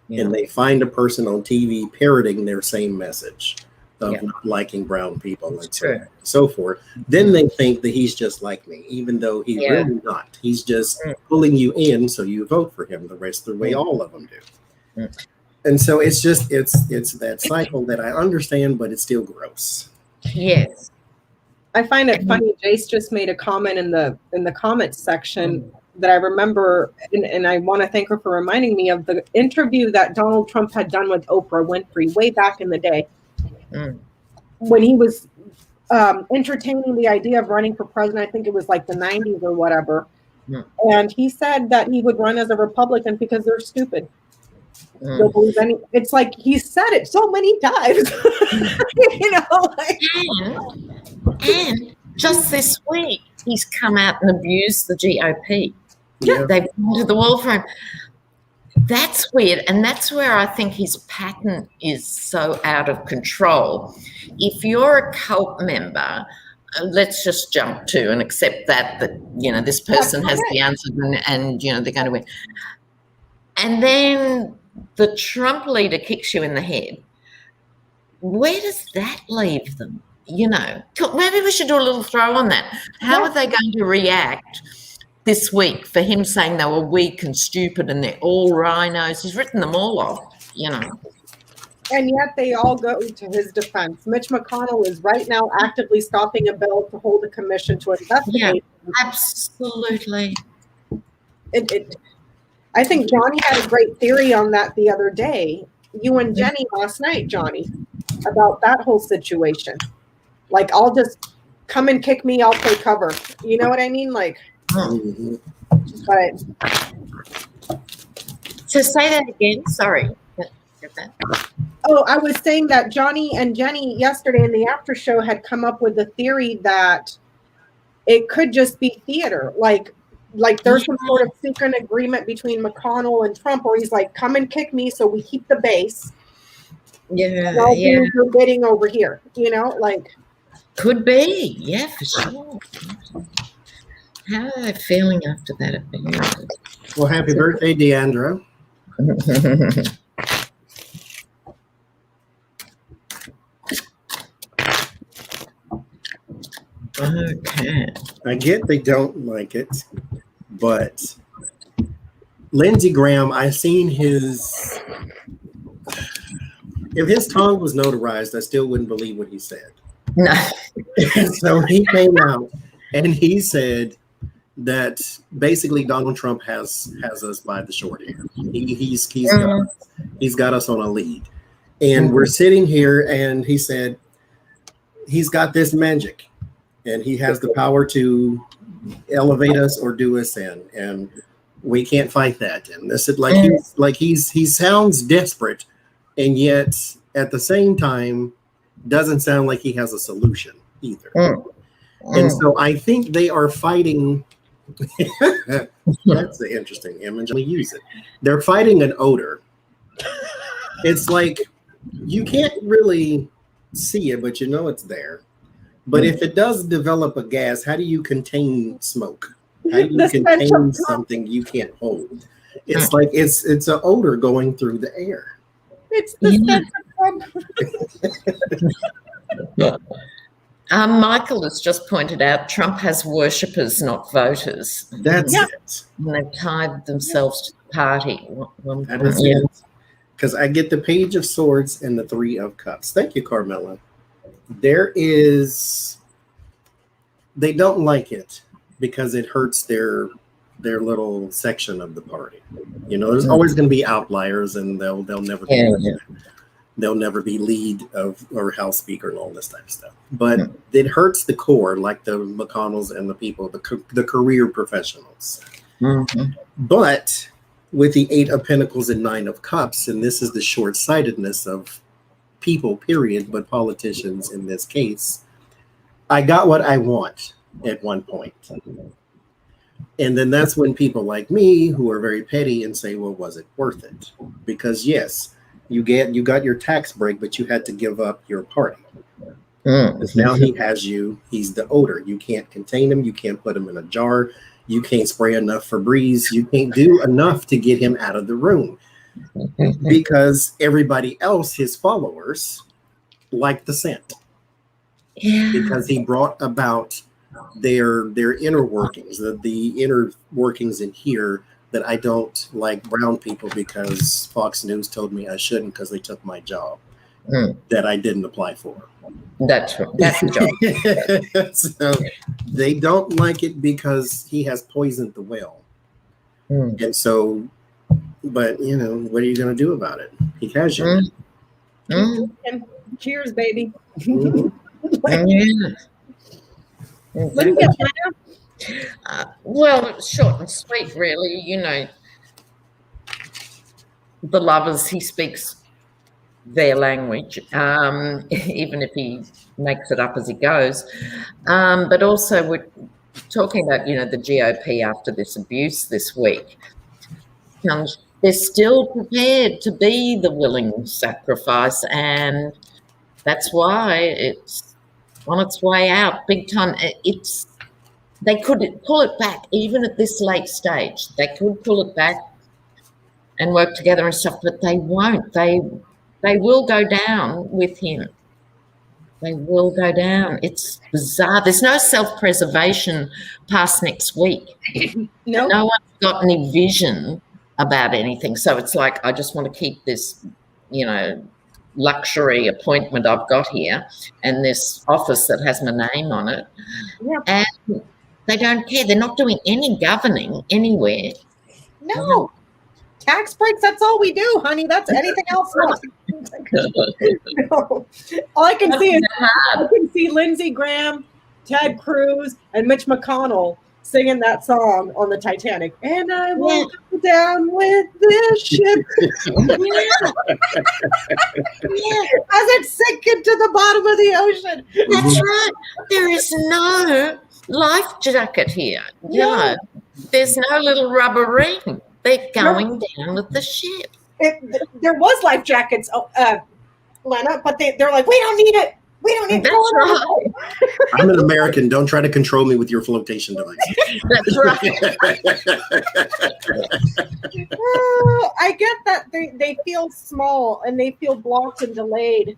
and they find a person on TV parroting their same message of not liking brown people and so forth, then they think that he's just like me, even though he's really not. He's just pulling you in so you vote for him the rest of the way all of them do. And so it's just it's that cycle that I understand, but it's still gross. Yes. I find it funny. Jace just made a comment in the comments section that I remember, and I want to thank her for reminding me of the interview that Donald Trump had done with Oprah Winfrey way back in the day. When he was entertaining the idea of running for president. I think it was like the 90s or whatever. And he said that he would run as a Republican because they're stupid. You'll believe any. It's like he said it so many times. And just this week, he's come out and abused the GOP. Yeah. They've gone to the wall for him. That's weird, and that's where I think his pattern is so out of control. If you're a cult member, let's just jump to and accept that this person has the answer and they're going to win. And then the Trump leader kicks you in the head. Where does that leave them? Maybe we should do a little throw on that. How are they going to react this week for him saying they were weak and stupid and they're all rhinos? He's written them all off, And yet they all go to his defense. Mitch McConnell is right now actively stopping a bill to hold a commission to investigate. Yeah, absolutely. I think Johnny had a great theory on that the other day. You and Jenny last night, Johnny, about that whole situation. Like, I'll just come and kick me, I'll play cover. You know what I mean? Like, but. So say that again. Sorry. Oh, I was saying that Johnny and Jenny yesterday in the after show had come up with the theory that it could just be theater. Like there's some sort of secret agreement between McConnell and Trump where he's like, come and kick me so we keep the base. Yeah. And I'll do your bidding over here. Could be. Yeah, for sure. How are they feeling after that appearance? Well, happy birthday, Deandra. Okay. I get they don't like it, but Lindsey Graham, I've seen his. If his tongue was notarized, I still wouldn't believe what he said. No. So he came out and he said that basically Donald Trump has us by the short hair. He's got us on a lead, and we're sitting here, and he said he's got this magic. And he has the power to elevate us or do us in, and we can't fight that. And this is he sounds desperate, and yet at the same time doesn't sound like he has a solution either. And so I think they are fighting. That's the interesting image. Let me use it. They're fighting an odor. It's like you can't really see it, but it's there. But if it does develop a gas, how do you contain smoke? How do you contain something you can't hold? It's like it's an odor going through the air. It's the Michael has just pointed out Trump has worshippers, not voters. That's it. And they've tied themselves to the party. That is it. Because I get the Page of Swords and the Three of Cups. Thank you, Carmela. They don't like it because it hurts their little section of the party. There's always going to be outliers, and they'll never be lead of or House Speaker and all this type of stuff. But it hurts the core, like the McConnells and the people, the career professionals. But with the Eight of Pentacles and Nine of Cups, and this is the short-sightedness of people, period, but politicians in this case, I got what I want at one point. And then that's when people like me, who are very petty, and say, well, was it worth it? Because yes, you got your tax break, but you had to give up your party. Because now he has you, he's the odor. You can't contain him, you can't put him in a jar, you can't spray enough Febreze, you can't do enough to get him out of the room. Because everybody else, his followers, like the scent. Yeah. Because he brought about their inner workings, the inner workings in here that I don't like brown people because Fox News told me I shouldn't because they took my job that I didn't apply for. That's the job. So they don't like it because he has poisoned the well. And so, but what are you going to do about it? He has you. Cheers, baby. Well, it's short and sweet, really. the lovers, he speaks their language, even if he makes it up as he goes. But also we're talking about, the GOP after this abuse this week. They're still prepared to be the willing sacrifice, and that's why it's on its way out big time. They could pull it back even at this late stage. They could pull it back and work together and stuff, but they won't. They will go down with him. They will go down. It's bizarre. There's no self-preservation past next week. No. No one's got any vision about anything. So it's like, I just want to keep this, luxury appointment I've got here and this office that has my name on it. Yeah. And they don't care. They're not doing any governing anywhere. No. Tax breaks, that's all we do, honey. That's anything else. No. All I can see Lindsey Graham, Ted Cruz, and Mitch McConnell singing that song on the Titanic. And I will go down with this ship. As it's sinking to the bottom of the ocean. That's right. There is no life jacket here. No. There's no little rubber ring. They're going down with the ship. There was life jackets, Lena, but they're like, we don't need it. We don't need it. That's right. I'm an American. Don't try to control me with your flotation device. That's right. I get that they feel small and they feel blocked and delayed.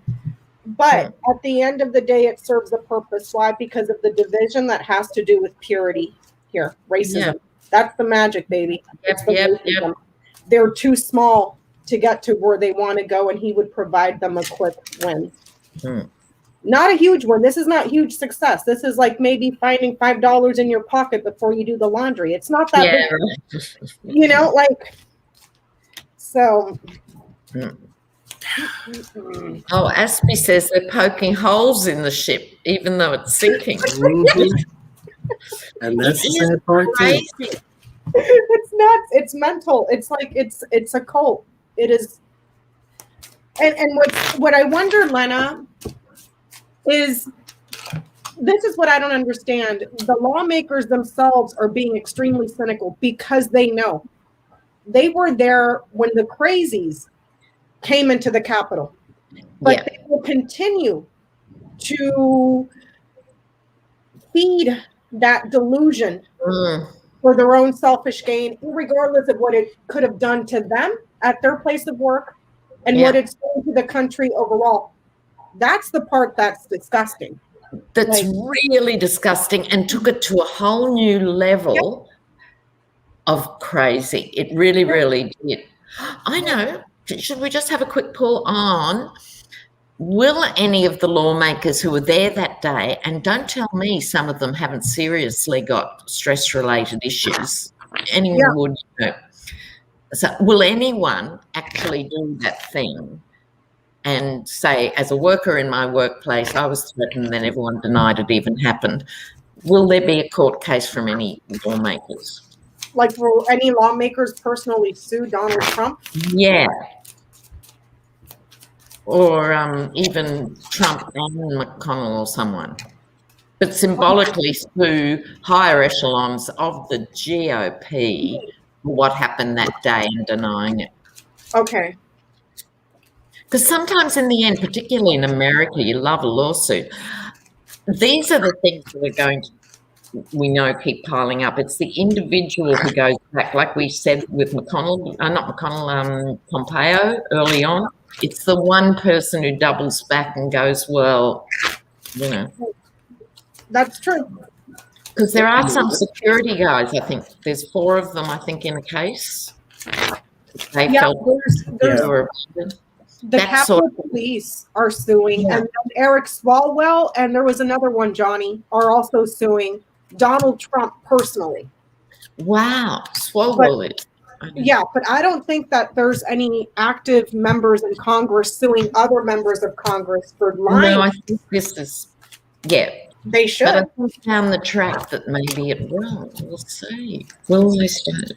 But at the end of the day, it serves a purpose. Why? Because of the division that has to do with purity here, racism. Yeah. That's the magic, baby. Yep. They're too small to get to where they want to go, and he would provide them a quick win. Not a huge one. This is not huge success. This is like maybe finding $5 in your pocket before you do the laundry. It's not that big. Right. So. Oh, Aspie says they're poking holes in the ship, even though it's sinking. And that's the sad part too. It's nuts. It's mental. It's like it's a cult. It is. And what I wonder, Lena, is this is what I don't understand. The lawmakers themselves are being extremely cynical because they know they were there when the crazies came into the Capitol, but they will continue to feed that delusion for their own selfish gain, regardless of what it could have done to them at their place of work and what it's done to the country overall. That's the part that's disgusting. That's really disgusting and took it to a whole new level of crazy. It really, really did. I know. Should we just have a quick pull on, will any of the lawmakers who were there that day, and don't tell me some of them haven't seriously got stress-related issues, anyone would know. So will anyone actually do that thing and say, as a worker in my workplace, I was threatened, then everyone denied it even happened? Will there be a court case from any lawmakers? Like, will any lawmakers personally sue Donald Trump? Yeah. Or even Trump and McConnell or someone. But symbolically sue higher echelons of the GOP for what happened that day and denying it. Okay. Because sometimes in the end, particularly in America, you love a lawsuit. These are the things that are going to, we know, keep piling up. It's the individual who goes back, like we said with Pompeo early on. It's the one person who doubles back and goes, well, That's true. Because there are some security guys, I think. There's 4 of them, I think, in a case. They felt the Capitol Police are suing, and then Eric Swalwell, and there was another one, Johnny, are also suing Donald Trump personally. Wow, Swalwell is. Yeah, but I don't think that there's any active members in Congress suing other members of Congress for lying. No, I think this is, They should. But I think down the track that maybe it will. We'll see. Will they start?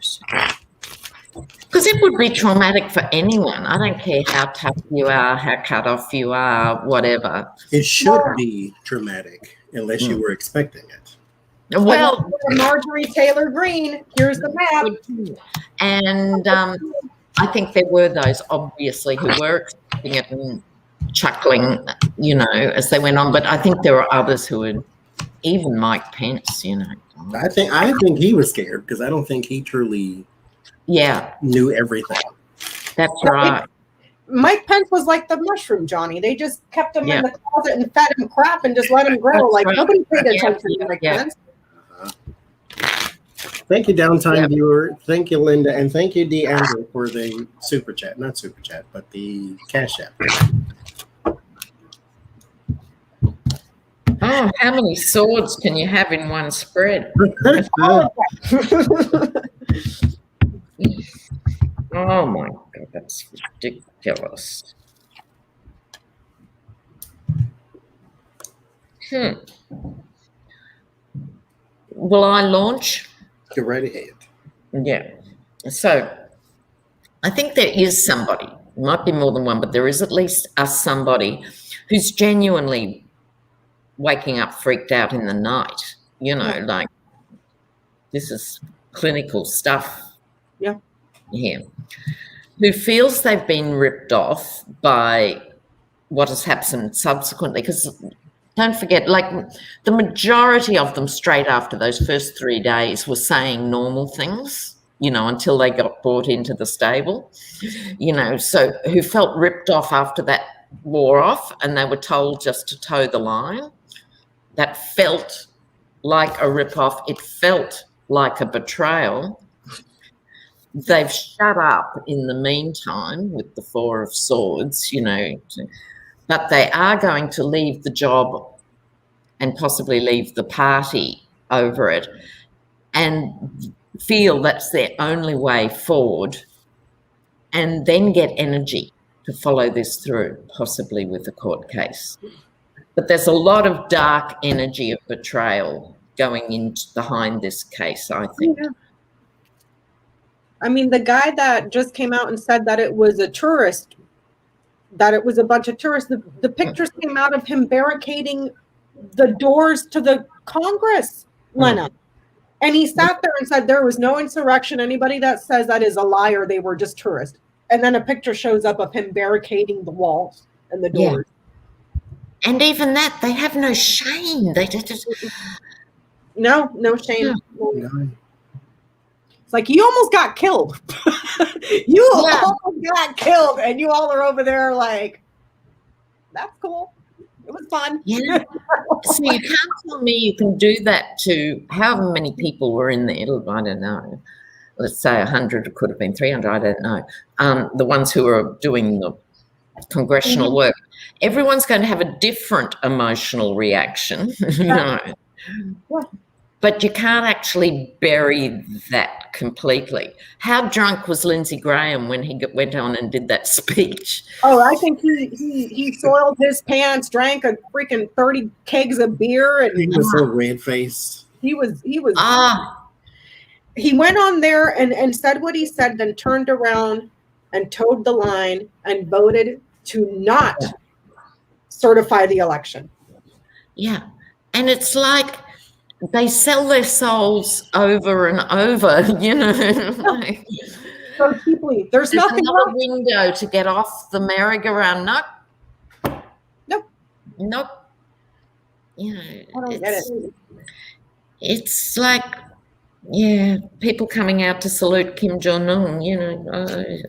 Because it would be traumatic for anyone. I don't care how tough you are, how cut off you are, whatever. It should be traumatic unless you were expecting it. Well, Marjorie Taylor Greene, here's the map. and I think there were those, obviously, who were expecting it and chuckling, you know, as they went on. But I think there were others who would, even Mike Pence, you know. I think he was scared because I don't think he truly knew everything. That's right. Mike Pence was like the mushroom, Johnny. They just kept him in the closet and fed him crap and just let him grow. That's like right. nobody paid attention to Mike Pence. Thank you, Downtime viewer. Thank you, Linda. And thank you, DeAndre, for the super chat. Not super chat, but the Cash App. Oh, how many swords can you have in one spread? Oh my God, that's ridiculous. Will I launch? Go right ahead. Yeah. So I think there is somebody, might be more than one, but there is at least somebody who's genuinely waking up freaked out in the night, you know, like this is clinical stuff. Yeah. Here. Who feels they've been ripped off by what has happened subsequently. Because don't forget, like the majority of them straight after those first 3 days were saying normal things, you know, until they got brought into the stable, you know, so who felt ripped off after that wore off and they were told just to toe the line. That felt like a rip-off. It felt like a betrayal. They've shut up in the meantime with the Four of Swords, you know, but they are going to leave the job and possibly leave the party over it and feel that's their only way forward and then get energy to follow this through, possibly with a court case. But there's a lot of dark energy of betrayal going in behind this case, I think. Yeah. I mean, the guy that just came out and said that it was a tourist, that it was a bunch of tourists, the pictures came out of him barricading the doors to the Congress, Lena. And he sat there and said there was no insurrection. Anybody that says that is a liar. They were just tourists. And then a picture shows up of him barricading the walls and the doors. Yeah. And even that, they have no shame. They just no shame. Yeah. No. It's like you almost got killed. You almost got killed, and you all are over there like, that's cool. It was fun. Yeah. So you can't tell me you can do that to however many people were in there. I don't know. Let's say 100, it could have been 300, I don't know. The ones who are doing the congressional work. Everyone's going to have a different emotional reaction. You know. Yeah. But you can't actually bury that completely. How drunk was Lindsey Graham when he went on and did that speech? Oh, I think he soiled his pants, drank a freaking 30 kegs of beer, and He was so red-faced. He went on there and said what he said, then turned around and towed the line and voted to not certify the election. Yeah. And it's like they sell their souls over and over, you know. Like, so cheaply. There's nothing another wrong. window to get off the merry-go-round. Nope. You know, I don't get it. It's like, yeah, people coming out to salute Kim Jong-un, you know. I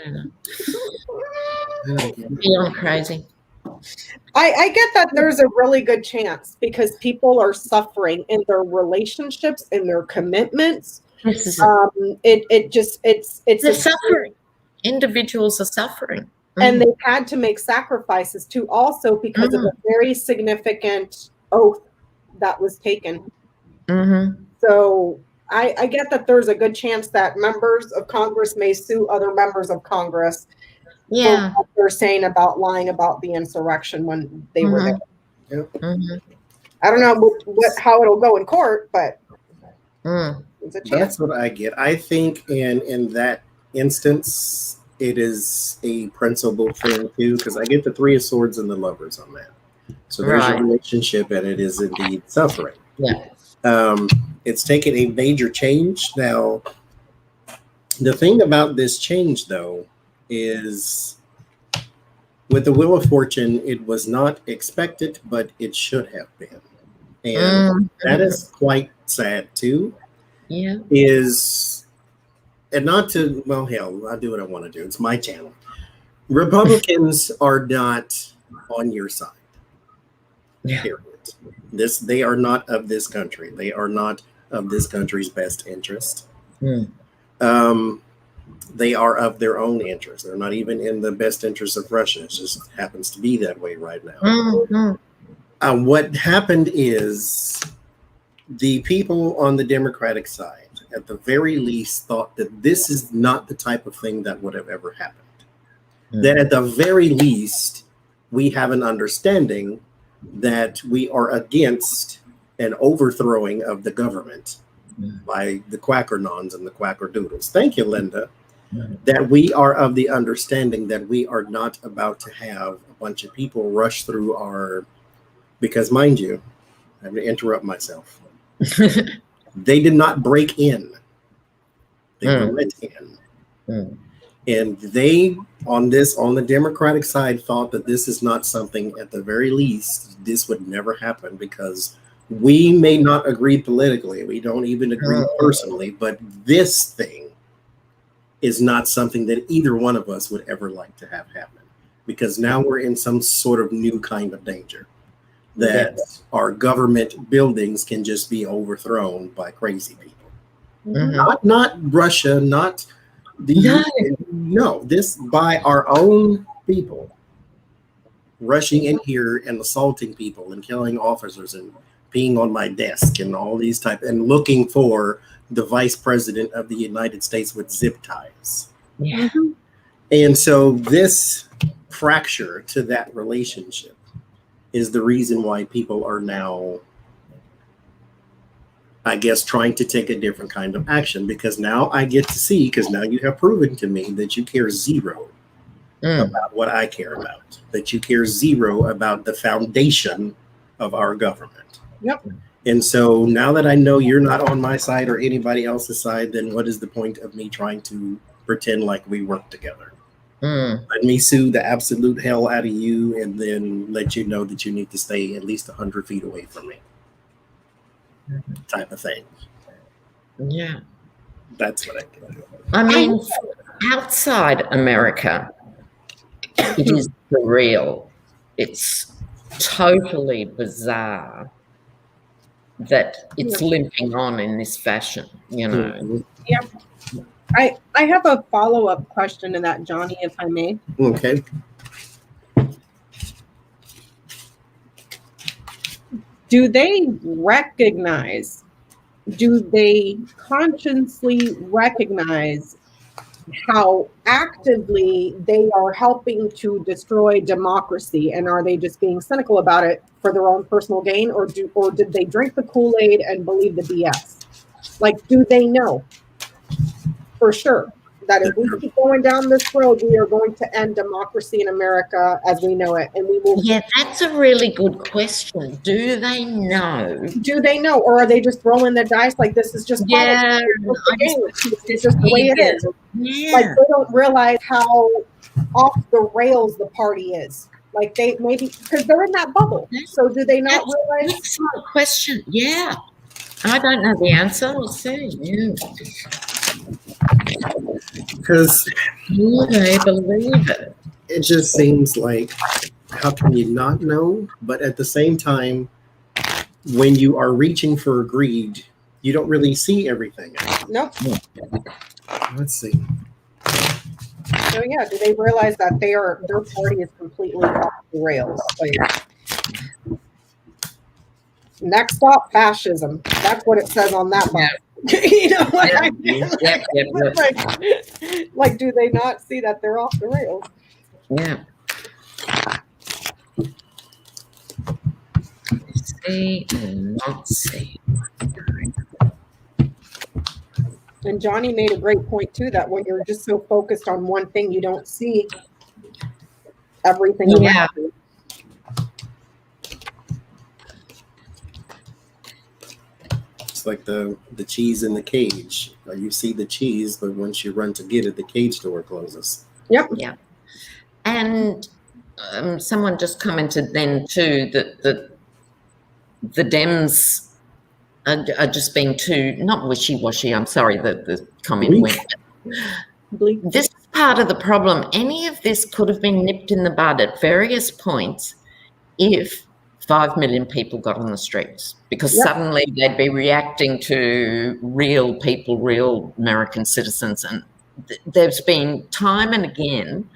don't know. Beyond crazy. I get that there's a really good chance because people are suffering in their relationships, in their commitments. This is It's they're suffering. Individuals are suffering. And they've had to make sacrifices too, also because of a very significant oath that was taken. So I get that there's a good chance that members of Congress may sue other members of Congress. Yeah. For what they're saying about lying about the insurrection when they were there. I don't know how it'll go in court, but it's a chance. That's what I get. I think in that instance, it is a principle thing too, because I get the Three of Swords and the Lovers on that. So there's a relationship, and it is indeed suffering. Yeah. It's taken a major change. Now, the thing about this change, though, is with the Wheel of Fortune, it was not expected, but it should have been. And that is quite sad, too. Yeah. And not to, well, hell, I'll do what I want to do. It's my channel. Republicans are not on your side. Yeah. Period. They are not of this country. They are not of this country's best interest. They are of their own interest. They're not even in the best interest of Russia. It just happens to be that way right now. What happened is the people on the Democratic side, at the very least, thought that this is not the type of thing that would have ever happened. That at the very least, we have an understanding that we are against an overthrowing of the government by the quackernons and the quackerdoodles. Thank you, Linda. That we are of the understanding that we are not about to have a bunch of people rush through our, because mind you, I have to interrupt myself. They did not break in. They were let in. And they, on the Democratic side, thought that this is not something, at the very least, this would never happen, because we may not agree politically. We don't even agree personally, but this thing is not something that either one of us would ever like to have happen, because now we're in some sort of new kind of danger that our government buildings can just be overthrown by crazy people. Not Russia, not this by our own people rushing in here and assaulting people and killing officers and being on my desk and all these type and looking for the vice president of the United States with zip ties. And so this fracture to that relationship is the reason why people are now, I guess, trying to take a different kind of action, because now I get to see, because now you have proven to me that you care zero about what I care about, that you care zero about the foundation of our government. And so now that I know you're not on my side or anybody else's side, then what is the point of me trying to pretend like we work together? Let me sue the absolute hell out of you and then let you know that you need to stay at least 100 feet away from me. Type of thing. Yeah. That's what I can do. I mean, outside America, it is surreal. It's totally bizarre that it's limping on in this fashion, you know. Yeah. I have a follow-up question to that, Johnny, if I may. Okay. Do they consciously recognize how actively they are helping to destroy democracy? And are they just being cynical about it for their own personal gain? Or did they drink the Kool-Aid and believe the BS? Like, do they know for sure that if we keep going down this road, we are going to end democracy in America as we know it, and we will? Yeah, that's a really good question. Do they know? Do they know, or are they just throwing the dice like this is just politics? It's just the way it is. Like, they don't realize how off the rails the party is. Like, they maybe because they're in that bubble. So do they not realize? Excellent question. Yeah, I don't know the answer. We'll see. Yeah. Because I believe it. It just seems like, how can you not know? But at the same time, when you are reaching for greed, you don't really see everything. Nope. Let's see. So yeah, do they realize that their party is completely off the rails? Like, next stop, fascism. That's what it says on that box. You know what I mean? Like, do they not see that they're off the rails? Yeah. See and not see. And Johnny made a great point too, that when you're just so focused on one thing, you don't see everything Yeah. around you. It's like the cheese in the cage. You see the cheese, but once you run to get it, the cage door closes. Yep. Yeah. And someone just commented then too that the Dems are just being too, not wishy-washy, I'm sorry that the comment Weak. went. Bleak. This is part of the problem. Any of this could have been nipped in the bud at various points if 5 million people got on the streets, because Yep. suddenly they'd be reacting to real people, real American citizens. And there's been time and again,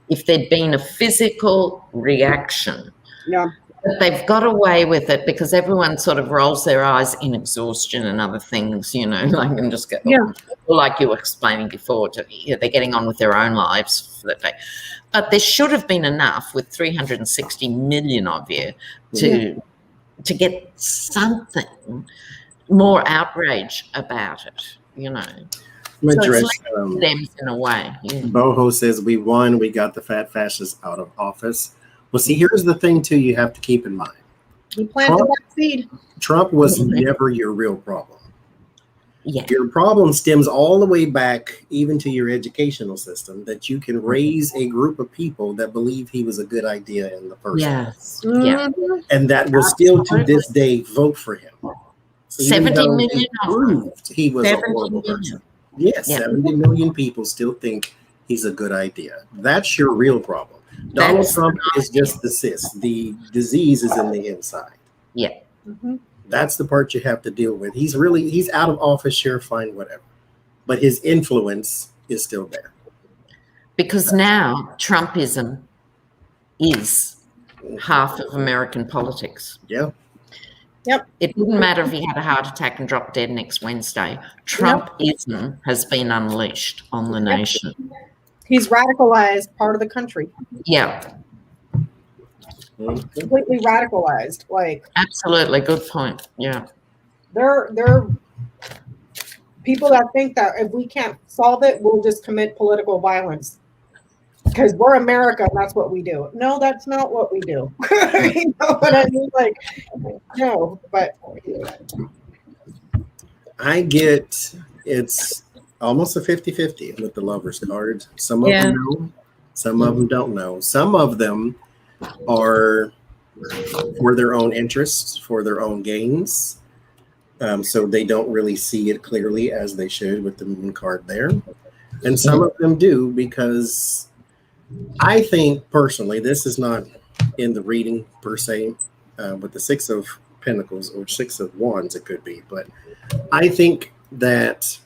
if there'd been a physical reaction, Yeah. but they've got away with it because everyone sort of rolls their eyes in exhaustion and other things, you know, like, and just go, Yeah. like you were explaining before, they're getting on with their own lives for that day. But there should have been enough with 360 million of you to get something more outrage about it, you know. So Address, it's like them in a way. Yeah. Boho says, we won. We got the fat fascists out of office. Well, see, here's the thing, too, you have to keep in mind. You planted that seed. Trump was never your real problem. Yeah. Your problem stems all the way back even to your educational system, that you can raise a group of people that believe he was a good idea in the first place. Yeah. And that will still to this day vote for him. 70 Even though million he proved he was a 70 horrible million. person. Yes, Yeah. 70 million people still think he's a good idea. That's your real problem. Donald Trump is just the cyst. The disease is in the inside. Yeah. Mhm. That's the part you have to deal with. He's out of office, sure, fine, whatever. But his influence is still there. Because now Trumpism is half of American politics. Yeah. Yep. It wouldn't matter if he had a heart attack and dropped dead next Wednesday. Trumpism has been unleashed on the nation. He's radicalized part of the country. Yeah, Completely radicalized. Like, absolutely. Good point. Yeah. they're people that think that if we can't solve it, we'll just commit political violence. Because we're America and that's what we do. No, that's not what we do. You know what I mean? Like, no, but I get it's almost a 50-50 with the lovers card. Some of them know, some of them don't know. Some of them are for their own interests, for their own gains. So they don't really see it clearly as they should with the moon card there. And some of them do, because I think personally, this is not in the reading per se, with the Six of Pentacles or Six of Wands, it could be. But I think that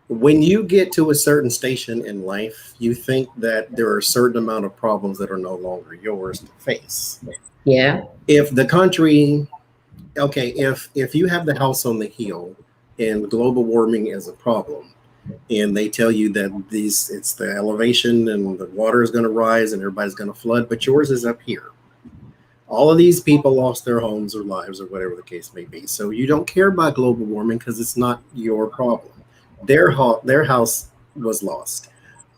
when you get to a certain station in life, you think that there are a certain amount of problems that are no longer yours to face. Yeah. If the country, okay, if you have the house on the hill and global warming is a problem, and they tell you that it's the elevation and the water is going to rise and everybody's going to flood, but yours is up here. All of these people lost their homes or lives or whatever the case may be. So you don't care about global warming because it's not your problem. Their house was lost.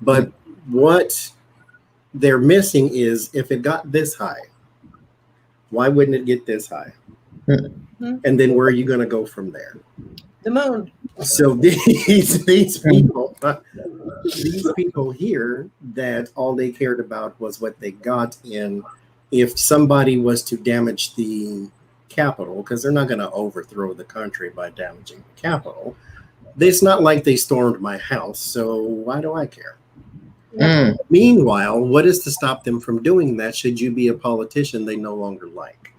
But what they're missing is, if it got this high, why wouldn't it get this high? Mm-hmm. And then where are you going to go from there? the moon. So these people here, that all they cared about was what they got in. If somebody was to damage the Capitol, because they're not going to overthrow the country by damaging the Capitol. It's not like they stormed my house, so why do I care? Meanwhile, what is to stop them from doing that should you be a politician they no longer like?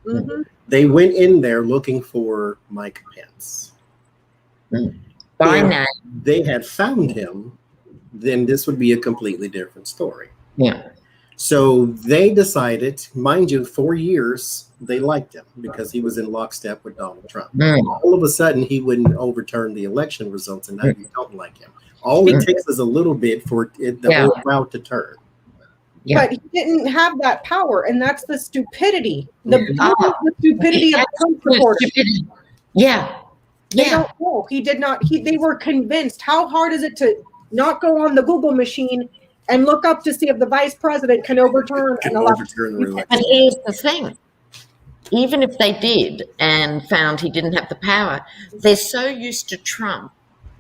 Mm-hmm. They went in there looking for Mike Pence. By If name. they had found him, then this would be a completely different story. Yeah. So they decided, mind you, 4 years, they liked him because he was in lockstep with Donald Trump. All of a sudden, he wouldn't overturn the election results, and now you don't like him. All it takes is a little bit for the whole route to turn. Yeah. But he didn't have that power, and that's the stupidity. The stupidity of the Trump supporters. Yeah. They don't know. He did not. They were convinced. How hard is it to not go on the Google machine and look up to see if the vice president can overturn an election? But here's the thing. Even if they did and found he didn't have the power, they're so used to Trump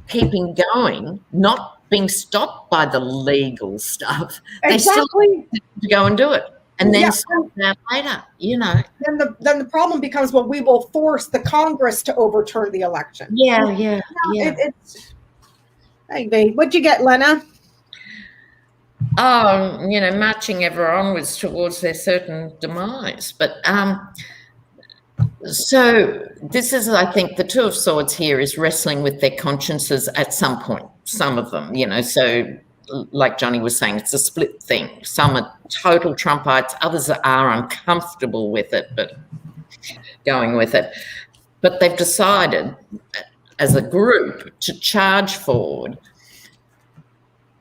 keeping going, not being stopped by the legal stuff. They still to go and do it. And then stop that later, you know. Then the problem becomes, well, we will force the Congress to overturn the election. Yeah. It's, hey, babe, what'd you get, Lena? Oh, you know, marching ever onwards towards their certain demise. But so this is, I think, the Two of Swords here is wrestling with their consciences at some point, some of them, you know. So like Johnny was saying, it's a split thing. Some are total Trumpites, others are uncomfortable with it, but going with it. But they've decided as a group to charge forward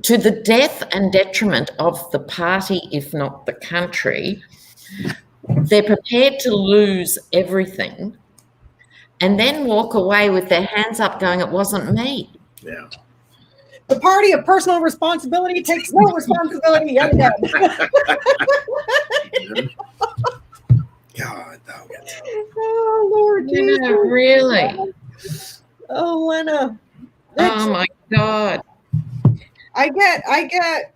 to the death and detriment of the party, if not the country. They're prepared to lose everything and then walk away with their hands up going, it wasn't me. Yeah. The party of personal responsibility takes no responsibility yet again. God, no. Oh, Lord Jesus. Yeah, really? Oh, Lena. Oh, my God. I get,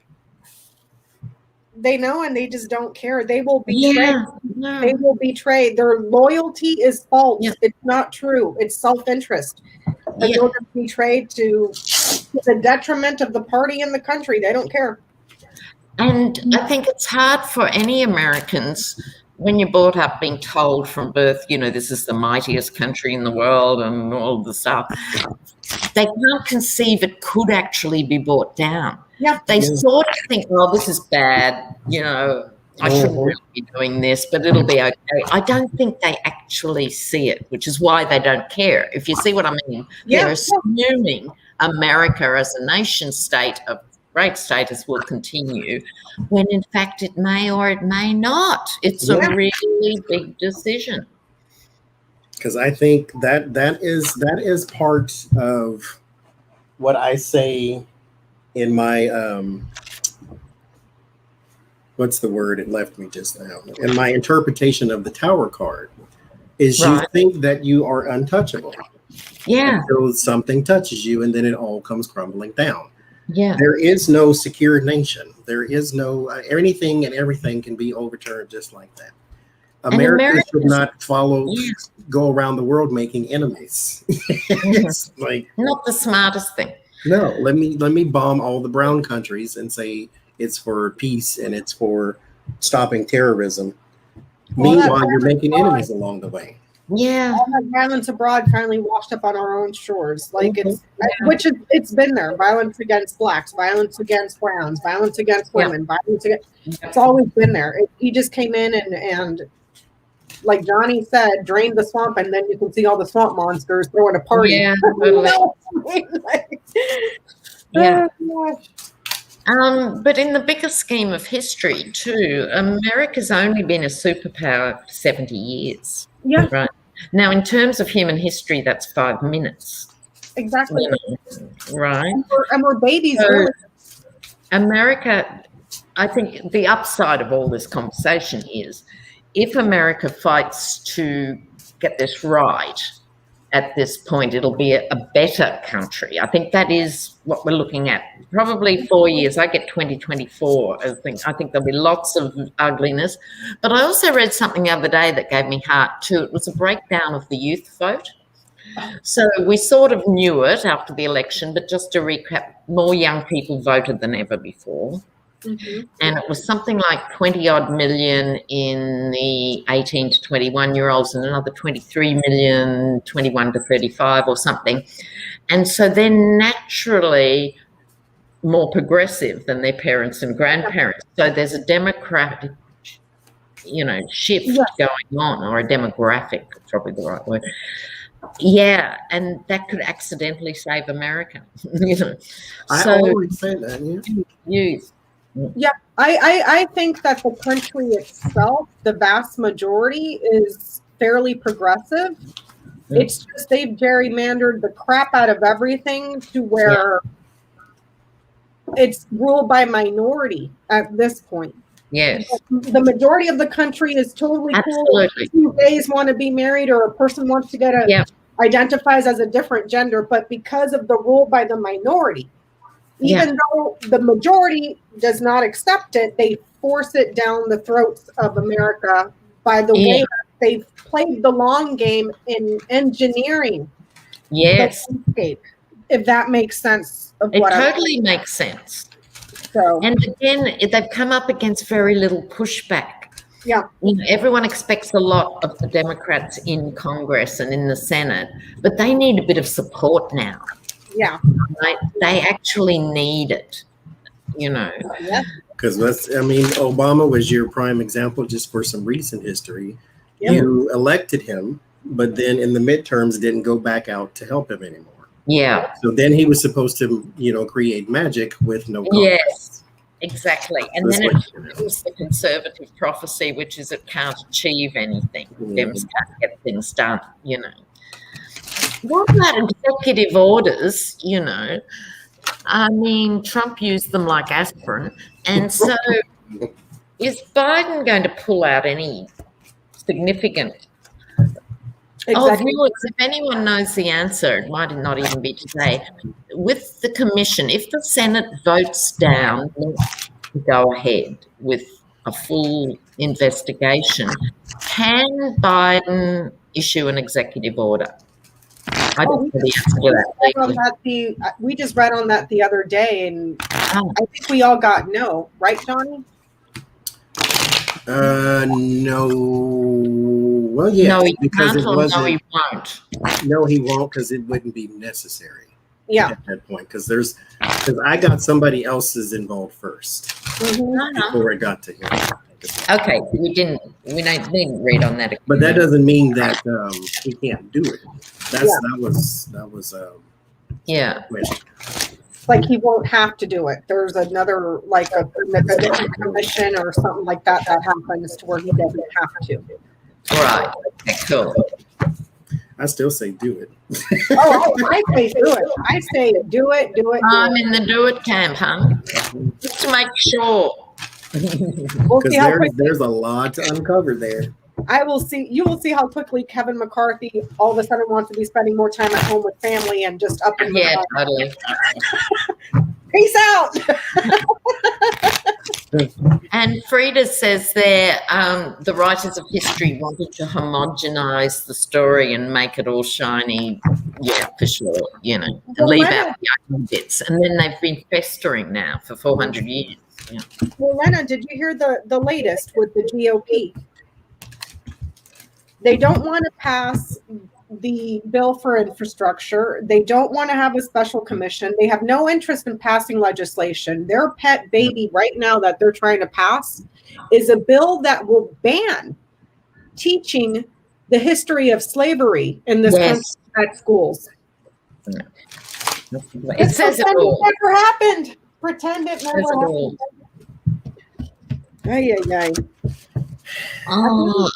they know and they just don't care. They will betray. No. They will betray. Their loyalty is false. Yeah. It's not true. It's self-interest. And they'll get betrayed to the detriment of the party and the country. They don't care. And I think it's hard for any Americans when you're brought up being told from birth, you know, this is the mightiest country in the world and all the stuff. They can't conceive it could actually be brought down. Yeah. They sort of think, well, this is bad, you know, I shouldn't really be doing this, but it'll be okay. I don't think they actually see it, which is why they don't care. If you see what I mean, they're assuming America as a nation state of great status will continue, when in fact it may or it may not. It's a really big decision. Because I think that is part of what I say in my what's the word? It left me just now. In my interpretation of the Tower card, is you think that you are untouchable. Yeah. Until something touches you, and then it all comes crumbling down. Yeah. There is no secure nation. There is no anything and everything can be overturned just like that. America should not go around the world making enemies. It's like not the smartest thing. No, let me bomb all the brown countries and say it's for peace and it's for stopping terrorism. Meanwhile, you're making enemies along the way. Yeah. All that violence abroad finally washed up on our own shores. Like it's been there. Violence against blacks, violence against browns, violence against women, violence against, it's always been there. He just came in and like Johnny said, drained the swamp, and then you can see all the swamp monsters throwing a party. Yeah. Yeah. But in the bigger scheme of history too, America's only been a superpower for 70 years. Yeah. Right. Now, in terms of human history, that's 5 minutes. Exactly. Right. And we're babies. So, really. America, I think the upside of all this conversation is if America fights to get this right at this point, it'll be a better country. I think that is what we're looking at. Probably 4 years. I get 2024. I think there'll be lots of ugliness. But I also read something the other day that gave me heart too. It was a breakdown of the youth vote. So we sort of knew it after the election, but just to recap, more young people voted than ever before. Mm-hmm. And it was something like 20 odd million in the 18 to 21 year olds and another 23 million, 21 to 35 or something. And so they're naturally more progressive than their parents and grandparents. So there's a democratic, shift going on, or a demographic, probably the right word. Yeah, and that could accidentally save America. I always say that. Youth. Yeah, I think that the country itself, the vast majority, is fairly progressive. It's just they've gerrymandered the crap out of everything to where it's ruled by minority at this point. Yes. The majority of the country is totally cool. If 2 gays want to be married, or a person wants to get identifies as a different gender, but because of the rule by the minority, even though the majority does not accept it, they force it down the throats of America by the way that they've played the long game in engineering. Yes. The landscape, if that makes sense. It totally makes sense. So, and again, they've come up against very little pushback. Yeah. You know, everyone expects a lot of the Democrats in Congress and in the Senate, but they need a bit of support now. Yeah. Right? They actually need it, you know. Yeah. Because Obama was your prime example just for some recent history. Yeah. You elected him, but then in the midterms didn't go back out to help him anymore. Yeah. So then he was supposed to, create magic with no Congress. Yes, exactly. And then it was the conservative prophecy, which is it can't achieve anything. Dems can't get things done, you know. What about executive orders, you know? I mean, Trump used them like aspirin. And so is Biden going to pull out any significant... Oh, viewers, if anyone knows the answer, it might not even be today. With the commission, if the Senate votes down to go ahead with a full investigation, can Biden issue an executive order? I don't know the answer to that. We just read on that the other day, and I think we all got no, right, Johnny? No. Well, yeah. No, he can't, or no, he won't. No, he won't, because it wouldn't be necessary. Yeah. At that point, because I got somebody else's involved first before it got to him. Okay, we didn't read on that. But that doesn't mean that he can't do it. That was like he won't have to do it. There's another a commission or something like that happens to where he doesn't have to. Right. Okay, cool. I still say do it. I say do it. I say do it. I'm in the do it camp, huh? Just to make sure. Because there's a lot to uncover there. You will see how quickly Kevin McCarthy all of a sudden wants to be spending more time at home with family and just up and totally. Peace out. And Frida says there, the writers of history wanted to homogenize the story and make it all shiny. Yeah, for sure. You know, and leave out the ugly bits. And then they've been festering now for 400 years. Yeah. Well, Lena, did you hear the latest with the GOP? They don't want to pass the bill for infrastructure. They don't want to have a special commission. They have no interest in passing legislation. Their pet baby right now that they're trying to pass is a bill that will ban teaching the history of slavery in this country at schools. It says it all. Never happened. Pretend it never happened. Ay, ay, ay. Oh.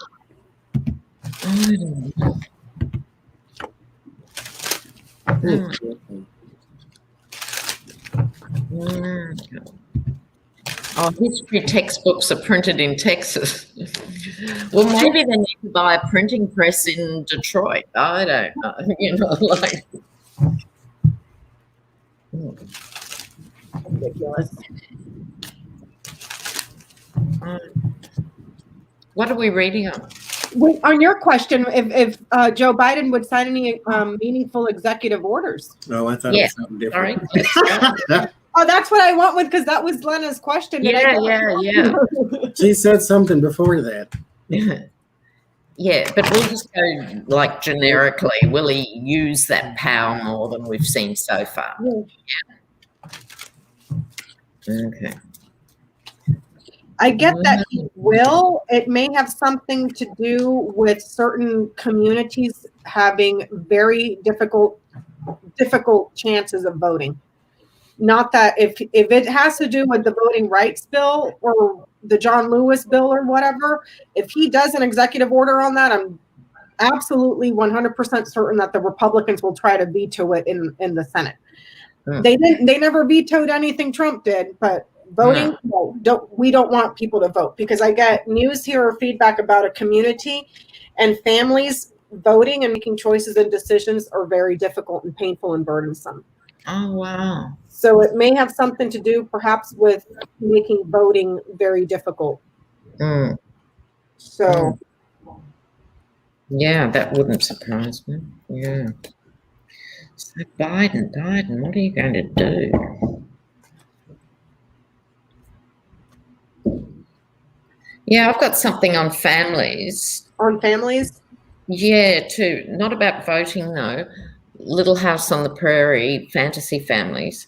Oh, history textbooks are printed in Texas. Well, maybe they need to buy a printing press in Detroit. I don't know. You know, like ridiculous. What are we reading on? On your question, if Joe Biden would sign any meaningful executive orders. Oh, I thought it was something different. Oh, that's what I went with, because that was Lena's question. Yeah. She said something before that. Yeah, but we'll just go like generically. Will he use that power more than we've seen so far? Yeah. Okay. I get that he will. It may have something to do with certain communities having very difficult chances of voting. Not that if it has to do with the voting rights bill or the John Lewis bill or whatever, if he does an executive order on that, absolutely 100% certain that the Republicans will try to veto it in the Senate. Hmm. They never vetoed anything Trump did, but voting, we don't want people to vote, because I get news here or feedback about a community and families voting and making choices and decisions are very difficult and painful and burdensome. Oh, wow. So it may have something to do perhaps with making voting very difficult. Mm. So Yeah, that wouldn't surprise me. Yeah. So Biden, what are you going to do? Yeah, I've got something on families. on families, Yeah, too. Not about voting, though. Little House on the Prairie, fantasy families.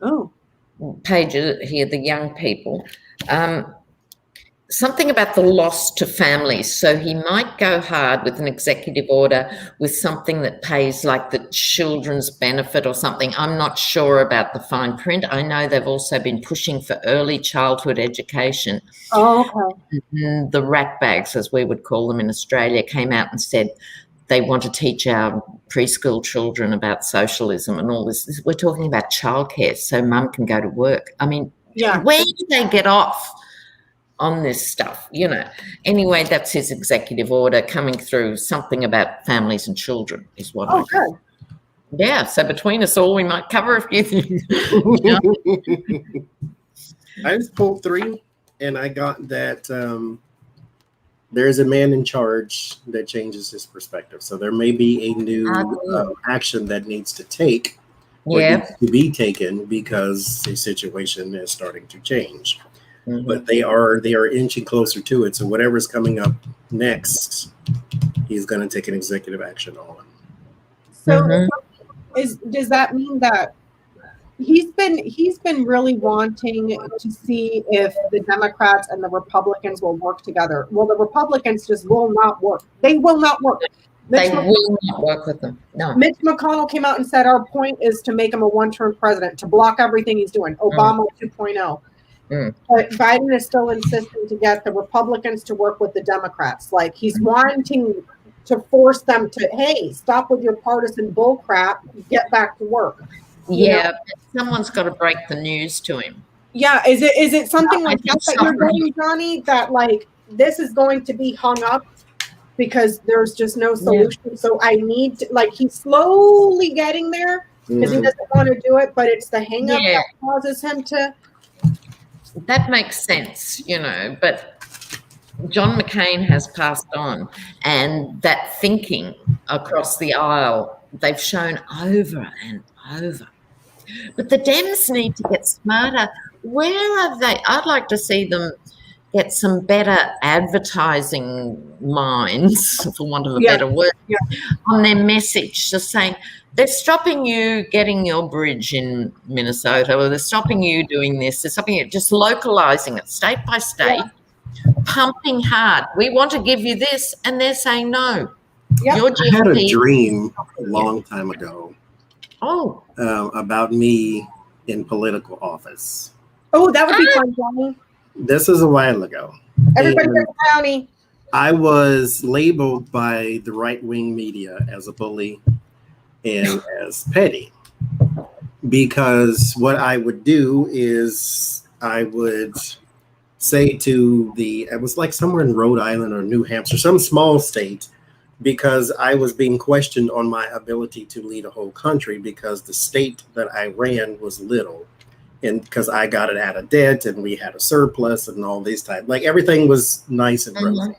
oh, Page here, the young people. Something about the loss to families. So he might go hard with an executive order with something that pays like the children's benefit or something. I'm not sure about the fine print. I know they've also been pushing for early childhood education. oh, okay. And the rat bags, as we would call them in Australia, came out and said they want to teach our preschool children about socialism and all this. We're talking about childcare so mum can go to work. I mean, Yeah. where do they get off on this stuff, Anyway, that's his executive order coming through. Something about families and children is what I good. Yeah, so between us all, we might cover a few things. I just pulled 3, and I got that there's a man in charge that changes his perspective. So there may be a new action that needs to take or needs to be taken because the situation is starting to change. Mm-hmm. But they are inching closer to it. So whatever's coming up next, he's going to take an executive action on. So does that mean that he's been really wanting to see if the Democrats and the Republicans will work together? Well, the Republicans just will not work. They will not work. They will not work with them. No. Mitch McConnell came out and said our point is to make him a one-term president, to block everything he's doing. Obama 2.0. But Biden is still insisting to get the Republicans to work with the Democrats. Like he's wanting to force them to, hey, stop with your partisan bullcrap, get back to work. Yeah, but someone's got to break the news to him. Yeah, is it something like that you're doing, Johnny? That like this is going to be hung up because there's just no solution. Yeah. So I need to, like, he's slowly getting there because he doesn't want to do it, but it's the hang up that causes him to. That makes sense, but John McCain has passed on, and that thinking across the aisle, they've shown over and over. But the Dems need to get smarter. Where are they? I'd like to see them get some better advertising minds, for want of a better word, on their message, just saying, they're stopping you getting your bridge in Minnesota, or they're stopping you doing this, they're stopping you, just localizing it state by state, pumping hard. We want to give you this, and they're saying no. I had a dream a long time ago about me in political office. Oh, that would be fun, Johnny. This is a while ago. Everybody gets a brownie. I was labeled by the right-wing media as a bully and as petty, because what I would do is I would say to it was like somewhere in Rhode Island or New Hampshire, some small state, because I was being questioned on my ability to lead a whole country because the state that I ran was little, and because I got it out of debt and we had a surplus and all these types, like everything was nice and rosy.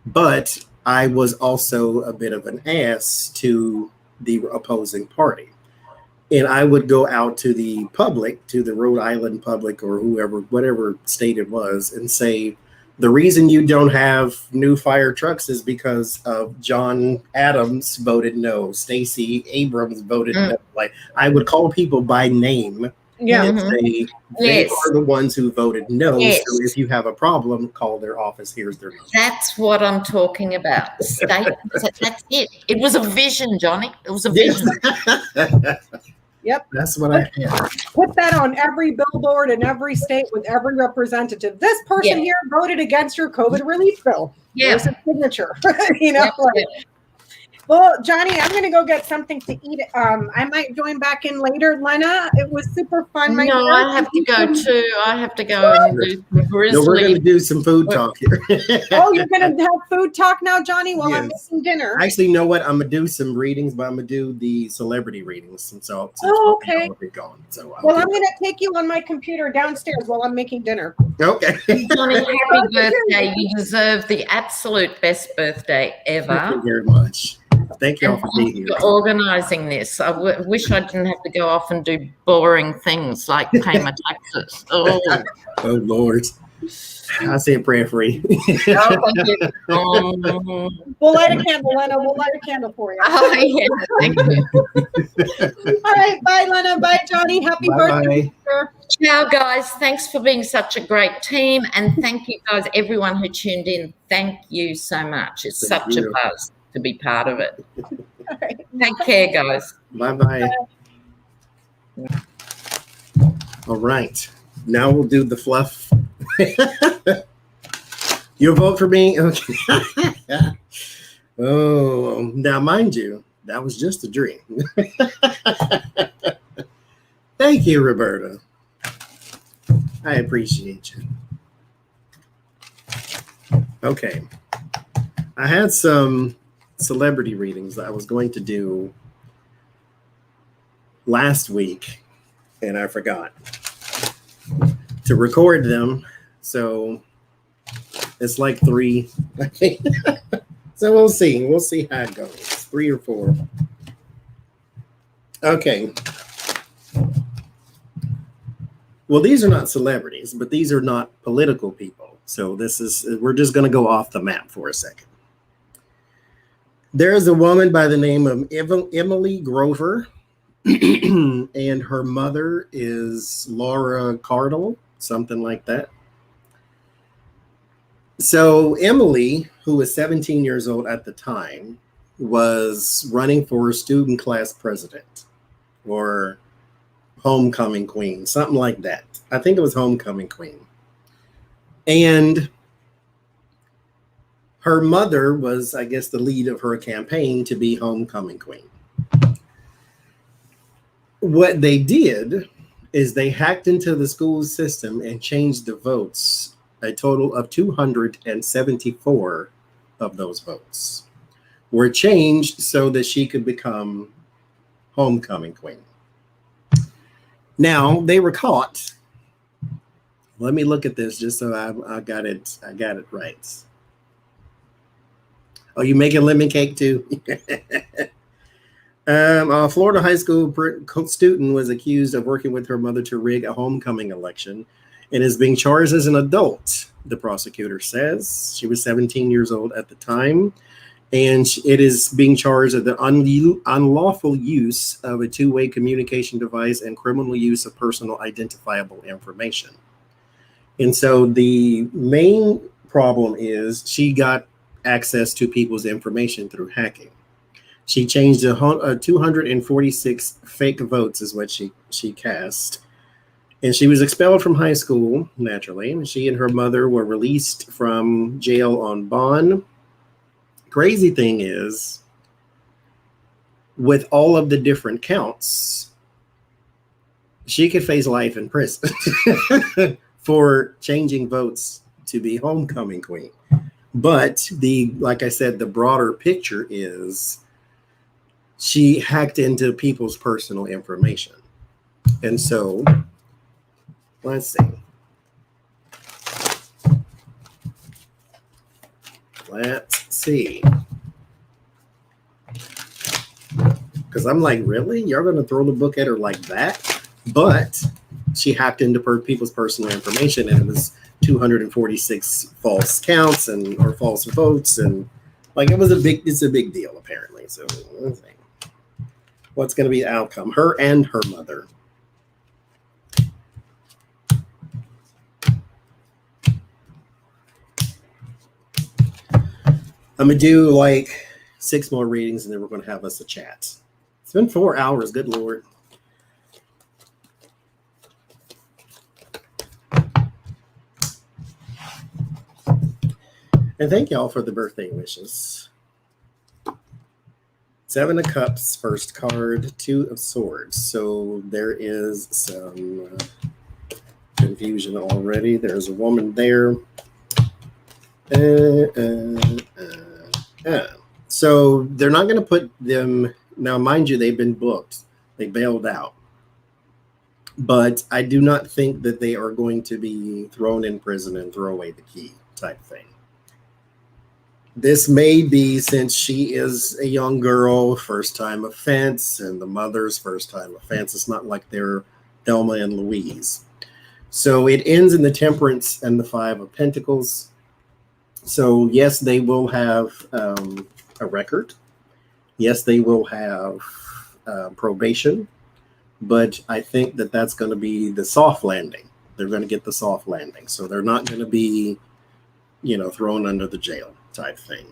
But I was also a bit of an ass to the opposing party. And I would go out to the public, to the Rhode Island public or whoever, whatever state it was, and say, the reason you don't have new fire trucks is because of John Adams voted no, Stacey Abrams voted no. Like, I would call people by name and say, they are the ones who voted no. So if you have a problem, call their office. Here's their number. That's what I'm talking about. That's it. It was a vision, Johnny. It was a vision. Yep. That's what I had. Put that on every billboard in every state with every representative. This person here voted against your COVID relief bill. Here's his signature. Well, Johnny, I'm going to go get something to eat. I might join back in later. Lena, it was super fun. I have to go too. I have to go and do some grizzly. No, we're going to do some food talk here. Oh, you're going to have food talk now, Johnny, while I'm making dinner. Actually, you know what? I'm going to do some readings, but I'm going to do the celebrity readings. And so, okay. Gone, so I'm going to take you on my computer downstairs while I'm making dinner. Okay. Johnny, happy birthday. You deserve the absolute best birthday ever. Thank you very much. Thank you all for being here. For organising this. I wish I didn't have to go off and do boring things like pay my taxes. Oh, Lord. I'll say a prayer for you. Thank you. We'll light a candle, Lena. We'll light a candle for you. Oh, yeah. Thank you. All right. Bye, Lena. Bye, Johnny. Happy birthday. Ciao, guys. Thanks for being such a great team. And thank you, guys, everyone who tuned in. Thank you so much. It's such a buzz to be part of it. Right. Take care, guys. Bye-bye. All right. Now we'll do the fluff. You vote for me? Okay. Oh, now mind you, that was just a dream. Thank you, Roberta. I appreciate you. Okay. I had some celebrity readings that I was going to do last week, and I forgot to record them. So it's like 3. So we'll see. We'll see how it goes. 3 or 4. Okay. Well, these are not celebrities, but these are not political people. So we're just going to go off the map for a second. There is a woman by the name of Emily Grover, and her mother is Laura Cardle, something like that. So Emily, who was 17 years old at the time, was running for student class president or homecoming queen, something like that. I think it was homecoming queen. And her mother was, I guess, the lead of her campaign to be homecoming queen. What they did is they hacked into the school system and changed the votes. A total of 274 of those votes were changed so that she could become homecoming queen. Now, they were caught. Let me look at this just so I got it right. Oh, you making lemon cake too? A Florida high school student was accused of working with her mother to rig a homecoming election and is being charged as an adult, the prosecutor says. She was 17 years old at the time, and it is being charged of the unlawful use of a two-way communication device and criminal use of personal identifiable information. And so the main problem is she got access to people's information through hacking. She changed 246 fake votes is what she cast. And she was expelled from high school, naturally. She and her mother were released from jail on bond. Crazy thing is, with all of the different counts, she could face life in prison for changing votes to be homecoming queen. But like I said, the broader picture is she hacked into people's personal information. And so, let's see. Let's see. Because I'm like, really? You're going to throw the book at her like that? But she hacked into people's personal information, and it was 246 false counts or false votes, and like it's a big deal apparently. So let's see. What's going to be the outcome? Her and her mother. I'm going to do like 6 more readings, and then we're going to have us a chat. It's been 4 hours. Good Lord. And thank y'all for the birthday wishes. 7 of Cups, first card, 2 of Swords. So there is some confusion already. There's a woman there. So they're not going to put them, now mind you, they've been booked. They bailed out. But I do not think that they are going to be thrown in prison and throw away the key type thing. This may be, since she is a young girl, first time offense, and the mother's first time offense. It's not like they're Thelma and Louise. So it ends in the Temperance and the 5 of Pentacles. So yes, they will have a record. Yes, they will have probation. But I think that that's going to be the soft landing. They're going to get the soft landing. So they're not going to be, thrown under the jail type thing.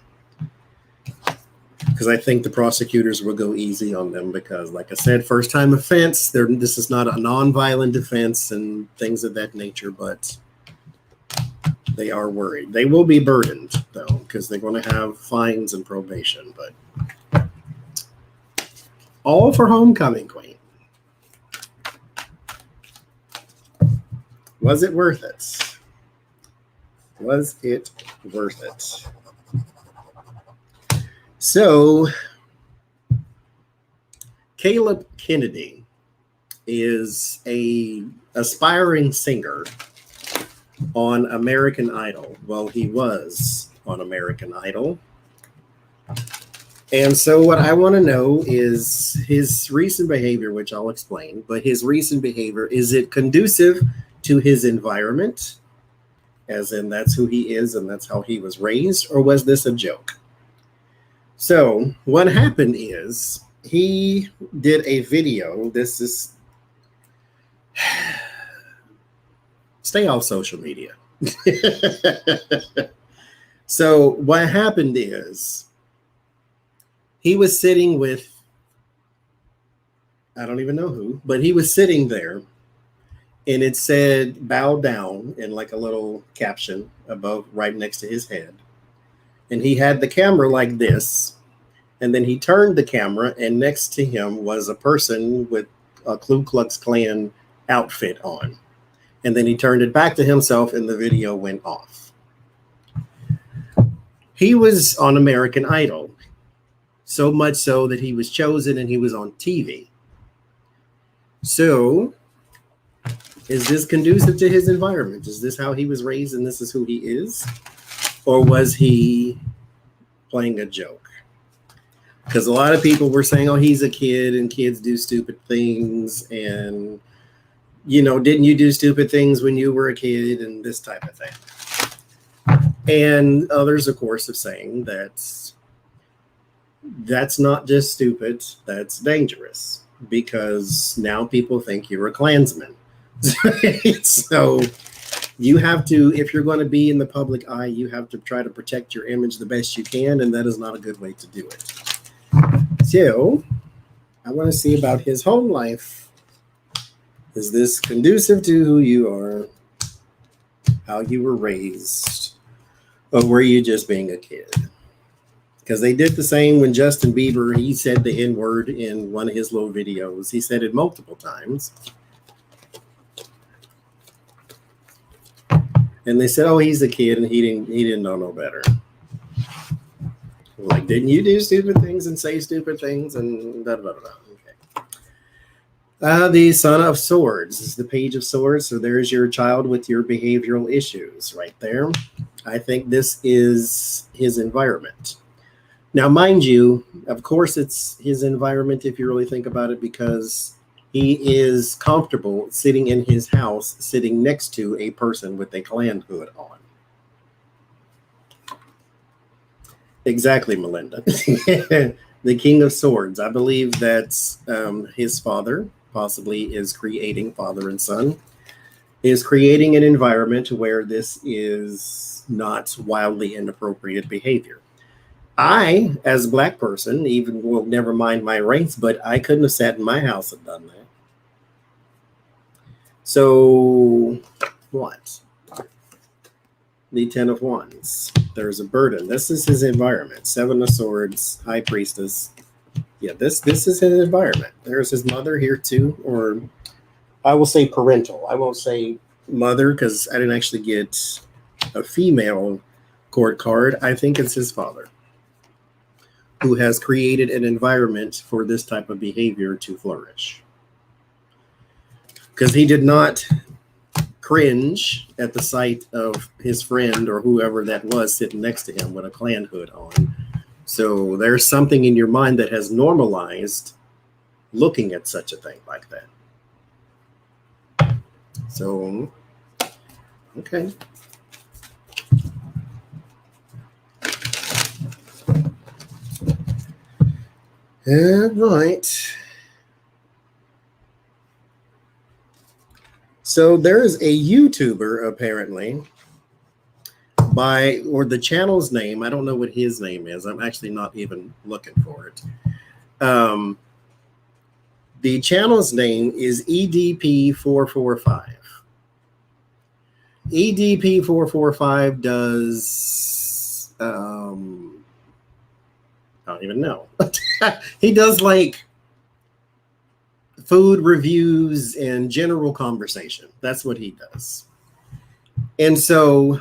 Because I think the prosecutors will go easy on them because, like I said, first time offense. This is not a non-violent offense and things of that nature, but they are worried. They will be burdened, though, because they're going to have fines and probation. But all for homecoming, Queen. Was it worth it? Was it worth it? So, Caleb Kennedy is an aspiring singer on American Idol. Well, he was on American Idol. And so what I want to know is his recent behavior, which I'll explain, but his recent behavior, is it conducive to his environment, as in that's who he is and that's how he was raised, or was this a joke? So what happened is he did a video. This is stay off social media. So what happened is he was sitting with, I don't even know who, but he was sitting there. And it said, bow down, in like a little caption above, right next to his head. And he had the camera like this. And then he turned the camera, and next to him was a person with a Ku Klux Klan outfit on. And then he turned it back to himself, and the video went off. He was on American Idol, so much so that he was chosen and he was on TV. So, is this conducive to his environment? Is this how he was raised and this is who he is? Or was he playing a joke? Because a lot of people were saying, oh, he's a kid and kids do stupid things. And, didn't you do stupid things when you were a kid and this type of thing? And others, of course, are saying that that's not just stupid, that's dangerous. Because now people think you're a Klansman. So you have to, if you're going to be in the public eye, you have to try to protect your image the best you can, and that is not a good way to do it. So I want to see about his home life. Is this conducive to who you are, how you were raised, or were you just being a kid? Because they did the same when Justin Bieber, he said the N-word in one of his little videos. He said it multiple times. And they said, oh, he's a kid and he didn't know no better. Like, didn't you do stupid things and say stupid things and da da da da. Okay. The Son of Swords is the Page of Swords. So there's your child with your behavioral issues right there. I think this is his environment. Now, mind you, of course, it's his environment if you really think about it, because he is comfortable sitting in his house, sitting next to a person with a Klan hood on. Exactly, Melinda. The King of Swords. I believe that his father possibly is creating, father and son, is creating an environment where this is not wildly inappropriate behavior. I, as a black person, even will never mind my race, but I couldn't have sat in my house and done that. So, what? The 10 of Wands. There's a burden. This is his environment. 7 of Swords, High Priestess. Yeah, this is his environment. There's his mother here too, or I will say parental. I won't say mother because I didn't actually get a female court card. I think it's his father who has created an environment for this type of behavior to flourish. Because he did not cringe at the sight of his friend or whoever that was sitting next to him with a Klan hood on. So there's something in your mind that has normalized looking at such a thing like that. So, okay. All right. So there is a YouTuber apparently or the channel's name. I don't know what his name is. I'm actually not even looking for it. The channel's name is EDP445. EDP445 does, I don't even know. He does like food reviews and general conversation. That's what he does. And so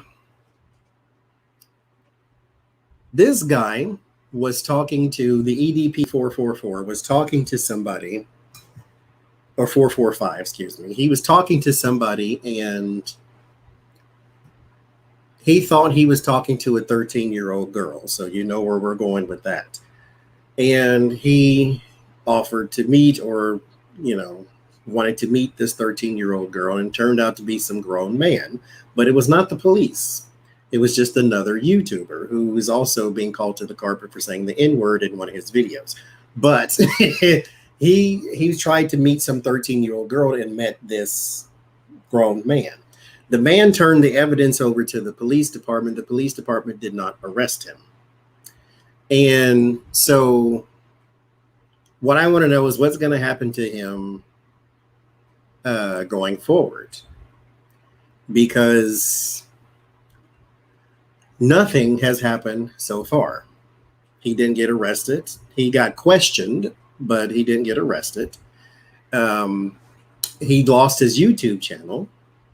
this guy was talking to the EDP444 was talking to somebody, or 445, excuse me. He was talking to somebody and he thought he was talking to a 13-year-old girl. So you know where we're going with that. And he offered to meet or, wanted to meet this 13-year-old girl, and turned out to be some grown man. But it was not the police. It was just another YouTuber who was also being called to the carpet for saying the N-word in one of his videos. But he tried to meet some 13-year-old girl and met this grown man. The man turned the evidence over to the police department. The police department did not arrest him. And so what I want to know is what's going to happen to him going forward. Because nothing has happened so far. He didn't get arrested. He got questioned, but he didn't get arrested. He lost his YouTube channel,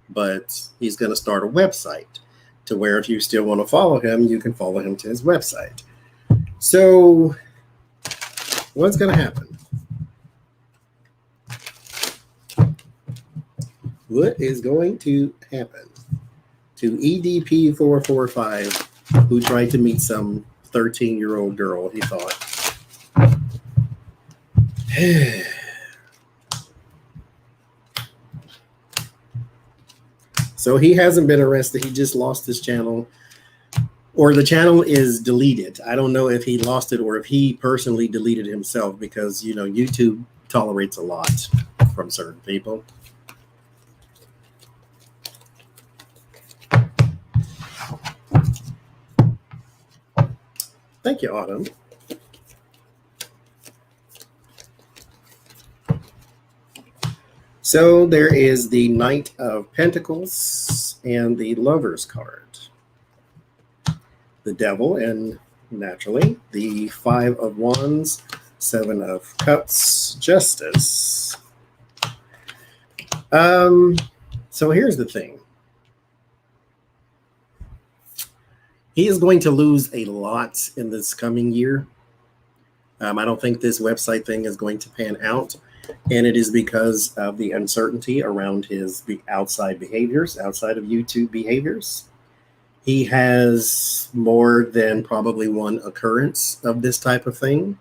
but he's going to start a website to where if you still want to follow him, you can follow him to his website. So what's going to happen? What is going to happen to EDP445 who tried to meet some 13-year-old girl, he thought? So he hasn't been arrested. He just lost his channel, or the channel is deleted. I don't know if he lost it or if he personally deleted himself, because, YouTube tolerates a lot from certain people. Thank you, Autumn. So there is the Knight of Pentacles and the Lover's card. The Devil, and naturally the 5 of Wands, 7 of Cups, Justice. So here's the thing. He is going to lose a lot in this coming year. I don't think this website thing is going to pan out. And it is because of the uncertainty around his outside behaviors, outside of YouTube behaviors. He has more than probably one occurrence of this type of thing,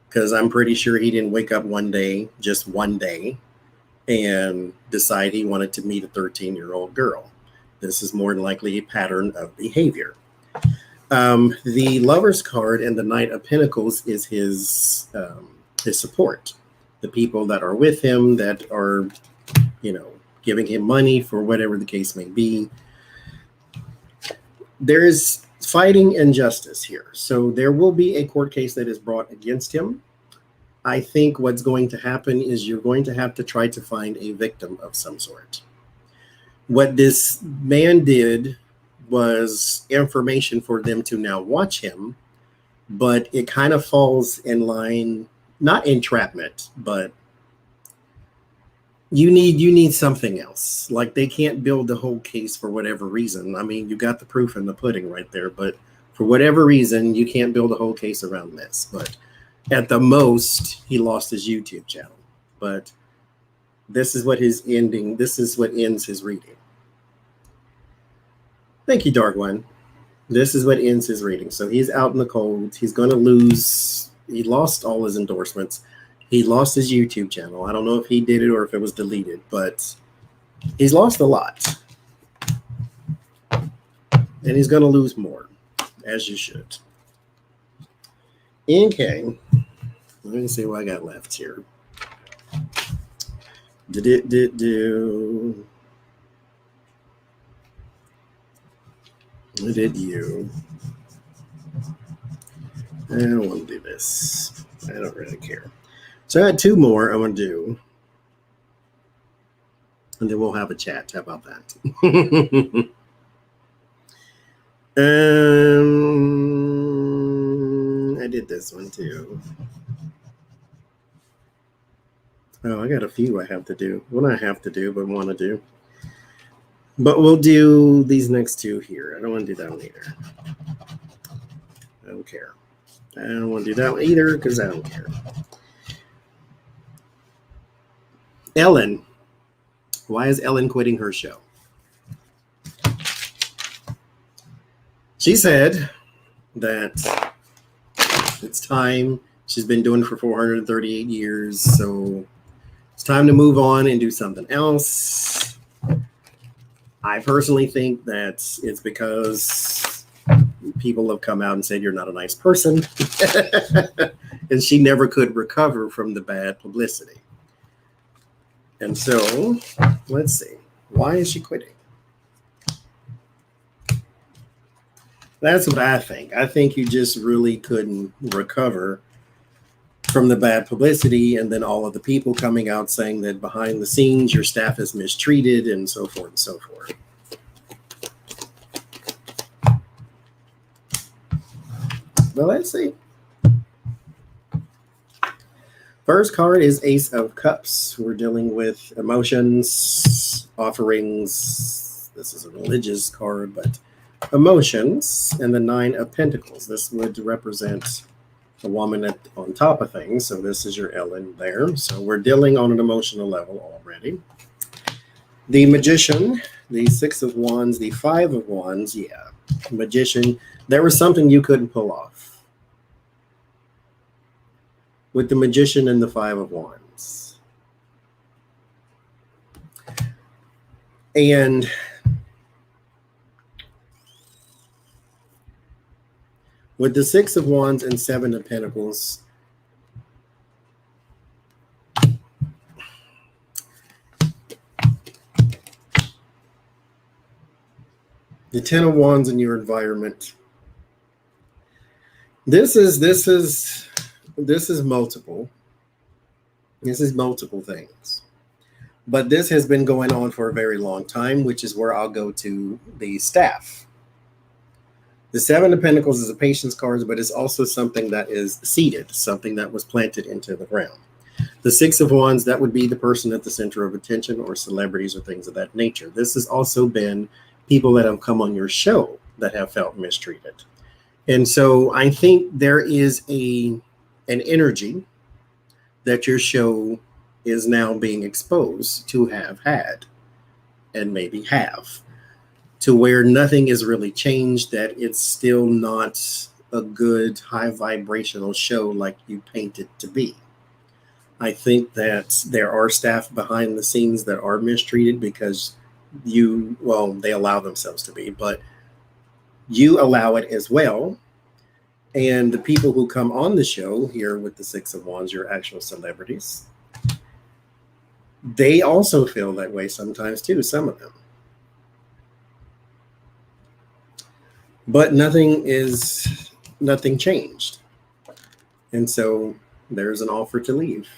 because I'm pretty sure he didn't wake up one day, just one day, and decide he wanted to meet a 13-year-old girl. This is more than likely a pattern of behavior. The Lover's card and the Knight of Pentacles is his support. The people that are with him, that are, giving him money for whatever the case may be. There is fighting injustice here. So there will be a court case that is brought against him. I think what's going to happen is you're going to have to try to find a victim of some sort. What this man did was information for them to now watch him, but it kind of falls in line, not entrapment, but you need something else. Like, they can't build the whole case for whatever reason. I mean, you got the proof in the pudding right there, but for whatever reason, you can't build a whole case around this. But at the most, he lost his YouTube channel. But this is what his ending, this is what ends his reading. Thank you, Dark One. This is what ends his reading. So he's out in the cold. He's going to lose. He lost all his endorsements. He lost his YouTube channel. I don't know if he did it or if it was deleted, but he's lost a lot. And he's going to lose more, as you should. Okay. Let me see what I got left here. What did you? I don't want to do this. I don't really care. So I had two more I want to do. And then we'll have a chat. How about that? I did this one too. Oh, I got a few I have to do. Well, not have to do, but want to do. But we'll do these next two here. I don't want to do that one either. I don't care. I don't want to do that one either because I don't care. Ellen. Why is Ellen quitting her show? She said that it's time. She's been doing it for 438 years, so it's time to move on and do something else. I personally think that it's because people have come out and said you're not a nice person. And she never could recover from the bad publicity. And so, let's see. Why is she quitting? That's what I think. I think you just really couldn't recover from the bad publicity, and then all of the people coming out saying that behind the scenes your staff is mistreated and so forth and so forth. Well, let's see. First card is Ace of Cups. We're dealing with emotions, offerings. This is a religious card, but emotions. And the Nine of Pentacles. This would represent a woman on top of things. So this is your Ellen there. So we're dealing on an emotional level already. The Magician, the Six of Wands, the Five of Wands. Yeah, Magician. There was something you couldn't pull off with the Magician and the Five of Wands. And with the Six of Wands and Seven of Pentacles, the Ten of Wands in your environment. This is multiple. This is multiple things. But this has been going on for a very long time, which is where I'll go to the staff. The Seven of Pentacles is a patience card, but it's also something that is seeded, something that was planted into the ground. The Six of Wands, that would be the person at the center of attention or celebrities or things of that nature. This has also been people that have come on your show that have felt mistreated. And so I think there is an energy that your show is now being exposed to have had and maybe have, to where nothing is really changed, that it's still not a good high vibrational show like you paint it to be. I think that there are staff behind the scenes that are mistreated because they allow themselves to be, but you allow it as well. And the people who come on the show here with the Six of Wands, your actual celebrities, they also feel that way sometimes too, some of them. But nothing changed. And so there's an offer to leave.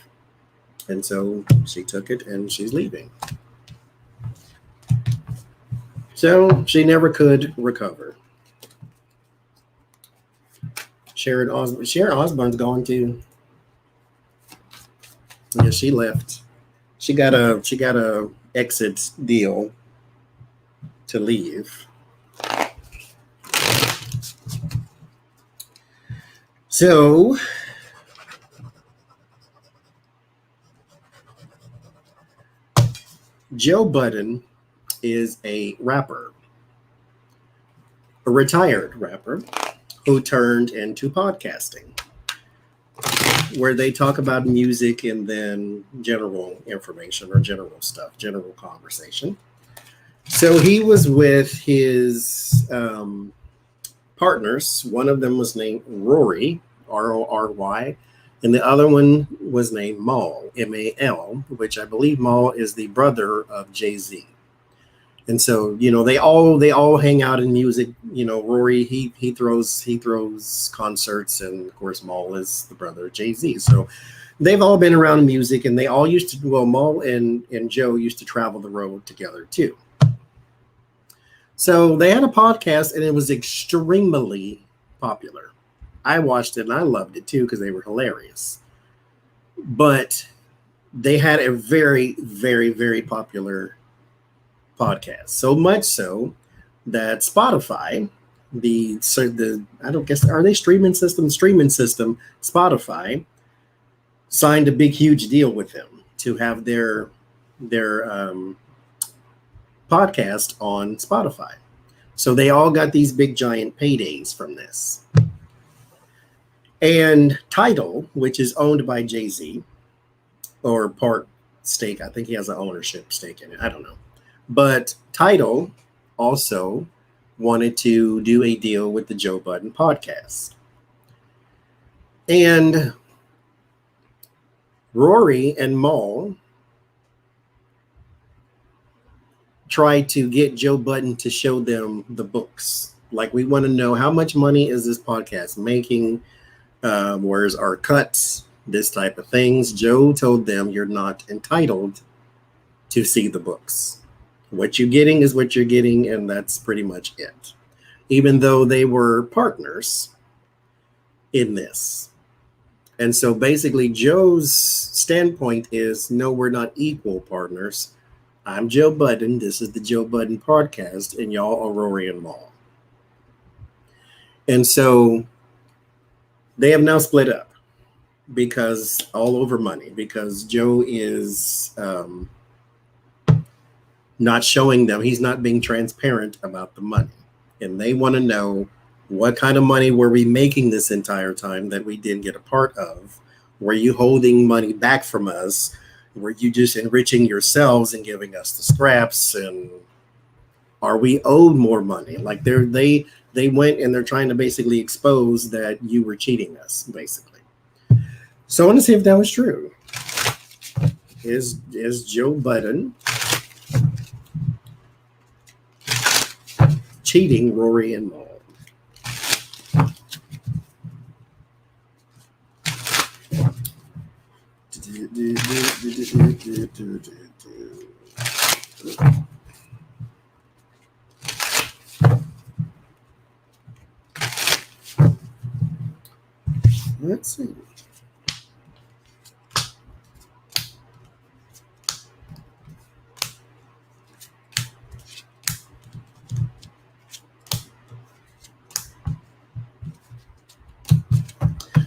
And so she took it and she's leaving. So she never could recover. Sharon Osbourne's gone too. Yeah, she left. She got a exit deal to leave. So Joe Budden is a rapper, a retired rapper who turned into podcasting, where they talk about music and then general information or general stuff, general conversation. So he was with his partners. One of them was named Rory, Rory, and the other one was named Mal, Mal, which I believe Mal is the brother of Jay-Z. And so, they all hang out in music. Rory, he throws concerts, and of course Mal is the brother of Jay-Z. So they've all been around music, and they all used to, Mal and Joe used to travel the road together too. So they had a podcast, and it was extremely popular. I watched it and I loved it too because they were hilarious. But they had a very, very, very popular podcast. So much so that Spotify, I don't guess, are they streaming system, Spotify signed a big, huge deal with them to have their podcast on Spotify. So they all got these big giant paydays from this. And Tidal, which is owned by Jay-Z, or part stake, I think he has an ownership stake in it, I don't know. But Tidal also wanted to do a deal with the Joe Budden podcast. And Rory and Mal tried to get Joe Budden to show them the books. Like, we want to know how much money is this podcast making? Where's our cuts? This type of things. Joe told them, you're not entitled to see the books. What you're getting is what you're getting, and that's pretty much it. Even though they were partners in this. And so basically Joe's standpoint is, no, we're not equal partners. I'm Joe Budden. This is the Joe Budden podcast, and y'all are Rory and Mal. And so they have now split up because all over money, because Joe is not showing them, he's not being transparent about the money. And they want to know, what kind of money were we making this entire time that we didn't get a part of? Were you holding money back from us? Were you just enriching yourselves and giving us the scraps? And are we owed more money? Like they went and they're trying to basically expose that you were cheating us, basically. So I want to see if that was true. Is Joe Budden cheating Rory and Mal? Let's see.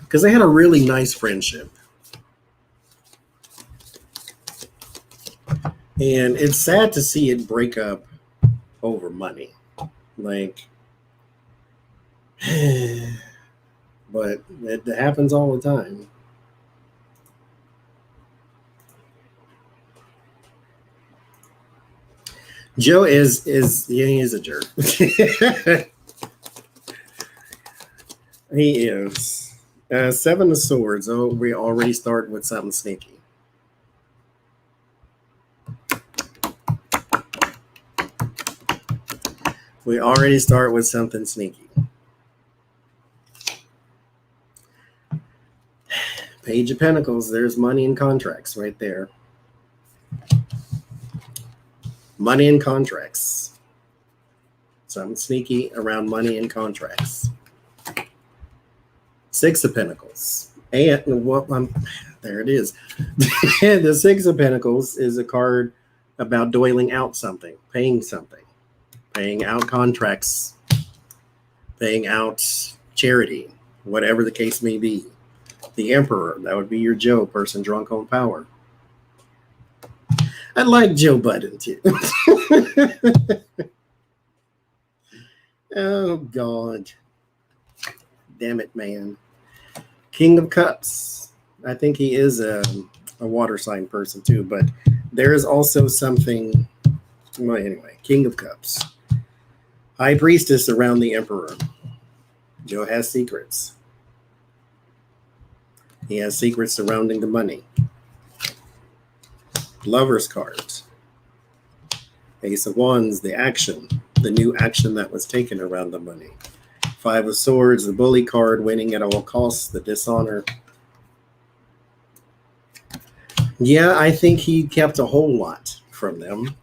Because they had a really nice friendship. And it's sad to see it break up over money. Like, but it happens all the time. Joe is he is a jerk. He is. Seven of Swords. Oh, we already start with something sneaky. We already start with something sneaky. Page of Pentacles. There's money and contracts right there. Money and contracts. something sneaky around money and contracts. Six of Pentacles. And there it is. The Six of Pentacles is a card about doling out something, paying out contracts, paying out charity, whatever the case may be. The Emperor, that would be your Joe, person drunk on power. I like Joe Budden too. Oh, God. Damn it, man. King of Cups. I think he is a water sign person too, but there is also something. Well, anyway, King of Cups. High Priestess around the Emperor. Joe has secrets. He has secrets surrounding the money. Lover's cards. Ace of Wands, the action. The new action that was taken around the money. Five of Swords, the bully card, winning at all costs, the dishonor. Yeah, I think he kept a whole lot from them.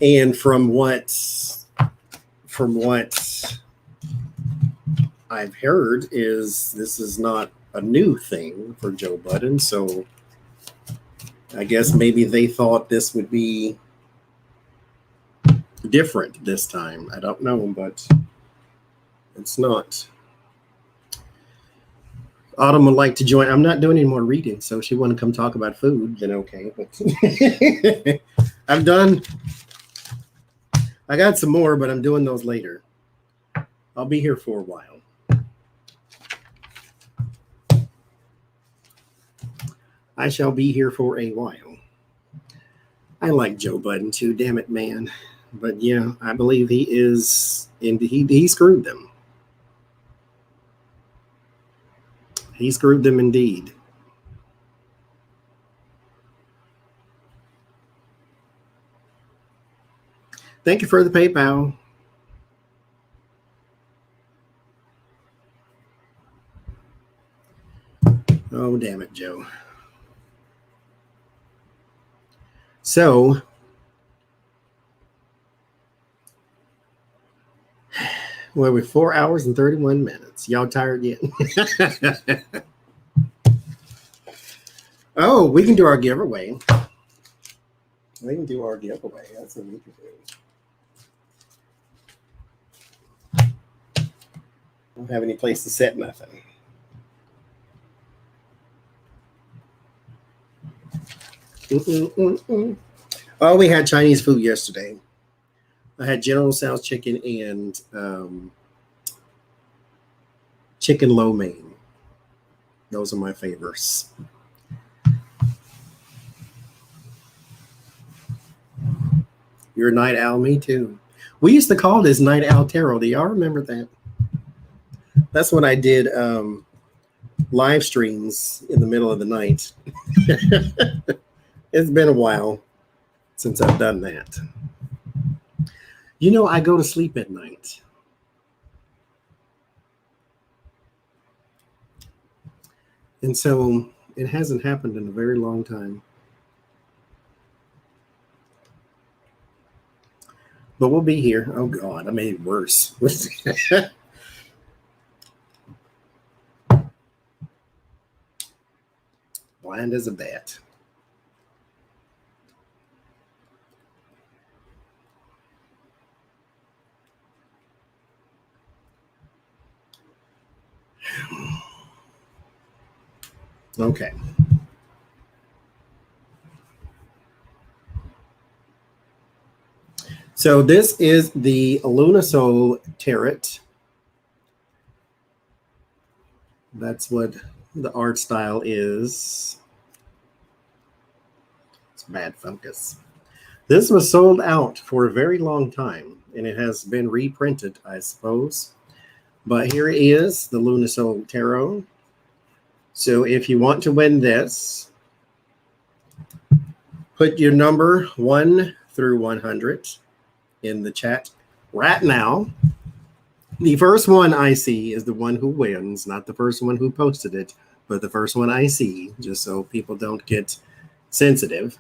And from what I've heard is this is not a new thing for Joe Budden, so I guess maybe they thought this would be different this time. I don't know, but it's not. Autumn would like to join. I'm not doing any more reading, so if she want to come talk about food, then okay. But I'm done. I got some more, but I'm doing those later. I'll be here for a while. I shall be here for a while. I like Joe Budden too, damn it, man. But yeah, I believe he is, he screwed them. He screwed them indeed. Thank you for the PayPal. Oh, damn it, Joe. So, well, we're 4 hours and 31 minutes. Y'all tired yet? Oh, we can do our giveaway. We can do our giveaway. That's what we can do. Don't have any place to set nothing. Oh, we had Chinese food yesterday. I had General Tso's chicken and chicken lo mein. Those are my favorites. You're a night owl, me too. We used to call this Night Owl Tarot. Do y'all remember that? That's when I did live streams in the middle of the night. It's been a while since I've done that. You know, I go to sleep at night. And so it hasn't happened in a very long time. But we'll be here. Oh, God, I made it worse. Blind as a bat. Okay. So this is the Lunasol Tarot. That's what the art style is. It's bad focus. This was sold out for a very long time, and it has been reprinted, I suppose. But here it is, the Lunasol Tarot. So if you want to win this, put your number 1 through 100 in the chat right now. The first one I see is the one who wins, not the first one who posted it, but the first one I see, just so people don't get sensitive.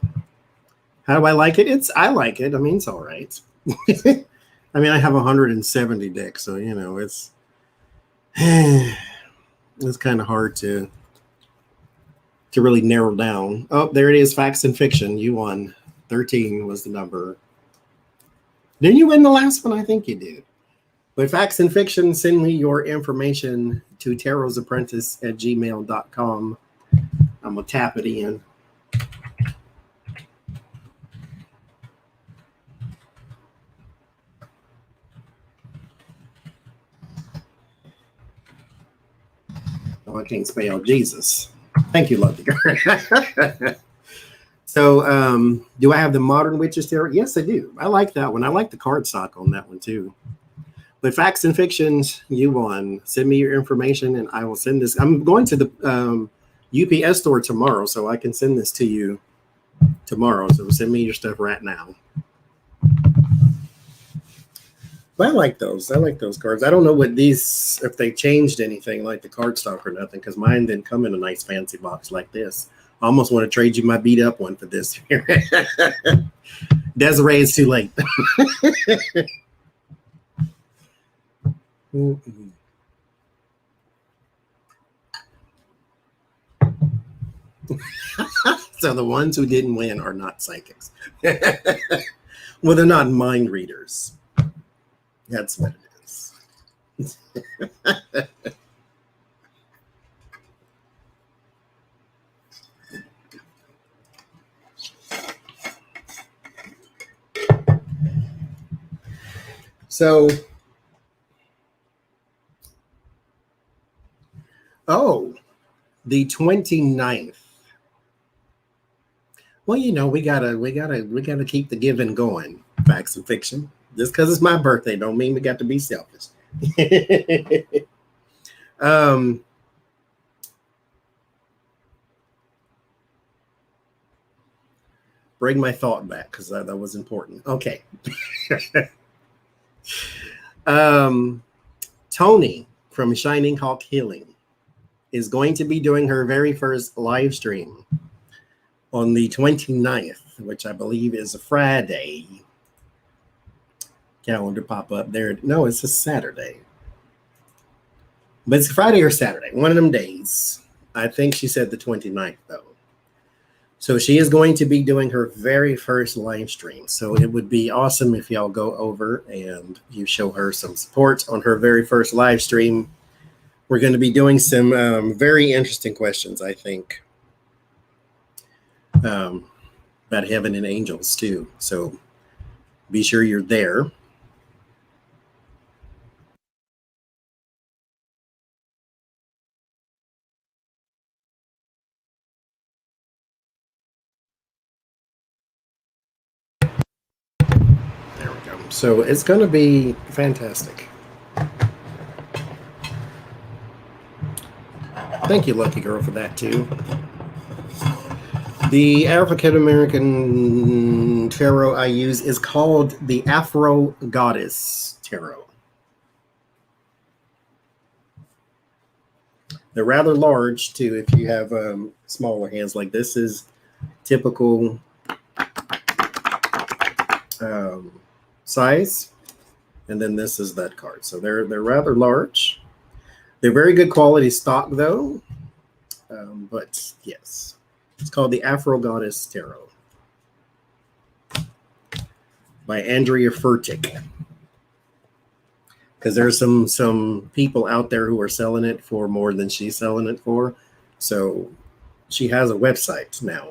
How do I like it? I like it. I mean, it's all right. I mean, I have 170 decks, so you know, it's kind of hard to really narrow down. Oh, there it is. Facts and fiction. You won. 13 was the number. Didn't you win the last one? I think you did. But facts and fiction, send me your information to TarotsApprentice@gmail.com. I'm going to tap it in. Oh, I can't spell Jesus. Thank you, Lucky Girl. So, do I have the Modern Witches Tarot? Yes, I do. I like that one. I like the cardstock on that one, too. But facts and fictions, you won. Send me your information, and I will send this. I'm going to the UPS store tomorrow, so I can send this to you tomorrow. So send me your stuff right now. But I like those. I like those cards. I don't know what these, if they changed anything like the cardstock or nothing, because mine didn't come in a nice fancy box like this. I almost want to trade you my beat up one for this. Desiree, it's too late. So the ones who didn't win are not psychics. Well, they're not mind readers. That's what it is. So, the 29th. Well, you know, we gotta keep the giving going. Facts and fiction. Just because it's my birthday don't mean we got to be selfish. Bring my thought back because that was important. Okay. Tony from Shining Hawk Healing is going to be doing her very first live stream on the 29th, which I believe is a Friday. Calendar pop up there. No, it's a Saturday. But it's Friday or Saturday, one of them days. I think she said the 29th, though. So she is going to be doing her very first live stream. So it would be awesome if y'all go over and you show her some support on her very first live stream. We're going to be doing some very interesting questions, I think, about heaven and angels, too. So be sure you're there. So it's going to be fantastic. Thank you, Lucky Girl, for that, too. The African American tarot I use is called the Afro Goddess Tarot. They're rather large, too, if you have smaller hands. Like this is typical size, and then this is that card. So they're rather large. They're very good quality stock, though. But yes, it's called the Afro Goddess Tarot by Andrea Furtick. Because there's some people out there who are selling it for more than she's selling it for. So she has a website now.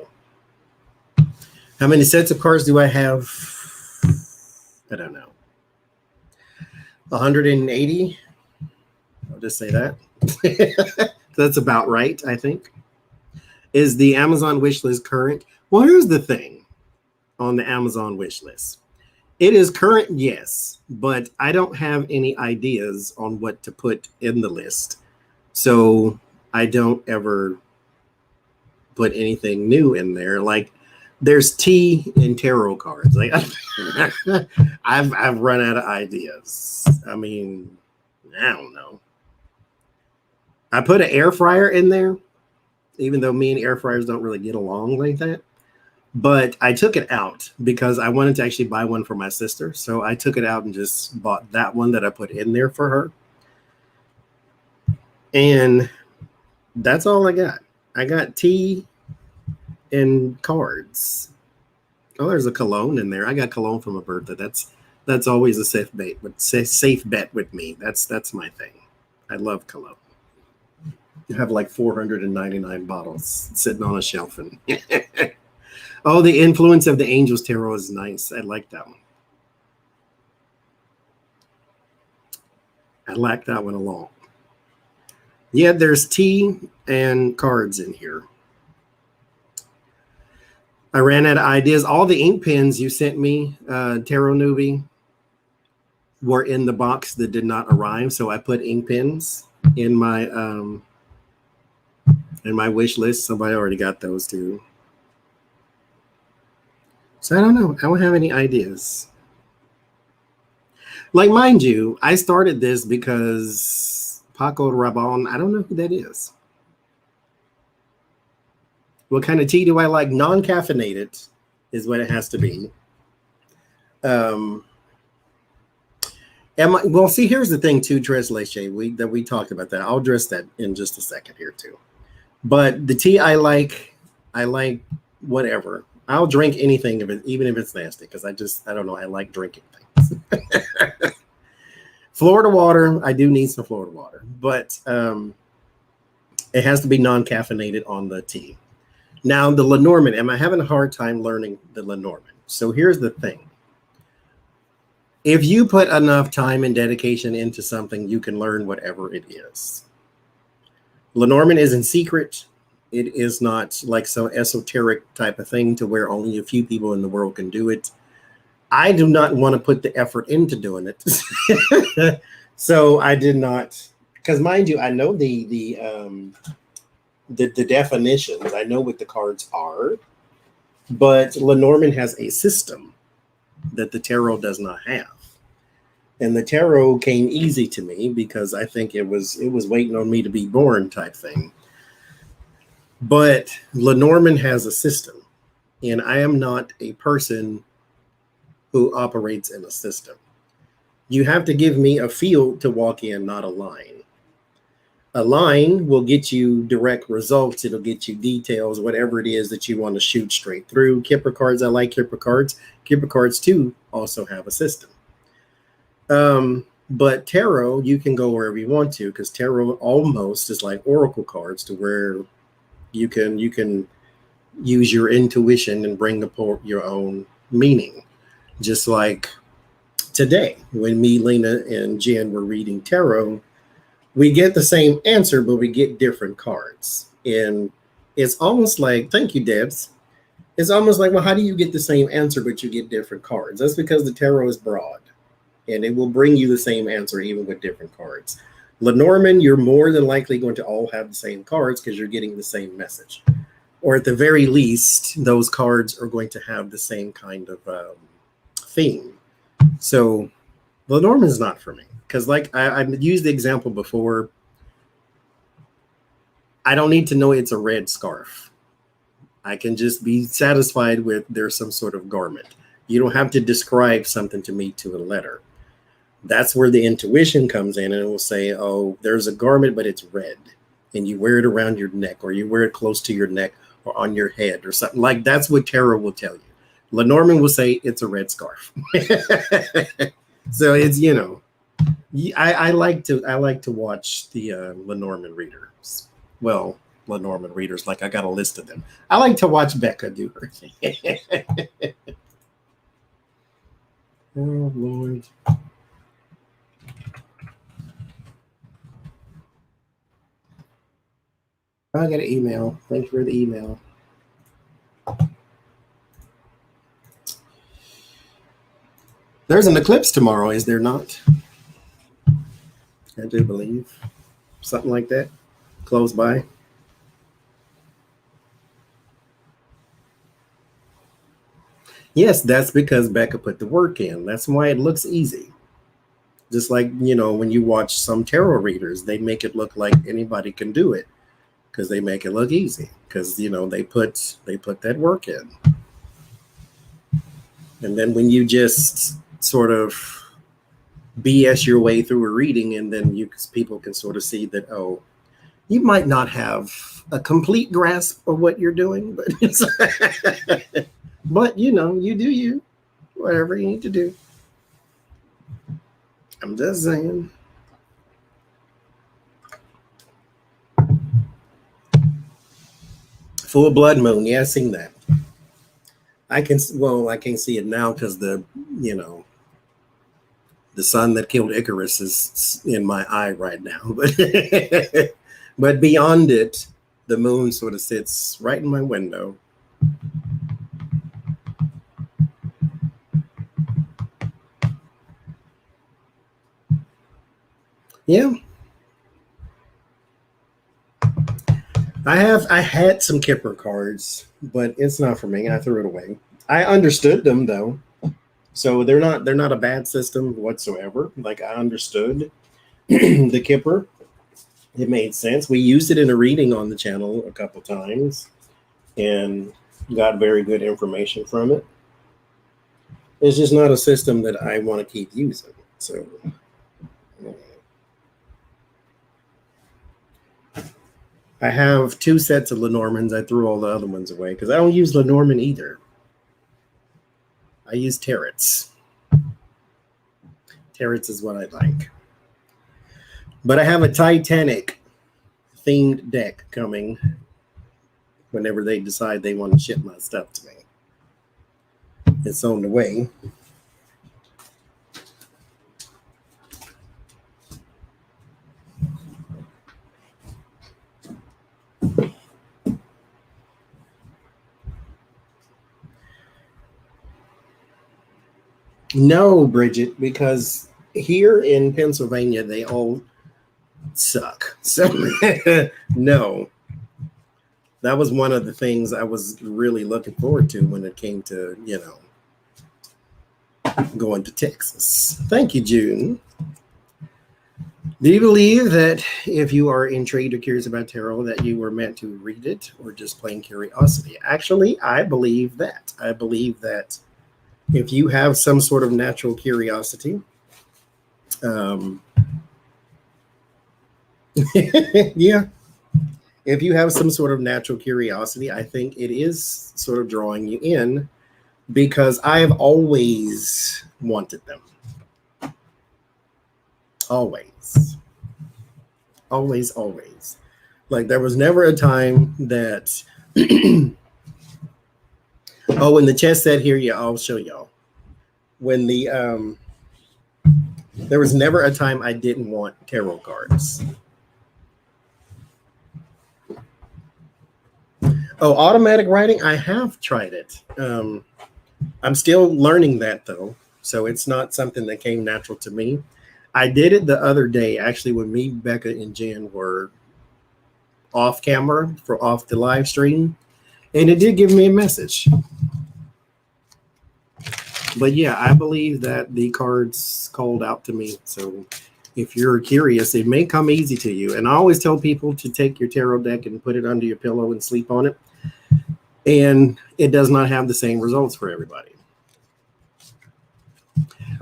How many sets of cards do I have? I don't know. 180. I'll just say that. That's about right, I think. Is the Amazon wish list current? Well, here's the thing on the Amazon wish list. It is current, yes, but I don't have any ideas on what to put in the list. So I don't ever put anything new in there. Like there's tea and tarot cards. Like I've run out of ideas. I mean, I don't know. I put an air fryer in there, even though me and air fryers don't really get along like that. But I took it out because I wanted to actually buy one for my sister. So I took it out and just bought that one that I put in there for her. And that's all I got. I got tea and cards. Oh, there's a cologne in there. I got cologne from a birthday. That's always a safe bet with me. That's my thing. I love cologne. You have like 499 bottles sitting on a shelf. And oh, the influence of the Angels Tarot is nice. I like that one. I like that one a lot. Yeah, there's tea and cards in here. I ran out of ideas. All the ink pens you sent me, Tarot Newbie, were in the box that did not arrive. So I put ink pens in my wish list. Somebody already got those too. So I don't know. I don't have any ideas. Like, mind you, I started this because Paco Rabanne, I don't know who that is. What kind of tea do I like? Non-caffeinated is what it has to be. Well, see, here's the thing too, Tres Leche, we talked about that. I'll address that in just a second here too. But the tea I like whatever. I'll drink anything if it, even if it's nasty, because I don't know. I like drinking things. Florida water, I do need some Florida water, but it has to be non-caffeinated on the tea. Now, the Lenormand, am I having a hard time learning the Lenormand? So here's the thing. If you put enough time and dedication into something, you can learn whatever it is. Lenormand isn't secret. It is not like some esoteric type of thing to where only a few people in the world can do it. I do not want to put the effort into doing it. So I did not, because mind you, I know the definitions. I know what the cards are, but Lenormand has a system that the tarot does not have. And the tarot came easy to me because I think it was waiting on me to be born type thing. But Lenormand has a system, and I am not a person who operates in a system. You have to give me a field to walk in, not a line. A line will get you direct results. It'll get you details, whatever it is that you want to shoot straight through. Kipper cards, I like Kipper cards. Kipper cards, too, also have a system. But tarot, you can go wherever you want to, because tarot almost is like oracle cards, to where you can use your intuition and bring up your own meaning. Just like today, when me, Lena, and Jen were reading tarot, we get the same answer, but we get different cards. And it's almost like, thank you, Debs. It's almost like, well, how do you get the same answer, but you get different cards? That's because the tarot is broad, and it will bring you the same answer even with different cards. Lenormand, you're more than likely going to all have the same cards because you're getting the same message. Or at the very least, those cards are going to have the same kind of theme. So Lenormand is not for me. Because like I've used the example before, I don't need to know it's a red scarf. I can just be satisfied with there's some sort of garment. You don't have to describe something to me to a letter. That's where the intuition comes in, and it will say, oh, there's a garment, but it's red. And you wear it around your neck, or you wear it close to your neck or on your head or something. Like, that's what tarot will tell you. Lenormand will say it's a red scarf. So it's, you know, I like to watch the Lenormand readers. Well, Lenormand readers, like I got a list of them. I like to watch Becca do her thing. Oh, Lord. I got an email. Thank you for the email. There's an eclipse tomorrow, is there not? I do believe. Something like that. Close by. Yes, that's because Becca put the work in. That's why it looks easy. Just like, you know, when you watch some tarot readers, they make it look like anybody can do it because they make it look easy because, you know, they put that work in. And then when you just sort of BS your way through a reading, and then people can sort of see that, oh, you might not have a complete grasp of what you're doing, but but you know, you do you, whatever you need to do. I'm just saying. Full blood moon, yeah, I've seen that. I can't see it now because the sun that killed Icarus is in my eye right now. But beyond it, the moon sort of sits right in my window. Yeah. I had some Kipper cards, but it's not for me. I threw it away. I understood them though. So they're not a bad system whatsoever. Like, I understood the Kipper. It made sense. We used it in a reading on the channel a couple times and got very good information from it. It's just not a system that I want to keep using. So I have 2 sets of Lenormands. I threw all the other ones away because I don't use Lenormand either. I use Tarots. Tarots is what I like. But I have a Titanic themed deck coming whenever they decide they want to ship my stuff to me. It's on the way. No, Bridget, because here in Pennsylvania, they all suck. So, no. That was one of the things I was really looking forward to when it came to, going to Texas. Thank you, June. Do you believe that if you are intrigued or curious about tarot, that you were meant to read it, or just plain curiosity? Actually, I believe that. I believe that if you have some sort of natural curiosity, yeah, if you have some sort of natural curiosity, I think it is sort of drawing you in, because I have always wanted them. Always. Always, always. Like, there was never a time that oh, in the chess set here, yeah, I'll show y'all. When there was never a time I didn't want tarot cards. Oh, automatic writing, I have tried it. I'm still learning that though, so it's not something that came natural to me. I did it the other day, actually, when me, Becca, and Jen were off camera off the live stream, and it did give me a message. But yeah, I believe that the cards called out to me. So if you're curious, it may come easy to you. And I always tell people to take your tarot deck and put it under your pillow and sleep on it. And it does not have the same results for everybody.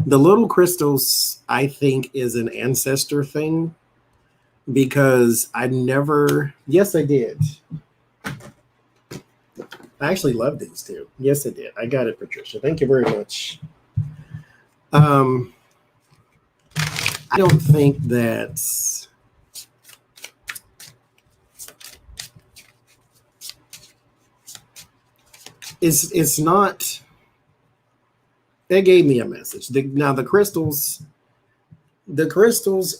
The little crystals, I think, is an ancestor thing, because yes, I did. I actually love these two. Yes, I did. I got it, Patricia. Thank you very much. I don't think that it's not. They gave me a message. Now the crystals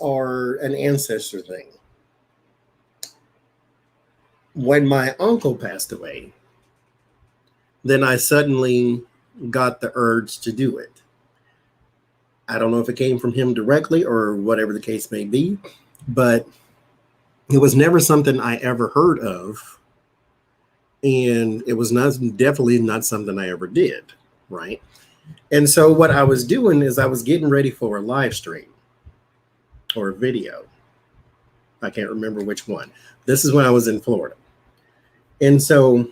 are an ancestor thing. When my uncle passed away, then I suddenly got the urge to do it. I don't know if it came from him directly or whatever the case may be, but it was never something I ever heard of. And it was definitely not something I ever did, right? And so what I was doing is I was getting ready for a live stream or a video. I can't remember which one. This is when I was in Florida. And so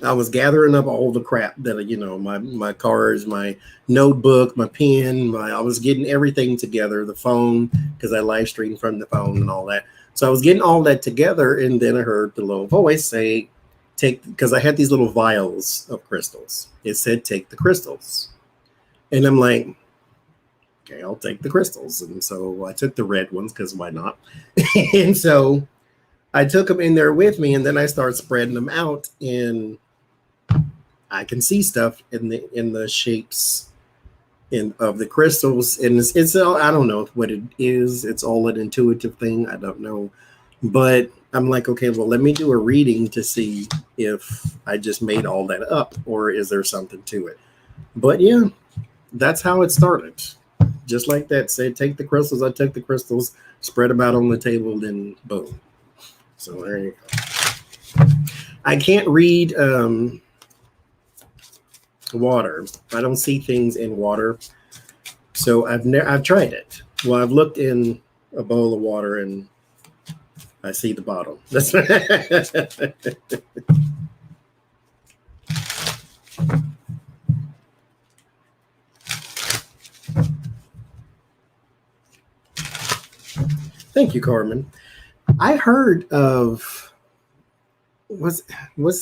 I was gathering up all the crap that, you know, my cards, my notebook, my pen, I was getting everything together, the phone, because I live streamed from the phone and all that. So I was getting all that together, and then I heard the little voice say, because I had these little vials of crystals. It said, take the crystals. And I'm like, okay, I'll take the crystals. And so I took the red ones, because why not? And so I took them in there with me, and then I started spreading them out, and I can see stuff in the shapes of the crystals, and it's all, I don't know what it is. It's all an intuitive thing. I don't know, but I'm like, okay, well, let me do a reading to see if I just made all that up, or is there something to it. But yeah, that's how it started. Just like that, said, take the crystals. I took the crystals, spread them out on the table, then boom. So there you go. I can't read water. I don't see things in water. So I've tried it. Well, I've looked in a bowl of water and I see the bottom. That's Thank you, Carmen. I heard of was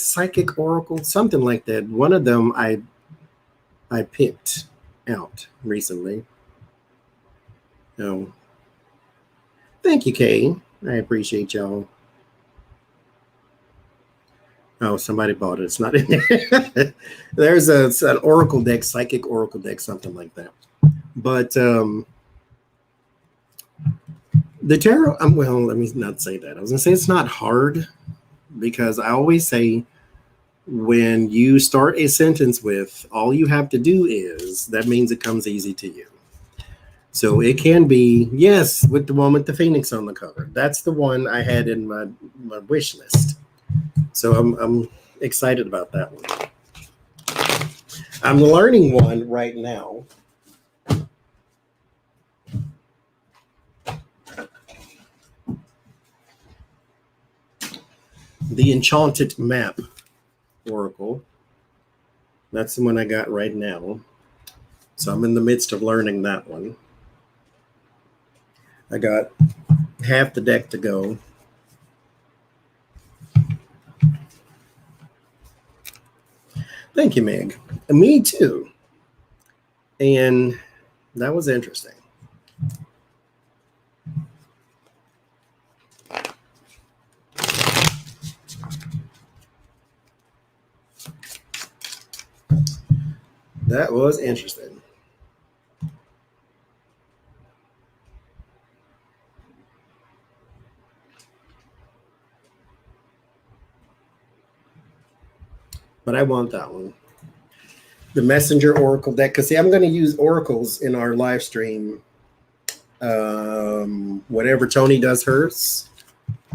Psychic Oracle, something like that. One of them I picked out recently. Oh, thank you, Kay. I appreciate y'all. Oh, somebody bought it. It's not in there. There's an Oracle deck, Psychic Oracle deck, something like that. But the tarot, well, let me not say that. I was going to say it's not hard, because I always say when you start a sentence with all you have to do is, that means it comes easy to you. So it can be, yes, with the one with the Phoenix on the cover. That's the one I had in my wish list. So I'm excited about that one. I'm learning one right now. The Enchanted Map Oracle. That's the one I got right now. So I'm in the midst of learning that one. I got half the deck to go. Thank you, Meg. Me too. And that was interesting. That was interesting. But I want that one. The Messenger Oracle deck. Because see, I'm going to use oracles in our live stream. Whatever Tony does hers,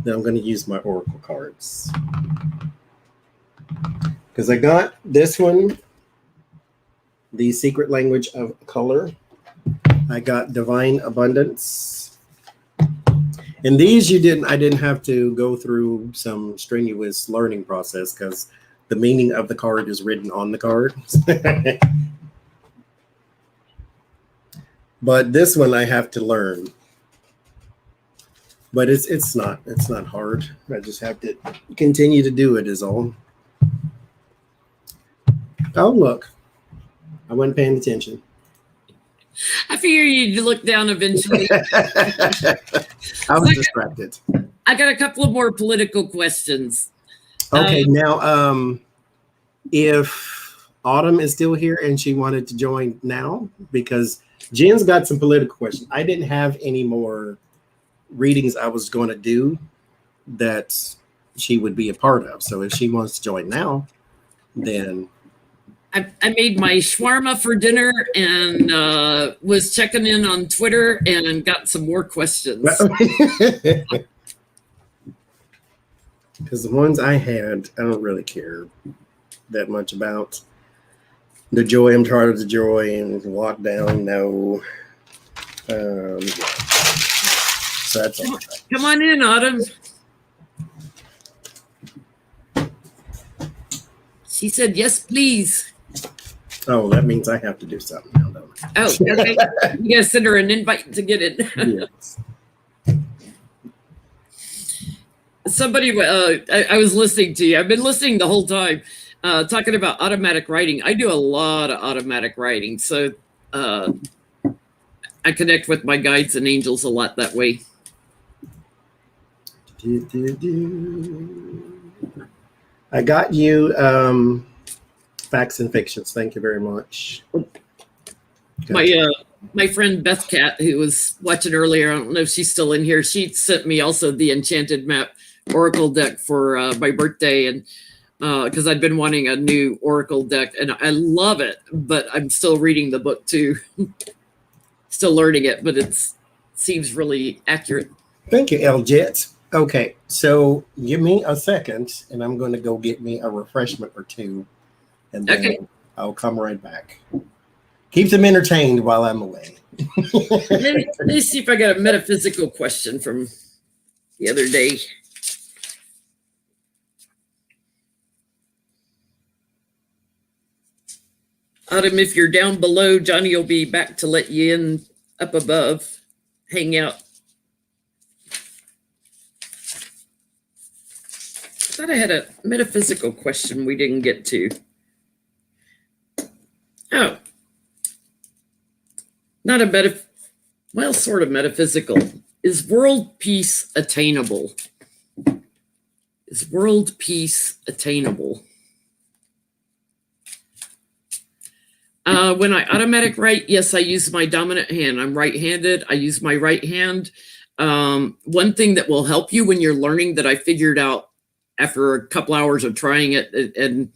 then I'm going to use my oracle cards. Because I got this one, the Secret Language of Color. I got Divine Abundance. And these I didn't have to go through some strenuous learning process, because the meaning of the card is written on the card. But this one I have to learn. But it's not hard. I just have to continue to do it is all. Oh, look. I wasn't paying attention. I figure you'd look down eventually. I was distracted. I got a couple of more political questions. Okay, now, if Autumn is still here and she wanted to join now, because Jen's got some political questions. I didn't have any more readings I was going to do that she would be a part of. So if she wants to join now, then... I made my shawarma for dinner and was checking in on Twitter and got some more questions. Because the ones I had, I don't really care that much about. The Joy, I'm tired of the Joy, and Lockdown, no. So that's all. Come on in, Autumn. She said, yes, please. Oh, that means I have to do something now, don't I? Oh, okay. You gotta send her an invite to get it. Yes. Somebody, I was listening to you. I've been listening the whole time, talking about automatic writing. I do a lot of automatic writing, so I connect with my guides and angels a lot that way. I got you facts and fictions. Thank you very much. My friend Beth Cat, who was watching earlier, I don't know if she's still in here. She sent me also the Enchanted Map Oracle deck for my birthday, and because I'd been wanting a new Oracle deck, and I love it, but I'm still reading the book too. Still learning it, but it seems really accurate. Thank you, L-Jet. Okay, so give me a second, and I'm going to go get me a refreshment or two, and then I'll come right back. Keep them entertained while I'm away. Let me see if I got a metaphysical question from the other day. Autumn, if you're down below, Johnny will be back to let you in up above. Hang out. I thought I had a metaphysical question we didn't get to. Oh. Not a well, sort of metaphysical. Is world peace attainable? Is world peace attainable? When I automatic write, yes, I use my dominant hand. I'm right-handed. I use my right hand. One thing that will help you when you're learning that I figured out after a couple hours of trying it, and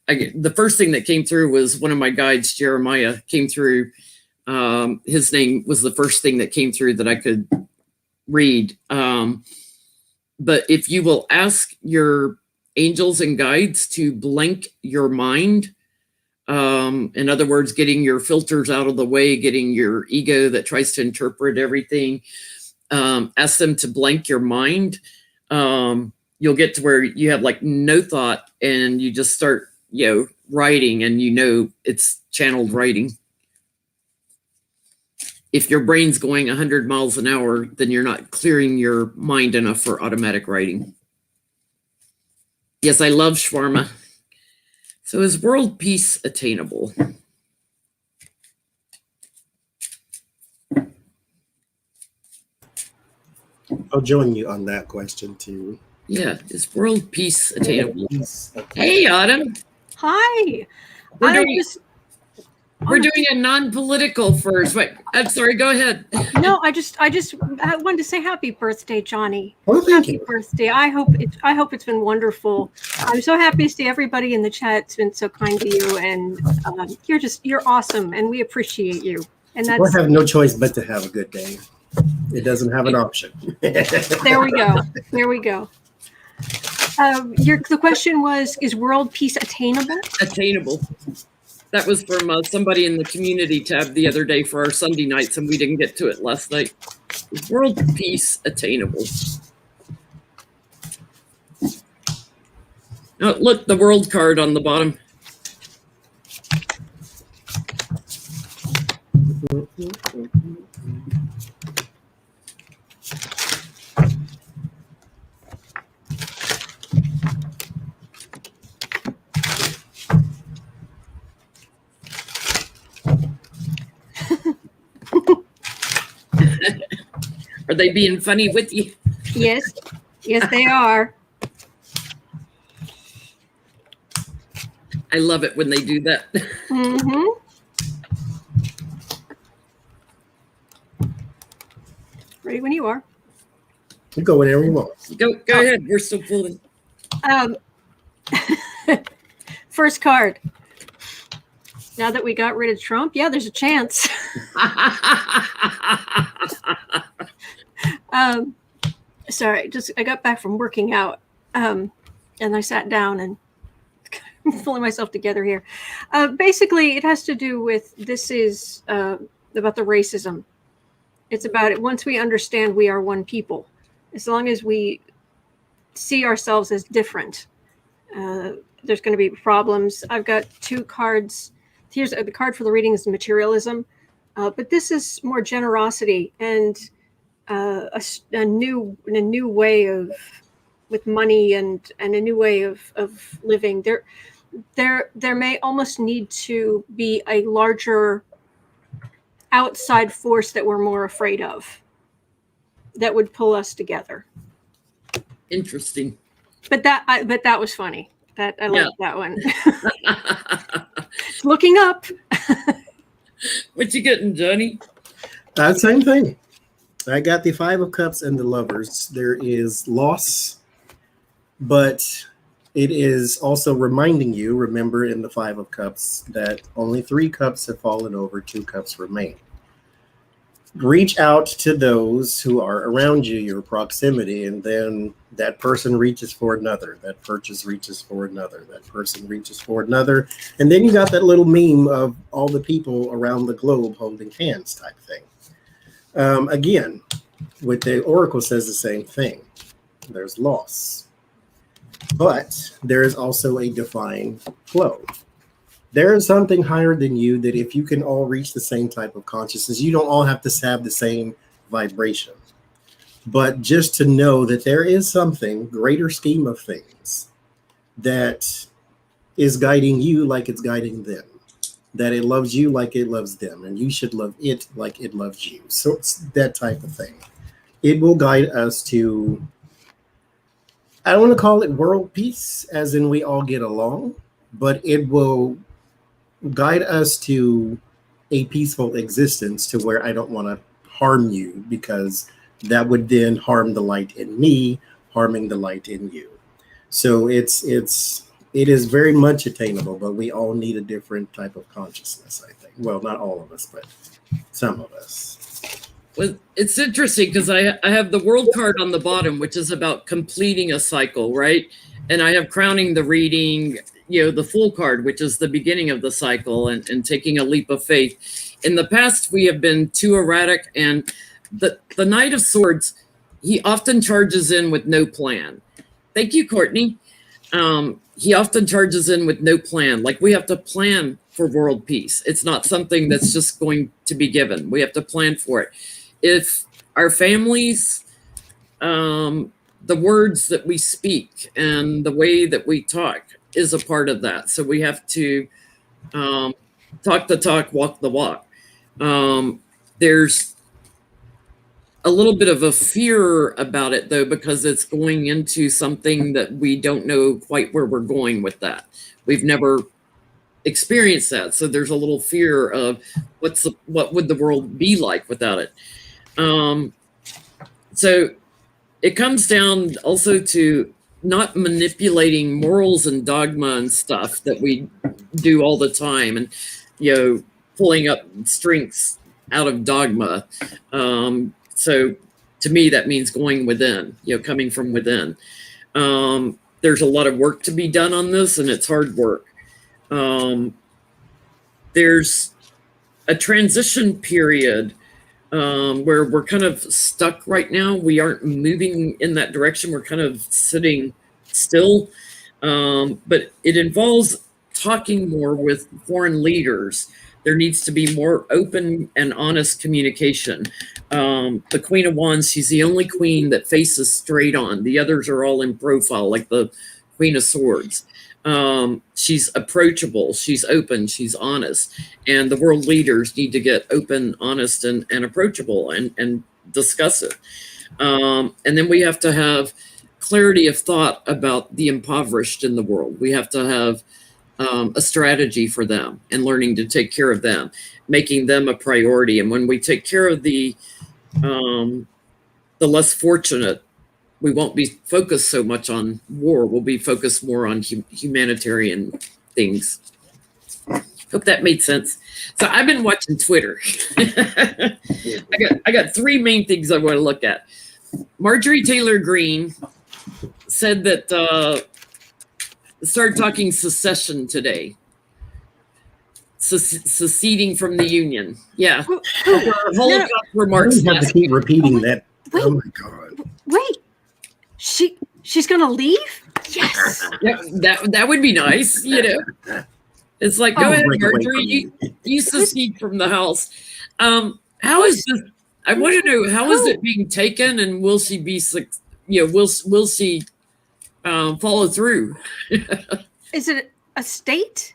the first thing that came through was one of my guides, Jeremiah, came through. His name was the first thing that came through that I could read. But if you will ask your angels and guides to blank your mind, in other words, getting your filters out of the way, getting your ego that tries to interpret everything, ask them to blank your mind. You'll get to where you have like no thought and you just start, writing, and it's channeled writing. If your brain's going 100 miles an hour, then you're not clearing your mind enough for automatic writing. Yes, I love shawarma. So is world peace attainable? I'll join you on that question too. Yeah, is world peace attainable? Hey, Autumn. Hi. We're doing a non-political first. Wait, I'm sorry. Go ahead. No, I wanted to say happy birthday, Johnny. Oh, thank Happy you. birthday. I hope it's been wonderful. I'm so happy to see everybody in the chat. It's been so kind to you, and you're awesome, and we appreciate you. And I that's have no choice but to have a good day. It doesn't have an option. there we go. There we go. The question was, is world peace attainable? Attainable. That was from somebody in the community tab the other day for our Sunday nights, and we didn't get to it last night. Is world peace attainable? Oh, look, the world card on the bottom. Are they being funny with you? Yes. Yes, they are. I love it when they do that. Mm-hmm. Ready when you are. You go whenever you want. Go ahead. We're still pulling. First card. Now that we got rid of Trump, yeah, there's a chance. Sorry, I got back from working out, and I sat down and I'm pulling myself together here. Basically, it has to do with this is about the racism. It's about it. Once we understand we are one people, as long as we see ourselves as different, there's going to be problems. I've got 2 cards. Here's the card for the reading is materialism, but this is more generosity and a new way of with money and a new way of living. There may almost need to be a larger outside force that we're more afraid of that would pull us together. Interesting. But that was funny. That I liked that one. Looking up. What you getting, Johnny? Same thing. I got the 5 of Cups and the Lovers. There is loss, but it is also reminding you, remember in the 5 of Cups, that only 3 cups have fallen over, 2 cups remain. Reach out to those who are around you, your proximity, and then that person reaches for another. That purchase reaches for another. That person reaches for another. And then you got that little meme of all the people around the globe holding hands type thing. Again, with the Oracle says the same thing. There's loss. But there is also a divine flow. There is something higher than you that if you can all reach the same type of consciousness, you don't all have to have the same vibration. But just to know that there is something, greater scheme of things, that is guiding you like it's guiding them. That it loves you like it loves them. And you should love it like it loves you. So it's that type of thing. It will guide us to, I don't want to call it world peace, as in we all get along, but it will guide us to a peaceful existence to where I don't want to harm you, because that would then harm the light in me, harming the light in you. So it is very much attainable, but we all need a different type of consciousness, I think. Well, not all of us, but some of us. Well, it's interesting because I have the World card on the bottom, which is about completing a cycle, right? And I have crowning the reading, the Fool card, which is the beginning of the cycle and taking a leap of faith. In the past, we have been too erratic, and the Knight of Swords, he often charges in with no plan. Thank you, Courtney. He often charges in with no plan. Like, we have to plan for world peace. It's not something that's just going to be given. We have to plan for it. If our families, the words that we speak and the way that we talk is a part of that. So we have to talk the talk, walk the walk. There's a little bit of a fear about it, though, because it's going into something that we don't know quite where we're going with that. We've never experienced that. So there's a little fear of what would the world be like without it. So it comes down also to not manipulating morals and dogma and stuff that we do all the time, and pulling up strengths out of dogma. So to me, that means going within, coming from within. There's a lot of work to be done on this, and it's hard work. There's a transition period where we're kind of stuck right now. We aren't moving in that direction. We're kind of sitting still. But it involves talking more with foreign leaders. There needs to be more open and honest communication. The Queen of Wands, she's the only queen that faces straight on. The others are all in profile, like the Queen of Swords. She's approachable, she's open, she's honest. And the world leaders need to get open, honest, and approachable and discuss it. And then we have to have clarity of thought about the impoverished in the world. We have to have a strategy for them and learning to take care of them, making them a priority. And when we take care of the less fortunate, we won't be focused so much on war. We'll be focused more on humanitarian things. Hope that made sense. So I've been watching Twitter. I got 3 main things I want to look at. Marjorie Taylor Greene said that started talking secession today. Seceding from the Union. Yeah. Holocaust remarks. I have to keep repeating that. Wait. Oh my God. Wait. She's gonna leave? Yes. That would be nice, you know. It's like, go ahead, Marjorie, you secede from the House. How is this? I want to know, how is it being taken, and will she be, will she follow through? Is it a state?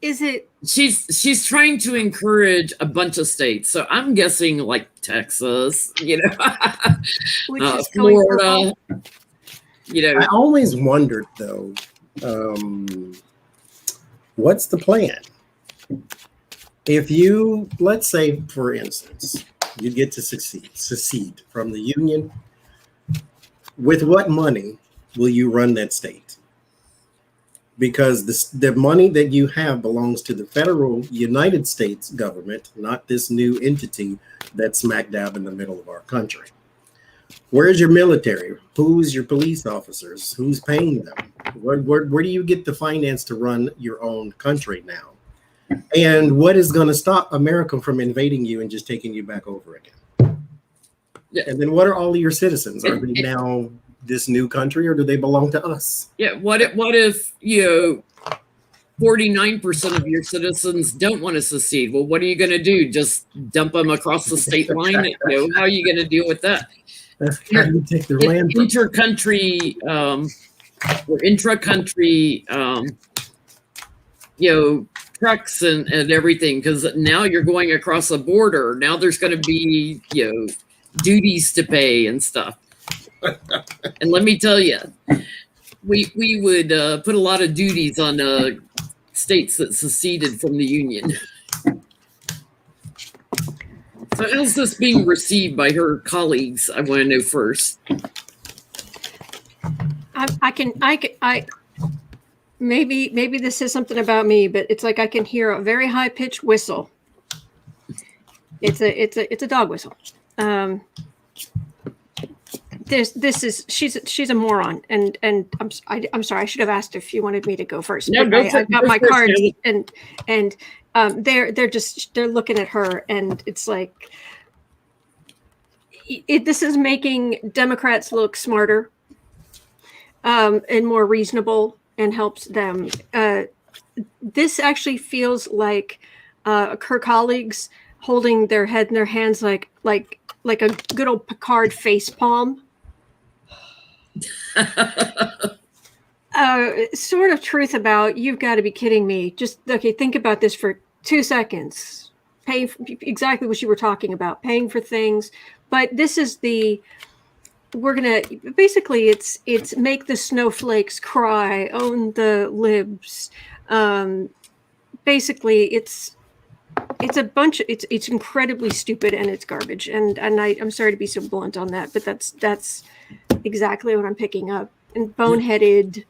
Is it? She's trying to encourage a bunch of states, so I'm guessing like Texas, you know, Which is Florida. You know, I always wondered though, what's the plan? If you, let's say, for instance, you get to secede from the Union, with what money will you run that state? Because the money that you have belongs to the federal United States government, not this new entity that's smack dab in the middle of our country. Where's your military? Who's your police officers? Who's paying them? Where do you get the finance to run your own country now? And what is going to stop America from invading you and just taking you back over again? Yeah. And then what are all of your citizens? Are they now this new country, or do they belong to us? Yeah. What if 49% of your citizens don't want to secede? Well, what are you going to do? Just dump them across the state line? How are you going to deal with that? How do you take their land? Inter-country or intra-country, trucks and everything, because now you're going across a border. Now there's going to be, duties to pay and stuff. And let me tell you, we would put a lot of duties on states that seceded from the Union. So how's this being received by her colleagues? I want to know first. Maybe this says something about me, but it's like I can hear a very high pitched whistle. It's a dog whistle. She's a moron, and I'm sorry. I should have asked if you wanted me to go first. No, I got my cards, and they're looking at her, and it's like this is making Democrats look smarter, and more reasonable, and helps them. This actually feels like her colleagues holding their head in their hands, like a good old Picard face palm. Sort of truth about, you've got to be kidding me. Just okay, think about this for 2 seconds. Pay for, exactly what you were talking about, paying for things. But this is we're gonna basically it's make the snowflakes cry, own the libs. Basically it's a bunch of, it's incredibly stupid, and it's garbage, and I'm sorry to be so blunt on that, but that's exactly what I'm picking up. And boneheaded.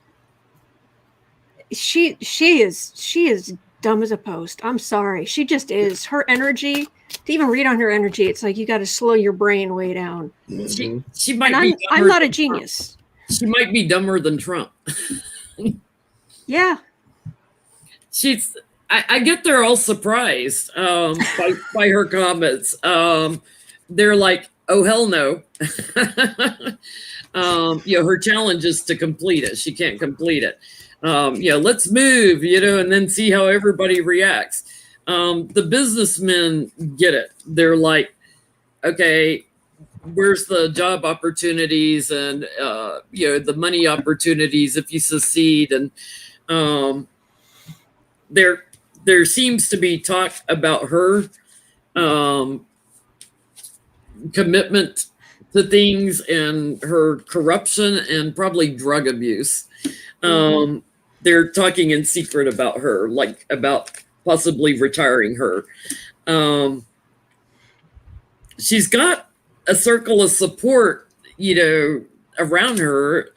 She is dumb as a post. I'm sorry. She just is. Her energy, to even read on her energy, it's like you got to slow your brain way down. She might be. I'm not a genius. She might be dumber than Trump. Yeah. I get they're all surprised by her comments. They're like, oh, hell no. Her challenge is to complete it. She can't complete it. Let's move, and then see how everybody reacts. The businessmen get it. They're like, okay, where's the job opportunities and, the money opportunities if you secede? And there seems to be talk about her commitment to things and her corruption and probably drug abuse. They're talking in secret about her, like about possibly retiring her. She's got a circle of support, around her.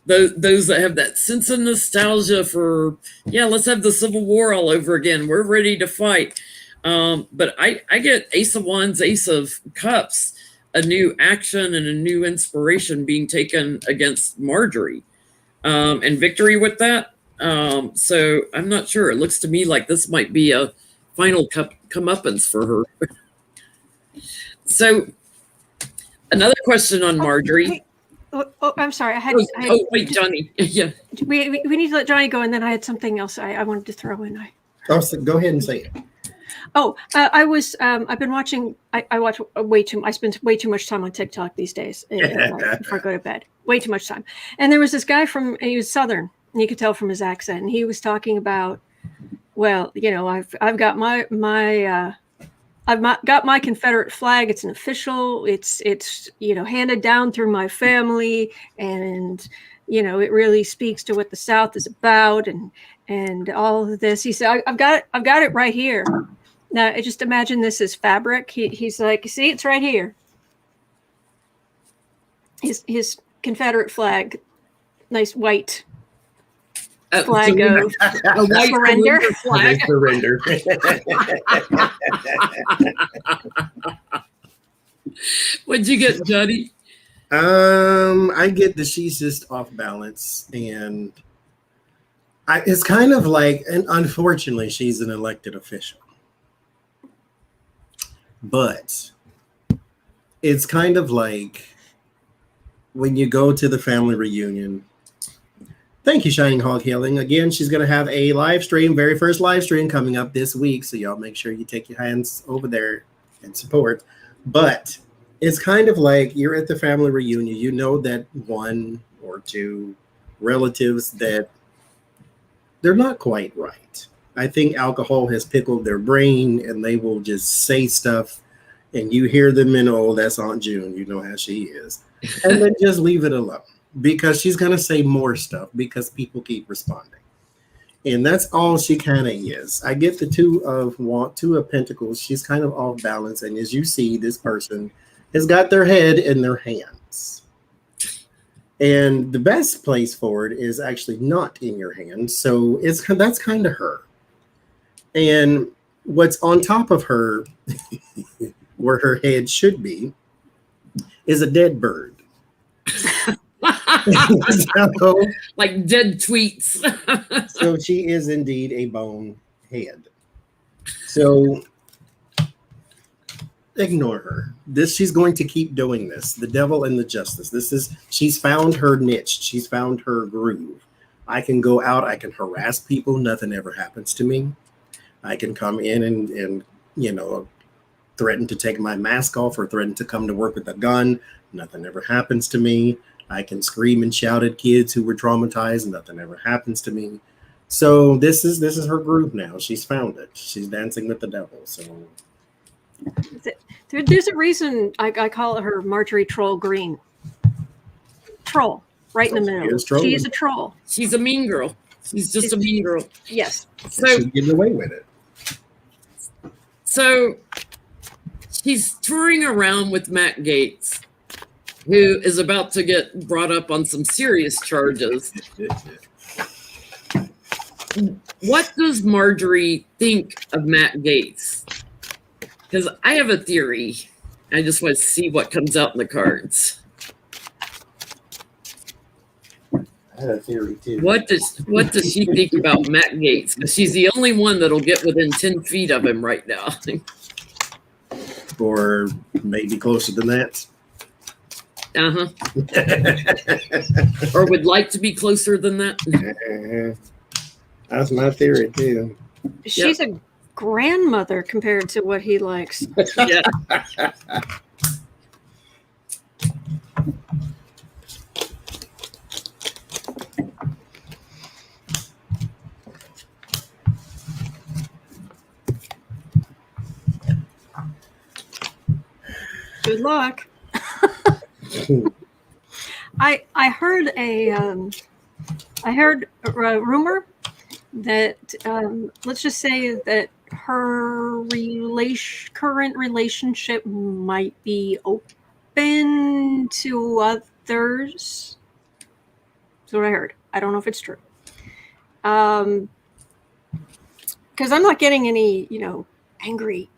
Those that have that sense of nostalgia for, let's have the Civil War all over again. We're ready to fight. But I get Ace of Wands, Ace of Cups, a new action and a new inspiration being taken against Marjorie, and victory with that. So I'm not sure. It looks to me like this might be a final comeuppance for her. So another question on Marjorie. Oh, I'm sorry. Wait, Johnny. Yeah. We need to let Johnny go, and then I had something else I wanted to throw in. Oh, so go ahead and say it. I've been watching. I watch way too. I spend way too much time on TikTok these days before I go to bed. Way too much time. And there was this guy he was Southern, and you could tell from his accent. And he was talking about, well, I've got my Confederate flag. It's an official. It's handed down through my family, and it really speaks to what the South is about, and all of this. He said, I've got it right here. Now, I just imagine this as fabric. He's like, see, it's right here. His Confederate flag, nice white flag of a white surrender. Flag. Surrender. What'd you get, Johnny? I get that she's just off balance, and it's kind of like, and unfortunately, she's an elected official. But it's kind of like when you go to the family reunion. Thank you, Shining Hog Healing. Again, she's going to have a live stream, very first live stream coming up this week. So y'all make sure you take your hands over there and support. But it's kind of like you're at the family reunion. You know that one or two relatives that they're not quite right. I think alcohol has pickled their brain, and they will just say stuff, and you hear them and, oh, that's Aunt June. You know how she is. And then just leave it alone, because she's going to say more stuff because people keep responding. And that's all she kind of is. I get the two of Pentacles. She's kind of off balance. And as you see, this person has got their head in their hands. And the best place for it is actually not in your hands. So that's kind of her. And what's on top of her, where her head should be, is a dead bird. So, like dead tweets. So she is indeed a bone head. So ignore her. She's going to keep doing this. The devil and the justice. She's found her niche. She's found her groove. I can go out. I can harass people. Nothing ever happens to me. I can come in and threaten to take my mask off or threaten to come to work with a gun. Nothing ever happens to me. I can scream and shout at kids who were traumatized. Nothing ever happens to me. So this is her groove now. She's found it. She's dancing with the devil. So there's a reason I call her Marjorie Troll Green. Troll, right in the middle. She is a troll. She's a mean girl. She's just a mean girl. Yes. So she's getting away with it. So she's touring around with Matt Gaetz, who is about to get brought up on some serious charges. What does Marjorie think of Matt Gaetz? Because I have a theory. I just want to see what comes out in the cards. I had a theory too. What does she think about Matt Gaetz? Because she's the only one that'll get within 10 feet of him right now. Or maybe closer than that. Or would like to be closer than that. That's my theory too. She's a grandmother compared to what he likes. Yeah. Good luck. I heard a rumor that let's just say that her current relationship might be open to others. That's what I heard. I don't know if it's true. Because I'm not getting any, angry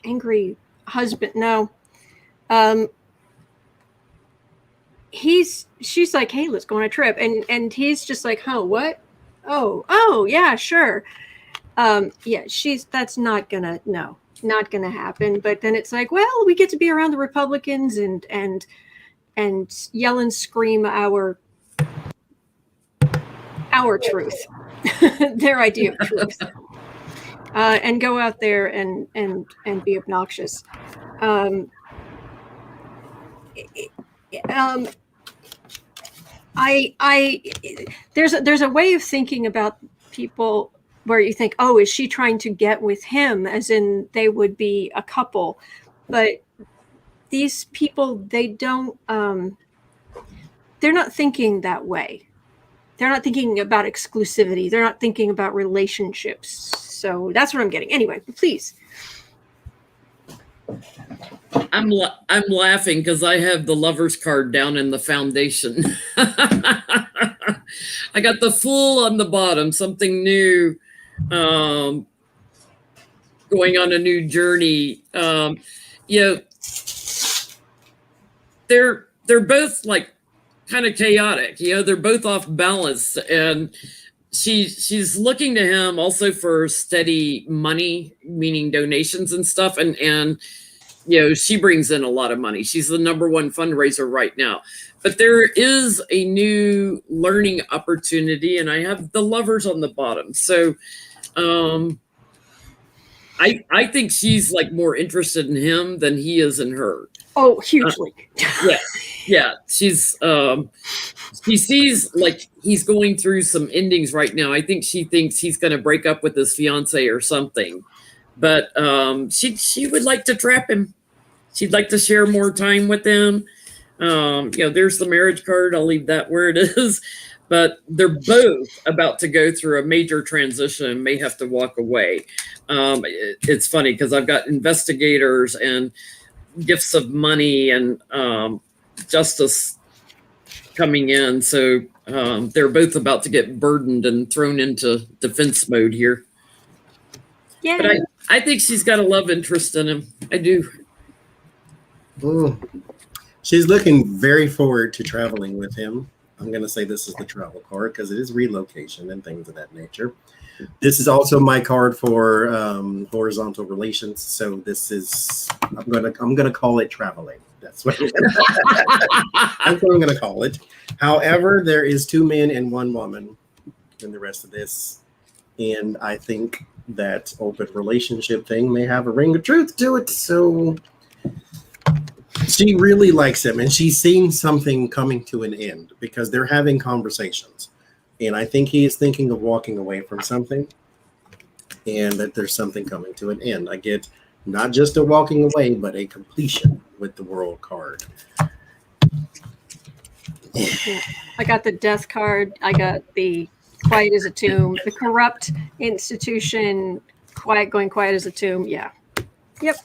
husband. No. She's like, hey, let's go on a trip. And he's just like, oh, what? Oh, yeah, sure. Yeah, that's not gonna happen. But then it's like, well, we get to be around the Republicans and yell and scream our truth, their idea of truth, and go out there and be obnoxious. There's a way of thinking about people where you think, oh, is she trying to get with him, as in they would be a couple? But these people, they don't, they're not thinking that way. They're not thinking about exclusivity. They're not thinking about relationships. So that's what I'm getting. Anyway, please. I'm laughing because I have the lover's card down in the foundation. I got the Fool on the bottom, something new, going on a new journey. They're both like kind of chaotic. They're both off balance, and she's looking to him also for steady money, meaning donations and stuff, and she brings in a lot of money. She's the number 1 fundraiser right now. But there is a new learning opportunity, and I have the Lovers on the bottom. So I think she's like more interested in him than he is in her. Oh, hugely. Yeah. She's she sees like he's going through some endings right now. I think she thinks he's going to break up with his fiance or something. But she would like to trap him. She'd like to share more time with him. There's the marriage card. I'll leave that where it is. But they're both about to go through a major transition and may have to walk away. It's funny because I've got investigators and gifts of money and justice coming in. So they're both about to get burdened and thrown into defense mode here. Yeah. But I think she's got a love interest in him. I do. She's looking very forward to traveling with him. I'm going to say this is the travel card because it is relocation and things of that nature. This is also my card for horizontal relations. So this is I'm gonna call it traveling. That's what I'm going to call it. However, there is 2 men and 1 woman in the rest of this, and I think that open relationship thing may have a ring of truth to it. So she really likes him, and she's seen something coming to an end because they're having conversations. And I think he is thinking of walking away from something, and that there's something coming to an end. I get not just a walking away, but a completion with the World card. Yeah. I got the Death card. I got the Quiet as a Tomb, the Corrupt Institution, going quiet as a tomb. Yeah. Yep.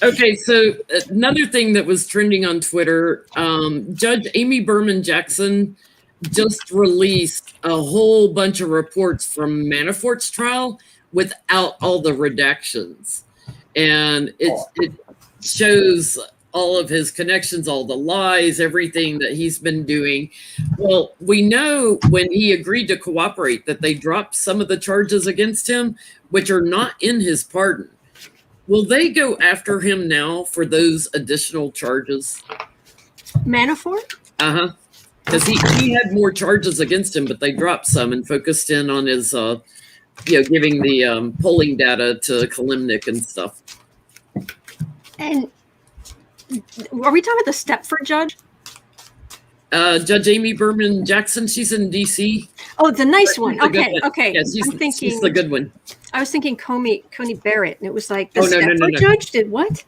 Okay, so another thing that was trending on Twitter, Judge Amy Berman Jackson just released a whole bunch of reports from Manafort's trial without all the redactions. And it shows all of his connections, all the lies, everything that he's been doing. Well, we know when he agreed to cooperate that they dropped some of the charges against him, which are not in his pardon. Will they go after him now for those additional charges? Manafort? Uh-huh. Because he had more charges against him, but they dropped some and focused in on his, giving the polling data to Kalimnik and stuff. And are we talking about the Stepford judge? Judge Amy Berman Jackson, she's in D.C. Oh, the nice one. Okay. Yeah, she's the good one. I was thinking Coney Barrett, and it was like the Stepford judge did what?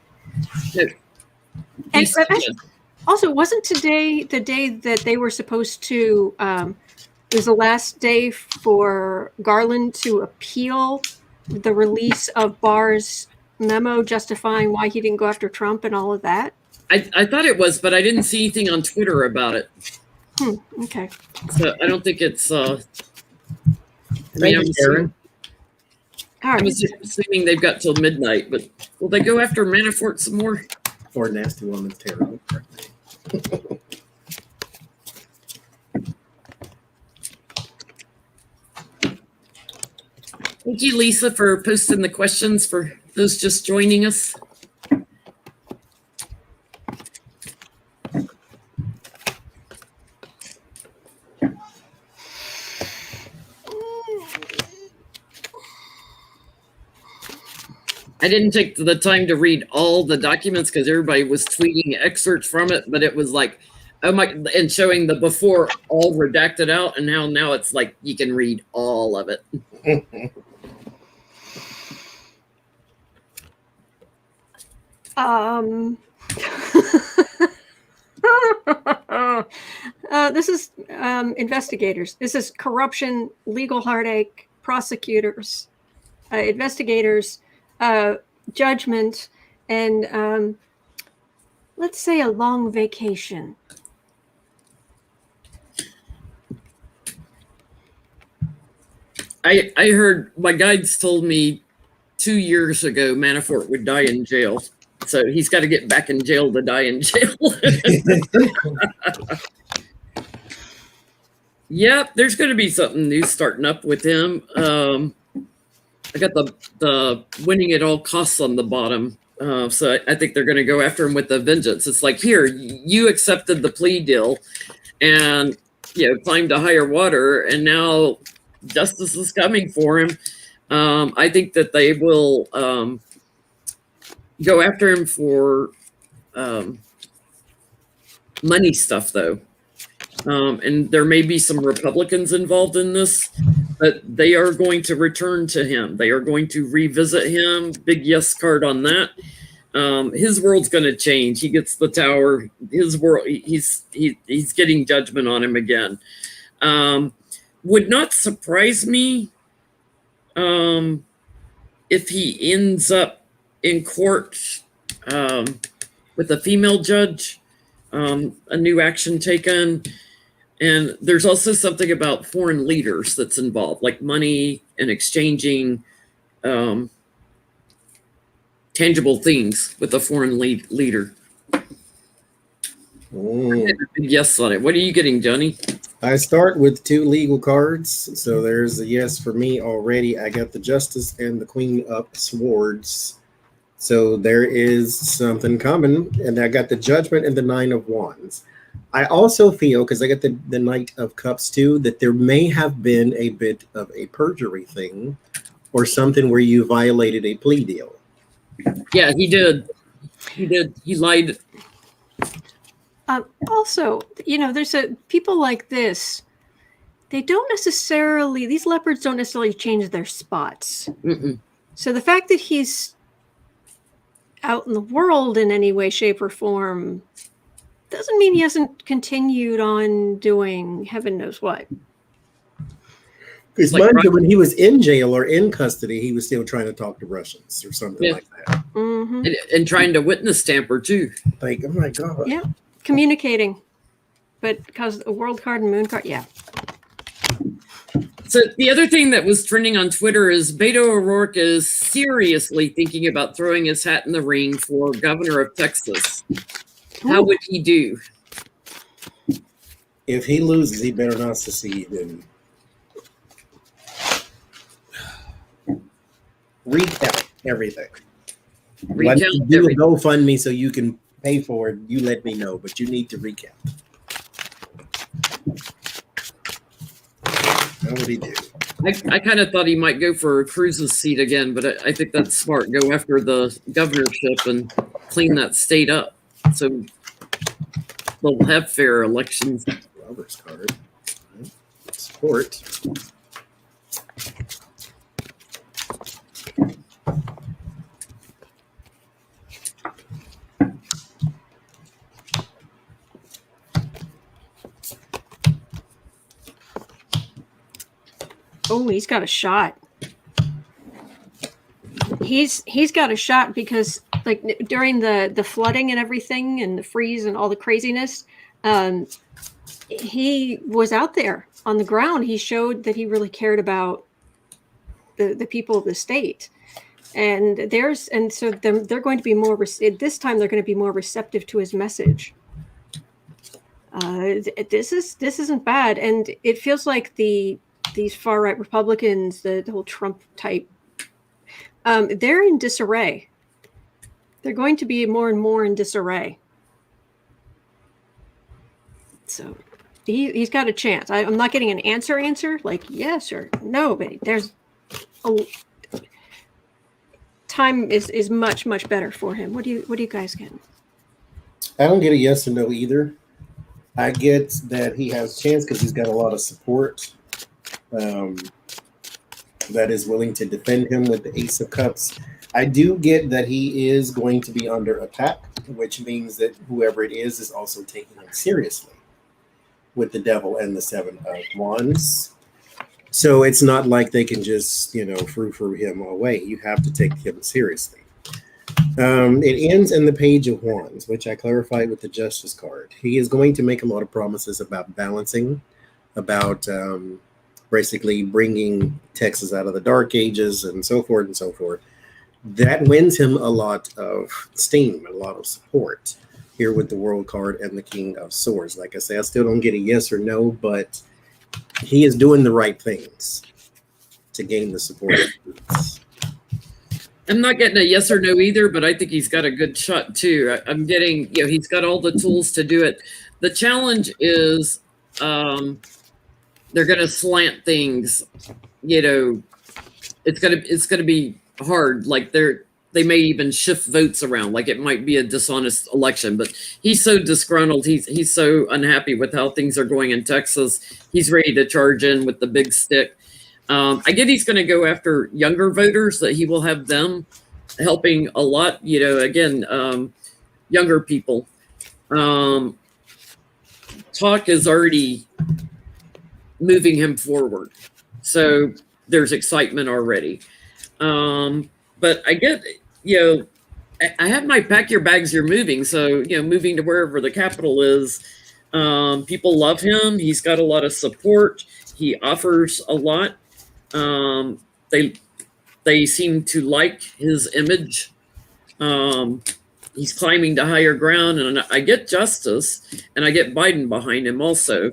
No. And also, wasn't today the day that they were supposed to? It was the last day for Garland to appeal the release of Barr's memo justifying why he didn't go after Trump and all of that. I thought it was, but I didn't see anything on Twitter about it. Okay. So I don't think it's. Thank you, Karen. I'm assuming they've got till midnight, but will they go after Manafort some more? Or Nasty Woman's Tarot. Thank you, Lisa, for posting the questions for those just joining us. I didn't take the time to read all the documents because everybody was tweeting excerpts from it, but it was like, oh my, and showing the before all redacted out, and now it's like you can read all of it. This is investigators. This is corruption, legal heartache, prosecutors, investigators, judgment, and let's say a long vacation. I heard my guides told me 2 years ago Manafort would die in jail. So he's got to get back in jail to die in jail. Yep, there's going to be something new starting up with him. I got the winning at all costs on the bottom. So I think they're going to go after him with a vengeance. It's like, here, you accepted the plea deal and, climbed to higher water, and now justice is coming for him. I think that they will go after him for money stuff, though. And there may be some Republicans involved in this, but they are going to return to him. They are going to revisit him. Big yes card on that. His world's going to change. He gets the tower. His world. He's getting judgment on him again. Would not surprise me if he ends up in court with a female judge. A new action taken. And there's also something about foreign leaders that's involved, like money and exchanging tangible things with a foreign leader. Yes on it. What are you getting, Johnny? I start with 2 legal cards. So there's a yes for me already. I got the Justice and the Queen of Swords. So there is something coming. And I got the Judgment and the 9 of Wands. I also feel, because I got the Knight of Cups too, that there may have been a bit of a perjury thing or something where you violated a plea deal. Yeah, he did. He lied. Also, there's people like this. They don't necessarily, these leopards don't necessarily change their spots. Mm-mm. So the fact that he's out in the world in any way, shape, or form doesn't mean he hasn't continued on doing heaven knows what. Because mind you, when he was in jail or in custody, he was still trying to talk to Russians or something like that. Mm-hmm. And trying to witness tamper too. Like, oh my God. Yeah, communicating. But because the world card and moon card, yeah. So the other thing that was trending on Twitter is Beto O'Rourke is seriously thinking about throwing his hat in the ring for governor of Texas. How would he do? If he loses, he better not secede and recount everything. Recount do everything. a GoFundMe so you can pay for it. You let me know, but you need to recount. How would he do? I kind of thought he might go for Cruz's seat again, but I think that's smart. Go after the governorship and clean that state up. So they'll have fair elections. Robert's card. Support. Oh, he's got a shot. He's got a shot because, like, during the flooding and everything and the freeze and all the craziness, he was out there on the ground. He showed that he really cared about the people of the state. And so they're going to be more this time. They're going to be more receptive to his message. This isn't bad, and it feels like these far right Republicans, the whole Trump type, they're in disarray. They're going to be more and more in disarray. So he's got a chance. I'm not getting an answer like yes or no, but there's a time is much better for him. What do you guys get? I don't get a yes or no either. I get that he has a chance because he's got a lot of support that is willing to defend him with the Ace of Cups. I do get that he is going to be under attack, which means that whoever it is also taking him seriously with the Devil and the Seven of Wands. So it's not like they can just, frou him away. You have to take him seriously. It ends in the Page of Wands, which I clarified with the Justice card. He is going to make a lot of promises about balancing, about basically bringing Texas out of the Dark Ages and so forth and so forth. That wins him a lot of steam and a lot of support here with the World card and the King of Swords. Like I say, I still don't get a yes or no, but he is doing the right things to gain the support. I'm not getting a yes or no either, but I think he's got a good shot too. I'm getting, he's got all the tools to do it. The challenge is they're going to slant things. It's going to be hard. Like they may even shift votes around. Like it might be a dishonest election. But he's so disgruntled. He's so unhappy with how things are going in Texas. He's ready to charge in with the big stick. I get he's going to go after younger voters, that he will have them helping a lot. Younger people. Talk is already moving him forward. So there's excitement already. But I get, I have my pack your bags, you're moving. So, moving to wherever the capital is, people love him. He's got a lot of support. He offers a lot. They seem to like his image. He's climbing to higher ground, and I get Justice, and I get Biden behind him also.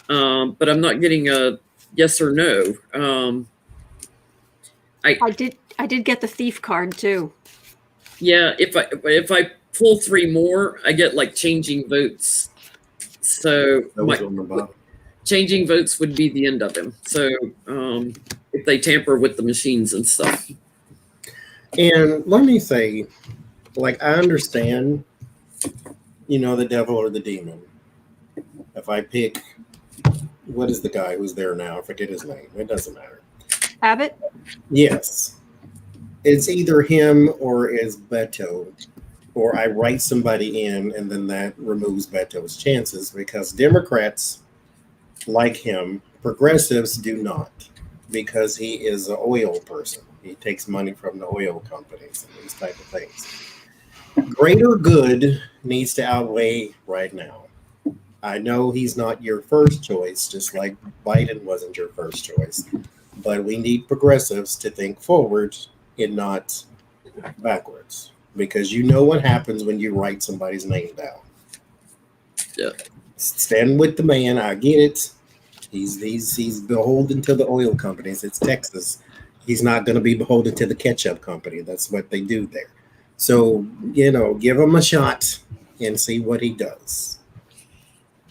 But I'm not getting a yes or no. I did get the Thief card too. Yeah, if I pull three more, I get like changing votes. So changing votes would be the end of him. So if they tamper with the machines and stuff. And let me say, I understand, the devil or the demon. If I pick, what is the guy who's there now? I forget his name. It doesn't matter. Abbott? Yes. It's either him or is Beto, or I write somebody in and then that removes Beto's chances, because Democrats like him, progressives do not, because he is an oil person. He takes money from the oil companies and these type of things. Greater good needs to outweigh right now. I know he's not your first choice, just like Biden wasn't your first choice, but we need progressives to think forward and not backwards, because what happens when you write somebody's name down. Yeah. Stand with the man. I get it. He's beholden to the oil companies. It's Texas. He's not going to be beholden to the ketchup company. That's what they do there. So, give him a shot and see what he does.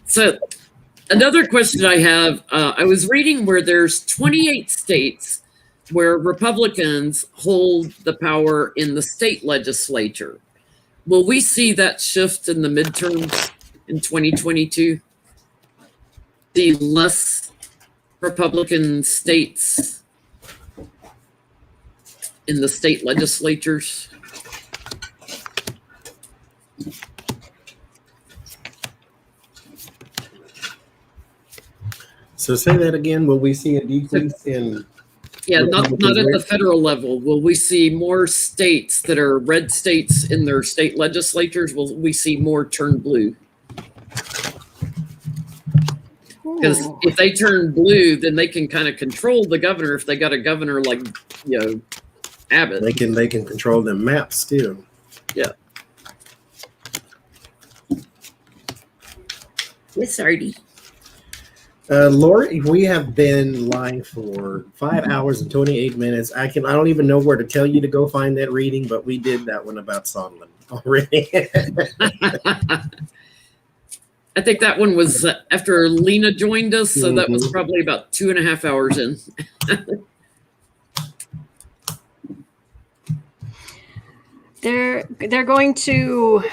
So another question I have, I was reading where there's 28 states where Republicans hold the power in the state legislature. Will we see that shift in the midterms in 2022? The less Republican states in the state legislatures? So say that again. Will we see a decrease in? Yeah, not at the federal level. Will we see more states that are red states in their state legislatures? Will we see more turn blue? Because if they turn blue, then they can kind of control the governor. If they got a governor like, Abbott, they can control them maps too. Yeah. Yes, Artie. Lori, we have been live for 5 hours and 28 minutes. I don't even know where to tell you to go find that reading, but we did that one about Sondland already. I think that one was after Lena joined us, so that was probably about 2.5 hours in. they're going to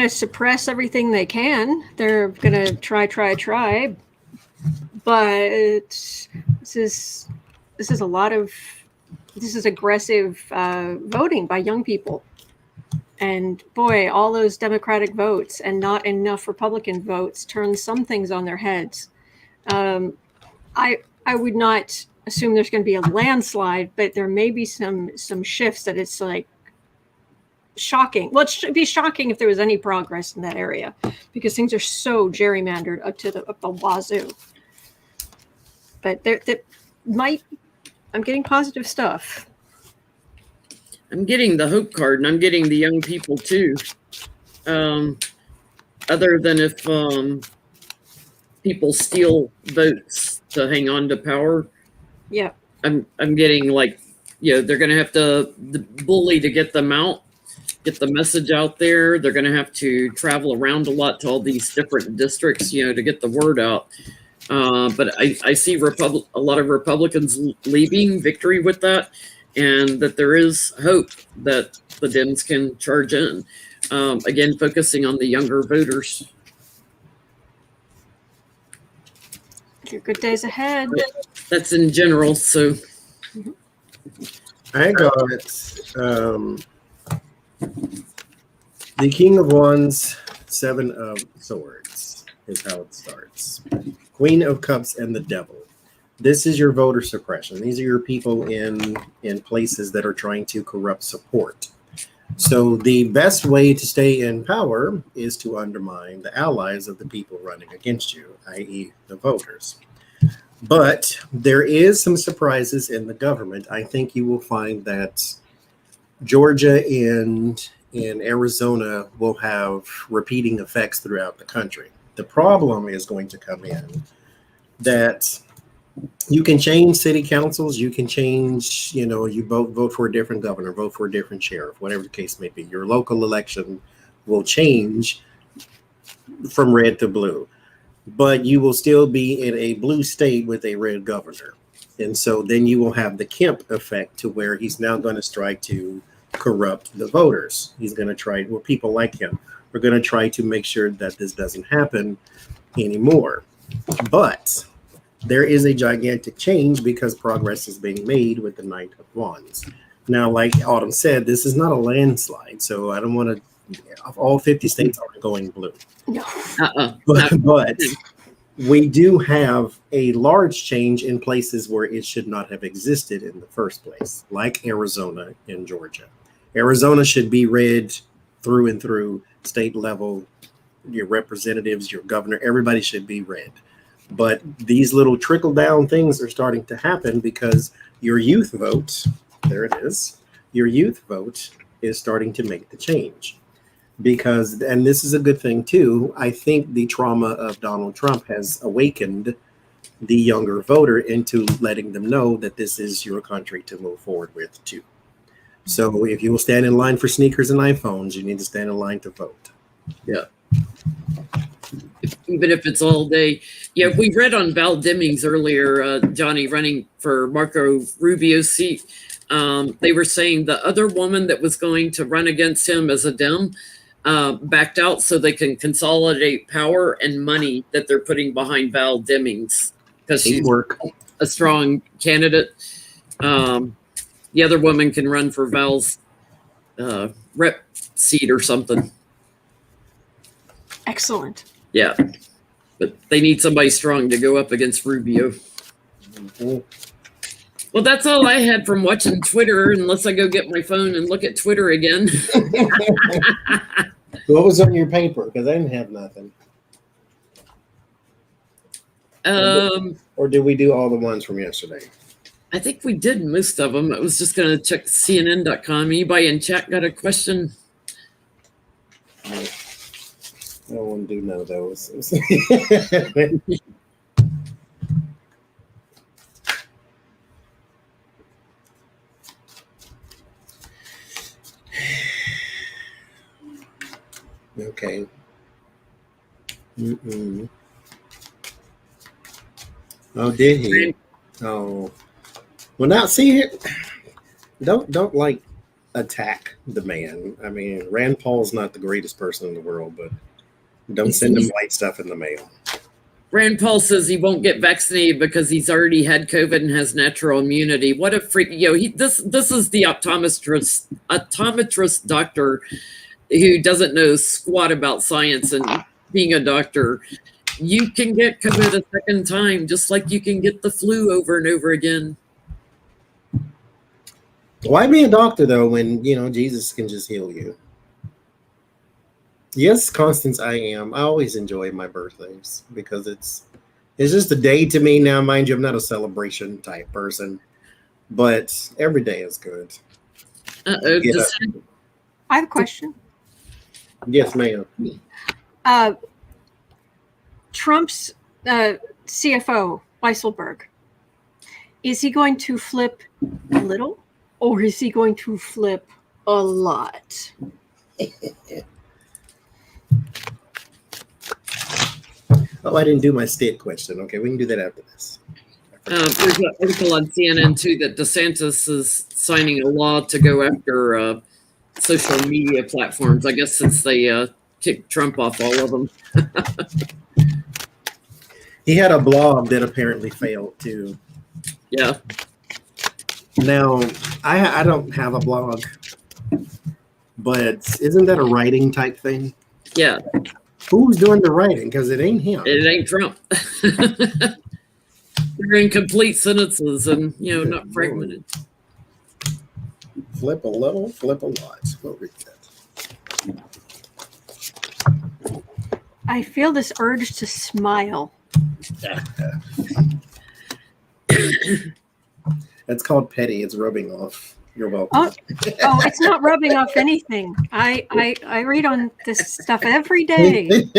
suppress everything they can. They're going to try, but this is aggressive voting by young people. And boy, all those Democratic votes and not enough Republican votes turn some things on their heads. I would not assume there's going to be a landslide, but there may be some shifts that it's like shocking. Well, it should be shocking if there was any progress in that area, because things are so gerrymandered up the wazoo. But I'm getting positive stuff. I'm getting the hope card, and I'm getting the young people too. Other than if people steal votes to hang on to power, yeah, I'm getting like, they're going to have to bully to get them out, get the message out there. They're going to have to travel around a lot to all these different districts, to get the word out. But I see a lot of Republicans leaving victory with that. And that there is hope that the Dems can charge in. Again, focusing on the younger voters. Your good days ahead. That's in general. So I got the King of Wands, Seven of Swords is how it starts. Queen of Cups and the Devil. This is your voter suppression. These are your people in places that are trying to corrupt support. So the best way to stay in power is to undermine the allies of the people running against you, i.e. the voters. But there is some surprises in the government. I think you will find that Georgia and Arizona will have repeating effects throughout the country. The problem is going to come in that you can change city councils. You can change, you vote for a different governor, vote for a different sheriff, whatever the case may be. Your local election will change from red to blue, but you will still be in a blue state with a red governor. And so then you will have the Kemp effect to where he's now going to try to corrupt the voters. He's going to try, people like him are going to try to make sure that this doesn't happen anymore. But there is a gigantic change because progress is being made with the Knight of Wands. Now, like Autumn said, this is not a landslide, so I don't want to. All 50 states aren't going blue. No. But we do have a large change in places where it should not have existed in the first place, like Arizona and Georgia. Arizona should be red through and through, state level. Your representatives, your governor, everybody should be red. But these little trickle down things are starting to happen because your youth vote, there it is, your youth vote is starting to make the change. Because, and this is a good thing too, I think the trauma of Donald Trump has awakened the younger voter into letting them know that this is your country to move forward with too. So if you will stand in line for sneakers and iPhones, you need to stand in line to vote. Yeah. Even if it's all day. Yeah, we read on Val Demings earlier, Johnny running for Marco Rubio's seat. They were saying the other woman that was going to run against him as a Dem backed out so they can consolidate power and money that they're putting behind Val Demings because she's a strong candidate. The other woman can run for Val's rep seat or something. Excellent. Yeah, but they need somebody strong to go up against Rubio. Mm-hmm. Well, that's all I had from watching Twitter, unless I go get my phone and look at Twitter again. What was on your paper? Because I didn't have nothing. Or did we do all the ones from yesterday? I think we did most of them. I was just going to check CNN.com. Anybody in chat got a question? I don't want to do none of those. Okay. Mm-mm. Oh, did he? Oh. Well, now see it. Don't like attack the man. I mean, Rand Paul's not the greatest person in the world, but don't send him white stuff in the mail. Rand Paul says he won't get vaccinated because he's already had COVID and has natural immunity. What a freak! This is the optometrist doctor who doesn't know squat about science and being a doctor. You can get COVID a second time, just like you can get the flu over and over again. Why be a doctor though when Jesus can just heal you? Yes, Constance, I am. I always enjoy my birthdays because it's just a day to me now. Mind you, I'm not a celebration type person, but every day is good. Uh-oh. I have a question. Yes, ma'am. Trump's CFO, Weisselberg, is he going to flip a little or is he going to flip a lot? Oh, I didn't do my state question. Okay, we can do that after this. There's an article on CNN too that DeSantis is signing a law to go after social media platforms. I guess since they kicked Trump off all of them. He had a blog that apparently failed too. Yeah. Now, I don't have a blog, but isn't that a writing type thing? Yeah. Who's doing the writing? Because it ain't him. It ain't Trump. They're incomplete sentences and not fragmented. Flip a little, flip a lot. We'll read that. I feel this urge to smile. That's called petty. It's rubbing off. You're welcome. Oh, it's not rubbing off anything. I read on this stuff every day.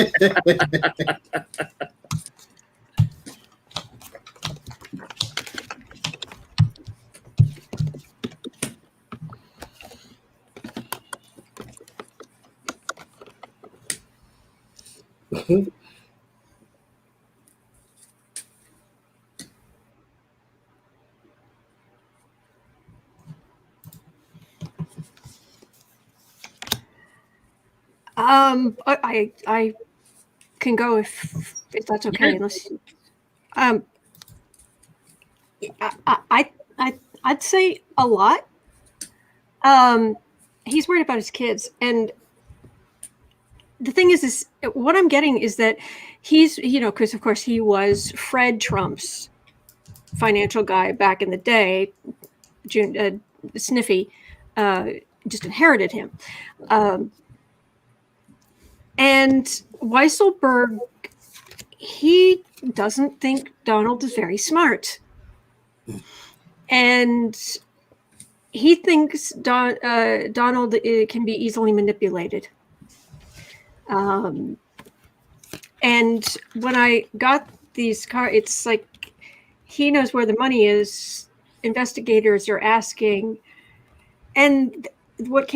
I can go if that's okay. Unless, I'd say a lot. He's worried about his kids, and the thing is what I'm getting is that he's, because of course he was Fred Trump's financial guy back in the day. Sniffy just inherited him. And Weisselberg, he doesn't think Donald is very smart. And he thinks Donald can be easily manipulated. And when I got these cards, it's like he knows where the money is. Investigators are asking. And what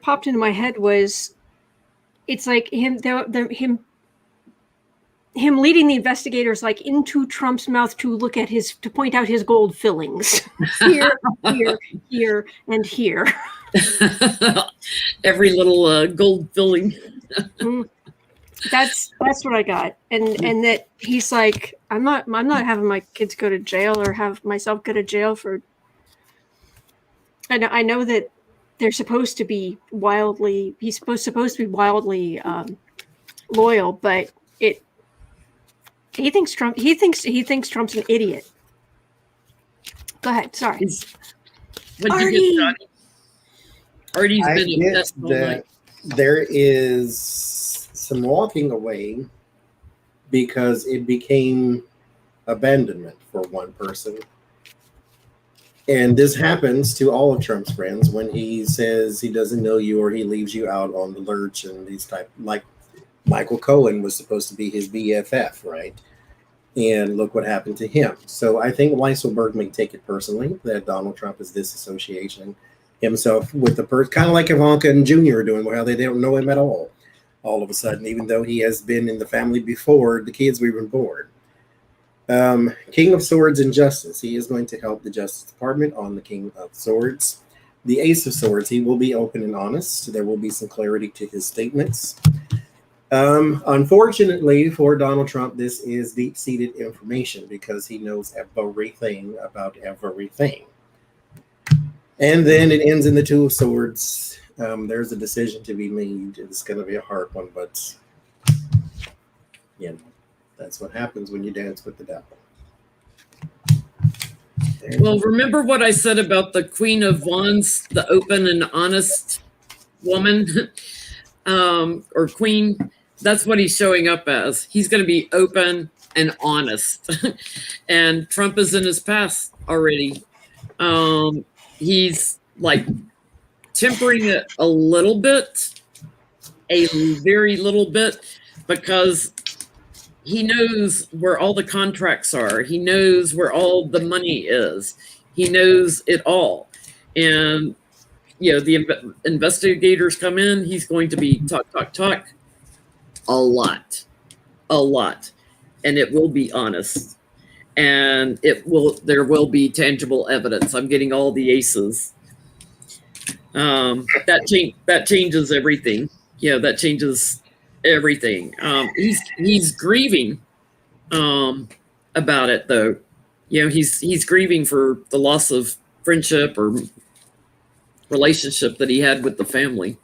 popped into my head was, it's like him leading the investigators like into Trump's mouth to point out his gold fillings here, here, and here. Every little gold filling. That's what I got, and that he's like, I'm not having my kids go to jail or have myself go to jail for. I know that they're supposed to be wildly. He's supposed to be wildly loyal, but he thinks Trump's an idiot. Go ahead. Sorry. Artie's I been get obsessed all that night. there is some walking away because it became abandonment for one person. And this happens to all of Trump's friends when he says he doesn't know you or he leaves you out on the lurch and these type, like Michael Cohen was supposed to be his BFF, right? And look what happened to him. So I think Weisselberg may take it personally that Donald Trump is disassociating himself with the person, kind of like Ivanka and Jr. are doing, how they don't know him at all of a sudden, even though he has been in the family before the kids were even born. King of Swords and Justice. He is going to help the Justice Department on the King of Swords. The Ace of Swords, he will be open and honest. There will be some clarity to his statements. Unfortunately for Donald Trump, this is deep-seated information because he knows everything about everything. And then it ends in the Two of Swords. There's a decision to be made. It's going to be a hard one, but that's what happens when you dance with the devil. Well, remember what I said about the Queen of Wands, the open and honest woman, or queen? That's what he's showing up as. He's going to be open and honest. And Trump is in his past already. He's like tempering it a little bit, a very little bit, because he knows where all the contracts are. He knows where all the money is. He knows it all. And, the investigators come in. He's going to be talk a lot. And it will be honest. And there will be tangible evidence. I'm getting all the aces. That changes everything. That changes everything. He's grieving about it, though. He's grieving for the loss of friendship or relationship that he had with the family.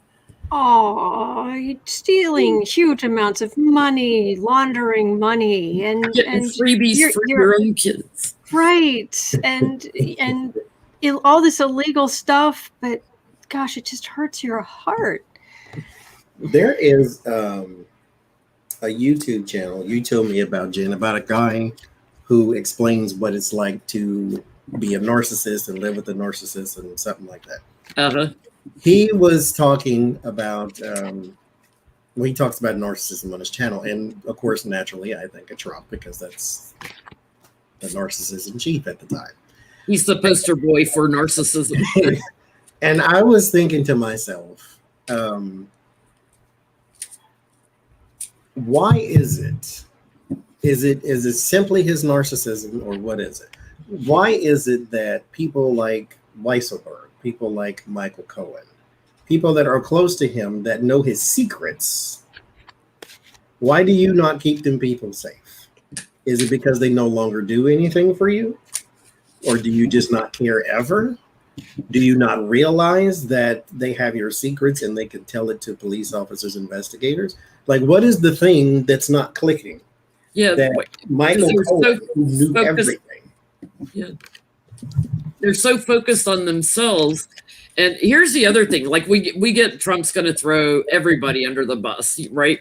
Oh, stealing huge amounts of money, laundering money, and freebies for your own kids, right? And all this illegal stuff. But gosh, it just hurts your heart. There is a YouTube channel you told me about, Jen, about a guy who explains what it's like to be a narcissist and live with a narcissist and something like that. Uh-huh. He was talking about, he talks about narcissism on his channel. And of course, naturally, I think of Trump because that's the narcissism chief at the time. He's the poster boy for narcissism. And I was thinking to myself, why is it? Is it simply his narcissism, or what is it? Why is it that people like Weisselberg, people like Michael Cohen, people that are close to him that know his secrets, why do you not keep them people safe? Is it because they no longer do anything for you? Or do you just not care ever? Do you not realize that they have your secrets and they can tell it to police officers, investigators? Like, what is the thing that's not clicking? Yeah, that Michael Cohen, who knew everything. Yeah, they're so focused on themselves. And here's the other thing: like we get Trump's going to throw everybody under the bus, right?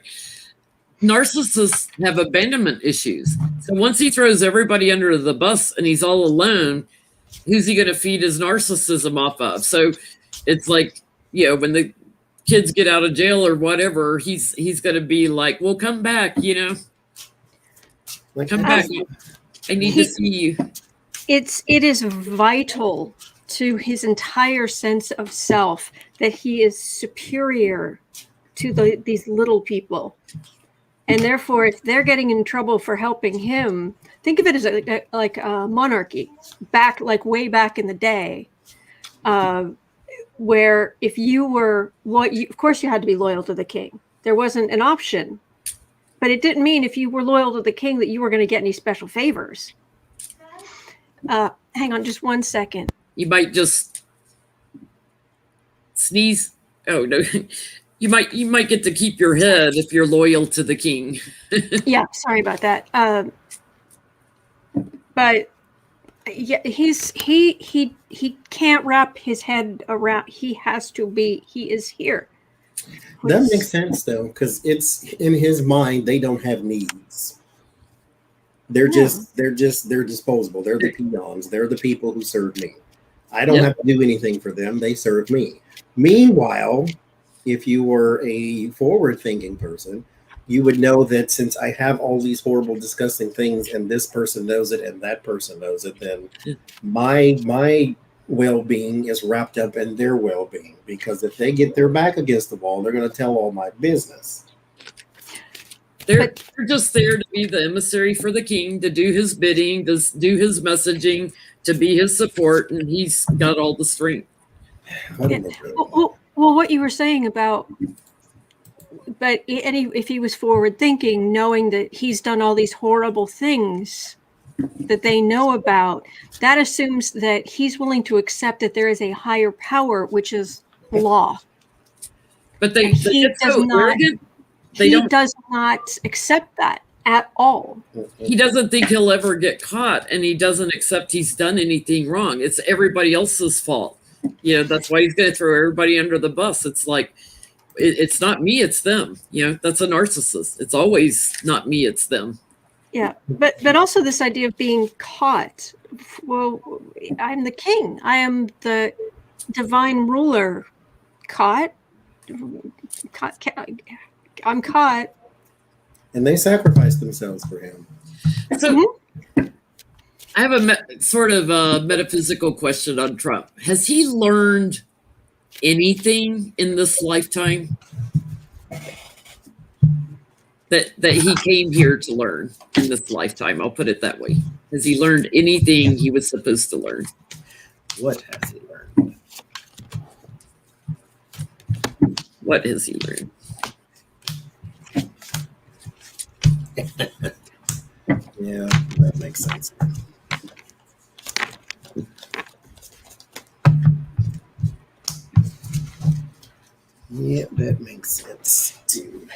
Narcissists have abandonment issues. So once he throws everybody under the bus and he's all alone, who's he going to feed his narcissism off of? So it's like, when the kids get out of jail or whatever, he's going to be like, well, come back, come back. I need to see you. It is vital to his entire sense of self that he is superior to these little people. And therefore, if they're getting in trouble for helping him, think of it as like a monarchy, way back in the day, where if you were, of course you had to be loyal to the king. There wasn't an option, but it didn't mean if you were loyal to the king that you were going to get any special favors. Hang on just 1 second. You might just sneeze. Oh no. You might get to keep your head if you're loyal to the king. Yeah, sorry about that. But yeah, he can't wrap his head around. He is here. That makes sense though, because it's in his mind. They don't have needs. They're disposable. They're the peons. They're the people who serve me. I don't have to do anything for them. They serve me. Meanwhile, if you were a forward-thinking person, you would know that since I have all these horrible, disgusting things, and this person knows it, and that person knows it, then my well-being is wrapped up in their well-being. Because if they get their back against the wall, they're going to tell all my business. They're just there to be the emissary for the king, to do his bidding, to do his messaging, to be his support, and he's got all the strength. I don't know. Well, what you were saying about, but if he was forward thinking, knowing that he's done all these horrible things that they know about, that assumes that he's willing to accept that there is a higher power, which is law. But they get does so not, arrogant. Does not accept that at all. He doesn't think he'll ever get caught, and he doesn't accept he's done anything wrong. It's everybody else's fault. That's why he's going to throw everybody under the bus. It's like, it's not me, it's them. That's a narcissist. It's always not me, it's them. Yeah, but also this idea of being caught. Well, I'm the king. I am the divine ruler. Caught. I'm caught. And they sacrificed themselves for him. So I have a sort of a metaphysical question on Trump. Has he learned anything in this lifetime that he came here to learn in this lifetime? I'll put it that way. Has he learned anything he was supposed to learn? What has he learned? What has he learned? Yeah, that makes sense. Yeah, that makes sense too.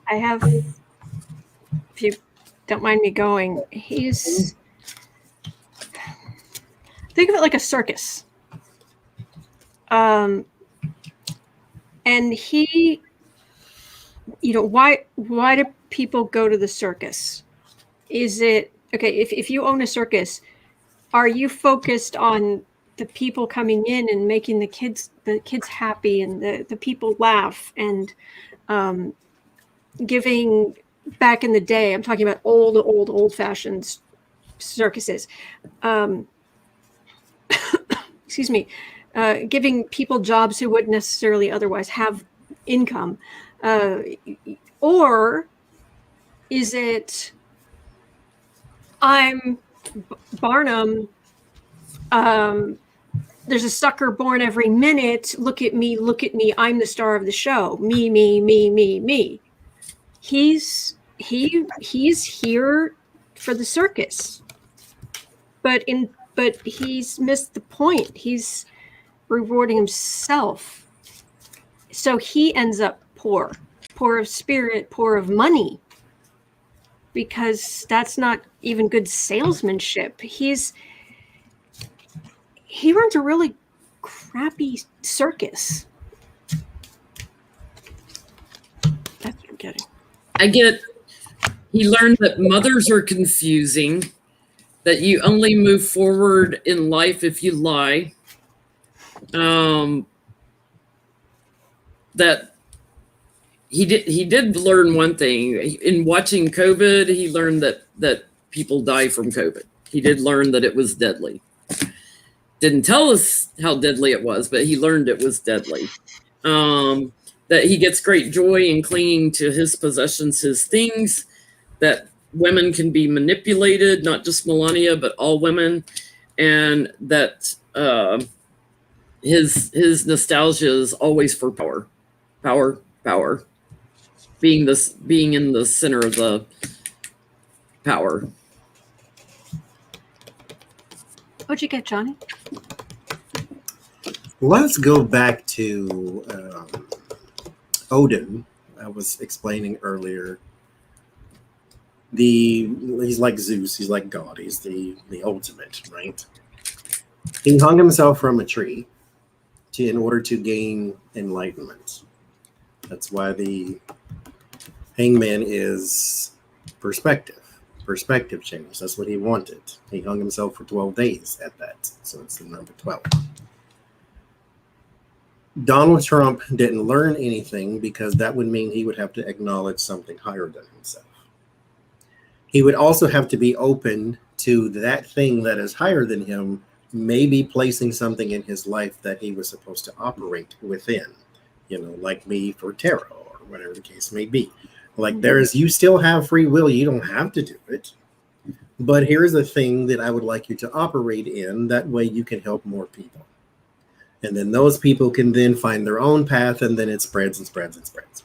I have, if you don't mind me going, think of it like a circus. And he, why do people go to the circus? Is it, okay, if you own a circus, are you focused on the people coming in and making the kids happy and the people laugh and giving, back in the day, I'm talking about old fashioned circuses, excuse me, giving people jobs who wouldn't necessarily otherwise have income, or is it, I'm Barnum, there's a sucker born every minute, look at me, I'm the star of the show, me. He's here for the circus, but he's missed the point. He's rewarding himself, so he ends up poor of spirit, poor of money, because that's not even good salesmanship. He runs a really crappy circus. That's what I'm getting. He learned that mothers are confusing, that you only move forward in life if you lie. That he did learn one thing in watching COVID. He learned that people die from COVID. He did learn that it was deadly. Didn't tell us how deadly it was, but he learned it was deadly. That he gets great joy in clinging to his possessions, his things, that women can be manipulated, not just Melania, but all women, and that his nostalgia is always for power, being in the center of the power. What'd you get, Johnny? Let's go back to Odin. I was explaining earlier. He's like Zeus. He's like God. He's the ultimate, right? He hung himself from a tree in order to gain enlightenment. That's why the hangman is perspective change. That's what he wanted. He hung himself for 12 days at that. So it's the number 12. Donald Trump didn't learn anything because that would mean he would have to acknowledge something higher than himself. He would also have to be open to that thing that is higher than him, maybe placing something in his life that he was supposed to operate within, like me for tarot or whatever the case may be. Like you still have free will. You don't have to do it. But here's a thing that I would like you to operate in. That way you can help more people. And then those people can then find their own path, and then it spreads and spreads and spreads.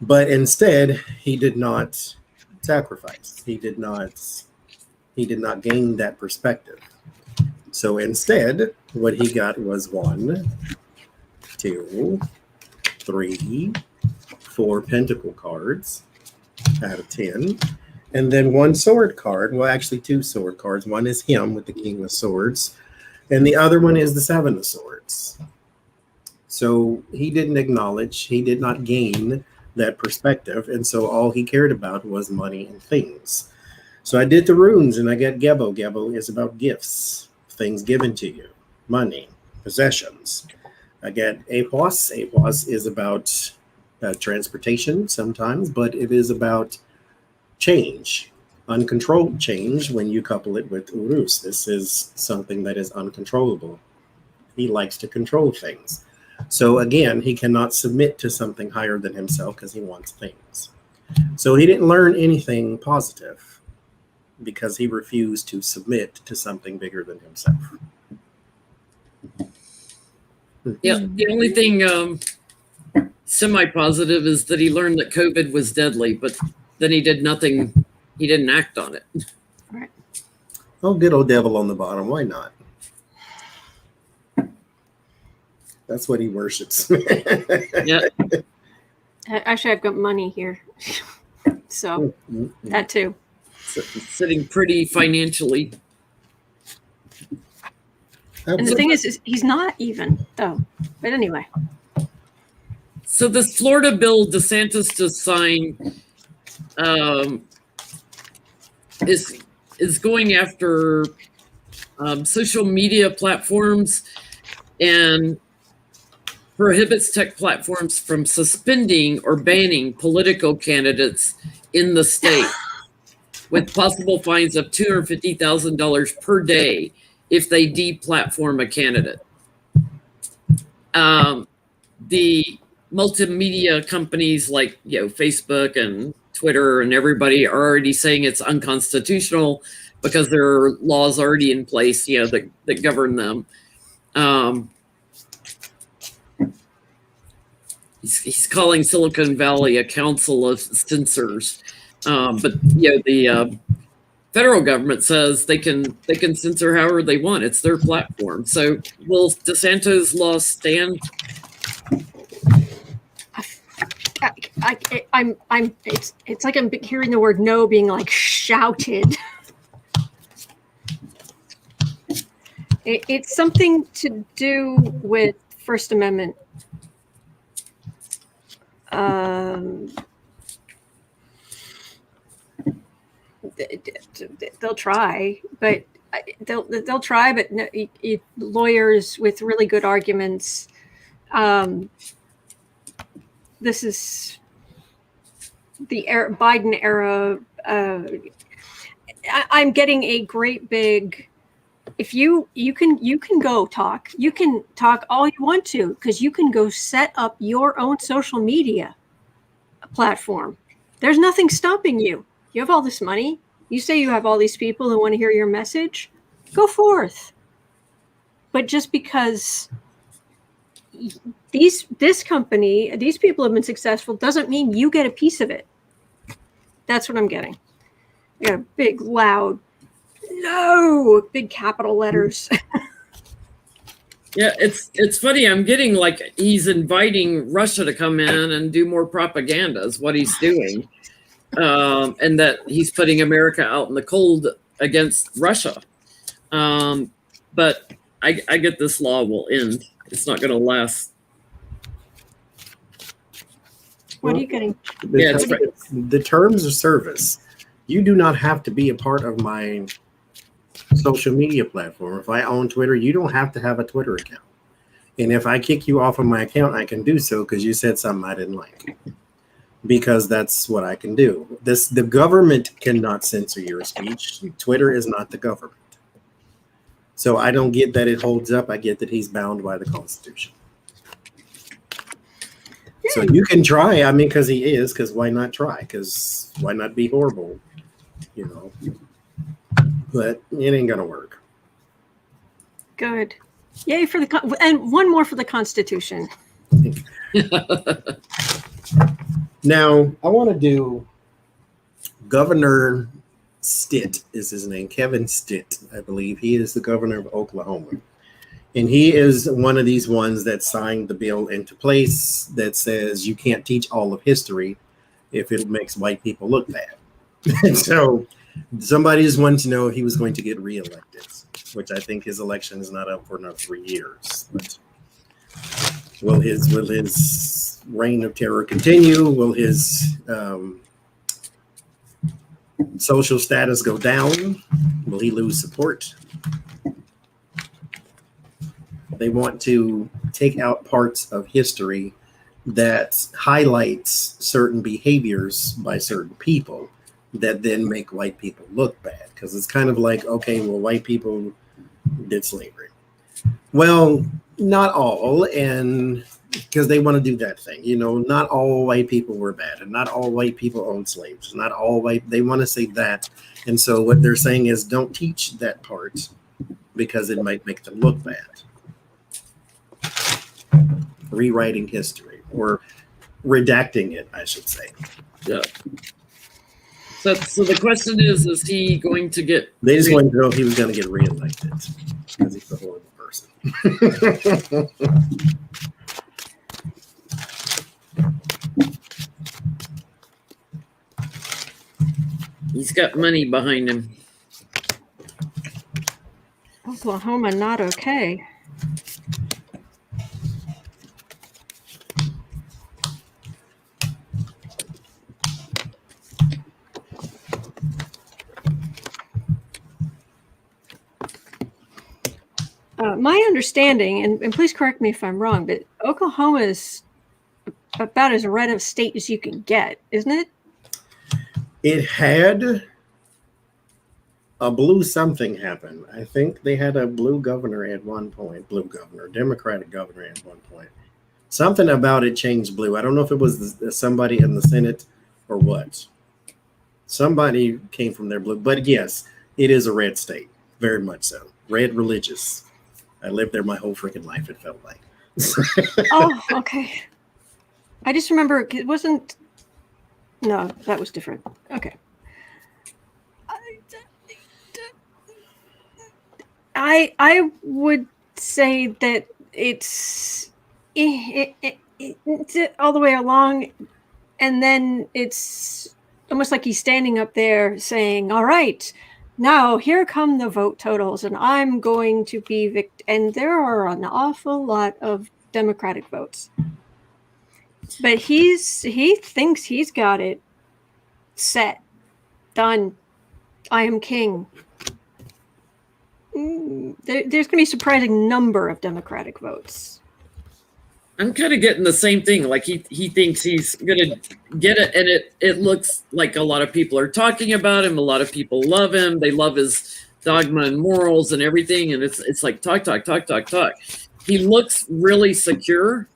But instead, he did not sacrifice. He did not gain that perspective. So instead, what he got was 1, 2, 3, 4 pentacle cards out of 10. And then 1 sword card. Well, actually 2 sword cards. One is him with the King of Swords. And the other one is the 7 of Swords. So he didn't acknowledge, he did not gain that perspective. And so all he cared about was money and things. So I did the runes and I got Gebo. Gebo is about gifts, things given to you, money, possessions. I get Apos. Apos is about transportation sometimes, but it is about change. Uncontrolled change when you couple it with Urus. This is something that is uncontrollable. He likes to control things. So again, he cannot submit to something higher than himself because he wants things. So he didn't learn anything positive because he refused to submit to something bigger than himself. Yeah, the only thing semi-positive is that he learned that COVID was deadly, but then he did nothing. He didn't act on it. Right. Oh, good old devil on the bottom. Why not? That's what he worships. Yeah. Actually, I've got money here. So that too. Sitting pretty financially. And the thing is he's not even, though. But anyway. So this Florida bill DeSantis just signed is going after social media platforms and prohibits tech platforms from suspending or banning political candidates in the state with possible fines of $250,000 per day if they deplatform a candidate. The multimedia companies like Facebook and Twitter and everybody are already saying it's unconstitutional because there are laws already in place, that govern them. He's calling Silicon Valley a council of censors, but the federal government says they can censor however they want. It's their platform. So will DeSantis' law stand? It's like I'm hearing the word no being like shouted. It's something to do with First Amendment. They'll try, but they'll try, but no, lawyers with really good arguments. This is the Biden era. I'm getting a great big. If you can go talk. You can talk all you want to because you can go set up your own social media platform. There's nothing stopping you. You have all this money. You say you have all these people who want to hear your message. Go forth. But just because this company, these people have been successful doesn't mean you get a piece of it. That's what I'm getting. I got a big, loud, no, big capital letters. Yeah, it's funny. I'm getting like he's inviting Russia to come in and do more propaganda is what he's doing. And that he's putting America out in the cold against Russia. But I get this law will end. It's not going to last. What are you getting? The terms of service. You do not have to be a part of my social media platform. If I own Twitter, you don't have to have a Twitter account. And if I kick you off of my account, I can do so because you said something I didn't like. Because that's what I can do. The government cannot censor your speech. Twitter is not the government. So I don't get that it holds up. I get that he's bound by the Constitution. So you can try. I mean, because he is. Because why not try? Because why not be horrible? You know. But it ain't gonna work. Good. Yay for the and one more for the Constitution. Now I want to do Governor Stitt is his name. Kevin Stitt, I believe. He is the governor of Oklahoma. And he is one of these ones that signed the bill into place that says you can't teach all of history if it makes white people look bad. And so somebody just wanted to know if he was going to get reelected, which I think his election is not up for another 3 years. But will his reign of terror continue? Will his social status go down? Will he lose support? They want to take out parts of history that highlights certain behaviors by certain people that then make white people look bad. Because it's kind of like, okay, well, white people did slavery. Well, not all, and because they want to do that thing. You know, not all white people were bad, and not all white people owned slaves. Not all white, they want to say that. And so what they're saying is don't teach that part because it might make them look bad. Rewriting history, or redacting it, I should say. Yeah. So the question is he going to get... They just wanted to know if he was going to get reelected because he's a horrible person. He's got money behind him. Oklahoma, not okay. My understanding, and please correct me if I'm wrong, but Oklahoma is about as red a state as you can get, isn't it? It had a blue something happen. I think they had a blue governor at one point, Democratic governor at one point. Something about it changed blue. I don't know if it was somebody in the Senate or what. Somebody came from their blue, but yes, it is a red state, very much so. Red religious. I lived there my whole freaking life, it felt like. Oh, okay. I just remember it wasn't. No, that was different. Okay. I would say that it's all the way along, and then it's almost like he's standing up there saying, "All right, now here come the vote totals, and I'm going to be and there are an awful lot of Democratic votes. But he thinks he's got it set, done. I am king. There's going to be a surprising number of Democratic votes. I'm kind of getting the same thing. Like he thinks he's going to get it, and it looks like a lot of people are talking about him. A lot of people love him. They love his dogma and morals and everything. And it's like talk. He looks really secure.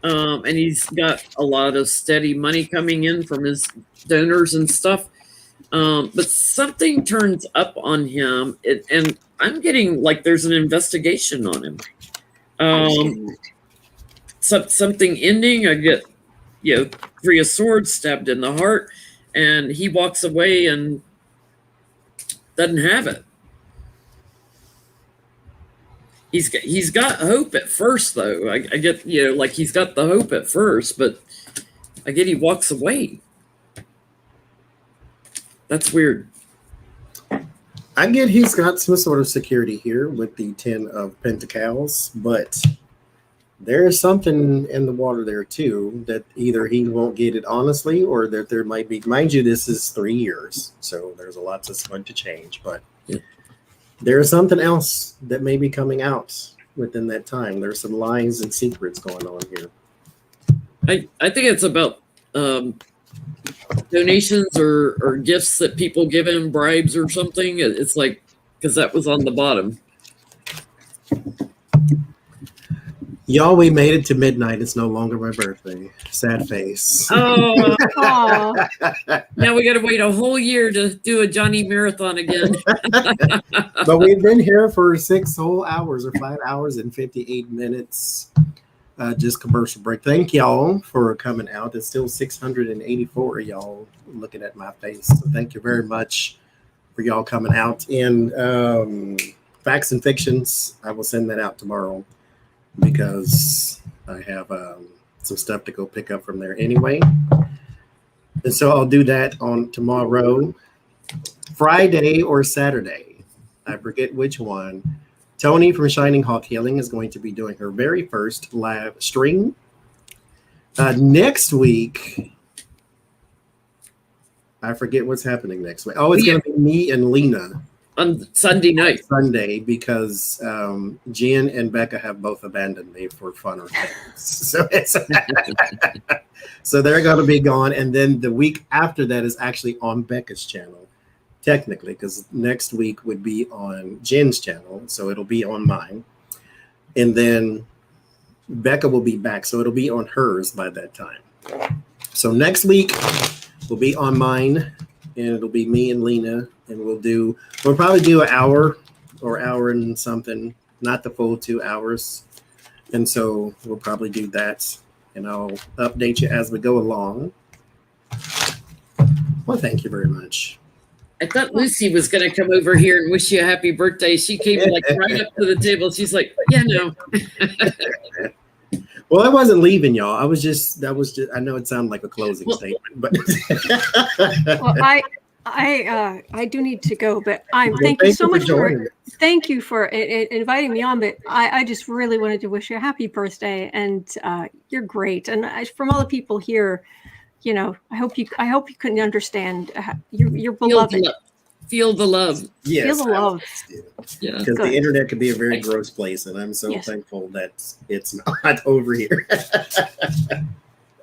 And he's got a lot of steady money coming in from his donors and stuff. But something turns up on him, and I'm getting like there's an investigation on him. Something ending. I get, Three of Swords stabbed in the heart, and he walks away and doesn't have it. He's got hope at first, though. I get, like he's got the hope at first, but I get he walks away. That's weird. I get he's got some sort of security here with the 10 of Pentacles, but there is something in the water there too that either he won't get it honestly, or that there might be. Mind you, this is 3 years, so there's a lot that's going to change, but. Yeah. There's something else that may be coming out within that time. There's some lies and secrets going on here. I think it's about donations or gifts that people give him, bribes or something. It's like, because that was on the bottom. Y'all, we made it to midnight. It's no longer my birthday. Sad face. Oh, Oh, now we got to wait a whole year to do a Johnny marathon again. But we've been here for 6 whole hours or 5 hours and 58 minutes. Just commercial break. Thank y'all for coming out. It's still 684 of y'all looking at my face. So thank you very much for y'all coming out. And Facts and Fictions, I will send that out tomorrow because I have some stuff to go pick up from there anyway. And so I'll do that on tomorrow, Friday or Saturday. I forget which one. Tony from Shining Hawk Healing is going to be doing her very first live stream. Next week, I forget what's happening next week. Oh, it's going to be me and Lena. On Sunday night. Sunday, because Jen and Becca have both abandoned me for funner things. So they're going to be gone. And then the week after that is actually on Becca's channel. Technically, because next week would be on Jen's channel, so it'll be on mine. And then Becca will be back, so it'll be on hers by that time. So next week will be on mine, and it'll be me and Lena, and we'll probably do an hour or hour and something, not the full 2 hours. And so we'll probably do that, and I'll update you as we go along. Well, thank you very much. I thought Lucy was going to come over here and wish you a happy birthday. She came like right up to the table. She's like, yeah, no. Well, I wasn't leaving y'all. That was just, I know it sounded like a closing statement, but. well, I do need to go, but thank you so much thank you for inviting me on. But I just really wanted to wish you a happy birthday, and you're great. And from all the people here, you know, I hope you couldn't understand. You're beloved. Feel the love. Yes, feel the love. Yeah, because the internet can be a very gross place, and I'm so thankful that it's not over here.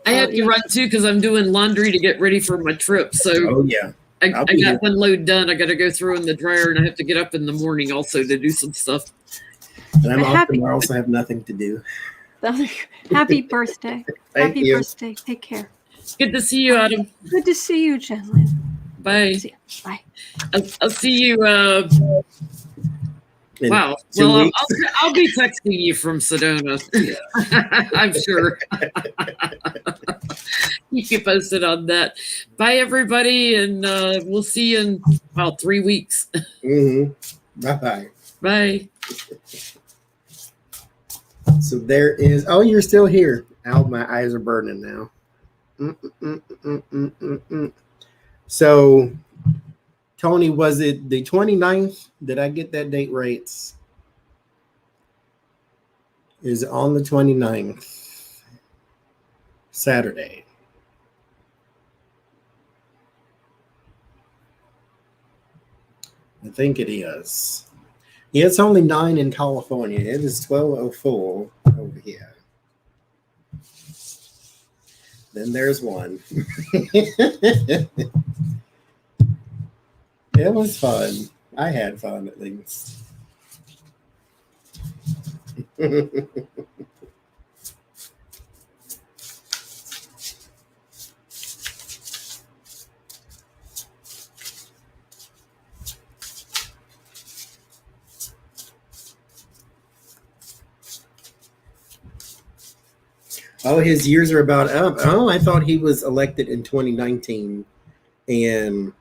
I have to run too because I'm doing laundry to get ready for my trip. So I got one load done. I got to go throw in the dryer, and I have to get up in the morning also to do some stuff. And I'm off tomorrow, so I have nothing to do. Happy birthday! Happy birthday! Take care. Good to see you, Adam. Good to see you, Jen. Bye. Bye. I'll see you. Wow. Well, I'll be texting you from Sedona. I'm sure. Keep you posted on that. Bye, everybody, and we'll see you in about 3 weeks. Bye-bye. Bye. So there is. Oh, you're still here. Ow, my eyes are burning now. So, Tony, was it the 29th? Did I get that date right? Is on the 29th, Saturday. I think it is. Yeah, it's only 9 in California. It is 12:04 over here. Then there's one. It was fun. I had fun at least. Oh, his years are about up. Oh, I thought he was elected in 2019 and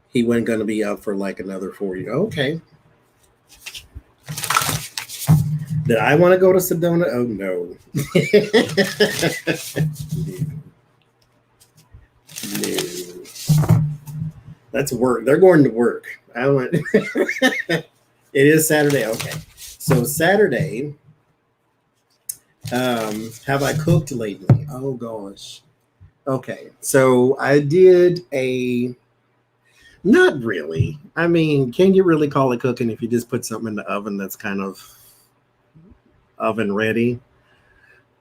he wasn't going to be up for like another 4 years. Okay. Did I want to go to Sedona? Oh, no. No. That's work. They're going to work. I want. It is Saturday. Okay. So Saturday. Have I cooked lately? Oh gosh. Okay, so I did not really. I mean, can you really call it cooking if you just put something in the oven that's kind of oven ready?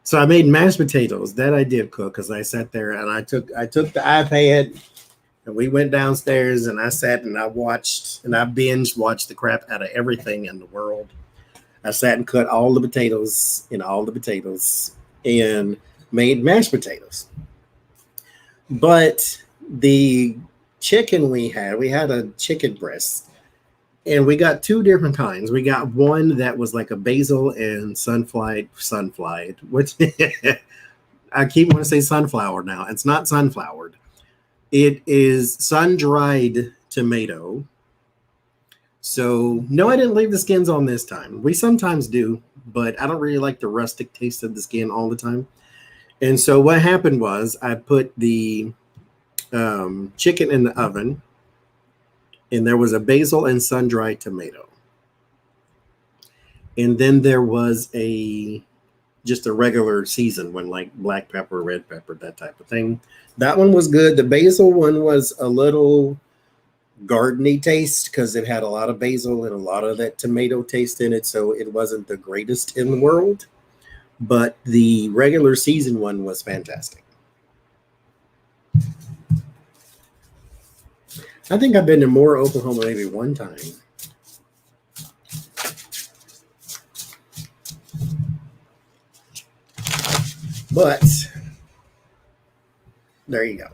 So I made mashed potatoes. That I did cook because I sat there and I took the iPad and we went downstairs and I sat and I watched and I binge watched the crap out of everything in the world. I sat and cut all the potatoes and made mashed potatoes. But the chicken we had a chicken breast, and we got two different kinds. We got one that was like a basil and sunflower, which I keep wanting to say sunflower now. It's not sunflowered. It is sun-dried tomato. So no, I didn't leave the skins on this time. We sometimes do, but I don't really like the rustic taste of the skin all the time. And so what happened was I put the chicken in the oven, and there was a basil and sun-dried tomato. And then there was just a regular seasoned one, like black pepper, red pepper, that type of thing. That one was good. The basil one was a little gardeny taste because it had a lot of basil and a lot of that tomato taste in it, so it wasn't the greatest in the world. But the regular seasoned one was fantastic. I think I've been to Moore, Oklahoma maybe one time. But there you go.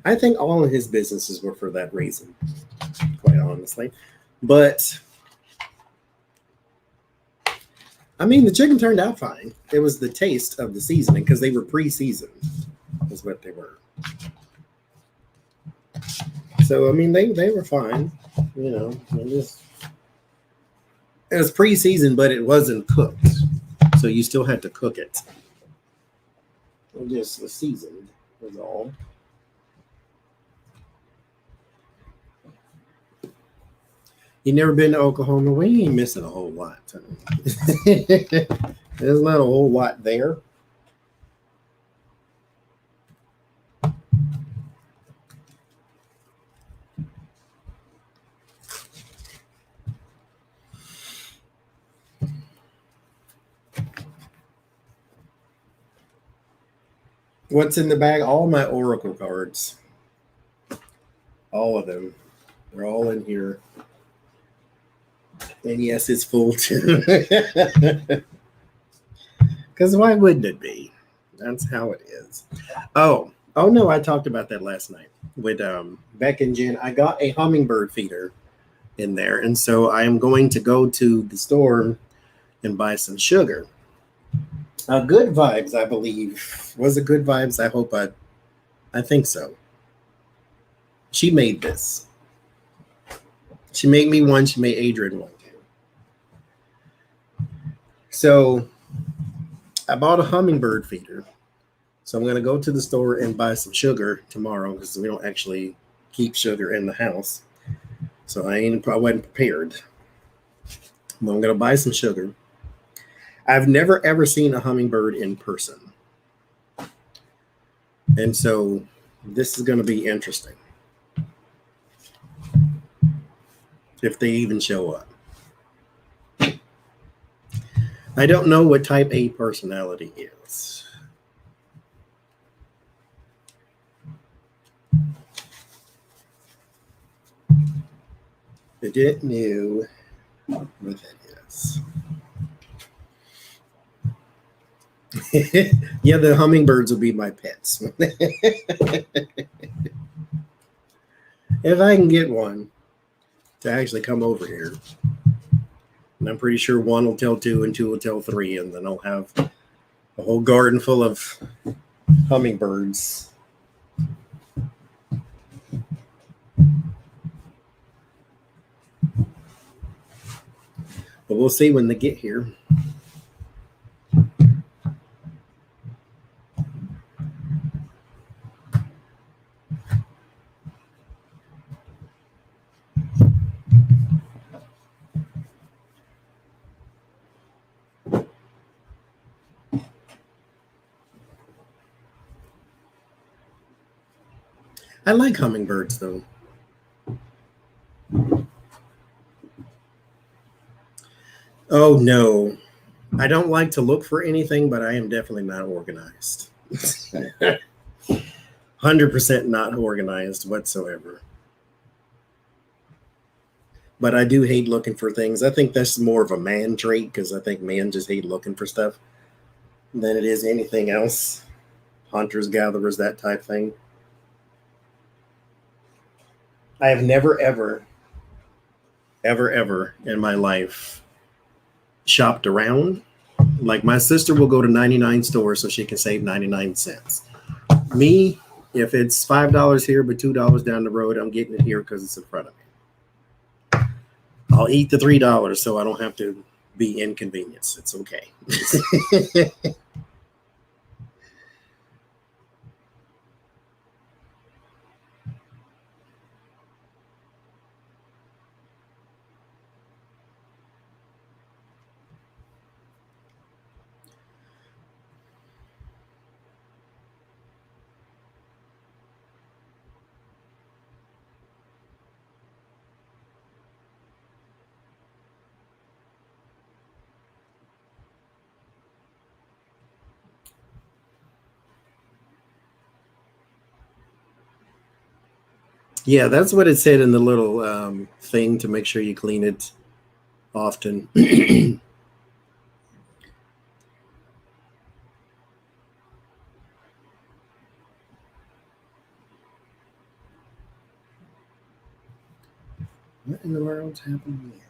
I think all of his businesses were for that reason, quite honestly. But I mean, the chicken turned out fine. It was the taste of the seasoning because they were pre-seasoned, is what they were. So I mean, they were fine. You know, it was pre-seasoned, but it wasn't cooked, so you still had to cook it. It just was seasoned, was all. You never been to Oklahoma? We ain't missing a whole lot. There's not a whole lot there. What's in the bag? All my Oracle cards. All of them. They're all in here. And yes, it's full too. Because why wouldn't it be? That's how it is. Oh no, I talked about that last night with Beck and Jen. I got a hummingbird feeder in there, and so I am going to go to the store and buy some sugar. Good Vibes, I believe. Was it Good Vibes? I think so. She made this. She made me one. She made Adrian one. So I bought a hummingbird feeder. So I'm going to go to the store and buy some sugar tomorrow because we don't actually keep sugar in the house. So I wasn't prepared. But I'm going to buy some sugar. I've never ever seen a hummingbird in person. And so this is going to be interesting. If they even show up. I don't know what type A personality is. I didn't know what that is. Yeah, the hummingbirds will be my pets. If I can get one to actually come over here. And I'm pretty sure one will tell two and two will tell three, and then I'll have a whole garden full of hummingbirds. But we'll see when they get here. I like hummingbirds, though. Oh, no. I don't like to look for anything, but I am definitely not organized. 100% not organized whatsoever. But I do hate looking for things. I think that's more of a man trait because I think men just hate looking for stuff than it is anything else. Hunters, gatherers, that type thing. I have never, ever in my life shopped around. Like my sister will go to 99 stores so she can save 99 cents. Me, if it's $5 here but $2 down the road, I'm getting it here because it's in front of me. I'll eat the $3 so I don't have to be inconvenienced. It's okay. Yeah, that's what it said in the little thing to make sure you clean it often. What in the world's happening here?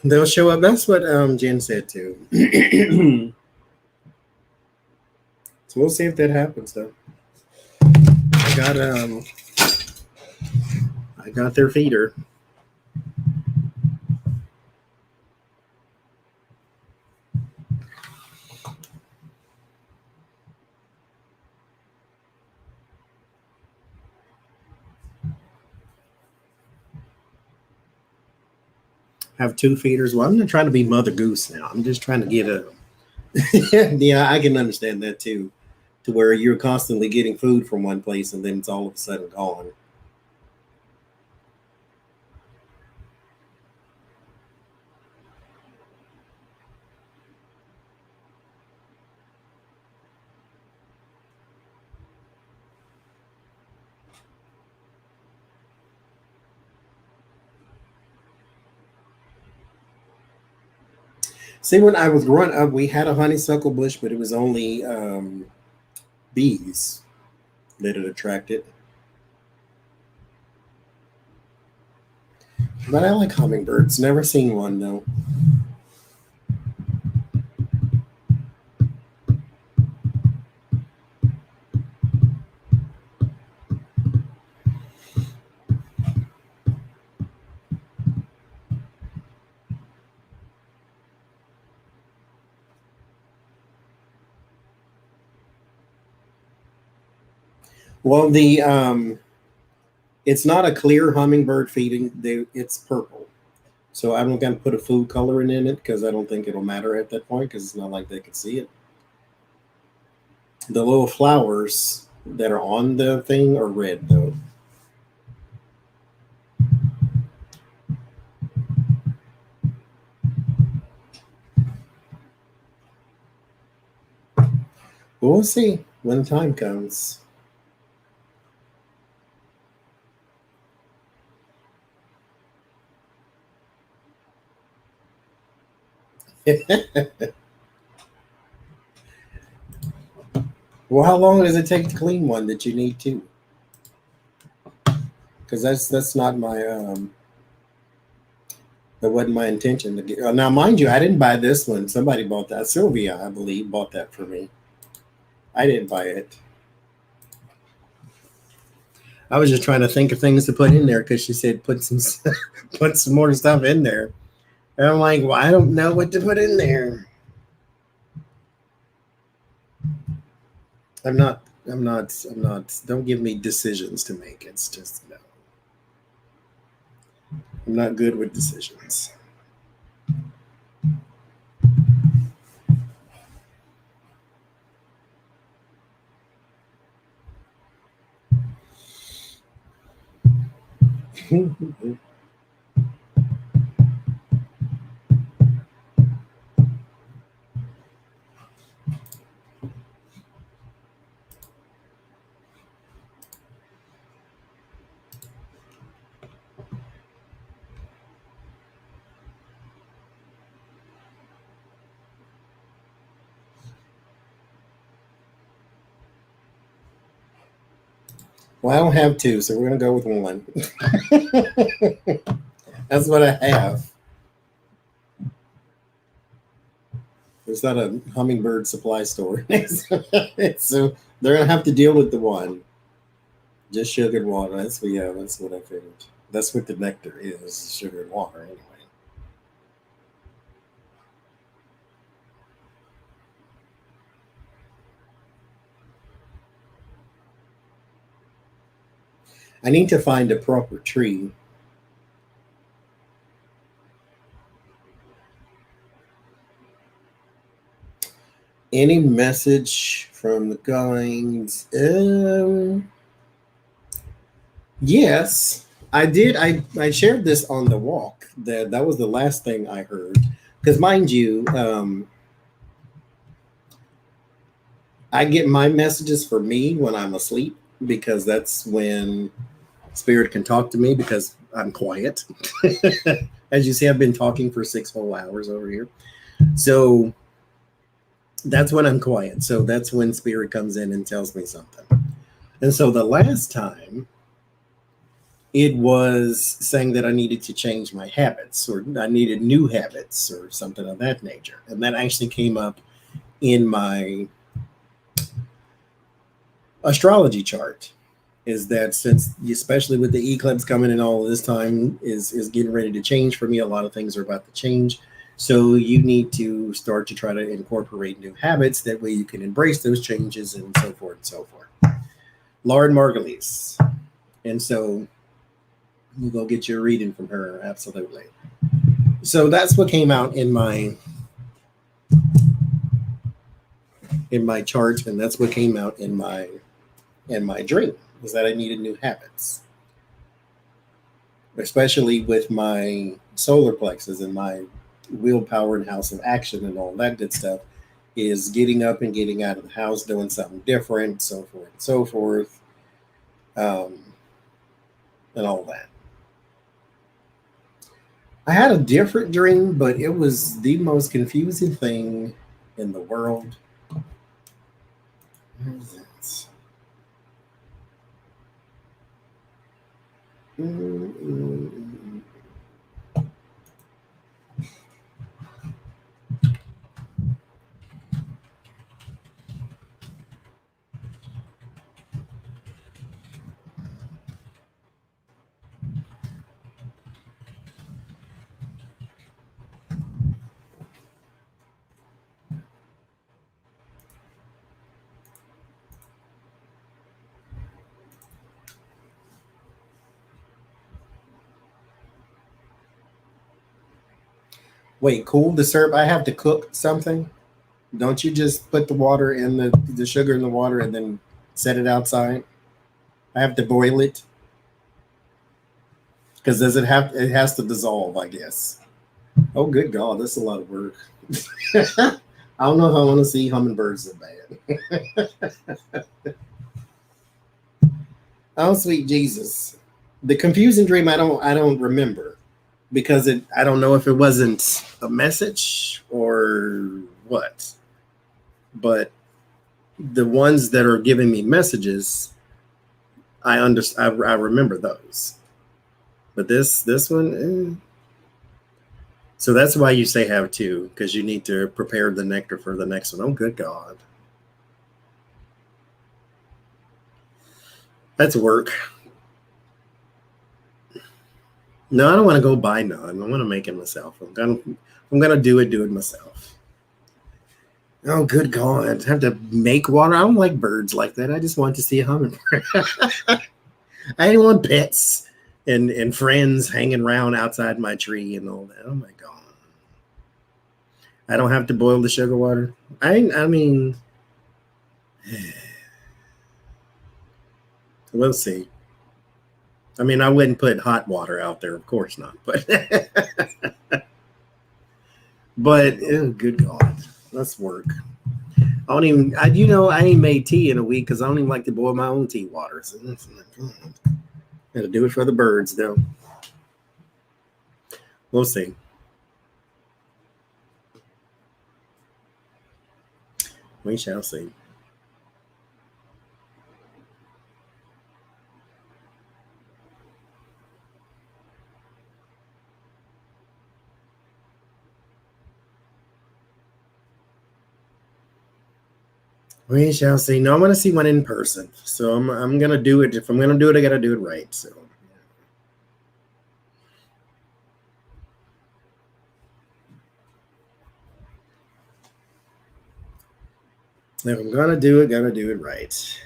They'll show up. That's what Jen said too. So we'll see if that happens though. I got their feeder. Have two feeders. Well, I'm not trying to be Mother Goose now. I'm just trying to get a yeah, I can understand that too. To where you're constantly getting food from one place and then it's all of a sudden gone. See, when I was growing up, we had a honeysuckle bush, but it was only bees that it attracted. But I like hummingbirds. Never seen one though. Well, the it's not a clear hummingbird feeding. It's purple. So I'm not going to put a food coloring in it because I don't think it'll matter at that point because it's not like they can see it. The little flowers that are on the thing are red though. We'll see when the time comes. Well, how long does it take to clean one that you need to? Because that's not my that wasn't my intention to get. Now, mind you, I didn't buy this one. Somebody bought that. Sylvia, I believe, bought that for me. I didn't buy it. I was just trying to think of things to put in there because she said put some put some more stuff in there. And I'm like, well, I don't know what to put in there. I'm not. Don't give me decisions to make. It's just no. I'm not good with decisions. Well, I don't have two, so we're going to go with one. That's what I have. It's not a hummingbird supply store. So they're going to have to deal with the one. Just sugar and water. That's what I figured. That's what the nectar is, sugar and water anyway. I need to find a proper tree. Any message from the guides? Yes, I did. I shared this on the walk. That was the last thing I heard. Because mind you, I get my messages for me when I'm asleep, because that's when Spirit can talk to me because I'm quiet. As you see, I've been talking for 6 whole hours over here. So that's when I'm quiet. So that's when Spirit comes in and tells me something. And so the last time, it was saying that I needed to change my habits, or I needed new habits or something of that nature. And that actually came up in my astrology chart. Is that since, especially with the eclipse coming and all this time is getting ready to change for me, a lot of things are about to change. So you need to start to try to incorporate new habits. That way you can embrace those changes and so forth and so forth. Lauren Margulies. And so you go get your reading from her. Absolutely. So that's what came out in my chart. And that's what came out in my dream, was that I needed new habits, especially with my solar plexus and my willpower and house of action and all that good stuff, is getting up and getting out of the house, doing something different, so forth, and all that. I had a different dream, but it was the most confusing thing in the world. Where is it? Wait, cool the syrup. I have to cook something. Don't you just put the water in the sugar in the water and then set it outside? I have to boil it. Because it has to dissolve, I guess. Oh, good God, that's a lot of work. I don't know if I want to see hummingbirds so bad. Oh, sweet Jesus. The confusing dream I don't remember. because I don't know if it wasn't a message or what, but the ones that are giving me messages, I remember those. But this one, So that's why you say have two, because you need to prepare the nectar for the next one. Oh, good God. That's work. No, I don't want to go buy none. I want to make it myself. I'm gonna do it myself. Oh, good God. I have to make water. I don't like birds like that. I just want to see a hummingbird. I didn't want pets and friends hanging around outside my tree and all that. Oh my God. I don't have to boil the sugar water. I mean, we'll see. I mean, I wouldn't put hot water out there, of course not. But oh, good God, let's work. I ain't made tea in a week because I don't even like to boil my own tea water. So got to do it for the birds, though. We'll see. We shall see. We shall see. No, I want to see one in person. So I'm gonna do it. If I'm gonna do it, I gotta do it right. So if I'm gonna do it, gotta do it right.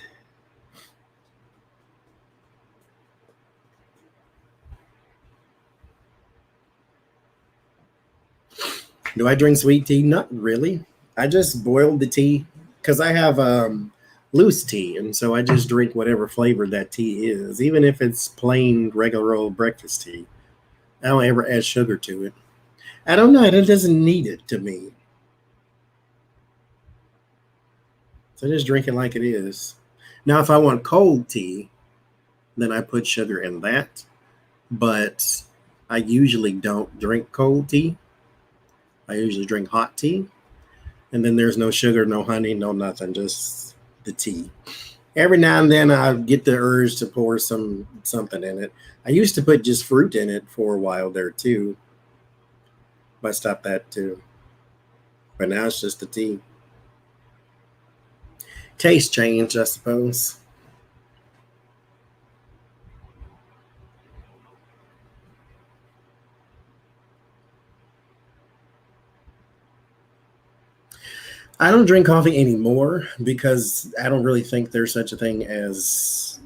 Do I drink sweet tea? Not really. I just boiled the tea because I have loose tea, and so I just drink whatever flavor that tea is, even if it's plain regular old breakfast tea. I don't ever add sugar to it. I don't know. It doesn't need it to me. So I just drink it like it is. Now, if I want cold tea, then I put sugar in that. But I usually don't drink cold tea. I usually drink hot tea. And then there's no sugar, no honey, no nothing, just the tea. Every now and then I get the urge to pour something in it. I used to put just fruit in it for a while there too. But I stopped that too. But now it's just the tea. Taste change, I suppose. I don't drink coffee anymore because I don't really think there's such a thing as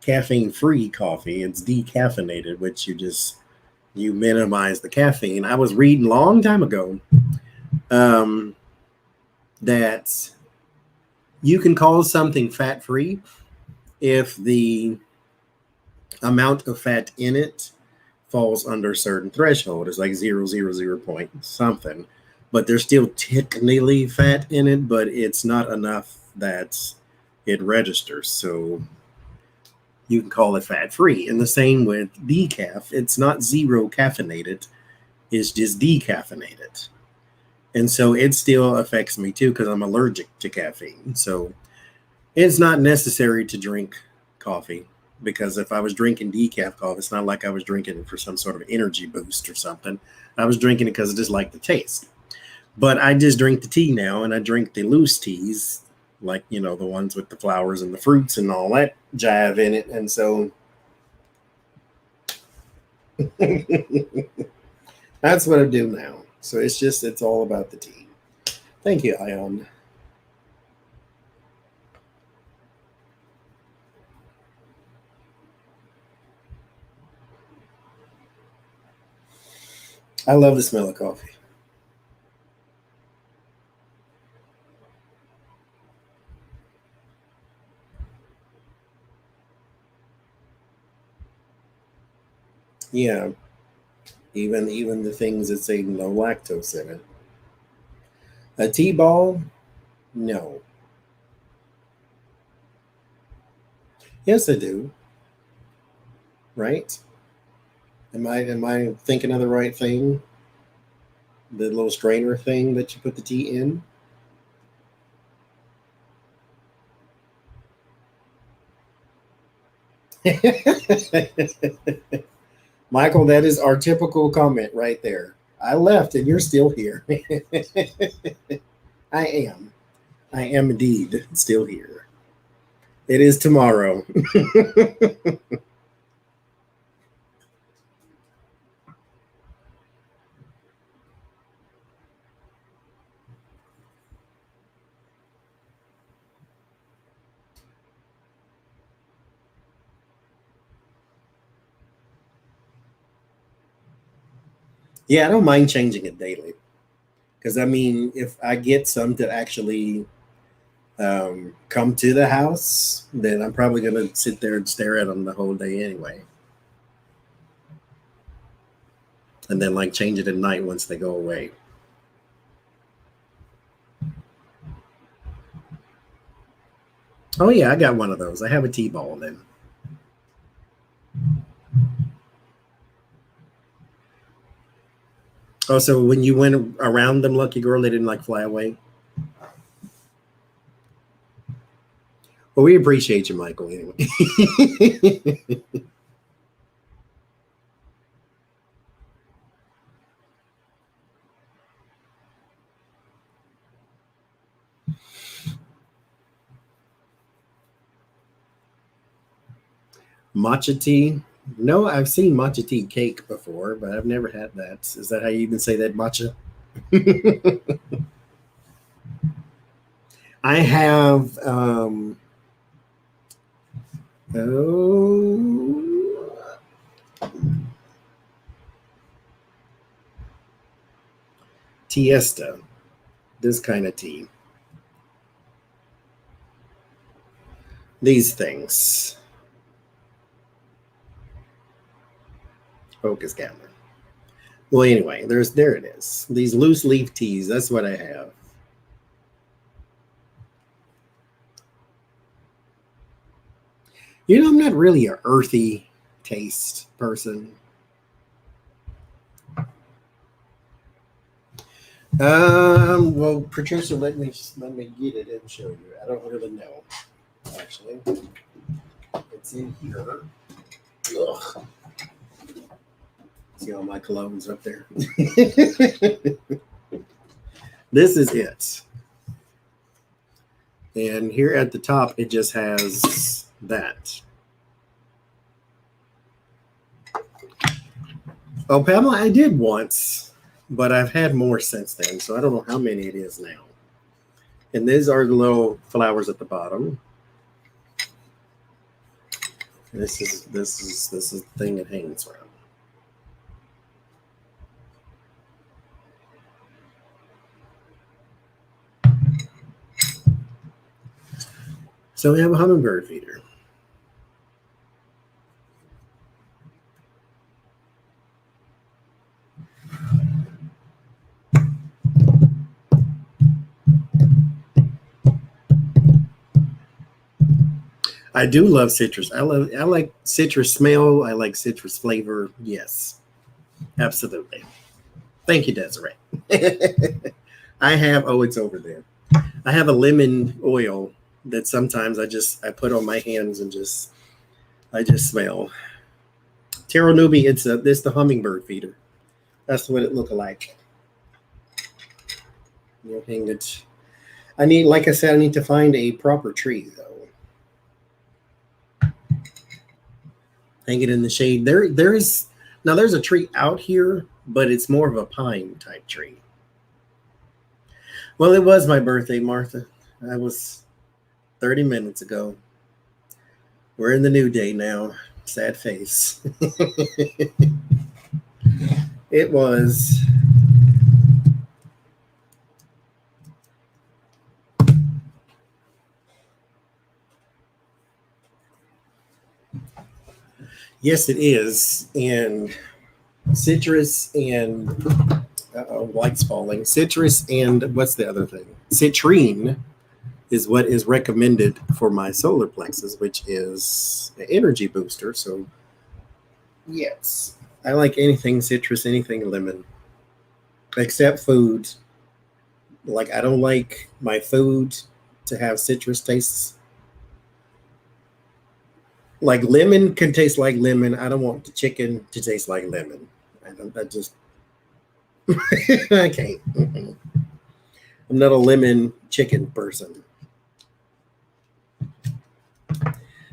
caffeine-free coffee. It's decaffeinated, which you minimize the caffeine. I was reading a long time ago that you can call something fat-free if the amount of fat in it falls under a certain threshold. It's like 0.000 point something. But there's still technically fat in it, but it's not enough that it registers. So you can call it fat-free. And the same with decaf. It's not zero caffeinated. It's just decaffeinated. And so it still affects me too because I'm allergic to caffeine. So it's not necessary to drink coffee because if I was drinking decaf coffee, it's not like I was drinking it for some sort of energy boost or something. I was drinking it because I just like the taste. But I just drink the tea now, and I drink the loose teas, like, the ones with the flowers and the fruits and all that jive in it. And so that's what I do now. So it's all about the tea. Thank you, Ion. I love the smell of coffee. Yeah, even the things that say no lactose in it. A tea ball? No. Yes, I do. Right? Am I thinking of the right thing? The little strainer thing that you put the tea in? Michael, that is our typical comment right there. I left and you're still here. I am. I am indeed still here. It is tomorrow. Yeah, I don't mind changing it daily. Because, I mean, if I get some to actually come to the house, then I'm probably going to sit there and stare at them the whole day anyway. And then, like, change it at night once they go away. Oh, yeah, I got one of those. I have a tea ball then. Oh, so when you went around them, lucky girl, they didn't like fly away? Well, we appreciate you, Michael, anyway. Matcha tea? No, I've seen matcha tea cake before, but I've never had that. Is that how you even say that, matcha? I have Tiesta, this kind of tea. These things. Focus camera. Well, anyway, there it is. These loose leaf teas, that's what I have. You know, I'm not really an earthy taste person. Well, Patricia, let me get it and show you. I don't really know, actually. It's in here. Ugh. See all my colognes up there. This is it. And here at the top, it just has that. Oh, Pamela, I did once, but I've had more since then, so I don't know how many it is now. And these are the little flowers at the bottom. This is the thing it hangs around. So we have a hummingbird feeder. I do love citrus. I like citrus smell. I like citrus flavor. Yes, absolutely. Thank you, Desiree. I have, it's over there. I have a lemon oil that sometimes I put on my hands and I just smell. Taro Newbie, it's the hummingbird feeder. That's what it looked like. I need, like I said, I need to find a proper tree though. Hang it in the shade. There's a tree out here, but it's more of a pine type tree. Well, it was my birthday, Martha. I was 30 minutes ago. We're in the new day now. Sad face. It was. Yes, it is. And citrus and light's falling. Citrus and what's the other thing? Citrine is what is recommended for my solar plexus, which is an energy booster. So, yes, I like anything citrus, anything lemon, except food. Like I don't like my food to have citrus tastes. Like lemon can taste like lemon. I don't want the chicken to taste like lemon. I just I can't. Mm-mm. I'm not a lemon chicken person.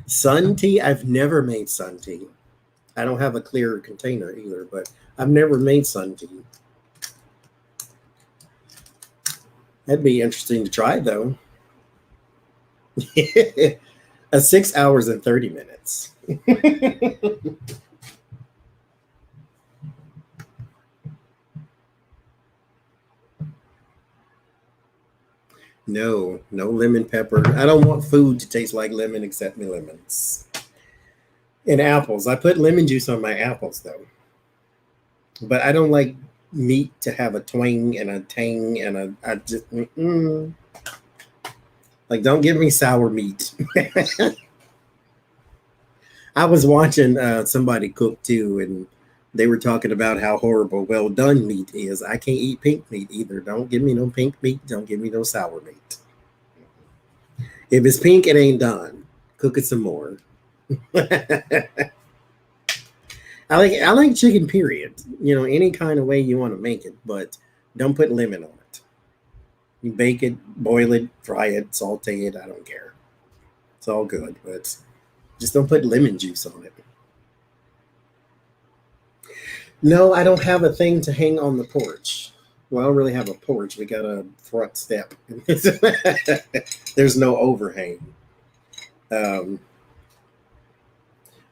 Sun tea, I've never made sun tea. I don't have a clear container either, but I've never made sun tea. That'd be interesting to try though. 6 hours and 30 minutes. No, no lemon pepper. I don't want food to taste like lemon except me lemons. And apples. I put lemon juice on my apples though. But I don't like meat to have a twang and a tang and I just like don't give me sour meat. I was watching somebody cook too, and they were talking about how horrible well done meat is. I can't eat pink meat either. Don't give me no pink meat. Don't give me no sour meat. If it's pink, it ain't done. Cook it some more. I like chicken, period. You know, any kind of way you want to make it, but don't put lemon on it. You bake it, boil it, fry it, saute it. I don't care. It's all good, but just don't put lemon juice on it. No, I don't have a thing to hang on the porch. Well, I don't really have a porch. We got a front step. There's no overhang.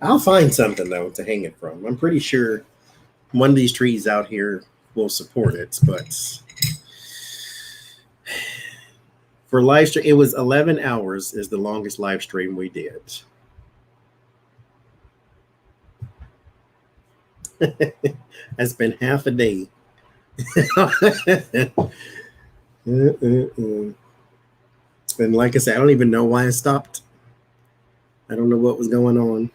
I'll find something though to hang it from. I'm pretty sure one of these trees out here will support it, but for live stream, it was 11 hours is the longest live stream we did. I spent half a day. And like I said, I don't even know why I stopped. I don't know what was going on.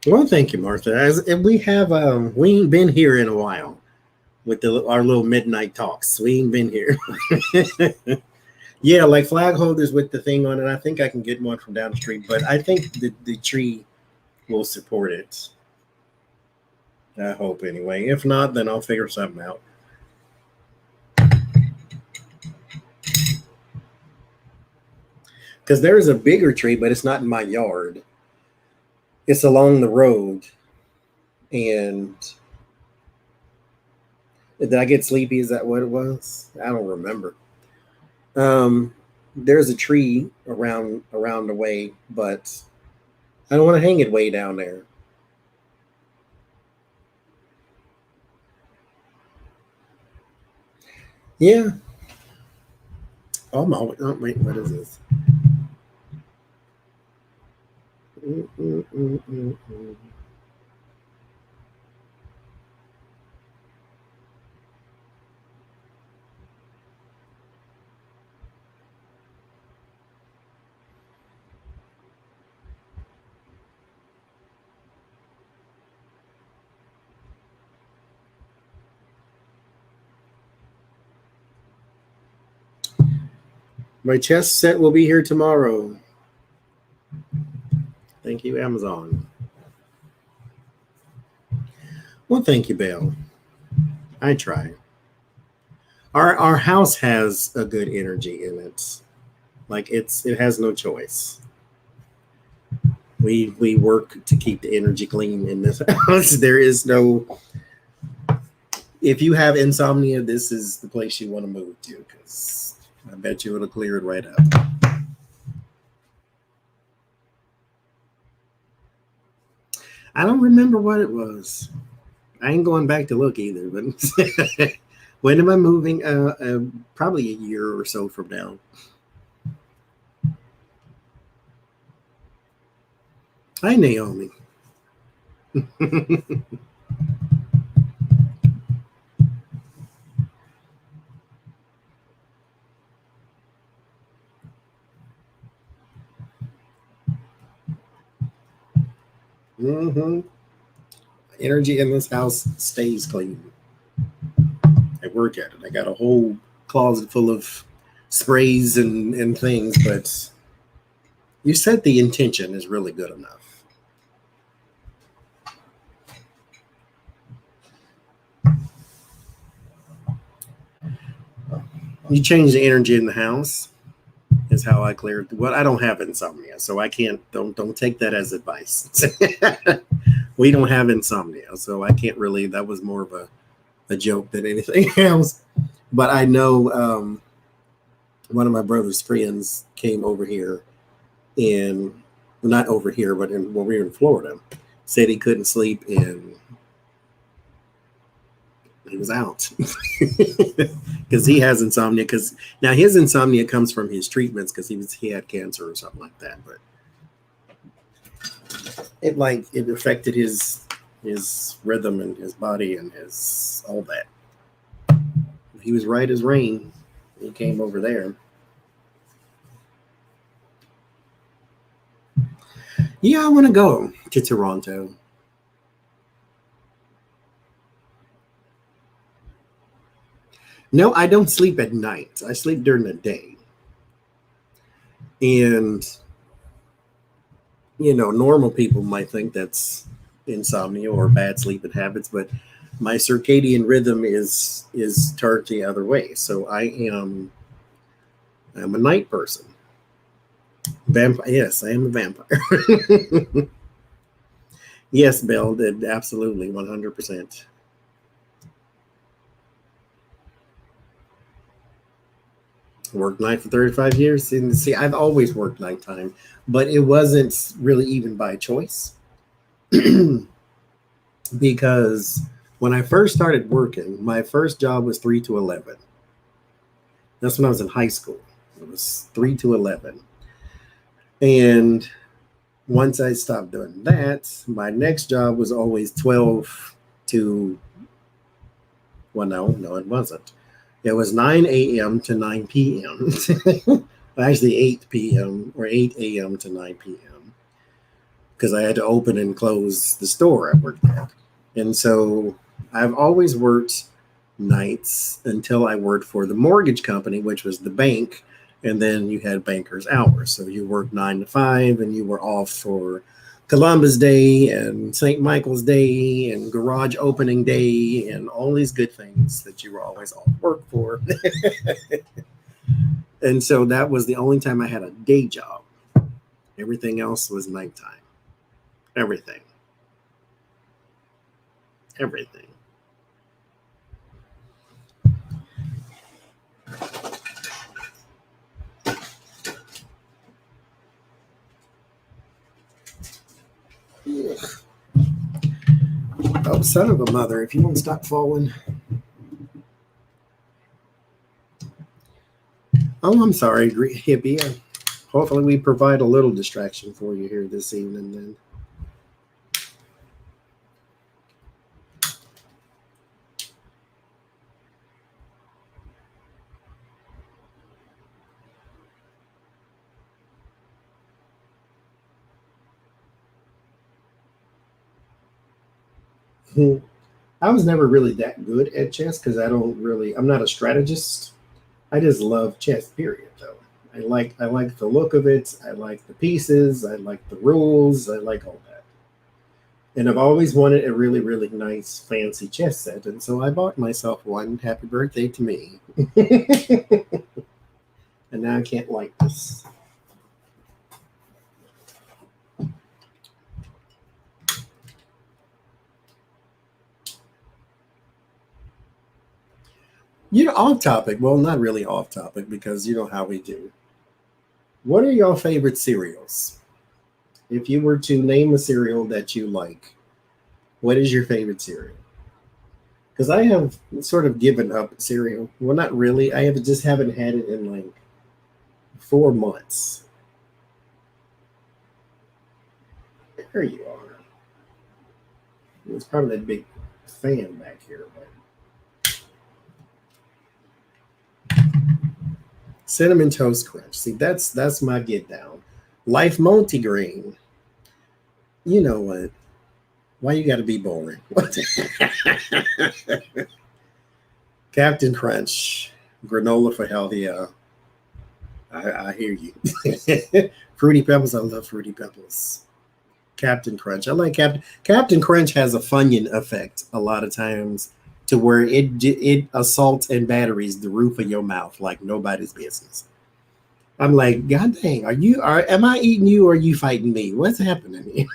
Well, thank you, Martha. We ain't been here in a while with our little midnight talks. We ain't been here. Yeah, like flag holders with the thing on it. I think I can get one from down the street, but I think the tree will support it. I hope anyway. If not, then I'll figure something out. Because there is a bigger tree, but it's not in my yard. It's along the road. And did I get sleepy? Is that what it was? I don't remember. There's a tree around the way, but I don't want to hang it way down there. Yeah. Oh, wait, what is this? My chess set will be here tomorrow. Thank you, Amazon. Well, thank you, Belle. I try. Our house has a good energy in it. Like it has no choice. We work to keep the energy clean in this house. There is no. If you have insomnia, this is the place you want to move to because I bet you it'll clear it right up. I don't remember what it was. I ain't going back to look either. But when am I moving? Probably a year or so from now. Hi, Naomi. Mm-hmm. Energy in this house stays clean. I work at it. I got a whole closet full of sprays and things, but you said the intention is really good enough. You change the energy in the house is how I clear it. Well, I don't have insomnia, so I can't. Don't take that as advice. We don't have insomnia, so I can't really. That was more of a joke than anything else. But I know one of my brother's friends came over here, not over here, but when we were in Florida, said he couldn't sleep and he was out because he has insomnia. Because now his insomnia comes from his treatments because he had cancer or something like that. But it affected his rhythm and his body and his all that. He was right as rain. He came over there. Yeah, I want to go to Toronto. No, I don't sleep at night. I sleep during the day. And, normal people might think that's insomnia or bad sleeping habits, but my circadian rhythm is turned the other way. So I'm a night person. Vampire. Yes, I am a vampire. Yes, Bill, did absolutely 100%. Worked night for 35 years. And see, I've always worked nighttime, but it wasn't really even by choice. Because when I first started working, my first job was 3 to 11. That's when I was in high school. It was 3 to 11. And once I stopped doing that, my next job was always 12 to, well, no, it wasn't. It was 9 a.m. to 9 p.m. Actually 8 p.m. or 8 a.m. to 9 p.m. because I had to open and close the store I worked at. And so I've always worked nights until I worked for the mortgage company, which was the bank. And then you had banker's hours. So you worked 9 to 5 and you were off for Columbus Day and St. Michael's Day and garage opening day and all these good things that you were always off work for. And so that was the only time I had a day job. Everything else was nighttime. Everything. Oh, son of a mother, if you won't stop falling. Oh, I'm sorry, hippie. Hopefully we provide a little distraction for you here this evening then. I was never really that good at chess because I'm not a strategist. I just love chess, period, though. I like the look of it. I like the pieces. I like the rules. I like all that. And I've always wanted a really, really nice, fancy chess set. And so I bought myself one. Happy birthday to me. And now I can't like this. Off topic. Well, not really off topic because you know how we do. What are your favorite cereals? If you were to name a cereal that you like, what is your favorite cereal? Because I have sort of given up cereal. Well, not really. I just haven't had it in like 4 months. There you are. It's probably that big fan back here, but Cinnamon Toast Crunch. See, that's my get down. Life Multigrain. You know what? Why you got to be boring? Captain Crunch, granola for health. Yeah, I hear you. Fruity Pebbles, I love Fruity Pebbles. Captain Crunch, I like Captain Crunch has a Funyun effect a lot of times to where it assaults and batteries the roof of your mouth like nobody's business. I'm like, God dang, am I eating you or are you fighting me? What's happening?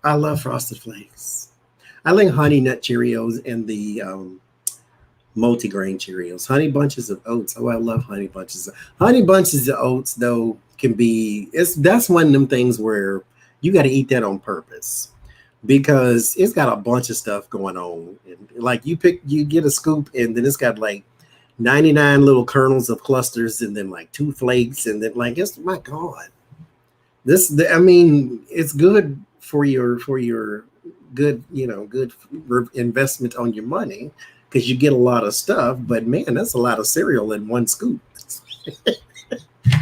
I love Frosted Flakes. I like Honey Nut Cheerios and the multigrain Cheerios. Honey Bunches of Oats. Oh, I love Honey Bunches. Honey Bunches of Oats, though, that's one of them things where you got to eat that on purpose because it's got a bunch of stuff going on. And like you get a scoop and then it's got like 99 little kernels of clusters and then like 2 flakes and then like my God. It's good for your good, good investment on your money because you get a lot of stuff, but man, that's a lot of cereal in one scoop.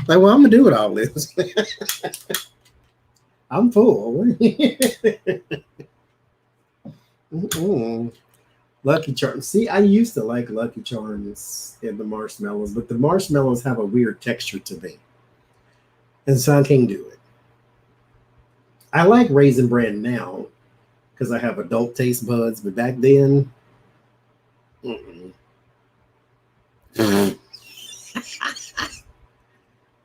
Like, well, I'm gonna do with all this. I'm full. Lucky Charms. See, I used to like Lucky Charms and the marshmallows, but the marshmallows have a weird texture to me, and so I can't do it. I like Raisin Bran now because I have adult taste buds, but back then,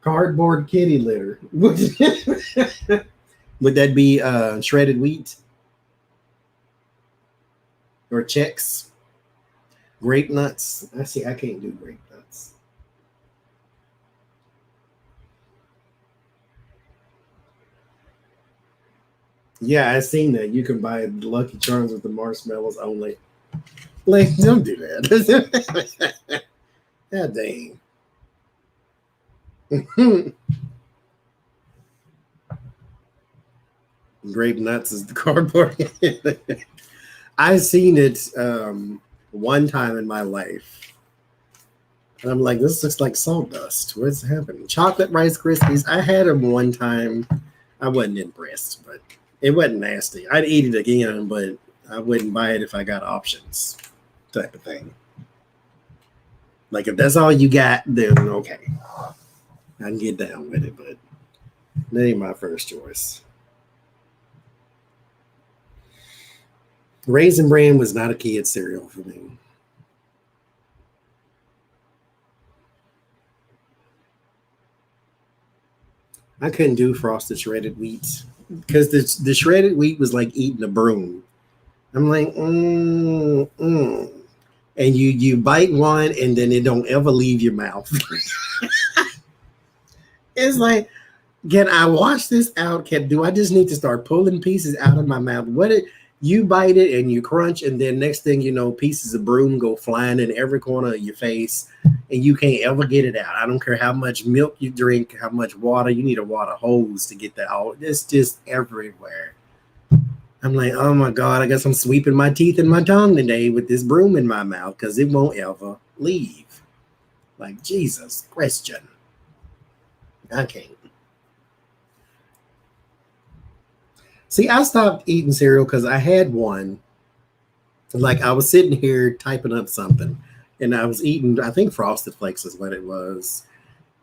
cardboard kitty litter. Would that be shredded wheat or Chex? Grape nuts. I can't do grape nuts. Yeah, I seen that. You can buy Lucky Charms with the marshmallows only. Like, don't do that. God dang. Grape nuts is the cardboard. I seen it one time in my life. And I'm like, this looks like sawdust. What's happening? Chocolate Rice Krispies. I had them one time. I wasn't impressed, but it wasn't nasty. I'd eat it again, but I wouldn't buy it if I got options, type of thing. Like, if that's all you got, then okay. I can get down with it, but that ain't my first choice. Raisin Bran was not a kid cereal for me. I couldn't do frosted shredded wheat because the shredded wheat was like eating a broom. I'm like, and you bite one and then it don't ever leave your mouth. It's like, can I wash this out? Do I just need to start pulling pieces out of my mouth? You bite it and you crunch, and then next thing you know, pieces of broom go flying in every corner of your face, and you can't ever get it out. I don't care how much milk you drink, how much water, you need a water hose to get that out. It's just everywhere. I'm like, oh my God, I guess I'm sweeping my teeth and my tongue today with this broom in my mouth because it won't ever leave. Like, Jesus, Christian. I can't. See, I stopped eating cereal because I had one. Like, I was sitting here typing up something, and I was eating, I think Frosted Flakes is what it was.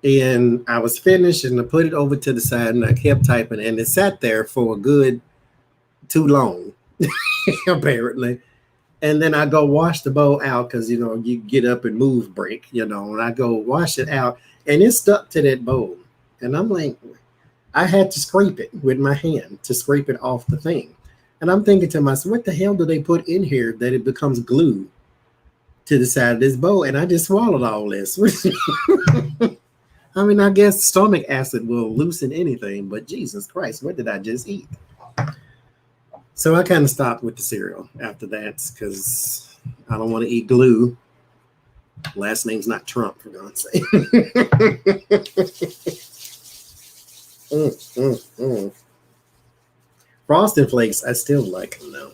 And I was finished, and I put it over to the side, and I kept typing, and it sat there for a good too long, apparently. And then I go wash the bowl out because, you get up and move break, and I go wash it out, and it stuck to that bowl. And I'm like, I had to scrape it with my hand to scrape it off the thing. And I'm thinking to myself, what the hell do they put in here that it becomes glue to the side of this bowl? And I just swallowed all this. I mean, I guess stomach acid will loosen anything, but Jesus Christ, what did I just eat? So I kind of stopped with the cereal after that because I don't want to eat glue. Last name's not Trump, for God's sake. Frosted Flakes, I still like them though.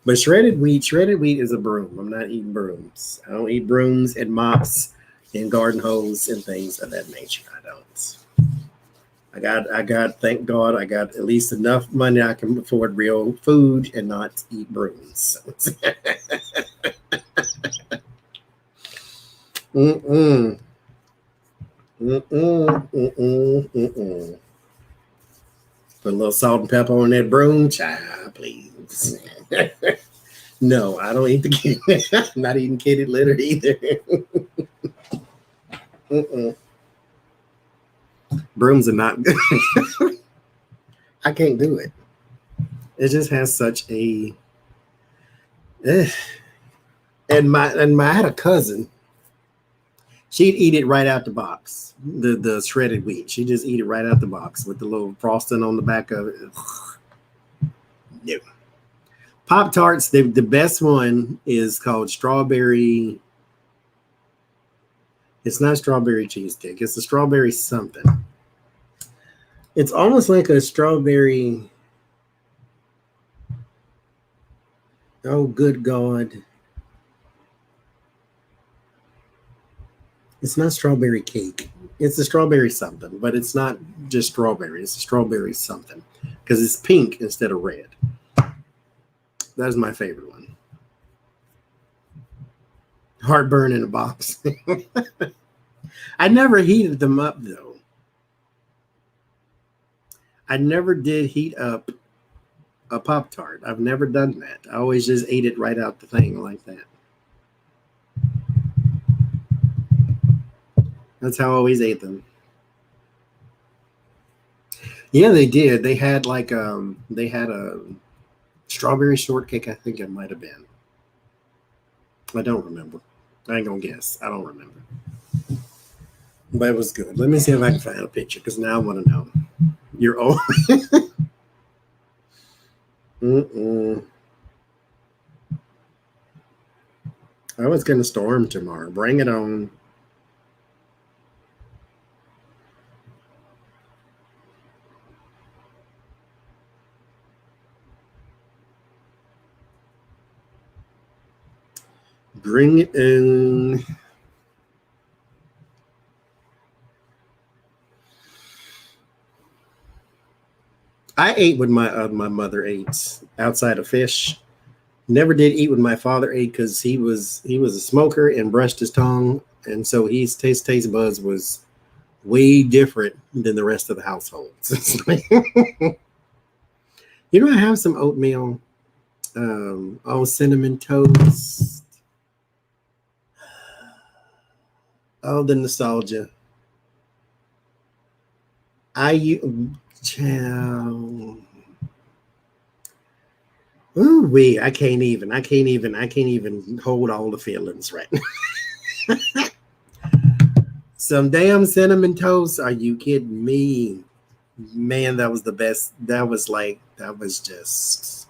But shredded wheat is a broom. I'm not eating brooms. I don't eat brooms and mops and garden hose and things of that nature. Thank God, I got at least enough money I can afford real food and not eat brooms. Mm-mm. Mm-mm. Mm-mm. Mm-mm. Put a little salt and pepper on that broom, child, please. No, I don't eat the kid. I'm not eating kitty litter either. Mm-mm. Brooms are not good. I can't do it. It just has such a. And I had a cousin. She'd eat it right out the box. The shredded wheat. She'd just eat it right out the box with the little frosting on the back of it. No. Pop-Tarts, the best one is called strawberry. It's not strawberry cheesecake. It's a strawberry something. It's almost like a strawberry. Oh, good God. It's not strawberry cake. It's a strawberry something, but it's not just strawberry. It's a strawberry something because it's pink instead of red. That is my favorite one. Heartburn in a box. I never heated them up, though. I never did heat up a Pop-Tart. I've never done that. I always just ate it right out the thing like that. That's how I always ate them. Yeah, they did. They had like they had a strawberry shortcake, I think it might have been. I don't remember. I ain't gonna guess. I don't remember. But it was good. Let me see if I can find a picture because now I want to know. You're old. Mm-mm. Oh, it's gonna storm tomorrow. Bring it on. Bring it in. I ate what my mother ate outside of fish. Never did eat what my father ate because he was a smoker and brushed his tongue, and so his taste buds was way different than the rest of the household. You know, I have some oatmeal, cinnamon toast. Oh, the nostalgia. Ooh, I can't even hold all the feelings right now. Some damn cinnamon toast. Are you kidding me? Man, that was the best. That was just.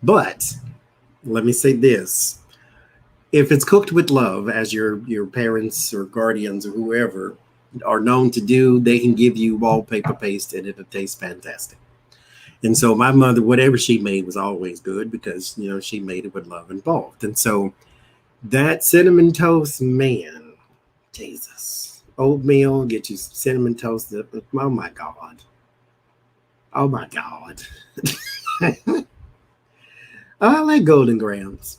But let me say this. If it's cooked with love, as your parents or guardians or whoever are known to do, they can give you wallpaper paste and it'll taste fantastic. And so my mother, whatever she made was always good because, you know, she made it with love involved. And so that cinnamon toast, man, Jesus. Oatmeal, get you cinnamon toast. Oh, my God. Oh, my God. I like Golden Grams.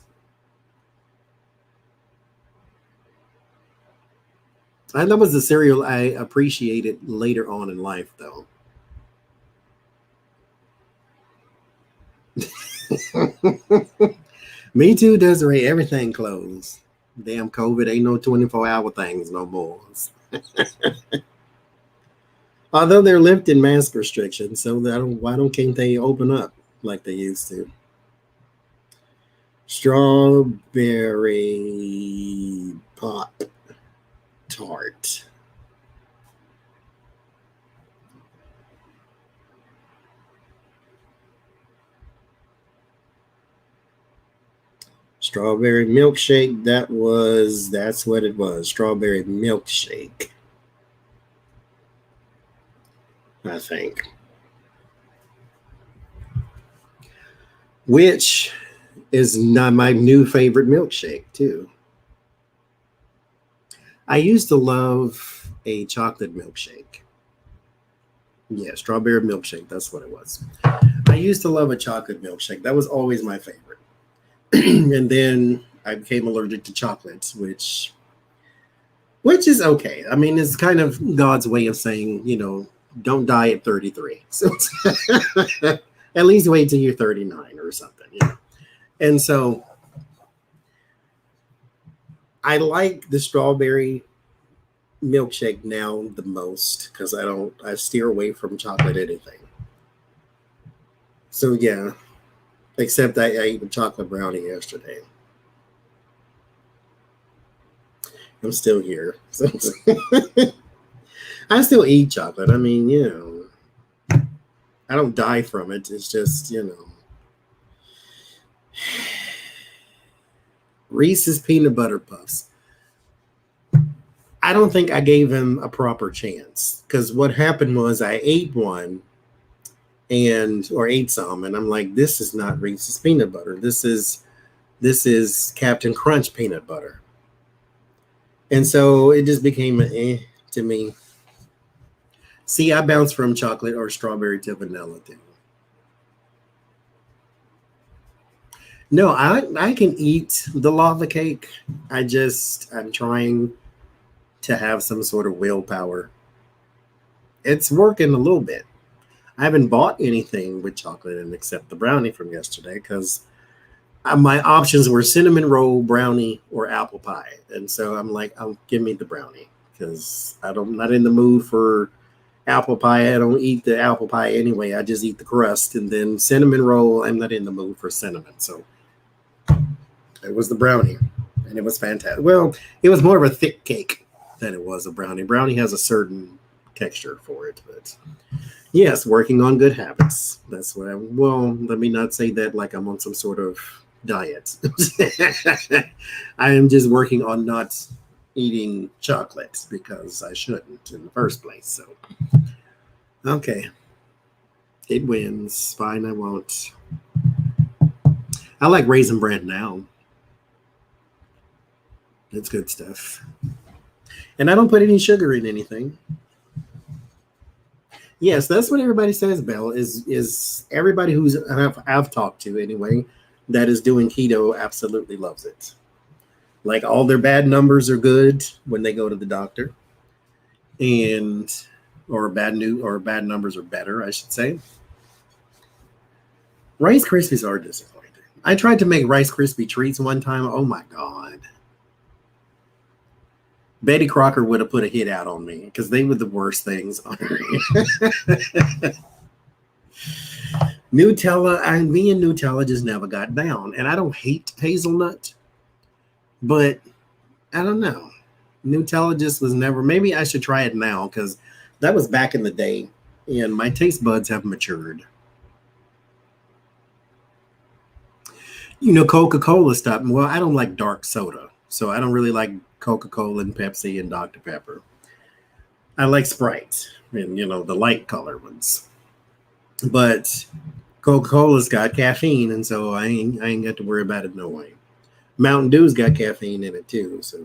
And that was the cereal I appreciated later on in life, though. Me too, Desiree. Everything closed. Damn COVID ain't no 24-hour things no more. Although they're lifting mask restrictions, so can't they open up like they used to? Strawberry Pop-Tart. Strawberry milkshake. That's what it was. Strawberry milkshake. I think. Which is not my new favorite milkshake, too. I used to love a chocolate milkshake. Yeah, strawberry milkshake. That's what it was. I used to love a chocolate milkshake. That was always my favorite. And then I became allergic to chocolates, which is okay. I mean, it's kind of God's way of saying, don't die at 33. So at least wait till you're 39 or something. And so I like the strawberry milkshake now the most because I steer away from chocolate anything. So yeah, except I ate a chocolate brownie yesterday. I'm still here. So I still eat chocolate. I mean, I don't die from it. It's just, Reese's peanut butter puffs. I don't think I gave him a proper chance because what happened was I ate one or ate some, and I'm like, this is not Reese's peanut butter. This is Captain Crunch peanut butter. And so it just became to me. See, I bounce from chocolate or strawberry to vanilla too. No, I can eat the lava cake. I'm trying to have some sort of willpower. It's working a little bit. I haven't bought anything with chocolate in except the brownie from yesterday because my options were cinnamon roll, brownie, or apple pie. And so I'm like, give me the brownie because I'm not in the mood for apple pie. I don't eat the apple pie anyway. I just eat the crust. And then cinnamon roll, I'm not in the mood for cinnamon. So it was the brownie, and it was fantastic. Well, it was more of a thick cake than it was a brownie. Brownie has a certain texture for it, but yes, working on good habits. That's what let me not say that like I'm on some sort of diet. I am just working on not eating chocolate because I shouldn't in the first place. So, okay. It wins. Fine, I won't. I like Raisin Bran now. It's good stuff. And I don't put any sugar in anything. Yes, that's what everybody says, Belle, is everybody who's I've talked to anyway that is doing keto absolutely loves it. Like all their bad numbers are good when they go to the doctor. Or bad numbers are better, I should say. Rice Krispies are disappointing. I tried to make Rice Krispie treats one time. Oh my God. Betty Crocker would have put a hit out on me because they were the worst things on earth. Nutella, me and Nutella just never got down. And I don't hate hazelnut, but I don't know. Nutella just was never, maybe I should try it now because that was back in the day and my taste buds have matured. Coca-Cola stopped. Well, I don't like dark soda, so I don't really like Coca-Cola and Pepsi and Dr. Pepper. I like Sprite and, the light color ones. But Coca-Cola's got caffeine, and so I ain't got to worry about it no way. Mountain Dew's got caffeine in it too, so.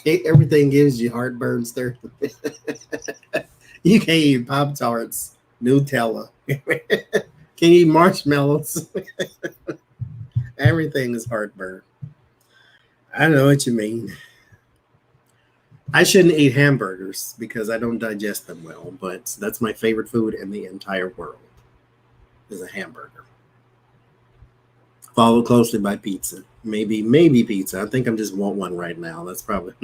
Everything gives you heartburn, sir. You can't eat Pop-Tarts, Nutella. Can you eat marshmallows? Everything is heartburn. I know what you mean. I shouldn't eat hamburgers because I don't digest them well, but that's my favorite food in the entire world is a hamburger. Followed closely by pizza. Maybe pizza. I think I just want one right now. That's probably.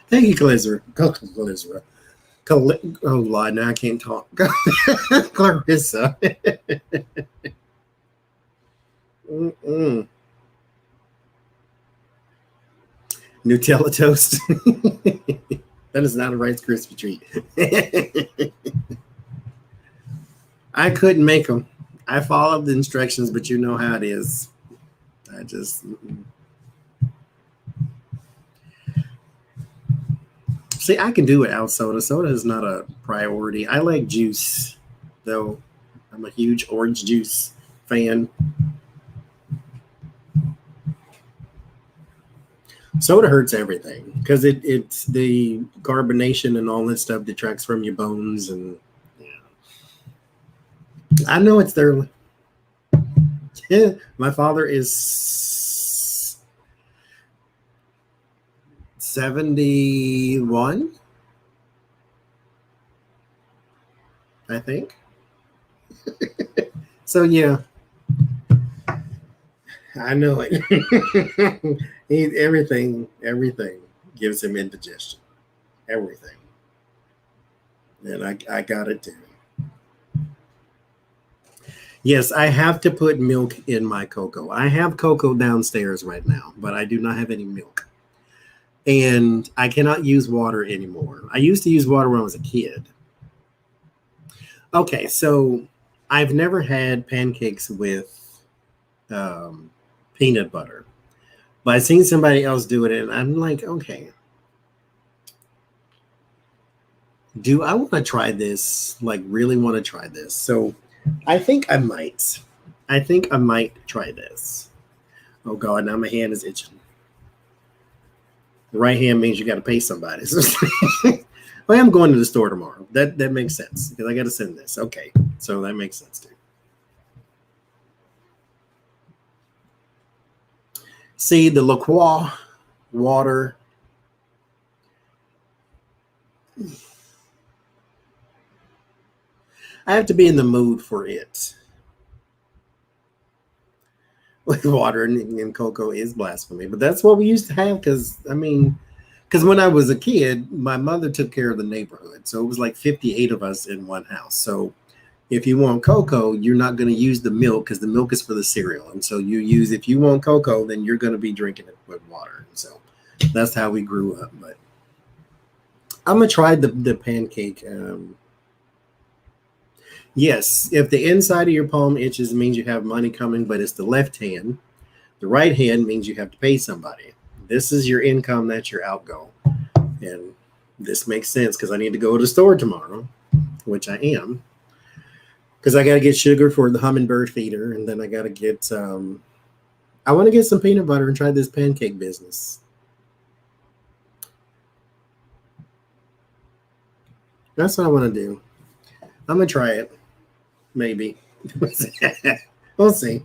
Thank you, Clarissa. Oh, Lord, now I can't talk. Clarissa. Nutella toast. That is not a Rice Krispie treat. I couldn't make them. I followed the instructions, but you know how it is. I just. See, I can do without soda. Soda is not a priority. I like juice, though. I'm a huge orange juice fan. Soda hurts everything because it's the carbonation and all that stuff detracts from your bones. And yeah. I know it's there. Yeah, my father is 71, I think. So yeah, I know it. Everything gives him indigestion. Everything. And I got it too. Yes, I have to put milk in my cocoa. I have cocoa downstairs right now, but I do not have any milk. And I cannot use water anymore. I used to use water when I was a kid. Okay, so I've never had pancakes with peanut butter. But I've seen somebody else do it, and I'm like, okay. Do I want to try this? Like, really want to try this? So I think I might. I think I might try this. Oh, God, now my hand is itching. The right hand means you got to pay somebody. Well, I'm going to the store tomorrow. That makes sense because I got to send this. Okay, so that makes sense too. See the La Croix water. I have to be in the mood for it. With water and cocoa is blasphemy, but that's what we used to have because when I was a kid, my mother took care of the neighborhood. So it was like 58 of us in one house. So if you want cocoa, you're not going to use the milk because the milk is for the cereal. And so if you want cocoa, then you're going to be drinking it with water. And so that's how we grew up. But I'm going to try the pancake. Yes, if the inside of your palm itches, it means you have money coming, but it's the left hand. The right hand means you have to pay somebody. This is your income, that's your outgo. And this makes sense because I need to go to the store tomorrow, which I am. Because I got to get sugar for the hummingbird feeder, and then I got to get, I want to get some peanut butter and try this pancake business. That's what I want to do. I'm going to try it. Maybe. We'll see.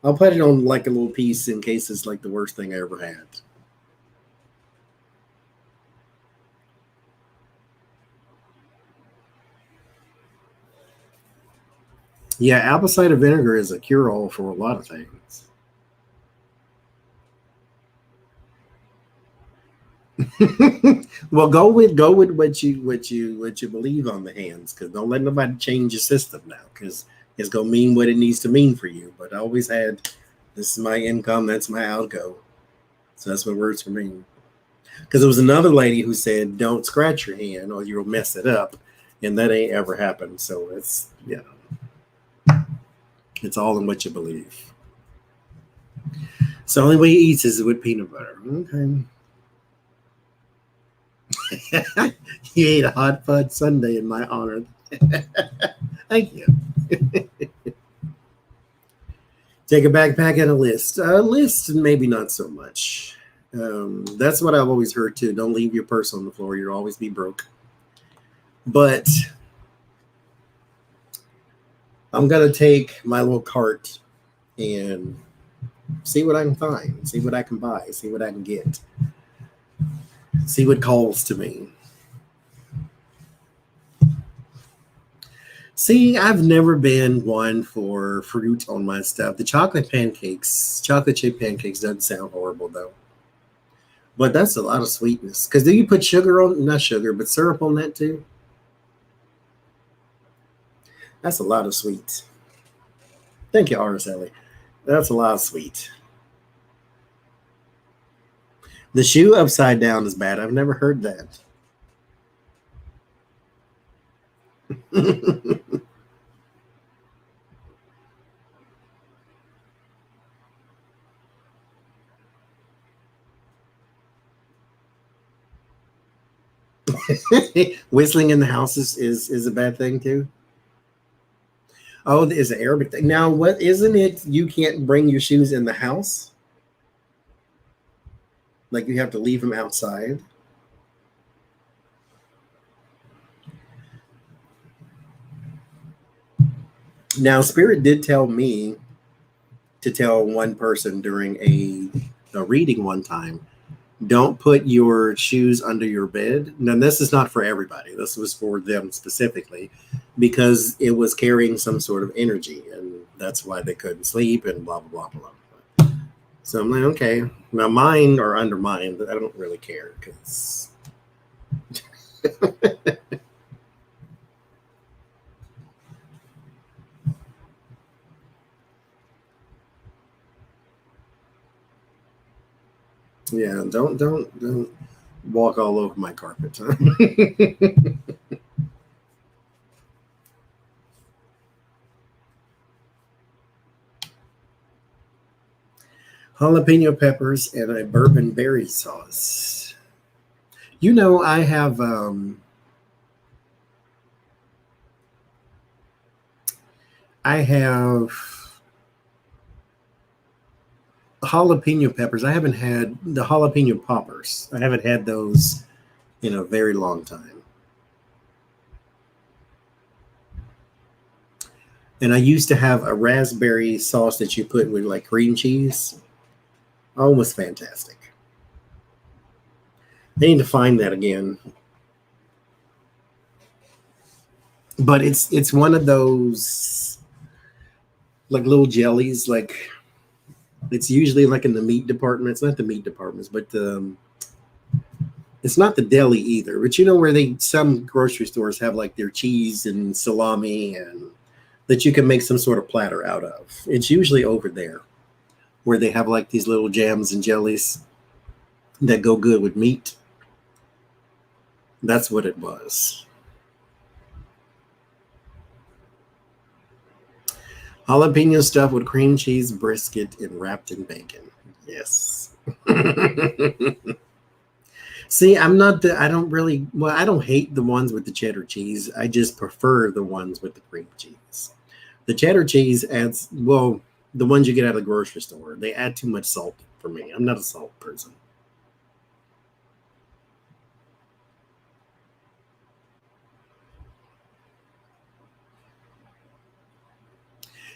I'll put it on like a little piece in case it's like the worst thing I ever had. Yeah, apple cider vinegar is a cure-all for a lot of things. Well, go with what you believe on the hands, because don't let nobody change your system now, because it's gonna mean what it needs to mean for you. But I always had, this is my income, that's my outgo, so that's what works for me. Because there was another lady who said, "Don't scratch your hand or you'll mess it up," and that ain't ever happened. So it's it's all in what you believe. So the only way he eats is with peanut butter. Okay. He ate a hot fudge sundae in my honor. Thank you. Take a backpack and a list. A list, maybe not so much. That's what I've always heard too. Don't leave your purse on the floor. You'll always be broke. But I'm going to take my little cart and see what I can find, see what I can buy, see what I can get. See what calls to me. See, I've never been one for fruit on my stuff. The chocolate chip pancakes doesn't sound horrible though. But that's a lot of sweetness. Because do you put sugar on, not sugar, but syrup on that too? That's a lot of sweet. Thank you, Araceli. That's a lot of sweet. The shoe upside down is bad. I've never heard that. Whistling in the house is a bad thing too. Oh, is an Arabic thing. Now, what isn't it? You can't bring your shoes in the house. Like you have to leave them outside. Now, Spirit did tell me to tell one person during a reading one time, don't put your shoes under your bed. Now, this is not for everybody. This was for them specifically because it was carrying some sort of energy, and that's why they couldn't sleep and blah, blah, blah, blah. So I'm like, okay. Now, mine are under mine, but I don't really care because... Yeah, don't walk all over my carpet. Jalapeno peppers and a bourbon berry sauce. You know, I have jalapeno peppers. I haven't had the jalapeno poppers. I haven't had those in a very long time. And I used to have a raspberry sauce that you put with like cream cheese. Oh, it was fantastic. I need to find that again. But it's one of those like little jellies, like it's usually like in the meat department. It's not the meat departments, but it's not the deli either. But you know where some grocery stores have like their cheese and salami and that you can make some sort of platter out of. It's usually over there where they have like these little jams and jellies that go good with meat. That's what it was. Jalapeno stuffed with cream cheese, brisket, and wrapped in bacon. Yes. See, I don't hate the ones with the cheddar cheese. I just prefer the ones with the cream cheese. The cheddar cheese adds, well, the ones you get out of the grocery store, they add too much salt for me. I'm not a salt person.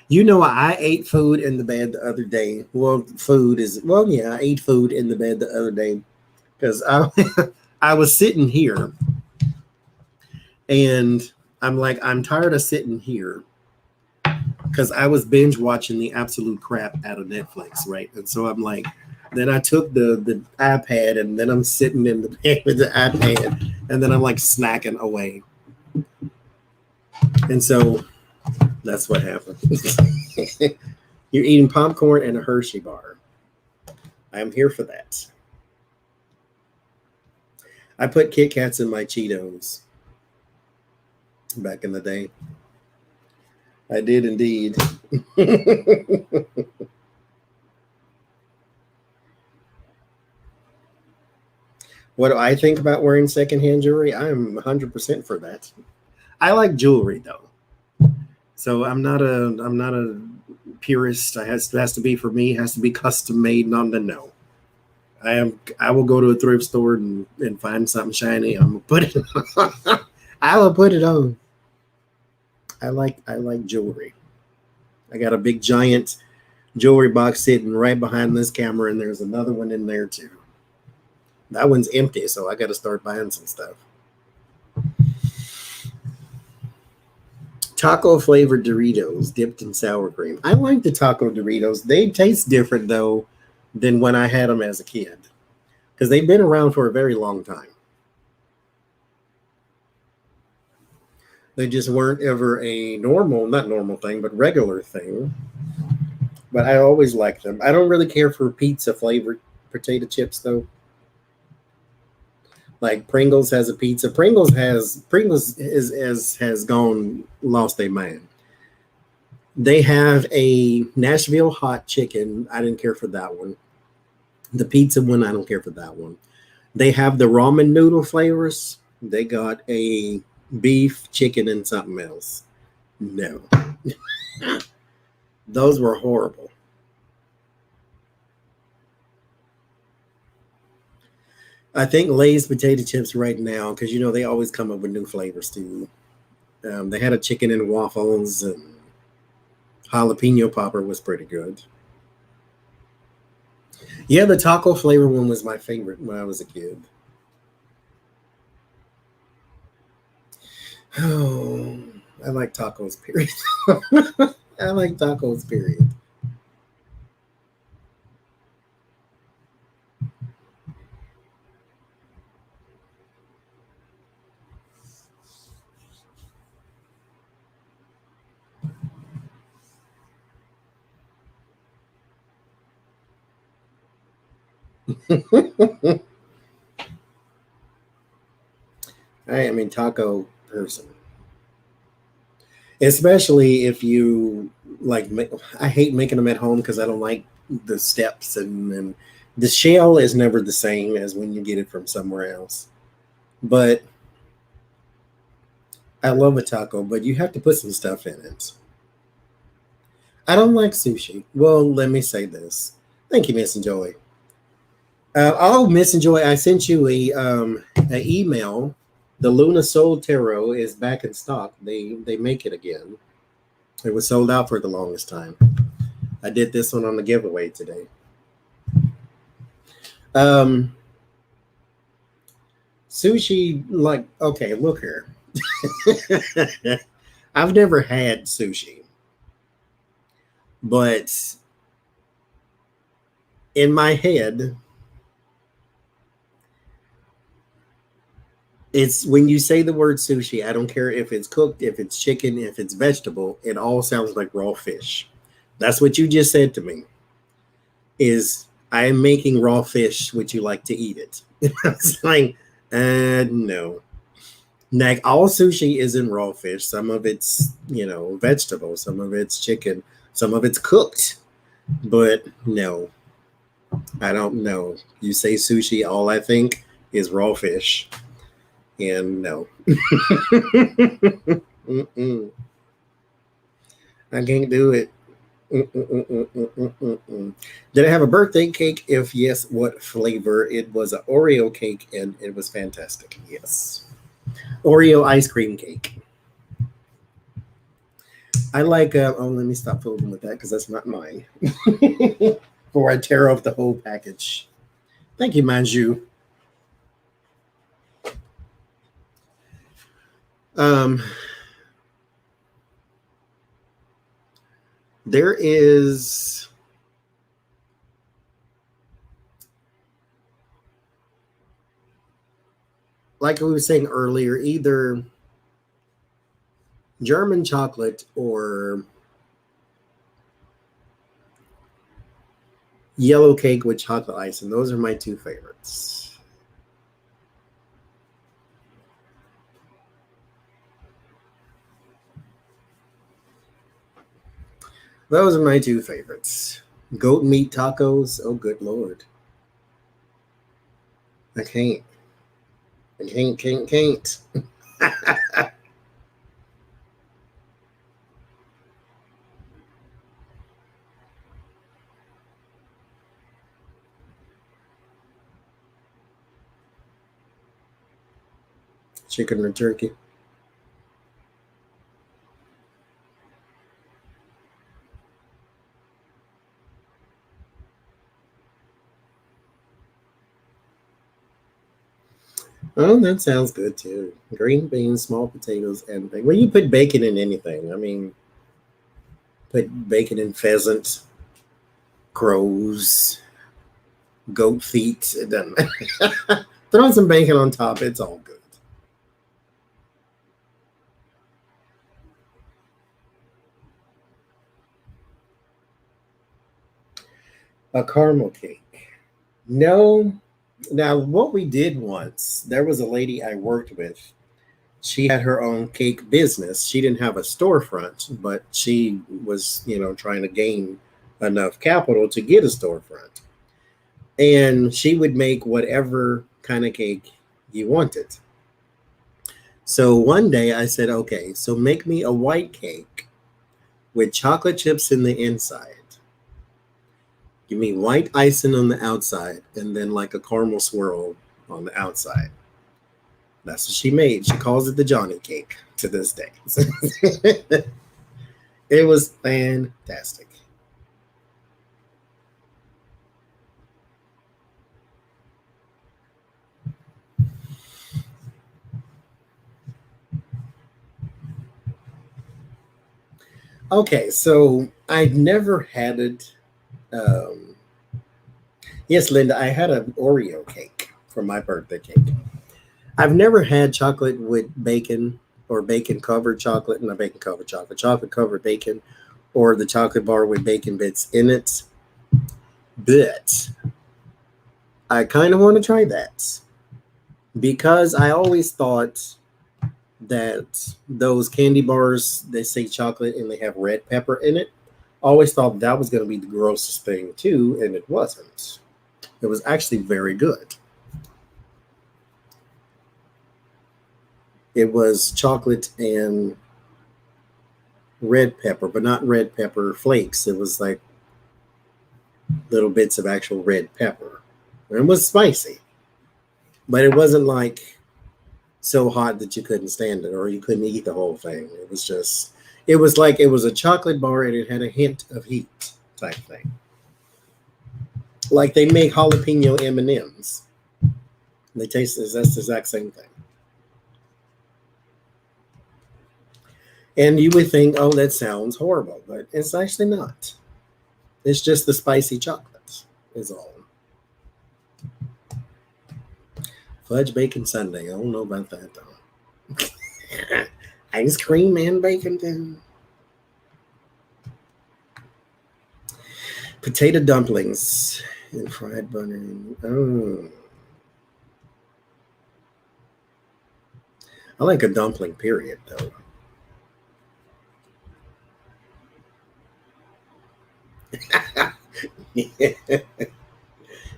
You know, I ate food in the bed the other day. I ate food in the bed the other day because I was sitting here and I'm like, I'm tired of sitting here because I was binge watching the absolute crap out of Netflix, right? And so I'm like, then I took the iPad and then I'm sitting in the bed with the iPad and then I'm like snacking away. And so that's what happened. You're eating popcorn and a Hershey bar. I'm here for that. I put Kit Kats in my Cheetos back in the day. I did indeed. What do I think about wearing secondhand jewelry? I'm 100% for that. I like jewelry though. So I'm not a purist. It has to be for me. It has to be custom made. No. I will go to a thrift store and find something shiny. I'm gonna put it on. I will put it on. I like jewelry. I got a big giant jewelry box sitting right behind this camera, and there's another one in there too. That one's empty, so I got to start buying some stuff. Taco flavored Doritos dipped in sour cream. I like the taco Doritos. They taste different though than when I had them as a kid because they've been around for a very long time. They just weren't ever a not normal thing, but regular thing. But I always liked them. I don't really care for pizza flavored potato chips though. Like Pringles has a pizza. Pringles has lost their mind. They have a Nashville hot chicken. I didn't care for that one. The pizza one, I don't care for that one. They have the ramen noodle flavors. They got a beef, chicken, and something else. No. Those were horrible. I think Lay's potato chips right now, because they always come up with new flavors too. They had a chicken and waffles, and jalapeno popper was pretty good. Yeah, the taco flavor one was my favorite when I was a kid. Oh, I like tacos, period. I like tacos, period. I am a taco person, especially if you like. I hate making them at home because I don't like the steps, and the shell is never the same as when you get it from somewhere else. But I love a taco, but you have to put some stuff in it. I don't like sushi. Well, let me say this. Thank you, Miss and Joy. Oh, Miss and Joy, I sent you a email. The Luna Soul Tarot is back in stock. They make it again. It was sold out for the longest time. I did this one on the giveaway today. Sushi, like, okay, look here. I've never had sushi, but in my head, it's when you say the word sushi, I don't care if it's cooked, if it's chicken, if it's vegetable, it all sounds like raw fish. That's what you just said to me. Is I am making raw fish, would you like to eat it? It's like, no. Like all sushi isn't raw fish. Some of it's, vegetable, some of it's chicken, some of it's cooked. But no, I don't know. You say sushi, all I think is raw fish. And no. Mm-mm. I can't do it. Mm-mm. Did I have a birthday cake? If yes, what flavor? It was an Oreo cake, and it was fantastic. Yes. Oreo ice cream cake. I like, let me stop fooling with that because that's not mine. Before I tear off the whole package. Thank you, Manju. There is like we were saying earlier, either German chocolate or yellow cake with chocolate ice, and those are my two favorites. Those are my two favorites. Goat meat tacos. Oh, good Lord. I can't. Can't. Chicken or turkey. Oh, that sounds good too. Green beans, small potatoes, and bacon. Well, you put bacon in anything. I mean, put bacon in pheasant, crows, goat feet. It doesn't matter. Throw some bacon on top. It's all good. A caramel cake. No. Now, what we did once, there was a lady I worked with. She had her own cake business. She didn't have a storefront, but she was, trying to gain enough capital to get a storefront. And she would make whatever kind of cake you wanted. So one day I said, okay, so make me a white cake with chocolate chips in the inside. Give me white icing on the outside and then like a caramel swirl on the outside. That's what she made. She calls it the Johnny cake to this day. It was fantastic. Okay, so I'd never had it. Yes, Linda, I had an Oreo cake for my birthday cake. I've never had chocolate with bacon or bacon covered chocolate, not bacon covered chocolate, chocolate covered bacon, or the chocolate bar with bacon bits in it. But I kind of want to try that because I always thought that those candy bars, they say chocolate and they have red pepper in it. Always thought that was going to be the grossest thing too, and it wasn't. It was actually very good. It was chocolate and red pepper, but not red pepper flakes. It was like little bits of actual red pepper. And it was spicy, but it wasn't like so hot that you couldn't stand it or you couldn't eat the whole thing. It was just, it was like it was a chocolate bar and it had a hint of heat type thing. Like they make jalapeno M&Ms. They taste that's the exact same thing. And you would think, oh, that sounds horrible, but it's actually not. It's just the spicy chocolate is all. Fudge bacon sundae. I don't know about that though. Ice cream and bacon too. Potato dumplings and fried butter. Oh. I like a dumpling, period, though.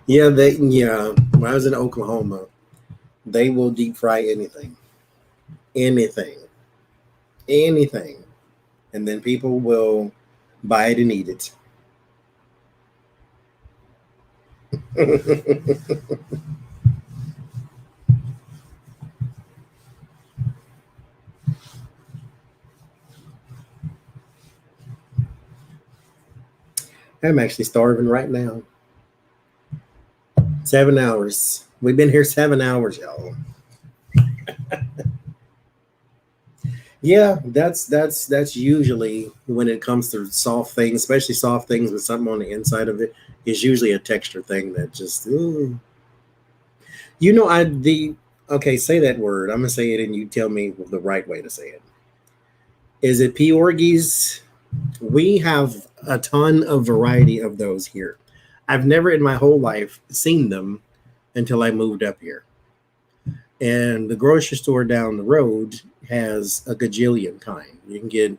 Yeah, when I was in Oklahoma, they will deep fry anything. Anything. And then people will buy it and eat it. I'm actually starving right now. 7 hours. We've been here 7 hours, y'all. Yeah, that's usually when it comes to soft things, especially soft things with something on the inside of it, is usually a texture thing that just, ooh. You know, okay, say that word. I'm gonna say it and you tell me the right way to say it. Is it pierogies? We have a ton of variety of those here. I've never in my whole life seen them until I moved up here. And the grocery store down the road has a gajillion kind. You can get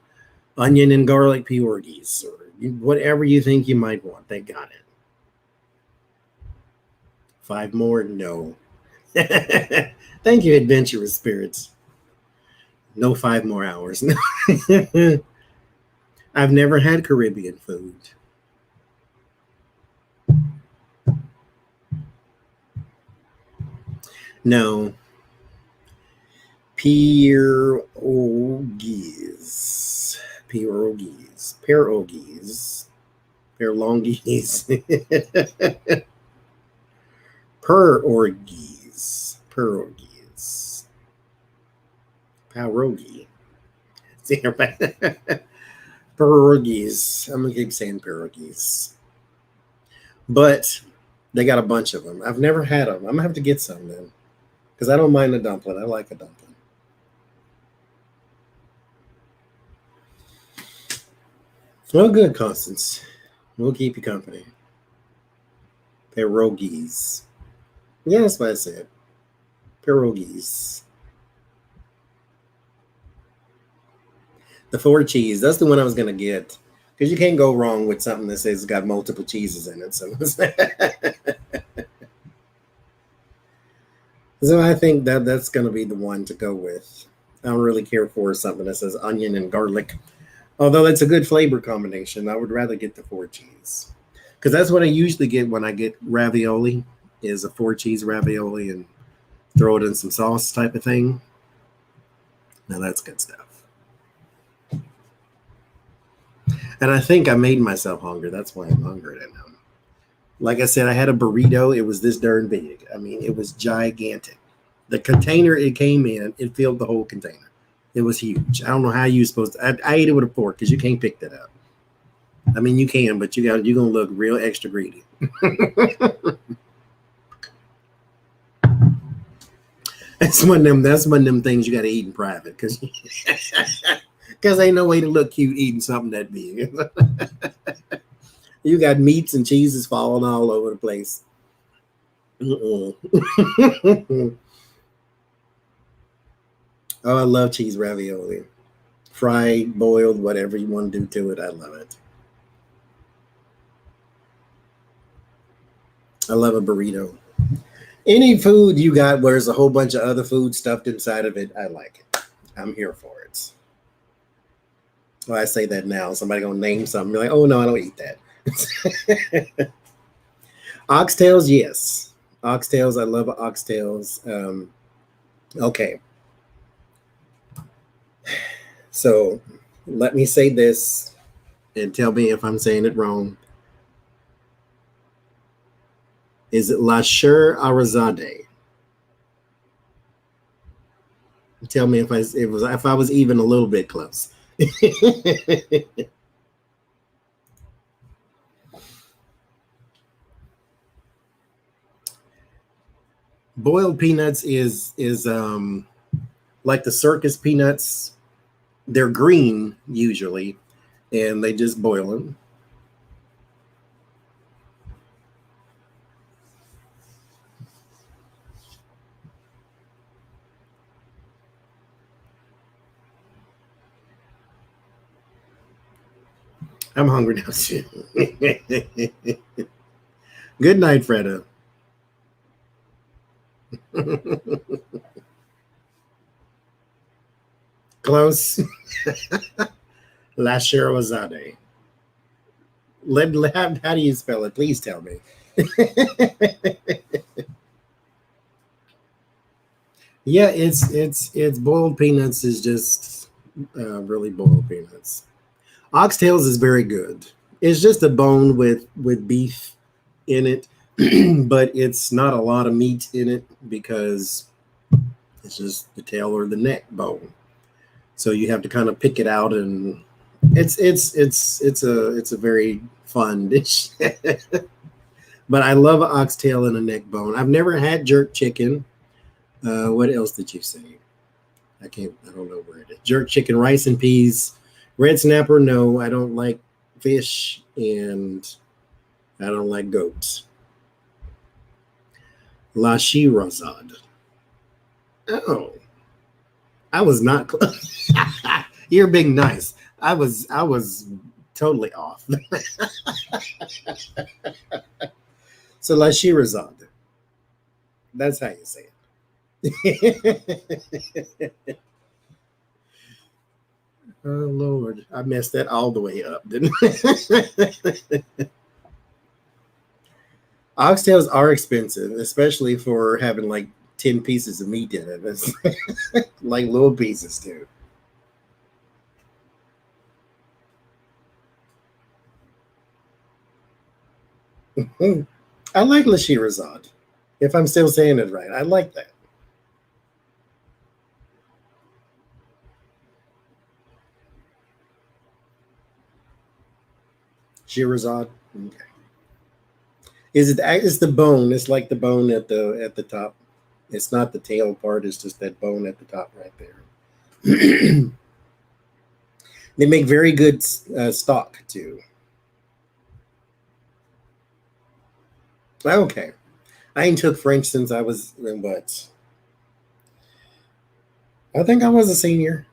onion and garlic pierogies or whatever you think you might want. They got it. 5 more? No. Thank you, adventurous spirits. No 5 more hours. I've never had Caribbean food. No. Pierogies. Pierogies. Pierogi. Pierogies. I'm gonna keep saying pierogies. But they got a bunch of them. I've never had them. I'm gonna have to get some then. Because I don't mind a dumpling. I like a dumpling. Well, good, Constance. We'll keep you company. Pierogies. Yeah, that's what I said. Pierogies. The 4 cheese. That's the one I was going to get. Because you can't go wrong with something that says it's got multiple cheeses in it. So I think that's going to be the one to go with. I don't really care for something that says onion and garlic. Although that's a good flavor combination, I would rather get the 4 cheese. Because that's what I usually get when I get ravioli, is a 4 cheese ravioli. And throw it in some sauce type of thing. Now that's good stuff. And I think I made myself hungry. That's why I'm hungry right now. Like I said, I had a burrito. It was this darn big. I mean, it was gigantic. The container it came in, it filled the whole container. It was huge. I don't know how you're supposed to. I ate it with a fork because you can't pick that up. I mean, you can, but you're gonna look real extra greedy. That's one of them things you got to eat in private because ain't no way to look cute eating something that big. You got meats and cheeses falling all over the place. Oh, I love cheese ravioli. Fried, boiled, whatever you want to do to it. I love it. I love a burrito. Any food you got where there's a whole bunch of other food stuffed inside of it, I like it. I'm here for it. Well, I say that now. Somebody gonna name something. You're like, oh no, I don't eat that. Oxtails, yes. Oxtails, I love oxtails. Okay. So let me say this and tell me if I'm saying it wrong. Is it Lasher Arazade? Tell me if I was even a little bit close. Boiled peanuts is like the circus peanuts. They're green usually, and they just boil them. I'm hungry now too. Good night, Freda. Close. Lasherazade. How do you spell it? Please tell me. Yeah, it's boiled peanuts is just really boiled peanuts. Oxtails is very good. It's just a bone with beef in it, but it's not a lot of meat in it because it's just the tail or the neck bone. So you have to kind of pick it out, and it's a very fun dish. But I love an oxtail and a neck bone. I've never had jerk chicken. What else did you say? I don't know where it is. Jerk chicken, rice and peas. Red snapper, no, I don't like fish, and I don't like goats. La Shirazad. Oh, I was not close. You're being nice. I was totally off. So La Shirazad. That's how you say it. Oh, Lord. I messed that all the way up, didn't I? Oxtails are expensive, especially for having like 10 pieces of meat in it. It's like little pieces, too. I like La Shirazad, if I'm still saying it right. I like that. Shirazad. Okay. It's the bone. It's like the bone at the top. It's not the tail part. It's just that bone at the top right there. They make very good stock too. Okay. I ain't took French since I was in what? I think I was a senior.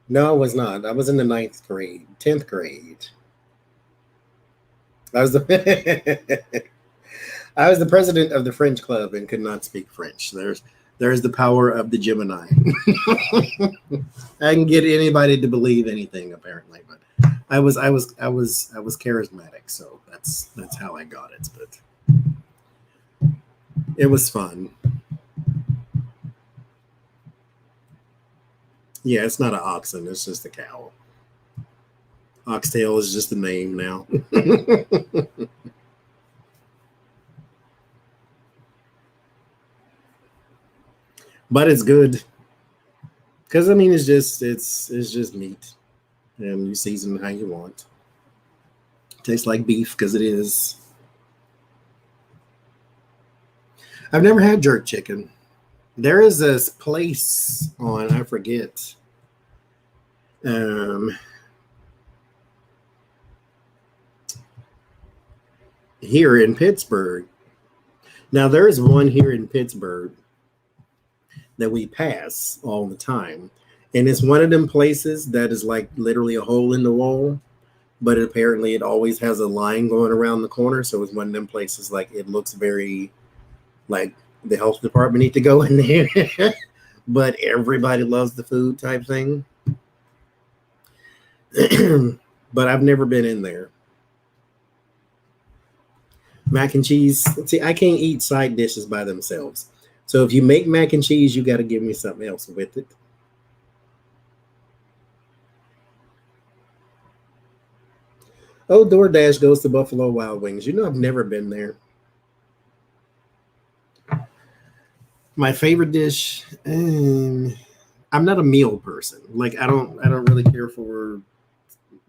No, I was not. I was in the 10th grade. I was the I was the president of the French club and could not speak French. There's the power of the Gemini. I can get anybody to believe anything apparently, but I was charismatic, so that's how I got it. But it was fun. Yeah, it's not an oxen. It's just a cow. Oxtail is just a name now. But it's good. Because I mean it's just meat. And you season it how you want. Tastes like beef because it is. I've never had jerk chicken. There is this place on, I forget. Here in Pittsburgh. Now there's one here in Pittsburgh that we pass all the time. And it's one of them places that is like literally a hole in the wall, but apparently it always has a line going around the corner. So it's one of them places like it looks very like the health department need to go in there, but everybody loves the food type thing. But I've never been in there. Mac and cheese. See, I can't eat side dishes by themselves. So if you make mac and cheese, you got to give me something else with it. Oh, DoorDash goes to Buffalo Wild Wings. You know, I've never been there. My favorite dish, I'm not a meal person. Like I don't really care for,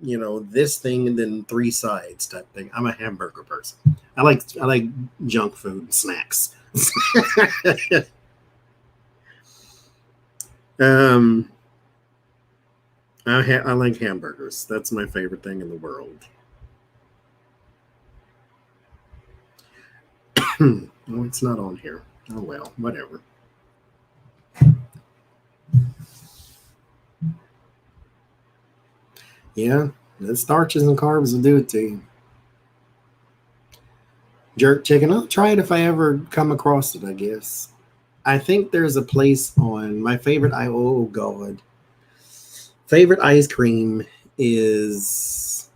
you know, this thing and then 3 sides type thing. I'm a hamburger person. I like junk food and snacks. I like hamburgers. That's my favorite thing in the world. Oh, it's not on here. Oh well, whatever. Yeah, the starches and carbs will do it to you. Jerk chicken. I'll try it if I ever come across it, I guess. I think there's a place on my favorite. Oh God, favorite ice cream is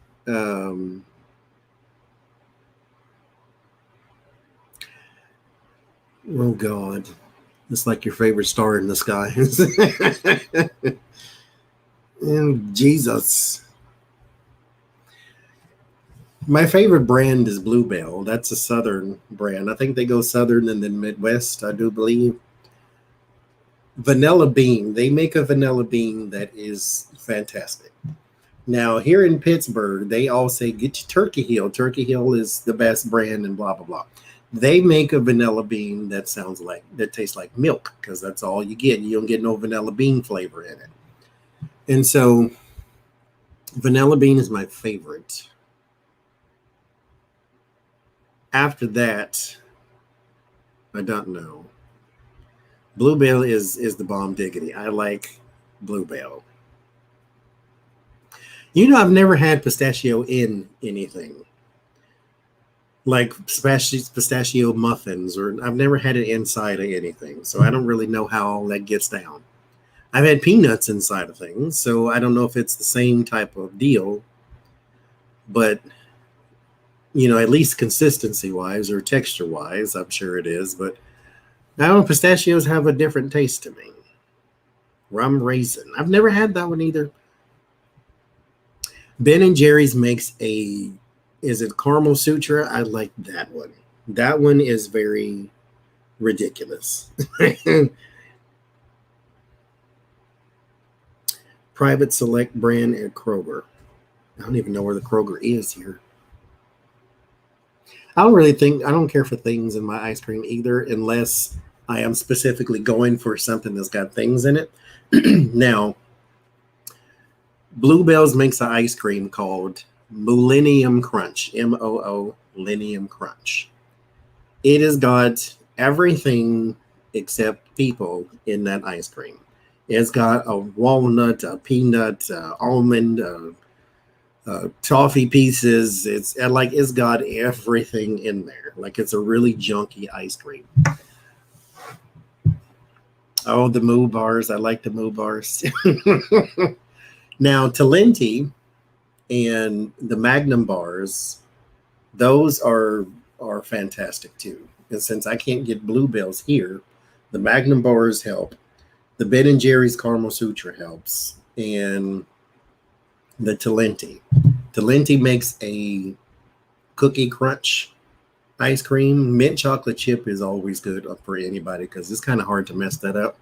oh God, it's like your favorite star in the sky. And Jesus. My favorite brand is Bluebell. That's a Southern brand. I think they go Southern and then Midwest, I do believe. Vanilla bean. They make a vanilla bean that is fantastic. Now, here in Pittsburgh, they all say, get your Turkey Hill. Turkey Hill is the best brand and blah, blah, blah. They make a vanilla bean that tastes like milk because that's all you get. You don't get no vanilla bean flavor in it. And so vanilla bean is my favorite. After that, I don't know. Bluebell is the bomb diggity. I like Bluebell. You know, I've never had pistachio in anything. Like pistachio muffins, or I've never had it inside of anything. So I don't really know how all that gets down. I've had peanuts inside of things, so I don't know if it's the same type of deal. But you know, at least consistency-wise or texture-wise, I'm sure it is. But I don't know, pistachios have a different taste to me. Rum raisin. I've never had that one either. Ben & Jerry's makes is it caramel sutra? I like that one. That one is very ridiculous. Private Select brand at Kroger. I don't even know where the Kroger is here. I don't care for things in my ice cream either, unless I am specifically going for something that's got things in it. Now, Bluebell's makes an ice cream called Millennium Crunch, MOO, Millennium Crunch. It has got everything except people in that ice cream. It's got a walnut, a peanut, almond, toffee pieces. It's got everything in there. Like it's a really junky ice cream. Oh, the Moo bars. I like the Moo bars. Now, Talenti and the Magnum bars, those are fantastic too. And since I can't get Bluebells here, the Magnum bars help. The Ben and Jerry's Caramel Sutra helps, and the Talenti. Talenti makes a cookie crunch ice cream. Mint chocolate chip is always good for anybody because it's kind of hard to mess that up.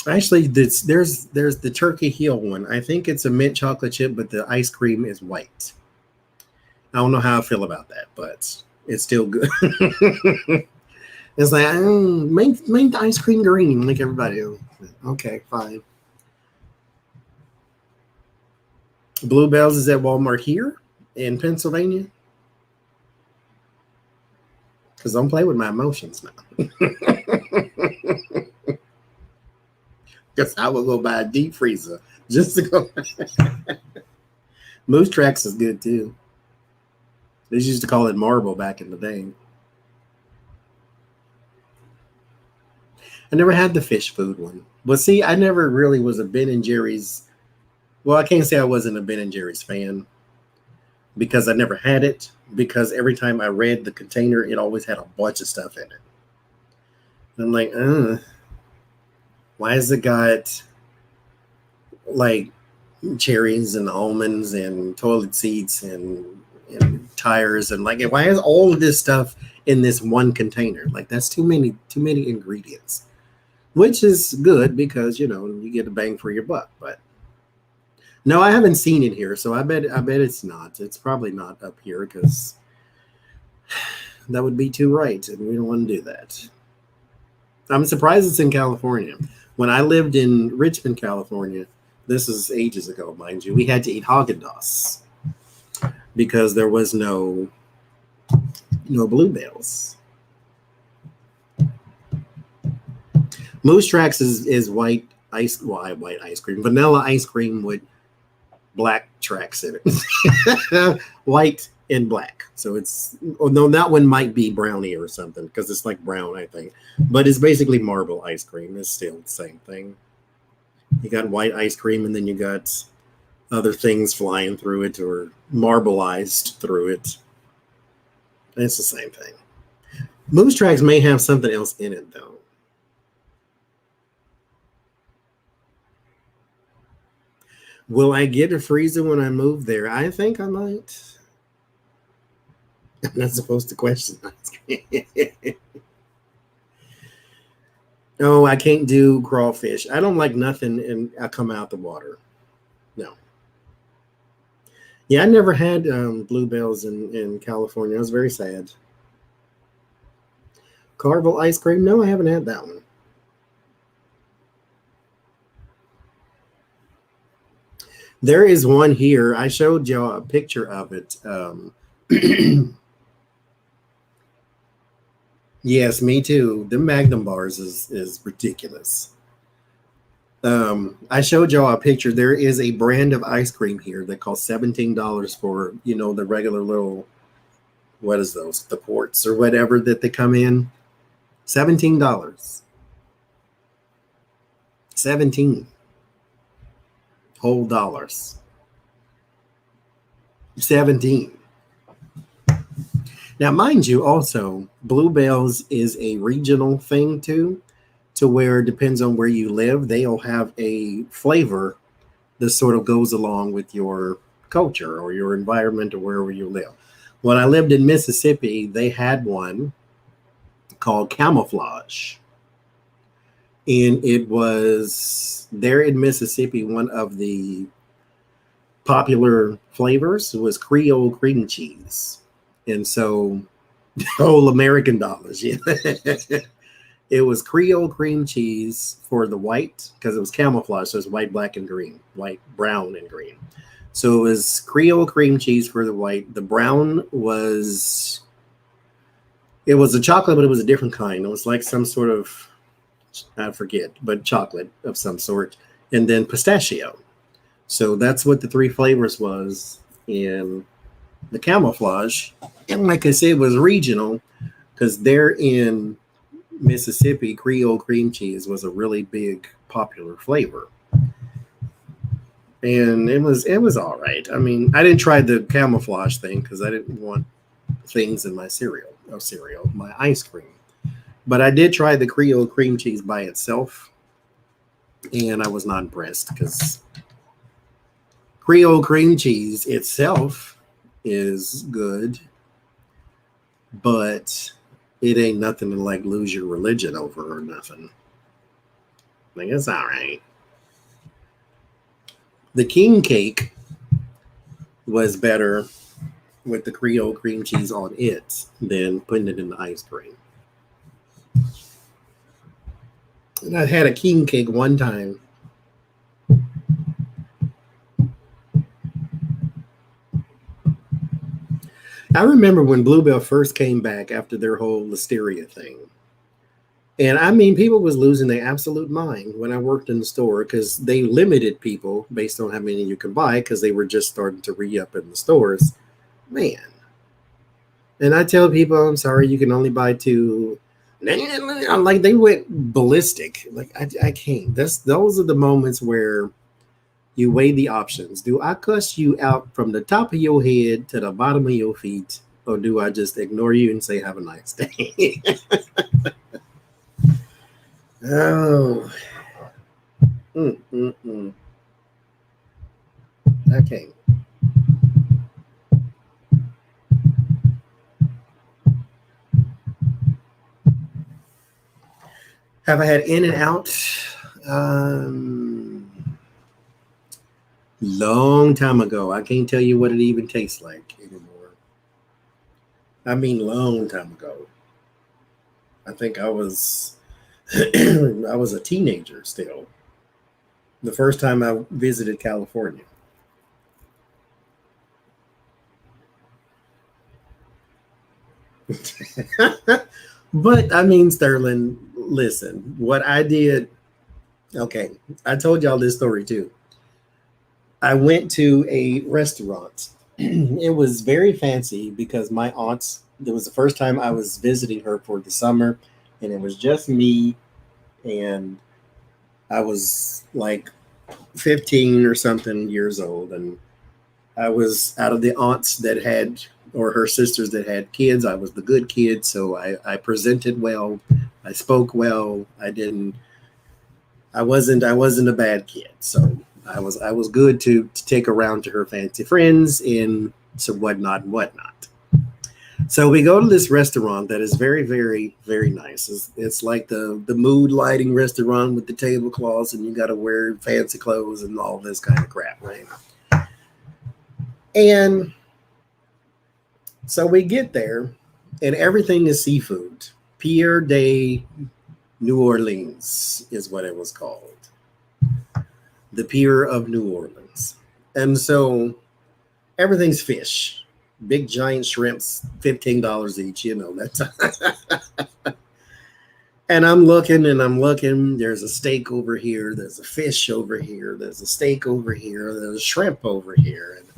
Actually, there's the Turkey Hill one. I think it's a mint chocolate chip, but the ice cream is white. I don't know how I feel about that, but it's still good. It's like, make the ice cream green like everybody else. Okay, fine. Bluebells is at Walmart here in Pennsylvania. Because don't play with my emotions now. Because I will go buy a deep freezer just to go. Moose Tracks is good too. They used to call it marble back in the day. I never had the fish food one. But see, I never really was a Ben and Jerry's. Well, I can't say I wasn't a Ben and Jerry's fan because I never had it. Because every time I read the container, it always had a bunch of stuff in it. And I'm like, why has it got like cherries and almonds and toilet seats and tires and like why is all of this stuff in this one container? Like that's too many ingredients. Which is good because you get a bang for your buck. But no, I haven't seen it here, so I bet it's not. It's probably not up here because that would be too right, and we don't want to do that. I'm surprised it's in California. When I lived in Richmond, California, this is ages ago, mind you, we had to eat Haagen-Dazs because there was no Bluebells. Moose Tracks is white ice cream, vanilla ice cream with black tracks in it. White and black. So that one might be brownie or something because it's like brown, I think. But it's basically marble ice cream. It's still the same thing. You got white ice cream and then you got other things flying through it or marbleized through it. It's the same thing. Moose Tracks may have something else in it though. Will I get a freezer when I move there? I think I might. I'm not supposed to question. No, I can't do crawfish. I don't like nothing and I come out the water. No. Yeah, I never had Bluebells in California. I was very sad. Carvel ice cream? No, I haven't had that one. There is one here. I showed y'all a picture of it. Yes, me too. The Magnum bars is ridiculous. I showed y'all a picture. There is a brand of ice cream here that costs $17 for, the regular little, what is those? The quarts or whatever that they come in. $17. 17 whole dollars. 17. Now, mind you, also, Bluebells is a regional thing too, to where it depends on where you live. They'll have a flavor that sort of goes along with your culture or your environment or wherever you live. When I lived in Mississippi, they had one called Camouflage. And it was there in Mississippi, one of the popular flavors was Creole cream cheese. And so whole American dollars, yeah. It was Creole cream cheese for the white because it was camouflage. So it's white, black, and green, white, brown, and green. So it was Creole cream cheese for the white. The brown was, it was a chocolate, but it was a different kind. It was like some sort of, I forget, but chocolate of some sort, and then pistachio. So that's what the three flavors was in the camouflage. And like I said, it was regional because there in Mississippi, Creole cream cheese was a really big popular flavor. And it was all right. I mean, I didn't try the camouflage thing because I didn't want things in my my ice cream. But I did try the Creole cream cheese by itself, and I was not impressed because Creole cream cheese itself is good, but it ain't nothing to like lose your religion over or nothing. Like, it's all right. The king cake was better with the Creole cream cheese on it than putting it in the ice cream. And I had a king cake one time. I remember when Bluebell first came back after their whole listeria thing. And I mean, people was losing their absolute mind when I worked in the store because they limited people based on how many you can buy because they were just starting to re-up in the stores. Man. And I tell people, I'm sorry, you can only buy 2. Like, they went ballistic. Like, I can't. Those are the moments where you weigh the options. Do I cuss you out from the top of your head to the bottom of your feet, or do I just ignore you and say, have a nice day? Oh. Okay. Have I had In-N-Out? Long time ago. I can't tell you what it even tastes like anymore. I mean, long time ago. I think I was I was a teenager still. The first time I visited California. But I mean, Sterling, listen, what I did, okay, I told y'all this story too. I went to a restaurant. It was very fancy because my aunt's, it was the first time I was visiting her for the summer, and it was just me, and I was like 15 or something years old, and I was out of the aunts that had, or her sisters that had kids, I was the good kid, so I presented well, I spoke well, I wasn't a bad kid, so I was good to take around to her fancy friends and so whatnot. So we go to this restaurant that is very, very, very nice. It's like the mood lighting restaurant with the tablecloths, and you got to wear fancy clothes and all this kind of crap, right? And so we get there, and everything is seafood. Pier de New Orleans is what it was called. The Pier of New Orleans. And so everything's fish. Big giant shrimps, $15 each, you know. That's and I'm looking. There's a steak over here. There's a fish over here. There's a steak over here. There's a shrimp over here. And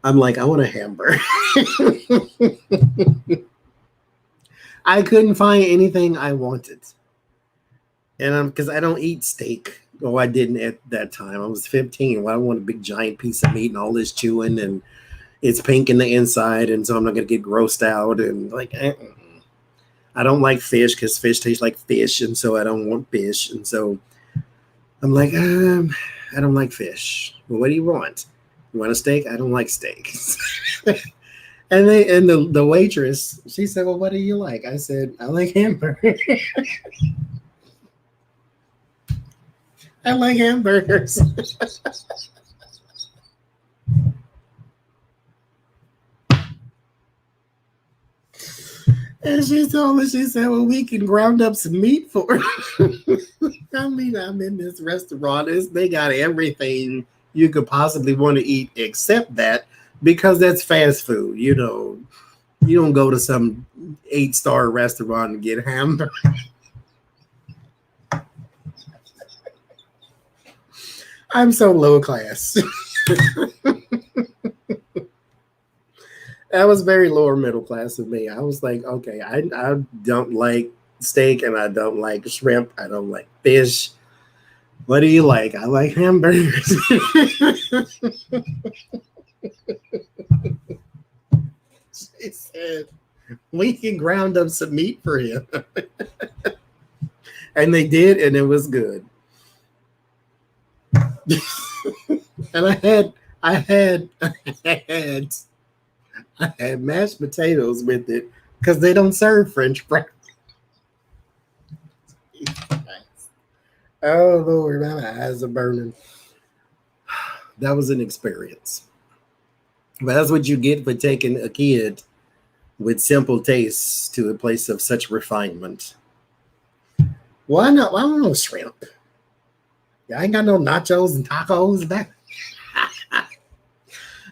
I'm like, I want a hamburger. I couldn't find anything I wanted. And because I don't eat steak. Oh, I didn't at that time. I was 15. Well, I want a big giant piece of meat and all this chewing, and it's pink in the inside, and so I'm not going to get grossed out. And like, I don't like fish because fish tastes like fish, and so I don't want fish. And so I'm like, I don't like fish. Well, what do you want? You want a steak? I don't like steak. And the waitress, she said, well, what do you like? I said, I like hamburger. I like hamburgers. And she told me, she said, well, we can ground up some meat for it. I mean, I'm in this restaurant. They got everything you could possibly want to eat except that, because that's fast food. You know, you don't go to some 8-star restaurant and get hamburger. I'm so low class. That was very lower middle class of me. I was like, okay, I don't like steak and I don't like shrimp. I don't like fish. What do you like? I like hamburgers. She said, we can ground up some meat for him. And they did, and it was good. And I had mashed potatoes with it because they don't serve French fries. Oh Lord, my eyes are burning. That was an experience. But that's what you get for taking a kid with simple tastes to a place of such refinement. Why not? Why don't shrimp? I ain't got no nachos and tacos back.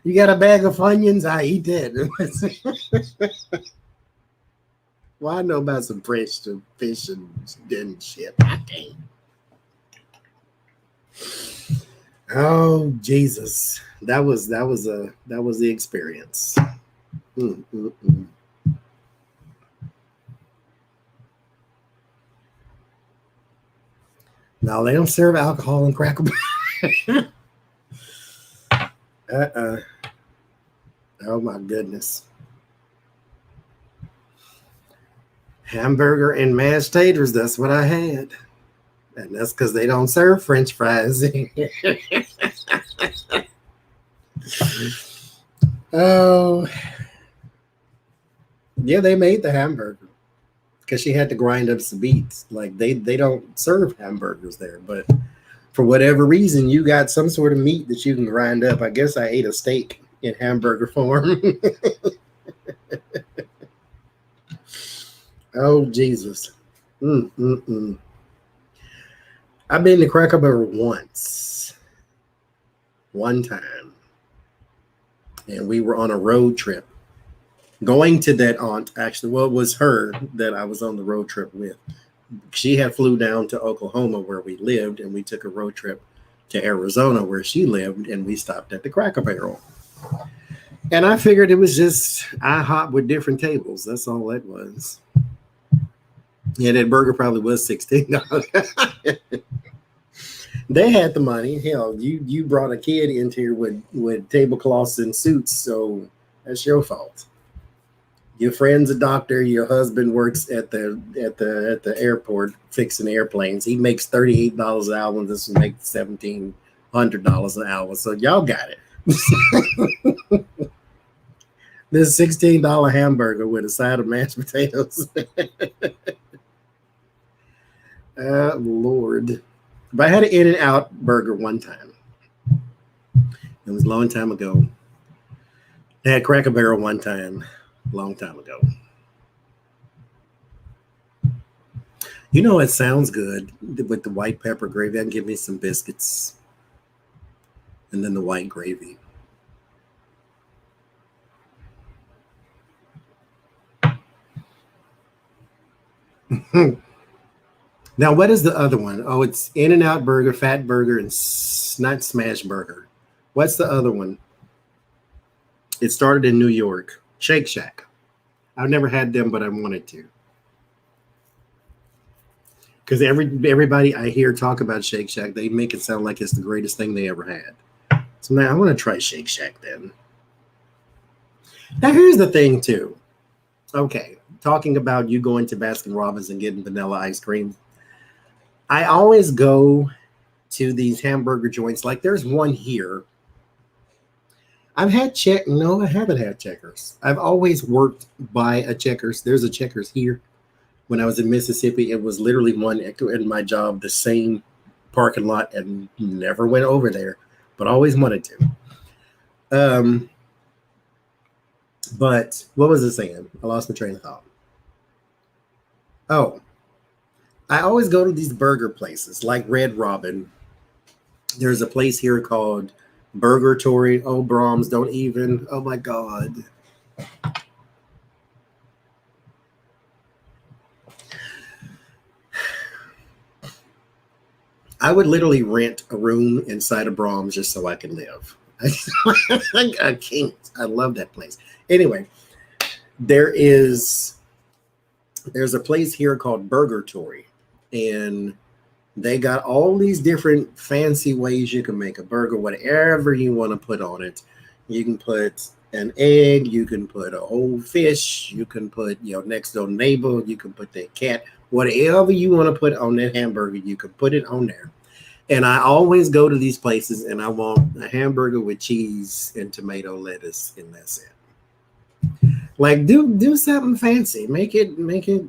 You got a bag of Funyuns? I eat that. Well, I know about some fresh fish and shit. I can't. Oh Jesus, that was the experience. Now they don't serve alcohol in Cracker Barrel. Oh my goodness. Hamburger and mashed taters, that's what I had. And that's because they don't serve French fries. Oh. Yeah, they made the hamburger because she had to grind up some beets. Like they don't serve hamburgers there, but for whatever reason, you got some sort of meat that you can grind up. I guess I ate a steak in hamburger form. Oh, Jesus. I've been to Cracker Barrel one time. And we were on a road trip. Going to that aunt, actually, well, it was her that I was on the road trip with. She had flew down to Oklahoma where we lived, and we took a road trip to Arizona where she lived, and we stopped at the Cracker Barrel. And I figured it was just IHOP with different tables. That's all it was. Yeah, that burger probably was $16. They had the money. Hell, you brought a kid into here with tablecloths and suits, so that's your fault. Your friend's a doctor. Your husband works at the airport fixing airplanes. He makes $38 an hour, and this will make $1,700 an hour. So y'all got it. This $16 hamburger with a side of mashed potatoes. Lord. But I had an In-N-Out burger one time. It was a long time ago. I had Cracker Barrel one time, a long time ago. You know, it sounds good with the white pepper gravy. I can give me some biscuits and then the white gravy. Now, what is the other one? Oh, it's In-N-Out burger, fat burger, and not smash burger. What's the other one? It started in New York. Shake Shack. I've never had them, but I wanted to. Because everybody I hear talk about Shake Shack, they make it sound like it's the greatest thing they ever had. So now I want to try Shake Shack then. Now, here's the thing, too. Okay, talking about you going to Baskin Robbins and getting vanilla ice cream. I always go to these hamburger joints. Like there's one here. I haven't had Checkers. I've always worked by a Checkers. There's a Checkers here. When I was in Mississippi, it was literally one in my job, the same parking lot, and never went over there, but always wanted to. But what was I saying? I lost my train of thought. Oh, I always go to these burger places like Red Robin. There's a place here called Burger Tory. Oh, Brahms, don't even. Oh, my God. I would literally rent a room inside of Brahms just so I could live. I can't. I love that place. Anyway, there's a place here called Burger Tory, and they got all these different fancy ways you can make a burger, whatever you want to put on it. You can put an egg, you can put a whole fish, you can put your next door neighbor, you can put that cat, whatever you want to put on that hamburger, you can put it on there. And I always go to these places and I want a hamburger with cheese and tomato, lettuce, and that's it. Like do something fancy. Make it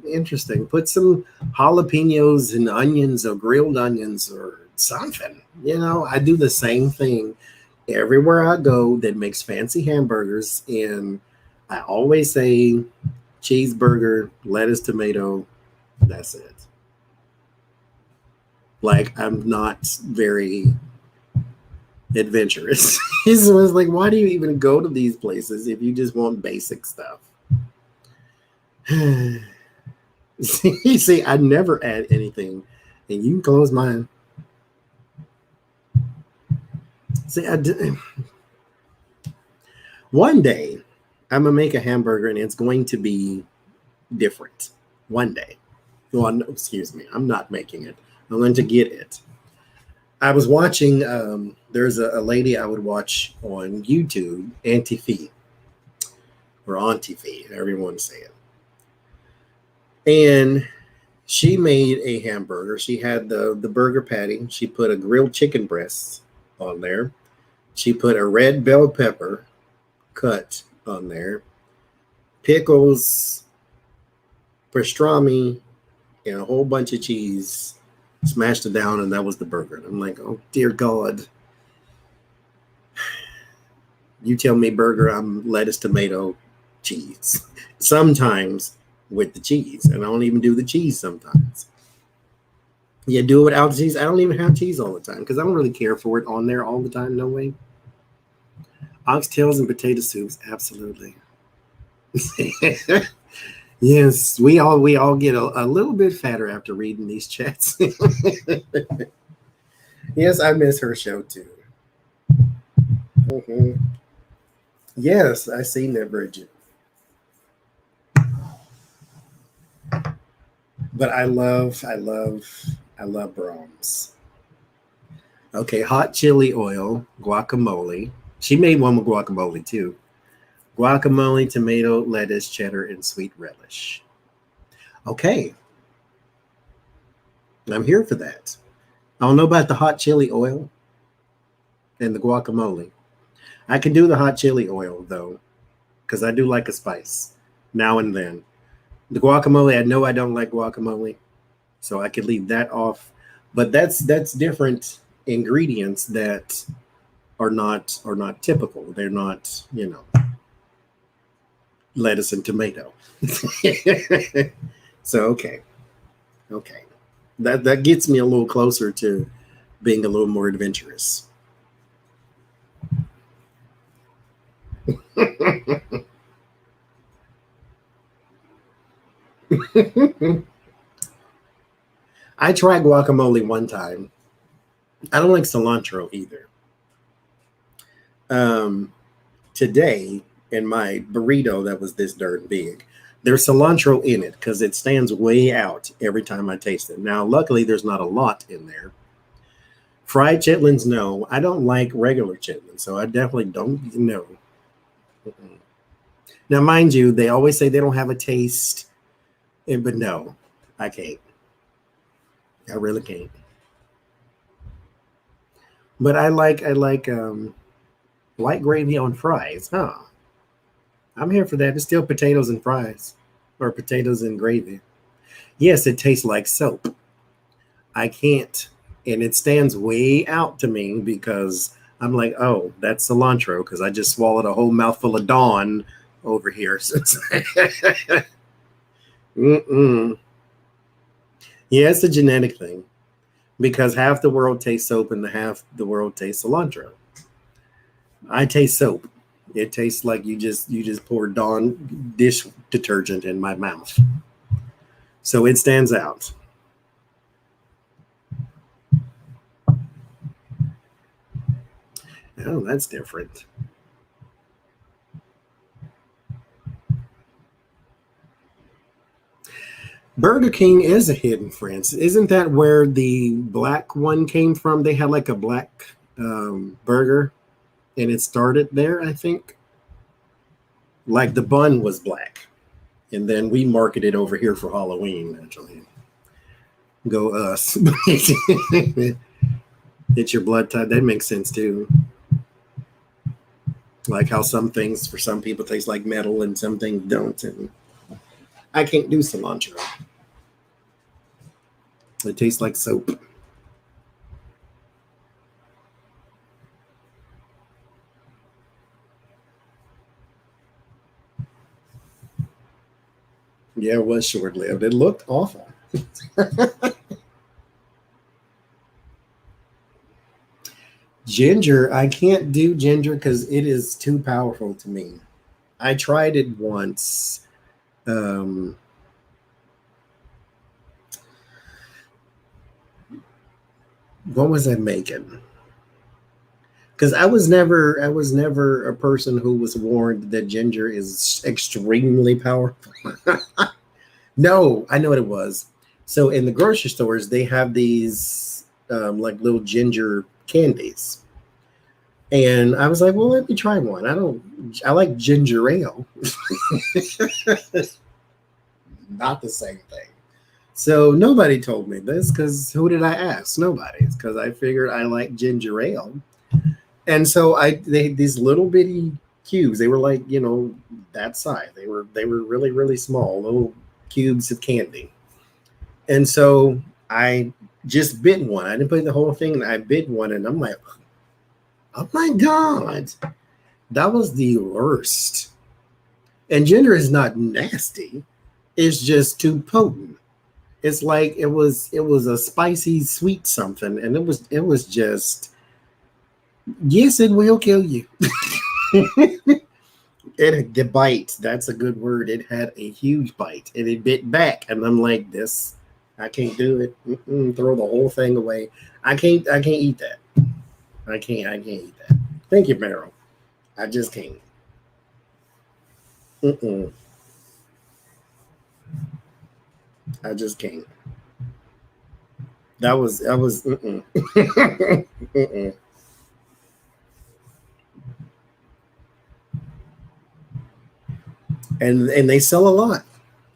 interesting. Put some jalapenos and onions or grilled onions or something. You know, I do the same thing everywhere I go that makes fancy hamburgers, and I always say cheeseburger, lettuce, tomato, that's it. Like, I'm not very adventurous. It's like, why do you even go to these places if you just want basic stuff? See, I never add anything, and you can close mine. See, one day I'm gonna make a hamburger, and it's going to be different. One day. Well, no, excuse me, I'm not making it. I'm going to get it. I was watching, there's a lady I would watch on YouTube, Auntie Fee, or Auntie Fee, however you want to say it. And she made a hamburger. She had the burger patty. She put a grilled chicken breast on there. She put a red bell pepper cut on there, pickles, pastrami, and a whole bunch of cheese. Smashed it down, and that was the burger. And I'm like, oh, dear God. You tell me burger, I'm lettuce, tomato, cheese. Sometimes with the cheese. And I don't even do the cheese sometimes. Yeah, do it without the cheese. I don't even have cheese all the time because I don't really care for it on there all the time. No way. Oxtails and potato soups, absolutely. Yes, we all get a little bit fatter after reading these chats. Yes, I miss her show too. Mm-hmm. Yes, I seen that, Bridget. But I love Brahms. Okay, hot chili oil, guacamole. She made one with guacamole too. Guacamole, tomato, lettuce, cheddar, and sweet relish. Okay. I'm here for that. I don't know about the hot chili oil and the guacamole. I can do the hot chili oil, though, because I do like a spice now and then. The guacamole, I know I don't like guacamole, so I could leave that off. But that's different ingredients that are not typical. They're not, lettuce and tomato. So okay. That gets me a little closer to being a little more adventurous. I tried guacamole one time. I don't like cilantro either. Today, in my burrito that was this darn big, there's cilantro in it because it stands way out every time I taste it. Now, luckily, there's not a lot in there. Fried chitlins, no. I don't like regular chitlins, so I definitely don't know. Now, mind you, they always say they don't have a taste, but no, I can't. I really can't. But I like white gravy on fries, huh? I'm here for that. It's still potatoes and fries, or potatoes and gravy. Yes, it tastes like soap. I can't, and it stands way out to me because I'm like, oh, that's cilantro because I just swallowed a whole mouthful of Dawn over here. Mm-mm. Yeah, it's a genetic thing because half the world tastes soap and half the world tastes cilantro. I taste soap. It tastes like you just poured Dawn dish detergent in my mouth. So it stands out. Oh, that's different. Burger King is a hidden France. Isn't that where the black one came from? They had like a black burger, and it started there, I think. Like the bun was black. And then we marketed over here for Halloween, actually. Go us. It's your blood type. That makes sense too. Like how some things for some people taste like metal and some things don't. And I can't do cilantro. It tastes like soap. Yeah, it was short lived. It looked awful. Ginger, I can't do ginger because it is too powerful to me. I tried it once. What was I making? Because I was never a person who was warned that ginger is extremely powerful. No, I know what it was. So in the grocery stores, they have these like little ginger candies. And I was like, well, let me try one. I like ginger ale. Not the same thing. So nobody told me this because who did I ask? Nobody. It's because I figured I like ginger ale. And so they these little bitty cubes. They were like, that size. They were really, really small, little cubes of candy. And so I just bit one. I didn't put the whole thing, and I bit one, and I'm like, oh my God, that was the worst. And ginger is not nasty. It's just too potent. It's like it was a spicy sweet something, and it was just, yes, it will kill you. The bite, that's a good word. It had a huge bite, and it bit back, and I'm like, this, I can't do it. Throw the whole thing away. I can't eat that. I can't eat that. Thank you, Meryl. I just can't. I just can't. That was And they sell a lot,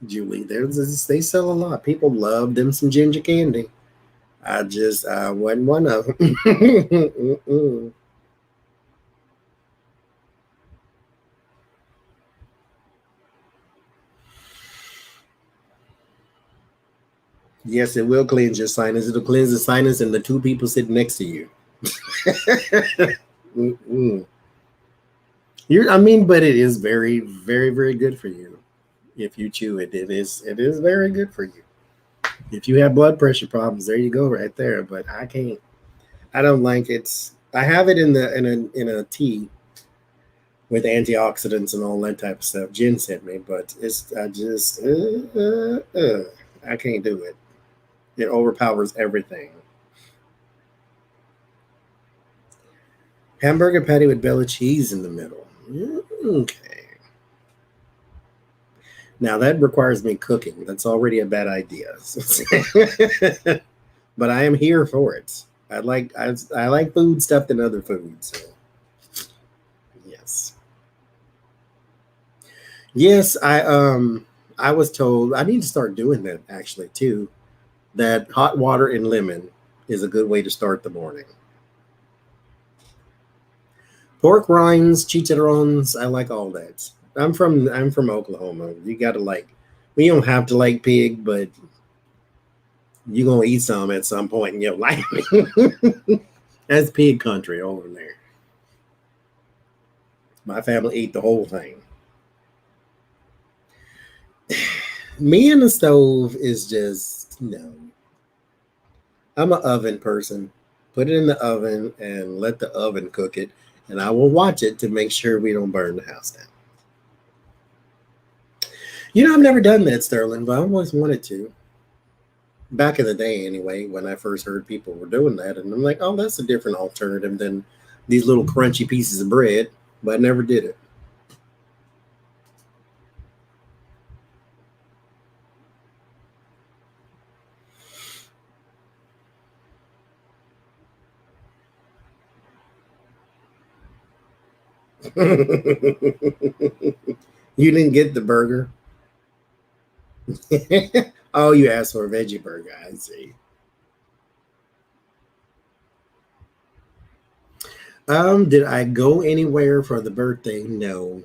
Julie. They sell a lot. People love them some ginger candy. I wasn't one of them. Yes, it will cleanse your sinus. It'll cleanse the sinus and the two people sitting next to you. But it is very, very, very good for you. If you chew it, it is very good for you. If you have blood pressure problems, there you go, right there. But I can't. I don't like it. I have it in a tea with antioxidants and all that type of stuff. Jen sent me, but I can't do it. It overpowers everything. Hamburger patty with Bella cheese in the middle. Okay. Now that requires me cooking. That's already a bad idea. But I am here for it. I like food stuffed in other foods. So. Yes. Yes, I was told I need to start doing that actually too. That hot water and lemon is a good way to start the morning. Pork rinds, chicharrones, I like all that. I'm from Oklahoma. You gotta we don't have to like pig, but you're gonna eat some at some point in your life. That's pig country over there. My family ate the whole thing. Me and the stove is just no. I'm an oven person. Put it in the oven and let the oven cook it, and I will watch it to make sure we don't burn the house down. I've never done that, Sterling, but I always wanted to. Back in the day, anyway, when I first heard people were doing that, and I'm like, oh, that's a different alternative than these little crunchy pieces of bread, but I never did it. You didn't get the burger? Oh, you asked for a veggie burger. I see. Did I go anywhere for the birthday? No,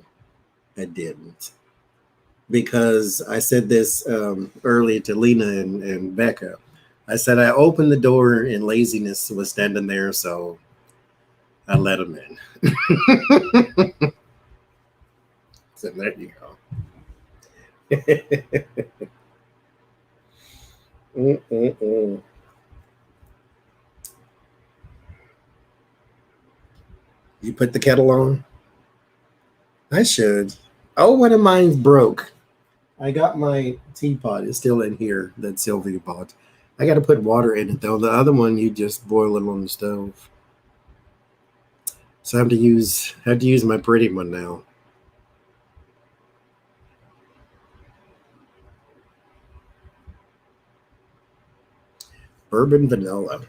I didn't. Because I said this earlier to Lena and Becca. I said I opened the door and laziness was standing there, so I let them in. So there you go. You put the kettle on? I should. Oh, one of mine's broke. I got my teapot. It's still in here that Sylvia bought. I got to put water in it, though. The other one, you just boil it on the stove. So I have to use my pretty one now. Bourbon vanilla.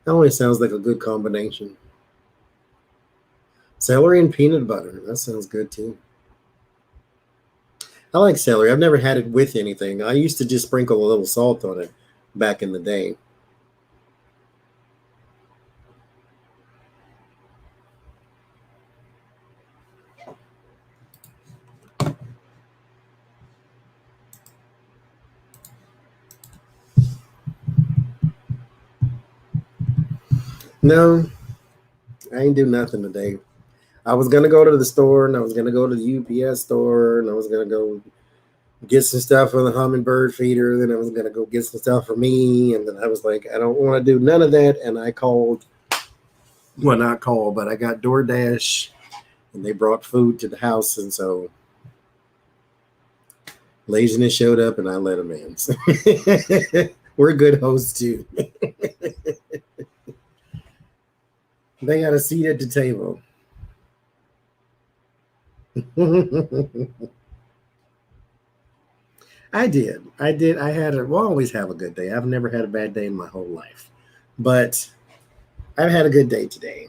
That always sounds like a good combination. Celery and peanut butter. That sounds good too. I like celery. I've never had it with anything. I used to just sprinkle a little salt on it back in the day. No, I ain't do nothing today. I was gonna go to the store, and I was gonna go to the UPS store, and I was gonna go get some stuff for the hummingbird feeder. Then I was gonna go get some stuff for me, and then I was like, I don't want to do none of that. And I called, well, not called, but I got DoorDash, and they brought food to the house, and so laziness showed up, and I let them in. So we're good hosts too. They got a seat at the table. I did. I always have a good day. I've never had a bad day in my whole life, but I've had a good day today.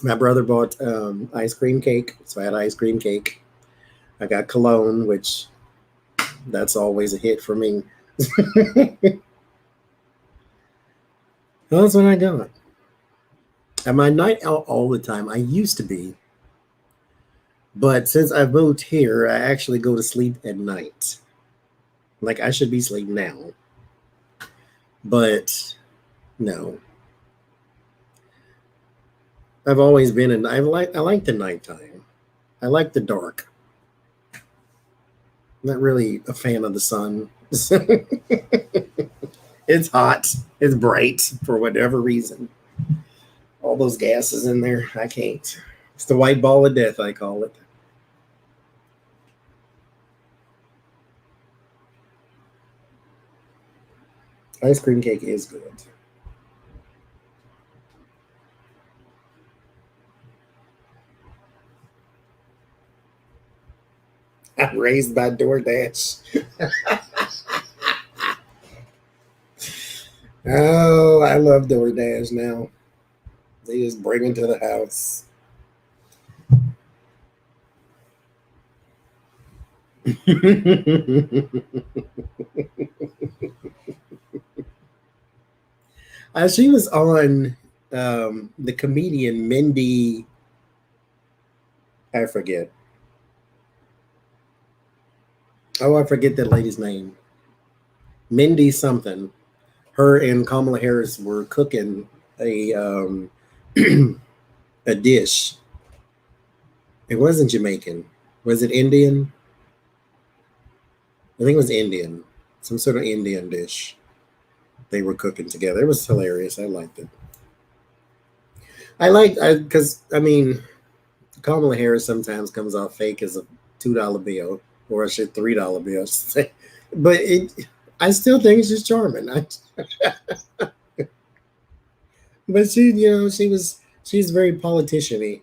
My brother bought ice cream cake, so I had ice cream cake. I got cologne, which that's always a hit for me. That's what I got. Am I night out all the time? I used to be. But since I've moved here, I actually go to sleep at night. Like I should be asleep now. But no. I've always been I like the nighttime. I like the dark. I'm not really a fan of the sun. It's hot. It's bright for whatever reason. All those gases in there, I can't. It's the white ball of death, I call it. Ice cream cake is good. I'm raised by DoorDash. Oh, I love DoorDash now. They just bring them to the house. She was on the comedian Mindy. I forget. Oh, I forget that lady's name. Mindy something. Her and Kamala Harris were cooking a a dish. It wasn't Jamaican. Was it Indian? I think it was Indian. Some sort of Indian dish they were cooking together. It was hilarious. I liked it. Because Kamala Harris sometimes comes off fake as a $2 bill, or I should $3 bill, I should say. But I still think she's charming. But she's very politician-y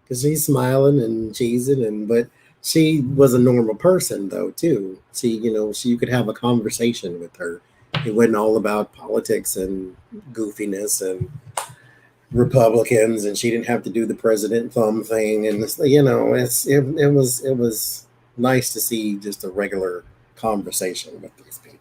because she's smiling and cheesing, but she was a normal person though too. You could have a conversation with her. It wasn't all about politics and goofiness, Republicans, and she didn't have to do the president thumb thing, and it was nice to see just a regular conversation with these people.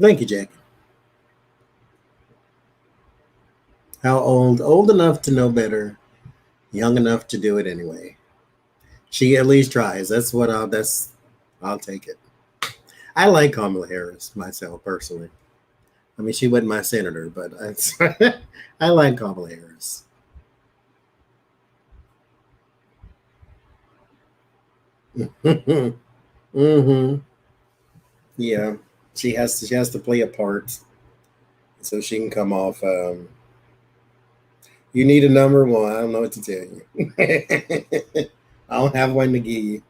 Thank you, Jack. How old? Old enough to know better, young enough to do it anyway. She at least tries. I'll take it. I like Kamala Harris myself personally. I mean, she wasn't my senator, but I like Kamala Harris. Mm-hmm. Yeah, she has to play a part so she can come off. You need a number one. I don't know what to tell you. I don't have one to give you.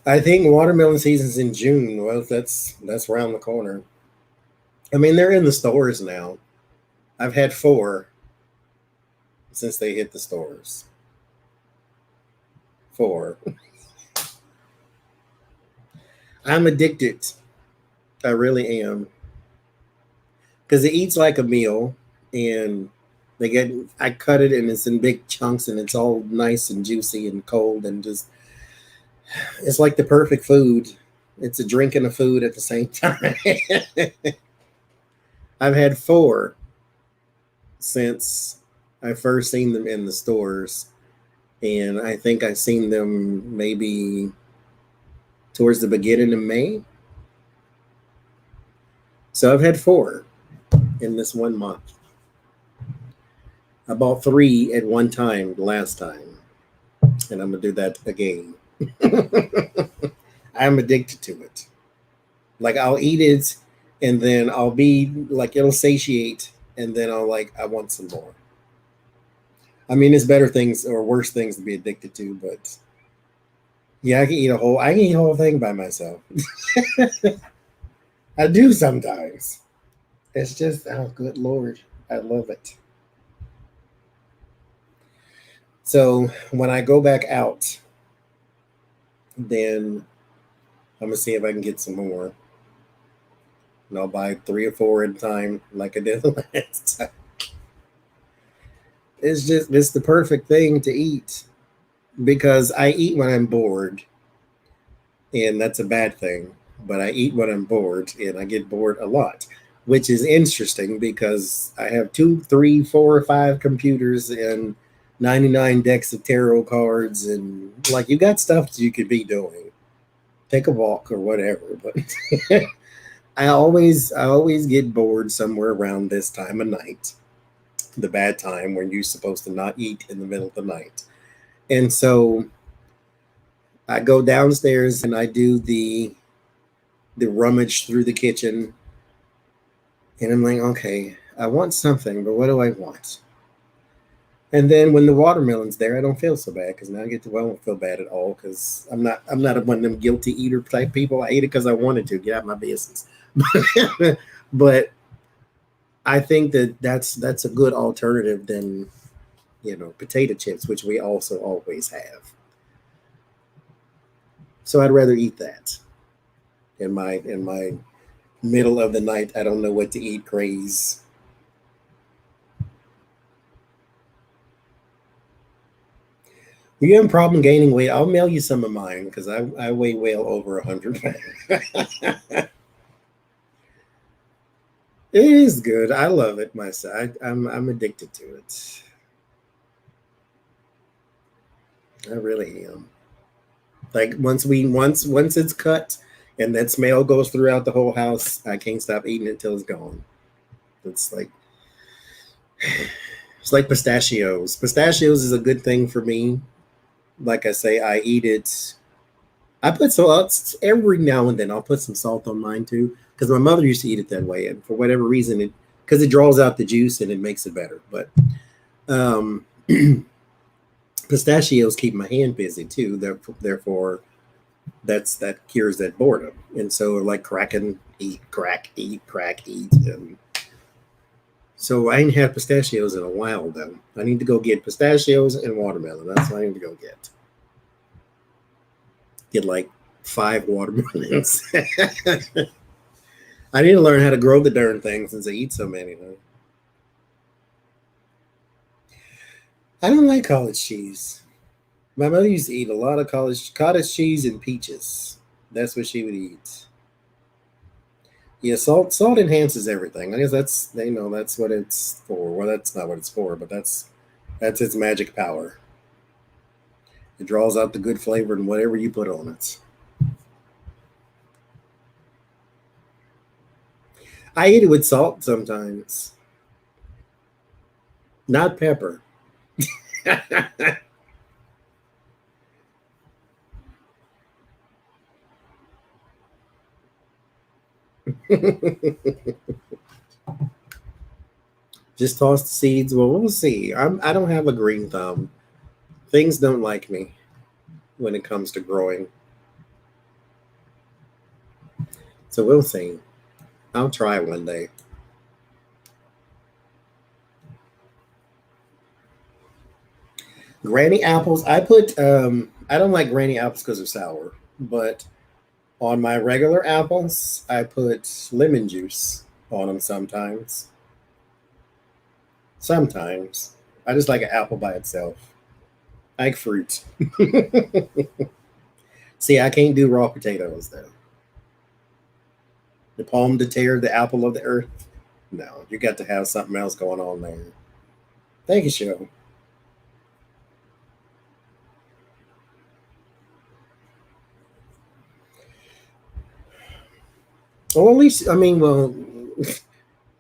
I think watermelon season's in June. Well, that's around the corner. I mean, they're in the stores now. I've had 4 since they hit the stores. 4. I'm addicted. I really am. Because it eats like a meal, and I cut it, and it's in big chunks, and it's all nice and juicy and cold, and just, it's like the perfect food. It's a drink and a food at the same time. I've had 4 since I first seen them in the stores, and I think I've seen them maybe towards the beginning of May. So I've had 4 in this 1 month. I bought 3 at one time the last time, and I'm gonna do that again. I'm addicted to it. Like, I'll eat it, and then I'll be like, it'll satiate, and then I'll like, I want some more. I mean, it's better things or worse things to be addicted to, but yeah, I can eat a whole thing by myself. I do sometimes. It's just, oh, good Lord, I love it. So when I go back out, then I'm gonna see if I can get some more. And I'll buy 3 or 4 at a time, like I did the last time. It's the perfect thing to eat, because I eat when I'm bored, and that's a bad thing. But I eat when I'm bored, and I get bored a lot, which is interesting because I have 2, 3, 4, or 5 computers and 99 decks of tarot cards, and like, you got stuff that you could be doing. Take a walk or whatever, but I always get bored somewhere around this time of night, the bad time when you're supposed to not eat in the middle of the night. And so I go downstairs and I do the rummage through the kitchen, and I'm like, okay, I want something, but what do I want? And then when the watermelon's there, I don't feel so bad, because now I don't feel bad at all, because I'm not one of them guilty eater type people. I ate it because I wanted to. Get out of my business. But I think that's a good alternative than, potato chips, which we also always have. So I'd rather eat that in my middle of the night, I don't know what to eat craze. You have a problem gaining weight? I'll mail you some of mine, because I weigh well over 100 pounds. It is good. I love it myself. I'm addicted to it. I really am. Like, once it's cut and that smell goes throughout the whole house, I can't stop eating it till it's gone. It's like pistachios. Pistachios is a good thing for me. Like I say, I eat it. I put salt every now and then. I'll put some salt on mine too, because my mother used to eat it that way, and for whatever reason, because it draws out the juice and it makes it better. But pistachios keep my hand busy too. Therefore, that cures that boredom. And so like cracking, eat, crack, eat, and so I ain't had pistachios in a while though. I need to go get pistachios and watermelon. That's what I need to go get. Get like 5 watermelons. I need to learn how to grow the darn thing since I eat so many. Huh? I don't like cottage cheese. My mother used to eat a lot of cottage cheese and peaches. That's what she would eat. Yeah, salt enhances everything. I guess that's that's what it's for. Well, that's not what it's for, but that's its magic power. It draws out the good flavor in whatever you put on it. I eat it with salt sometimes. Not pepper. Just toss the seeds. Well, we'll see. I don't have a green thumb. Things don't like me when it comes to growing. So we'll see. I'll try one day. Granny apples. I don't like granny apples because they're sour, but on my regular apples, I put lemon juice on them sometimes. Sometimes. I just like an apple by itself. I like fruit. See, I can't do raw potatoes though. The pomme de terre, the apple of the earth. No, you got to have something else going on there. Thank you, Cheryl. Well, at least,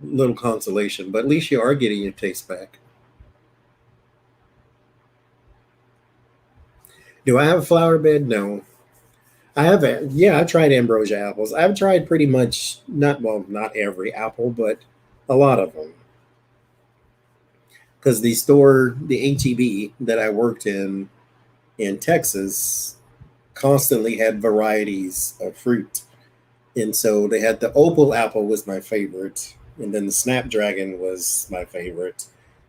little consolation, but at least you are getting your taste back. Do I have a flower bed? No. I haven't. Yeah, I tried ambrosia apples. I've tried pretty much, not every apple, but a lot of them. Because the store, the HEB that I worked in Texas, constantly had varieties of fruit. And so they had the opal apple was my favorite. And then the snapdragon was my favorite.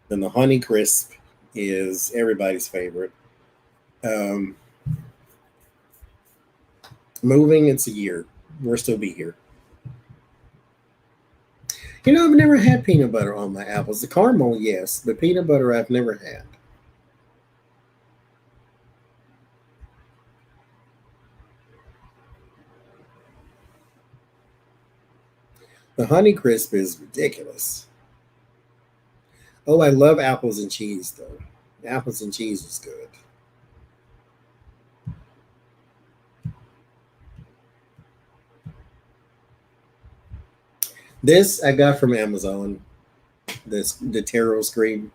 Then the honey crisp is everybody's favorite. Moving, it's a year. We'll still be here. I've never had peanut butter on my apples. The caramel, yes, but peanut butter I've never had. The Honey Crisp is ridiculous. Oh, I love apples and cheese, though. Apples and cheese is good. This I got from Amazon. The taro screen.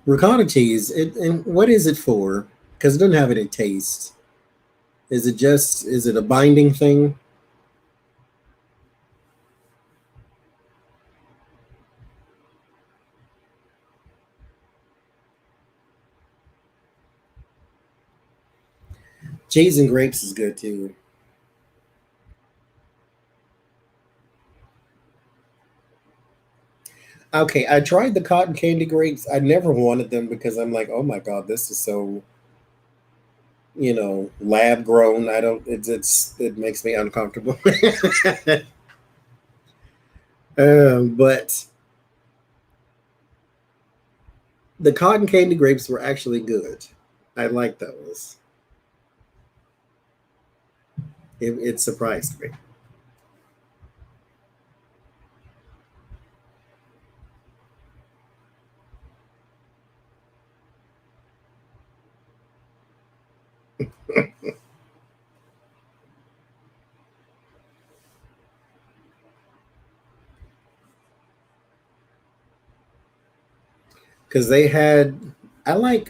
Ricotta cheese. And what is it for? Because it doesn't have any taste. Is it a binding thing? Cheese and grapes is good too. Okay, I tried the cotton candy grapes. I never wanted them because I'm like, oh my God, this is so, lab grown. It makes me uncomfortable. But the cotton candy grapes were actually good. I like those. It surprised me. Because they had, oh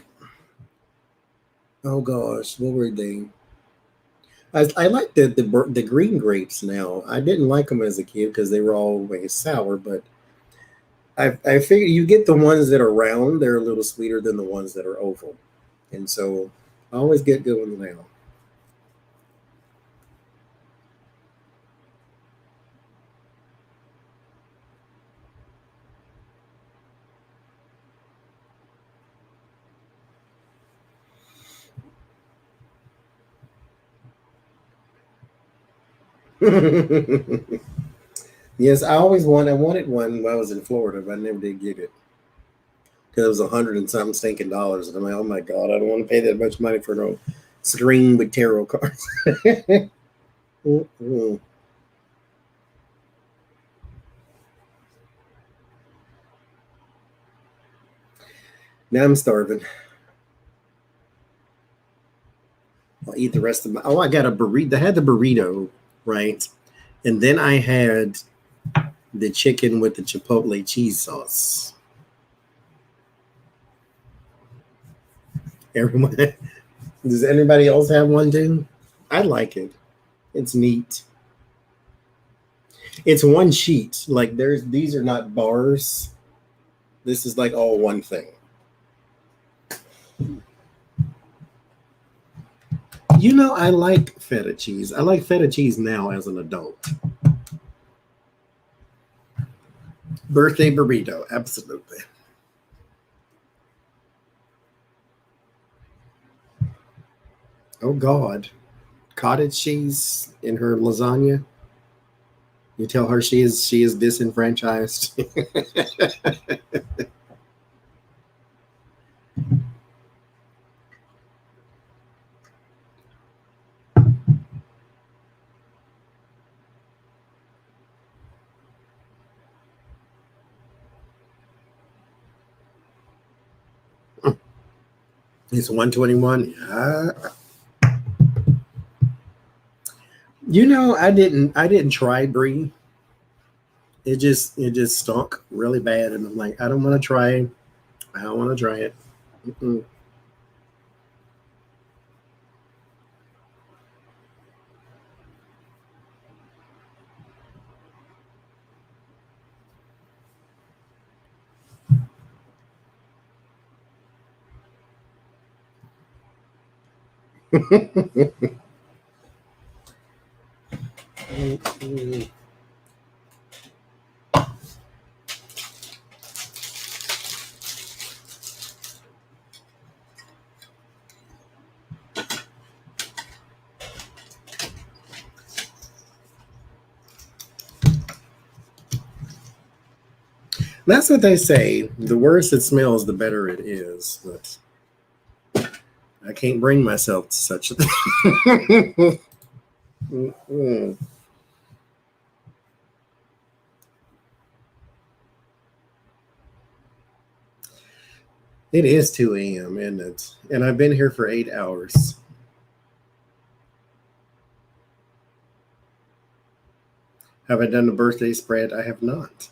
gosh, what were they? I like the green grapes now. I didn't like them as a kid because they were always sour, but I figure you get the ones that are round, they're a little sweeter than the ones that are oval. And so I always get good ones now. Yes, I wanted one when I was in Florida, but I never did get it. Because it was $100 and something stinking dollars. And I'm like, oh my God, I don't want to pay that much money for no string with tarot cards. Mm-mm. Now I'm starving. I'll eat the rest of my. Oh, I got a burrito. I had the burrito, right? And then I had the chicken with the chipotle cheese sauce. Everyone, does anybody else have one too? I like it. It's neat. It's one sheet. Like these are not bars. This is like all one thing. You know, I like feta cheese. I like feta cheese now as an adult. Birthday burrito, absolutely. Oh God, cottage cheese in her lasagna. You tell her she is disenfranchised. It's 121. Yeah. You know, I didn't try brie. It just stunk really bad, and I'm like, I don't want to try it. I don't want to try it. Mm-mm. Mm-mm. That's what they say. The worse it smells, the better it is. But I can't bring myself to such a thing. Mm-mm. It is 2 a.m., isn't it? And I've been here for 8 hours. Have I done a birthday spread? I have not.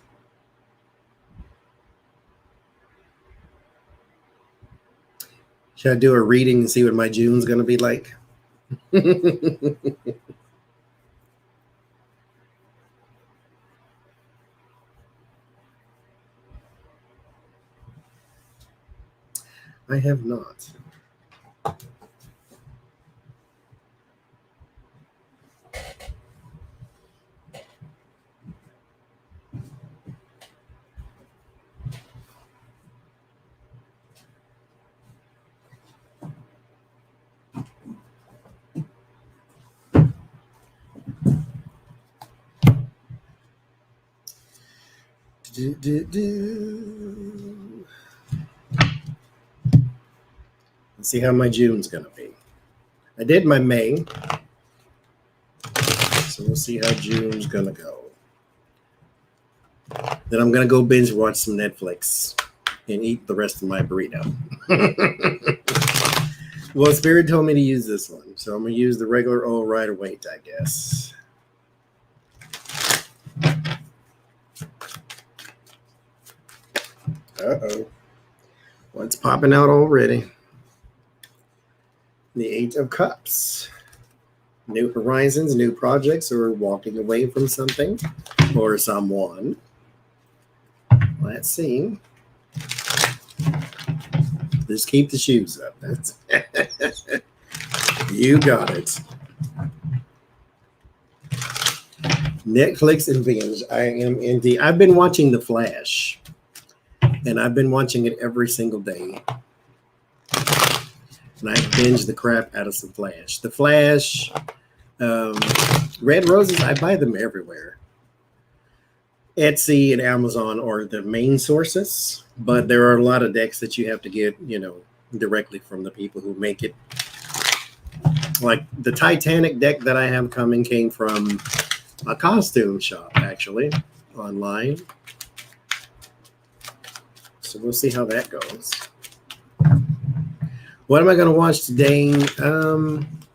Should I do a reading and see what my June's going to be like? I have not. Let's see how my June's going to be. I did my May, so we'll see how June's going to go. Then I'm going to go binge watch some Netflix and eat the rest of my burrito. Well, Spirit told me to use this one, so I'm going to use the regular old Rider Waite, I guess. Uh-oh. What's popping out already? The 8 of Cups. New horizons, new projects, or walking away from something or someone. Let's see. Just keep the shoes up. That's you got it. Netflix and binge. I am indeed. I've been watching The Flash, and I've been watching it every single day. And I binge the crap out of The Flash. The Flash, Red Roses, I buy them everywhere. Etsy and Amazon are the main sources, but there are a lot of decks that you have to get, directly from the people who make it. Like the Titanic deck that I have coming came from a costume shop, actually, online. So we'll see how that goes. What am I going to watch today?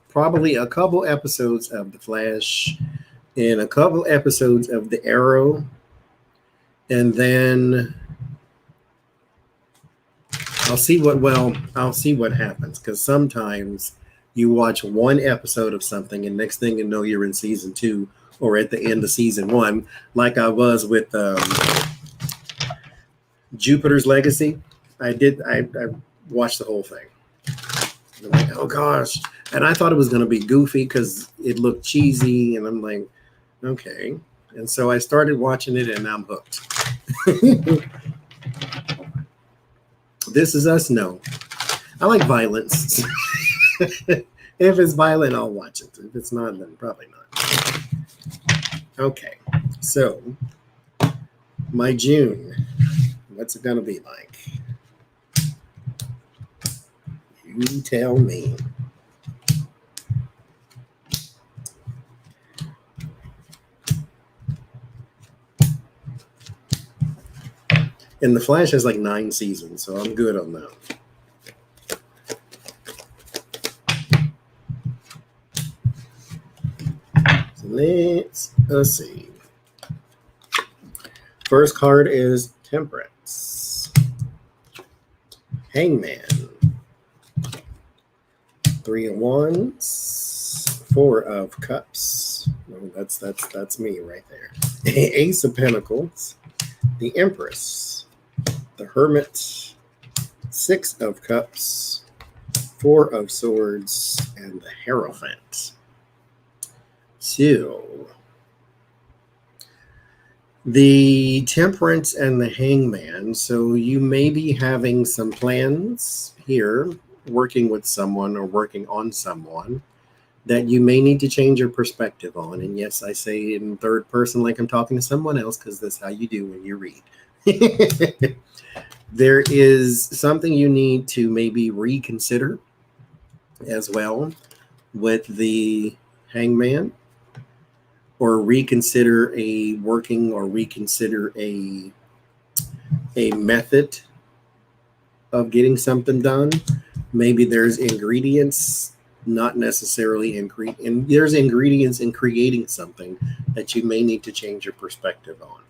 Probably a couple episodes of The Flash and a couple episodes of The Arrow. And then I'll see what happens, because sometimes you watch one episode of something and next thing you know you're in season 2 or at the end of season 1, like I was with Jupiter's Legacy. I watched the whole thing. I'm like, oh gosh. And I thought it was going to be goofy because it looked cheesy. And I'm like, okay. And so I started watching it and I'm hooked. This Is Us? No. I like violence. If it's violent, I'll watch it. If it's not, then probably not. Okay. So, my June. What's it going to be like? You tell me. And The Flash has like 9 seasons, so I'm good on that. So let's see. First card is Temperance. Hangman. 3 of Wands. 4 of Cups. Oh, that's me right there. Ace of Pentacles. The Empress. The Hermit. 6 of Cups. 4 of Swords. And the Hierophant. So, the Temperance and the Hangman. So you may be having some plans here, working with someone or working on someone that you may need to change your perspective on. And yes, I say in third person like I'm talking to someone else, because that's how you do when you read. There is something you need to maybe reconsider as well with the Hangman, or reconsider a method of getting something done. Maybe there's ingredients, not necessarily there's ingredients in creating something that you may need to change your perspective on.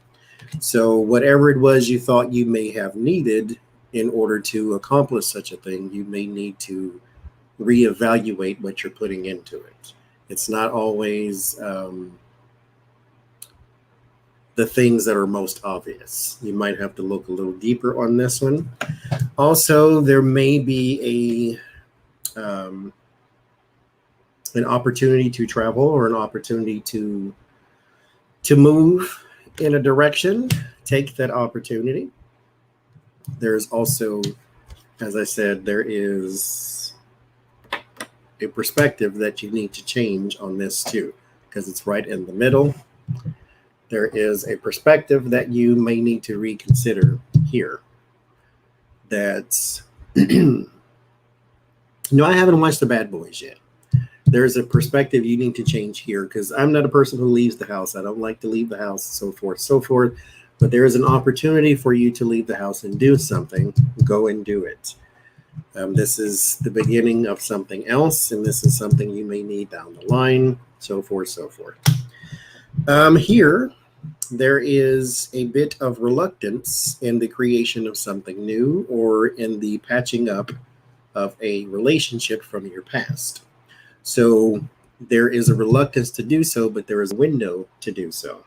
So whatever it was you thought you may have needed in order to accomplish such a thing, you may need to reevaluate what you're putting into it. It's not always the things that are most obvious. You might have to look a little deeper on this one. Also, there may be an opportunity to travel, or an opportunity to move in a direction. Take that opportunity. There's also, as I said, there is a perspective that you need to change on this too, because it's right in the middle. There is a perspective that you may need to reconsider here. That's, I haven't watched The Bad Boys yet. There's a perspective you need to change here, because I'm not a person who leaves the house. I don't like to leave the house, so forth. But there is an opportunity for you to leave the house and do something. Go and do it. This is the beginning of something else, and this is something you may need down the line, so forth. Here, there is a bit of reluctance in the creation of something new, or in the patching up of a relationship from your past. So there is a reluctance to do so, but there is a window to do so.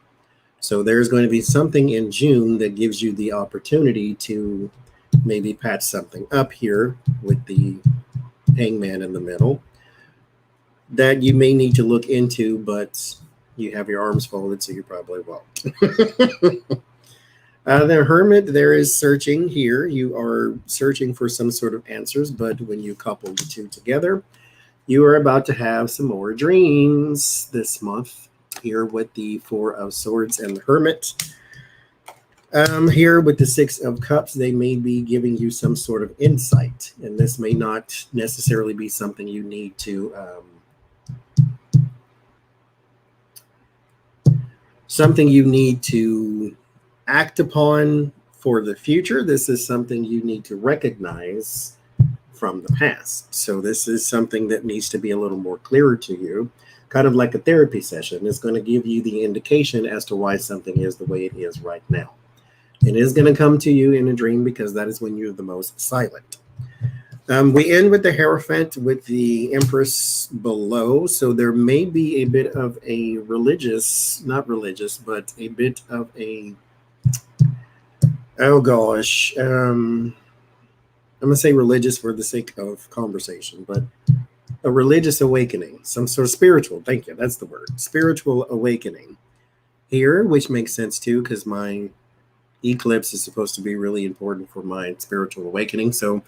So there's going to be something in June that gives you the opportunity to maybe patch something up here with the hangman in the middle that you may need to look into, but you have your arms folded, so you probably won't. The hermit, there is searching here. You are searching for some sort of answers, but when you couple the two together, you are about to have some more dreams this month here with the Four of Swords and the Hermit. Here with the Six of Cups, they may be giving you some sort of insight, and this may not necessarily be something you need to act upon for the future. This is something you need to recognize from the past. So this is something that needs to be a little more clearer to you, kind of like a therapy session. It's going to give you the indication as to why something is the way it is right now. It is going to come to you in a dream because that is when you're the most silent. We end with the Hierophant with the Empress below. So there may be a bit of a not religious, but a bit of a, oh gosh, I'm going to say religious for the sake of conversation, but a religious awakening, some sort of spiritual, thank you, that's the word, spiritual awakening here, which makes sense too, because my eclipse is supposed to be really important for my spiritual awakening. So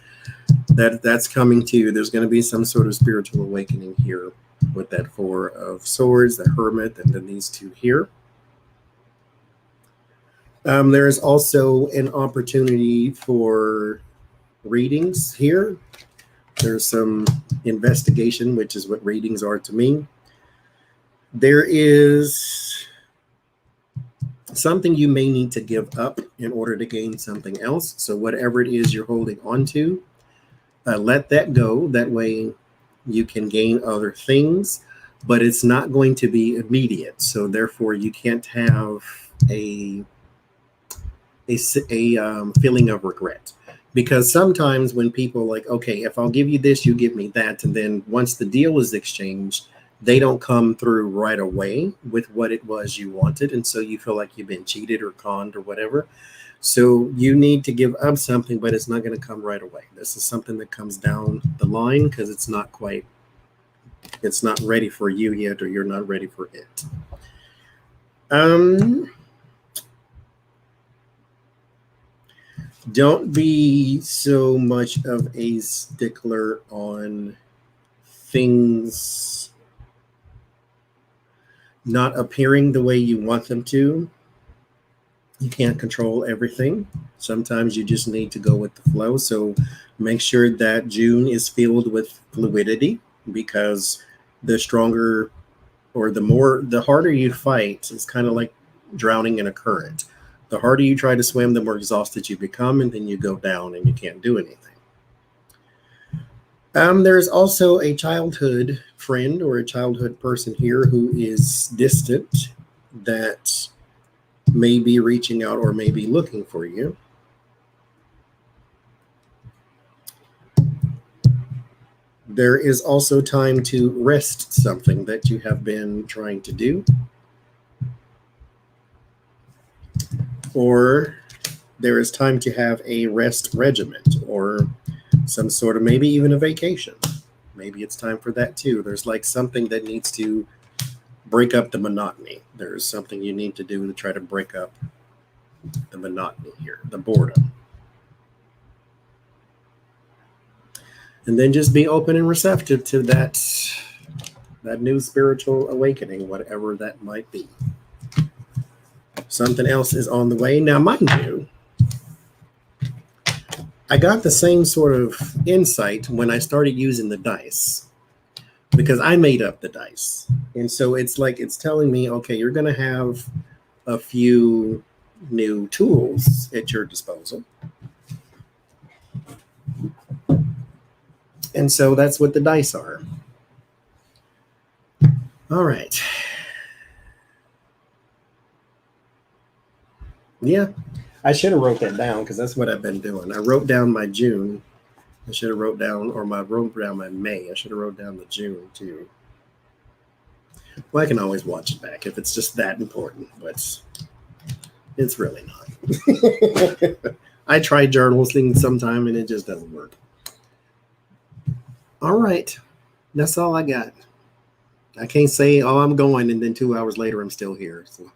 that's coming too. There's going to be some sort of spiritual awakening here with that Four of Swords, the Hermit, and then these two here. There is also an opportunity for readings here. There's some investigation, which is what readings are to me. There is something you may need to give up in order to gain something else. So whatever it is you're holding on to, let that go. That way you can gain other things, but it's not going to be immediate. So therefore you can't have a feeling of regret. Because sometimes when people like, okay, if I'll give you this, you give me that. And then once the deal is exchanged, they don't come through right away with what it was you wanted. And so you feel like you've been cheated or conned or whatever. So you need to give up something, but it's not going to come right away. This is something that comes down the line because it's not ready for you yet, or you're not ready for it. Don't be so much of a stickler on things not appearing the way you want them to. You can't control everything. Sometimes you just need to go with the flow. So make sure that June is filled with fluidity, because the stronger or the harder you fight, it's kind of like drowning in a current. The harder you try to swim, the more exhausted you become, and then you go down and you can't do anything. There's also a childhood friend or a childhood person here who is distant that may be reaching out or may be looking for you. There is also time to rest something that you have been trying to do. Or there is time to have a rest regiment or some sort of, maybe even a vacation. Maybe it's time for that too. There's like something that needs to break up the monotony. There's something you need to do to try to break up the monotony here, the boredom. And then just be open and receptive to that new spiritual awakening, whatever that might be. Something else is on the way. Now, mind you, I got the same sort of insight when I started using the dice, because I made up the dice. And so it's like, it's telling me, okay, you're going to have a few new tools at your disposal. And so that's what the dice are. All right. Yeah, I should have wrote that down because that's what I've been doing. I wrote down my June. I should have wrote down my May. I should have wrote down the June too. Well, I can always watch it back if it's just that important, but it's really not. I tried journalism sometime and it just doesn't work. All right. That's all I got. I can't say, oh, I'm going, and then 2 hours later I'm still here. So.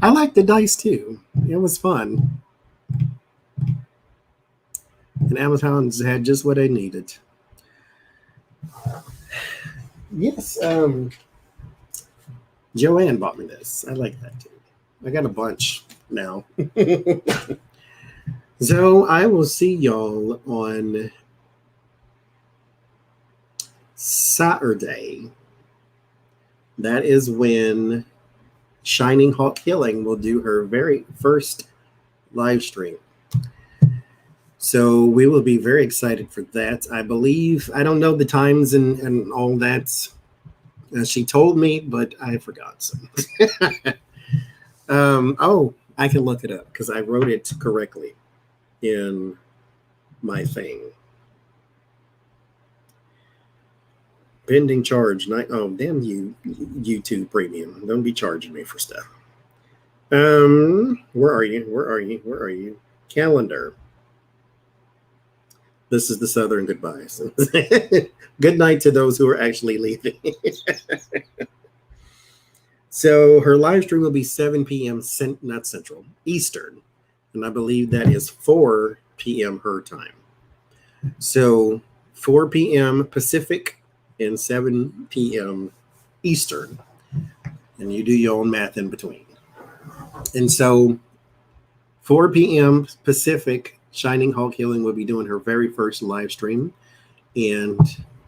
I like the dice too. It was fun. And Amazon's had just what I needed. Yes, Joanne bought me this. I like that too. I got a bunch now. So I will see y'all on Saturday. That is when Shining Hawk Healing will do her very first live stream. So we will be very excited for that. I believe, I don't know the times and all that. She told me, but I forgot. So. Oh, I can look it up because I wrote it correctly in my thing. Pending charge. Oh, damn you, YouTube Premium. Don't be charging me for stuff. Where are you? Calendar. This is the Southern goodbyes. Good night to those who are actually leaving. So her live stream will be 7 p.m. Not Central, Eastern. And I believe that is 4 p.m. her time. So 4 p.m. Pacific and 7 p.m. Eastern. And you do your own math in between. And so 4 p.m. Pacific, Shining Hawk Healing will be doing her very first live stream. And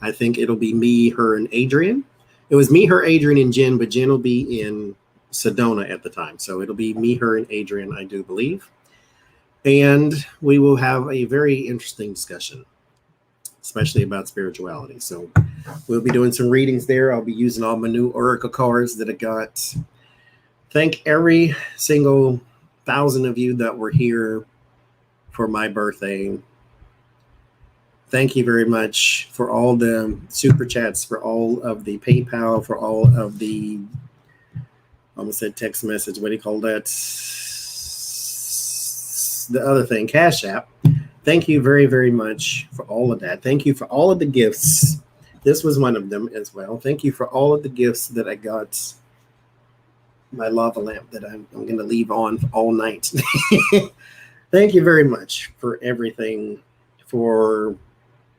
I think it'll be me, her, and Adrian. It was me, her, Adrian, and Jen, but Jen will be in Sedona at the time. So it'll be me, her, and Adrian, I do believe. And we will have a very interesting discussion, especially about spirituality. So we'll be doing some readings there. I'll be using all my new Oracle cards that I got. Thank every single 1,000 of you that were here for my birthday. Thank you very much for all the super chats, for all of the PayPal, for all of the, I almost said text message, what do you call that? The other thing, Cash App. Thank you very, very much for all of that. Thank you for all of the gifts. This was one of them as well. Thank you for all of the gifts that I got. My lava lamp that I'm going to leave on all night. Thank you very much for everything, for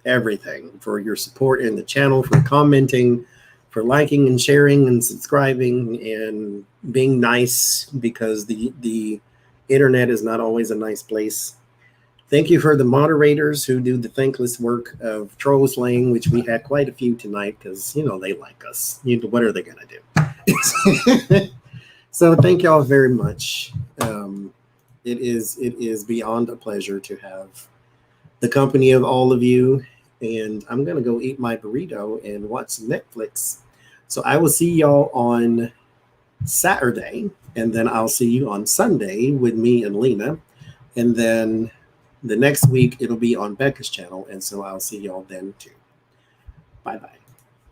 your support in the channel, for commenting, for liking and sharing and subscribing and being nice, because the internet is not always a nice place. Thank you for the moderators who do the thankless work of troll slaying, which we had quite a few tonight because, you know, they like us. What are they going to do? So thank y'all very much. It is beyond a pleasure to have the company of all of you. And I'm going to go eat my burrito and watch Netflix. So I will see y'all on Saturday. And then I'll see you on Sunday with me and Lena. And then the next week, it'll be on Becca's channel. And so I'll see y'all then too. Bye-bye.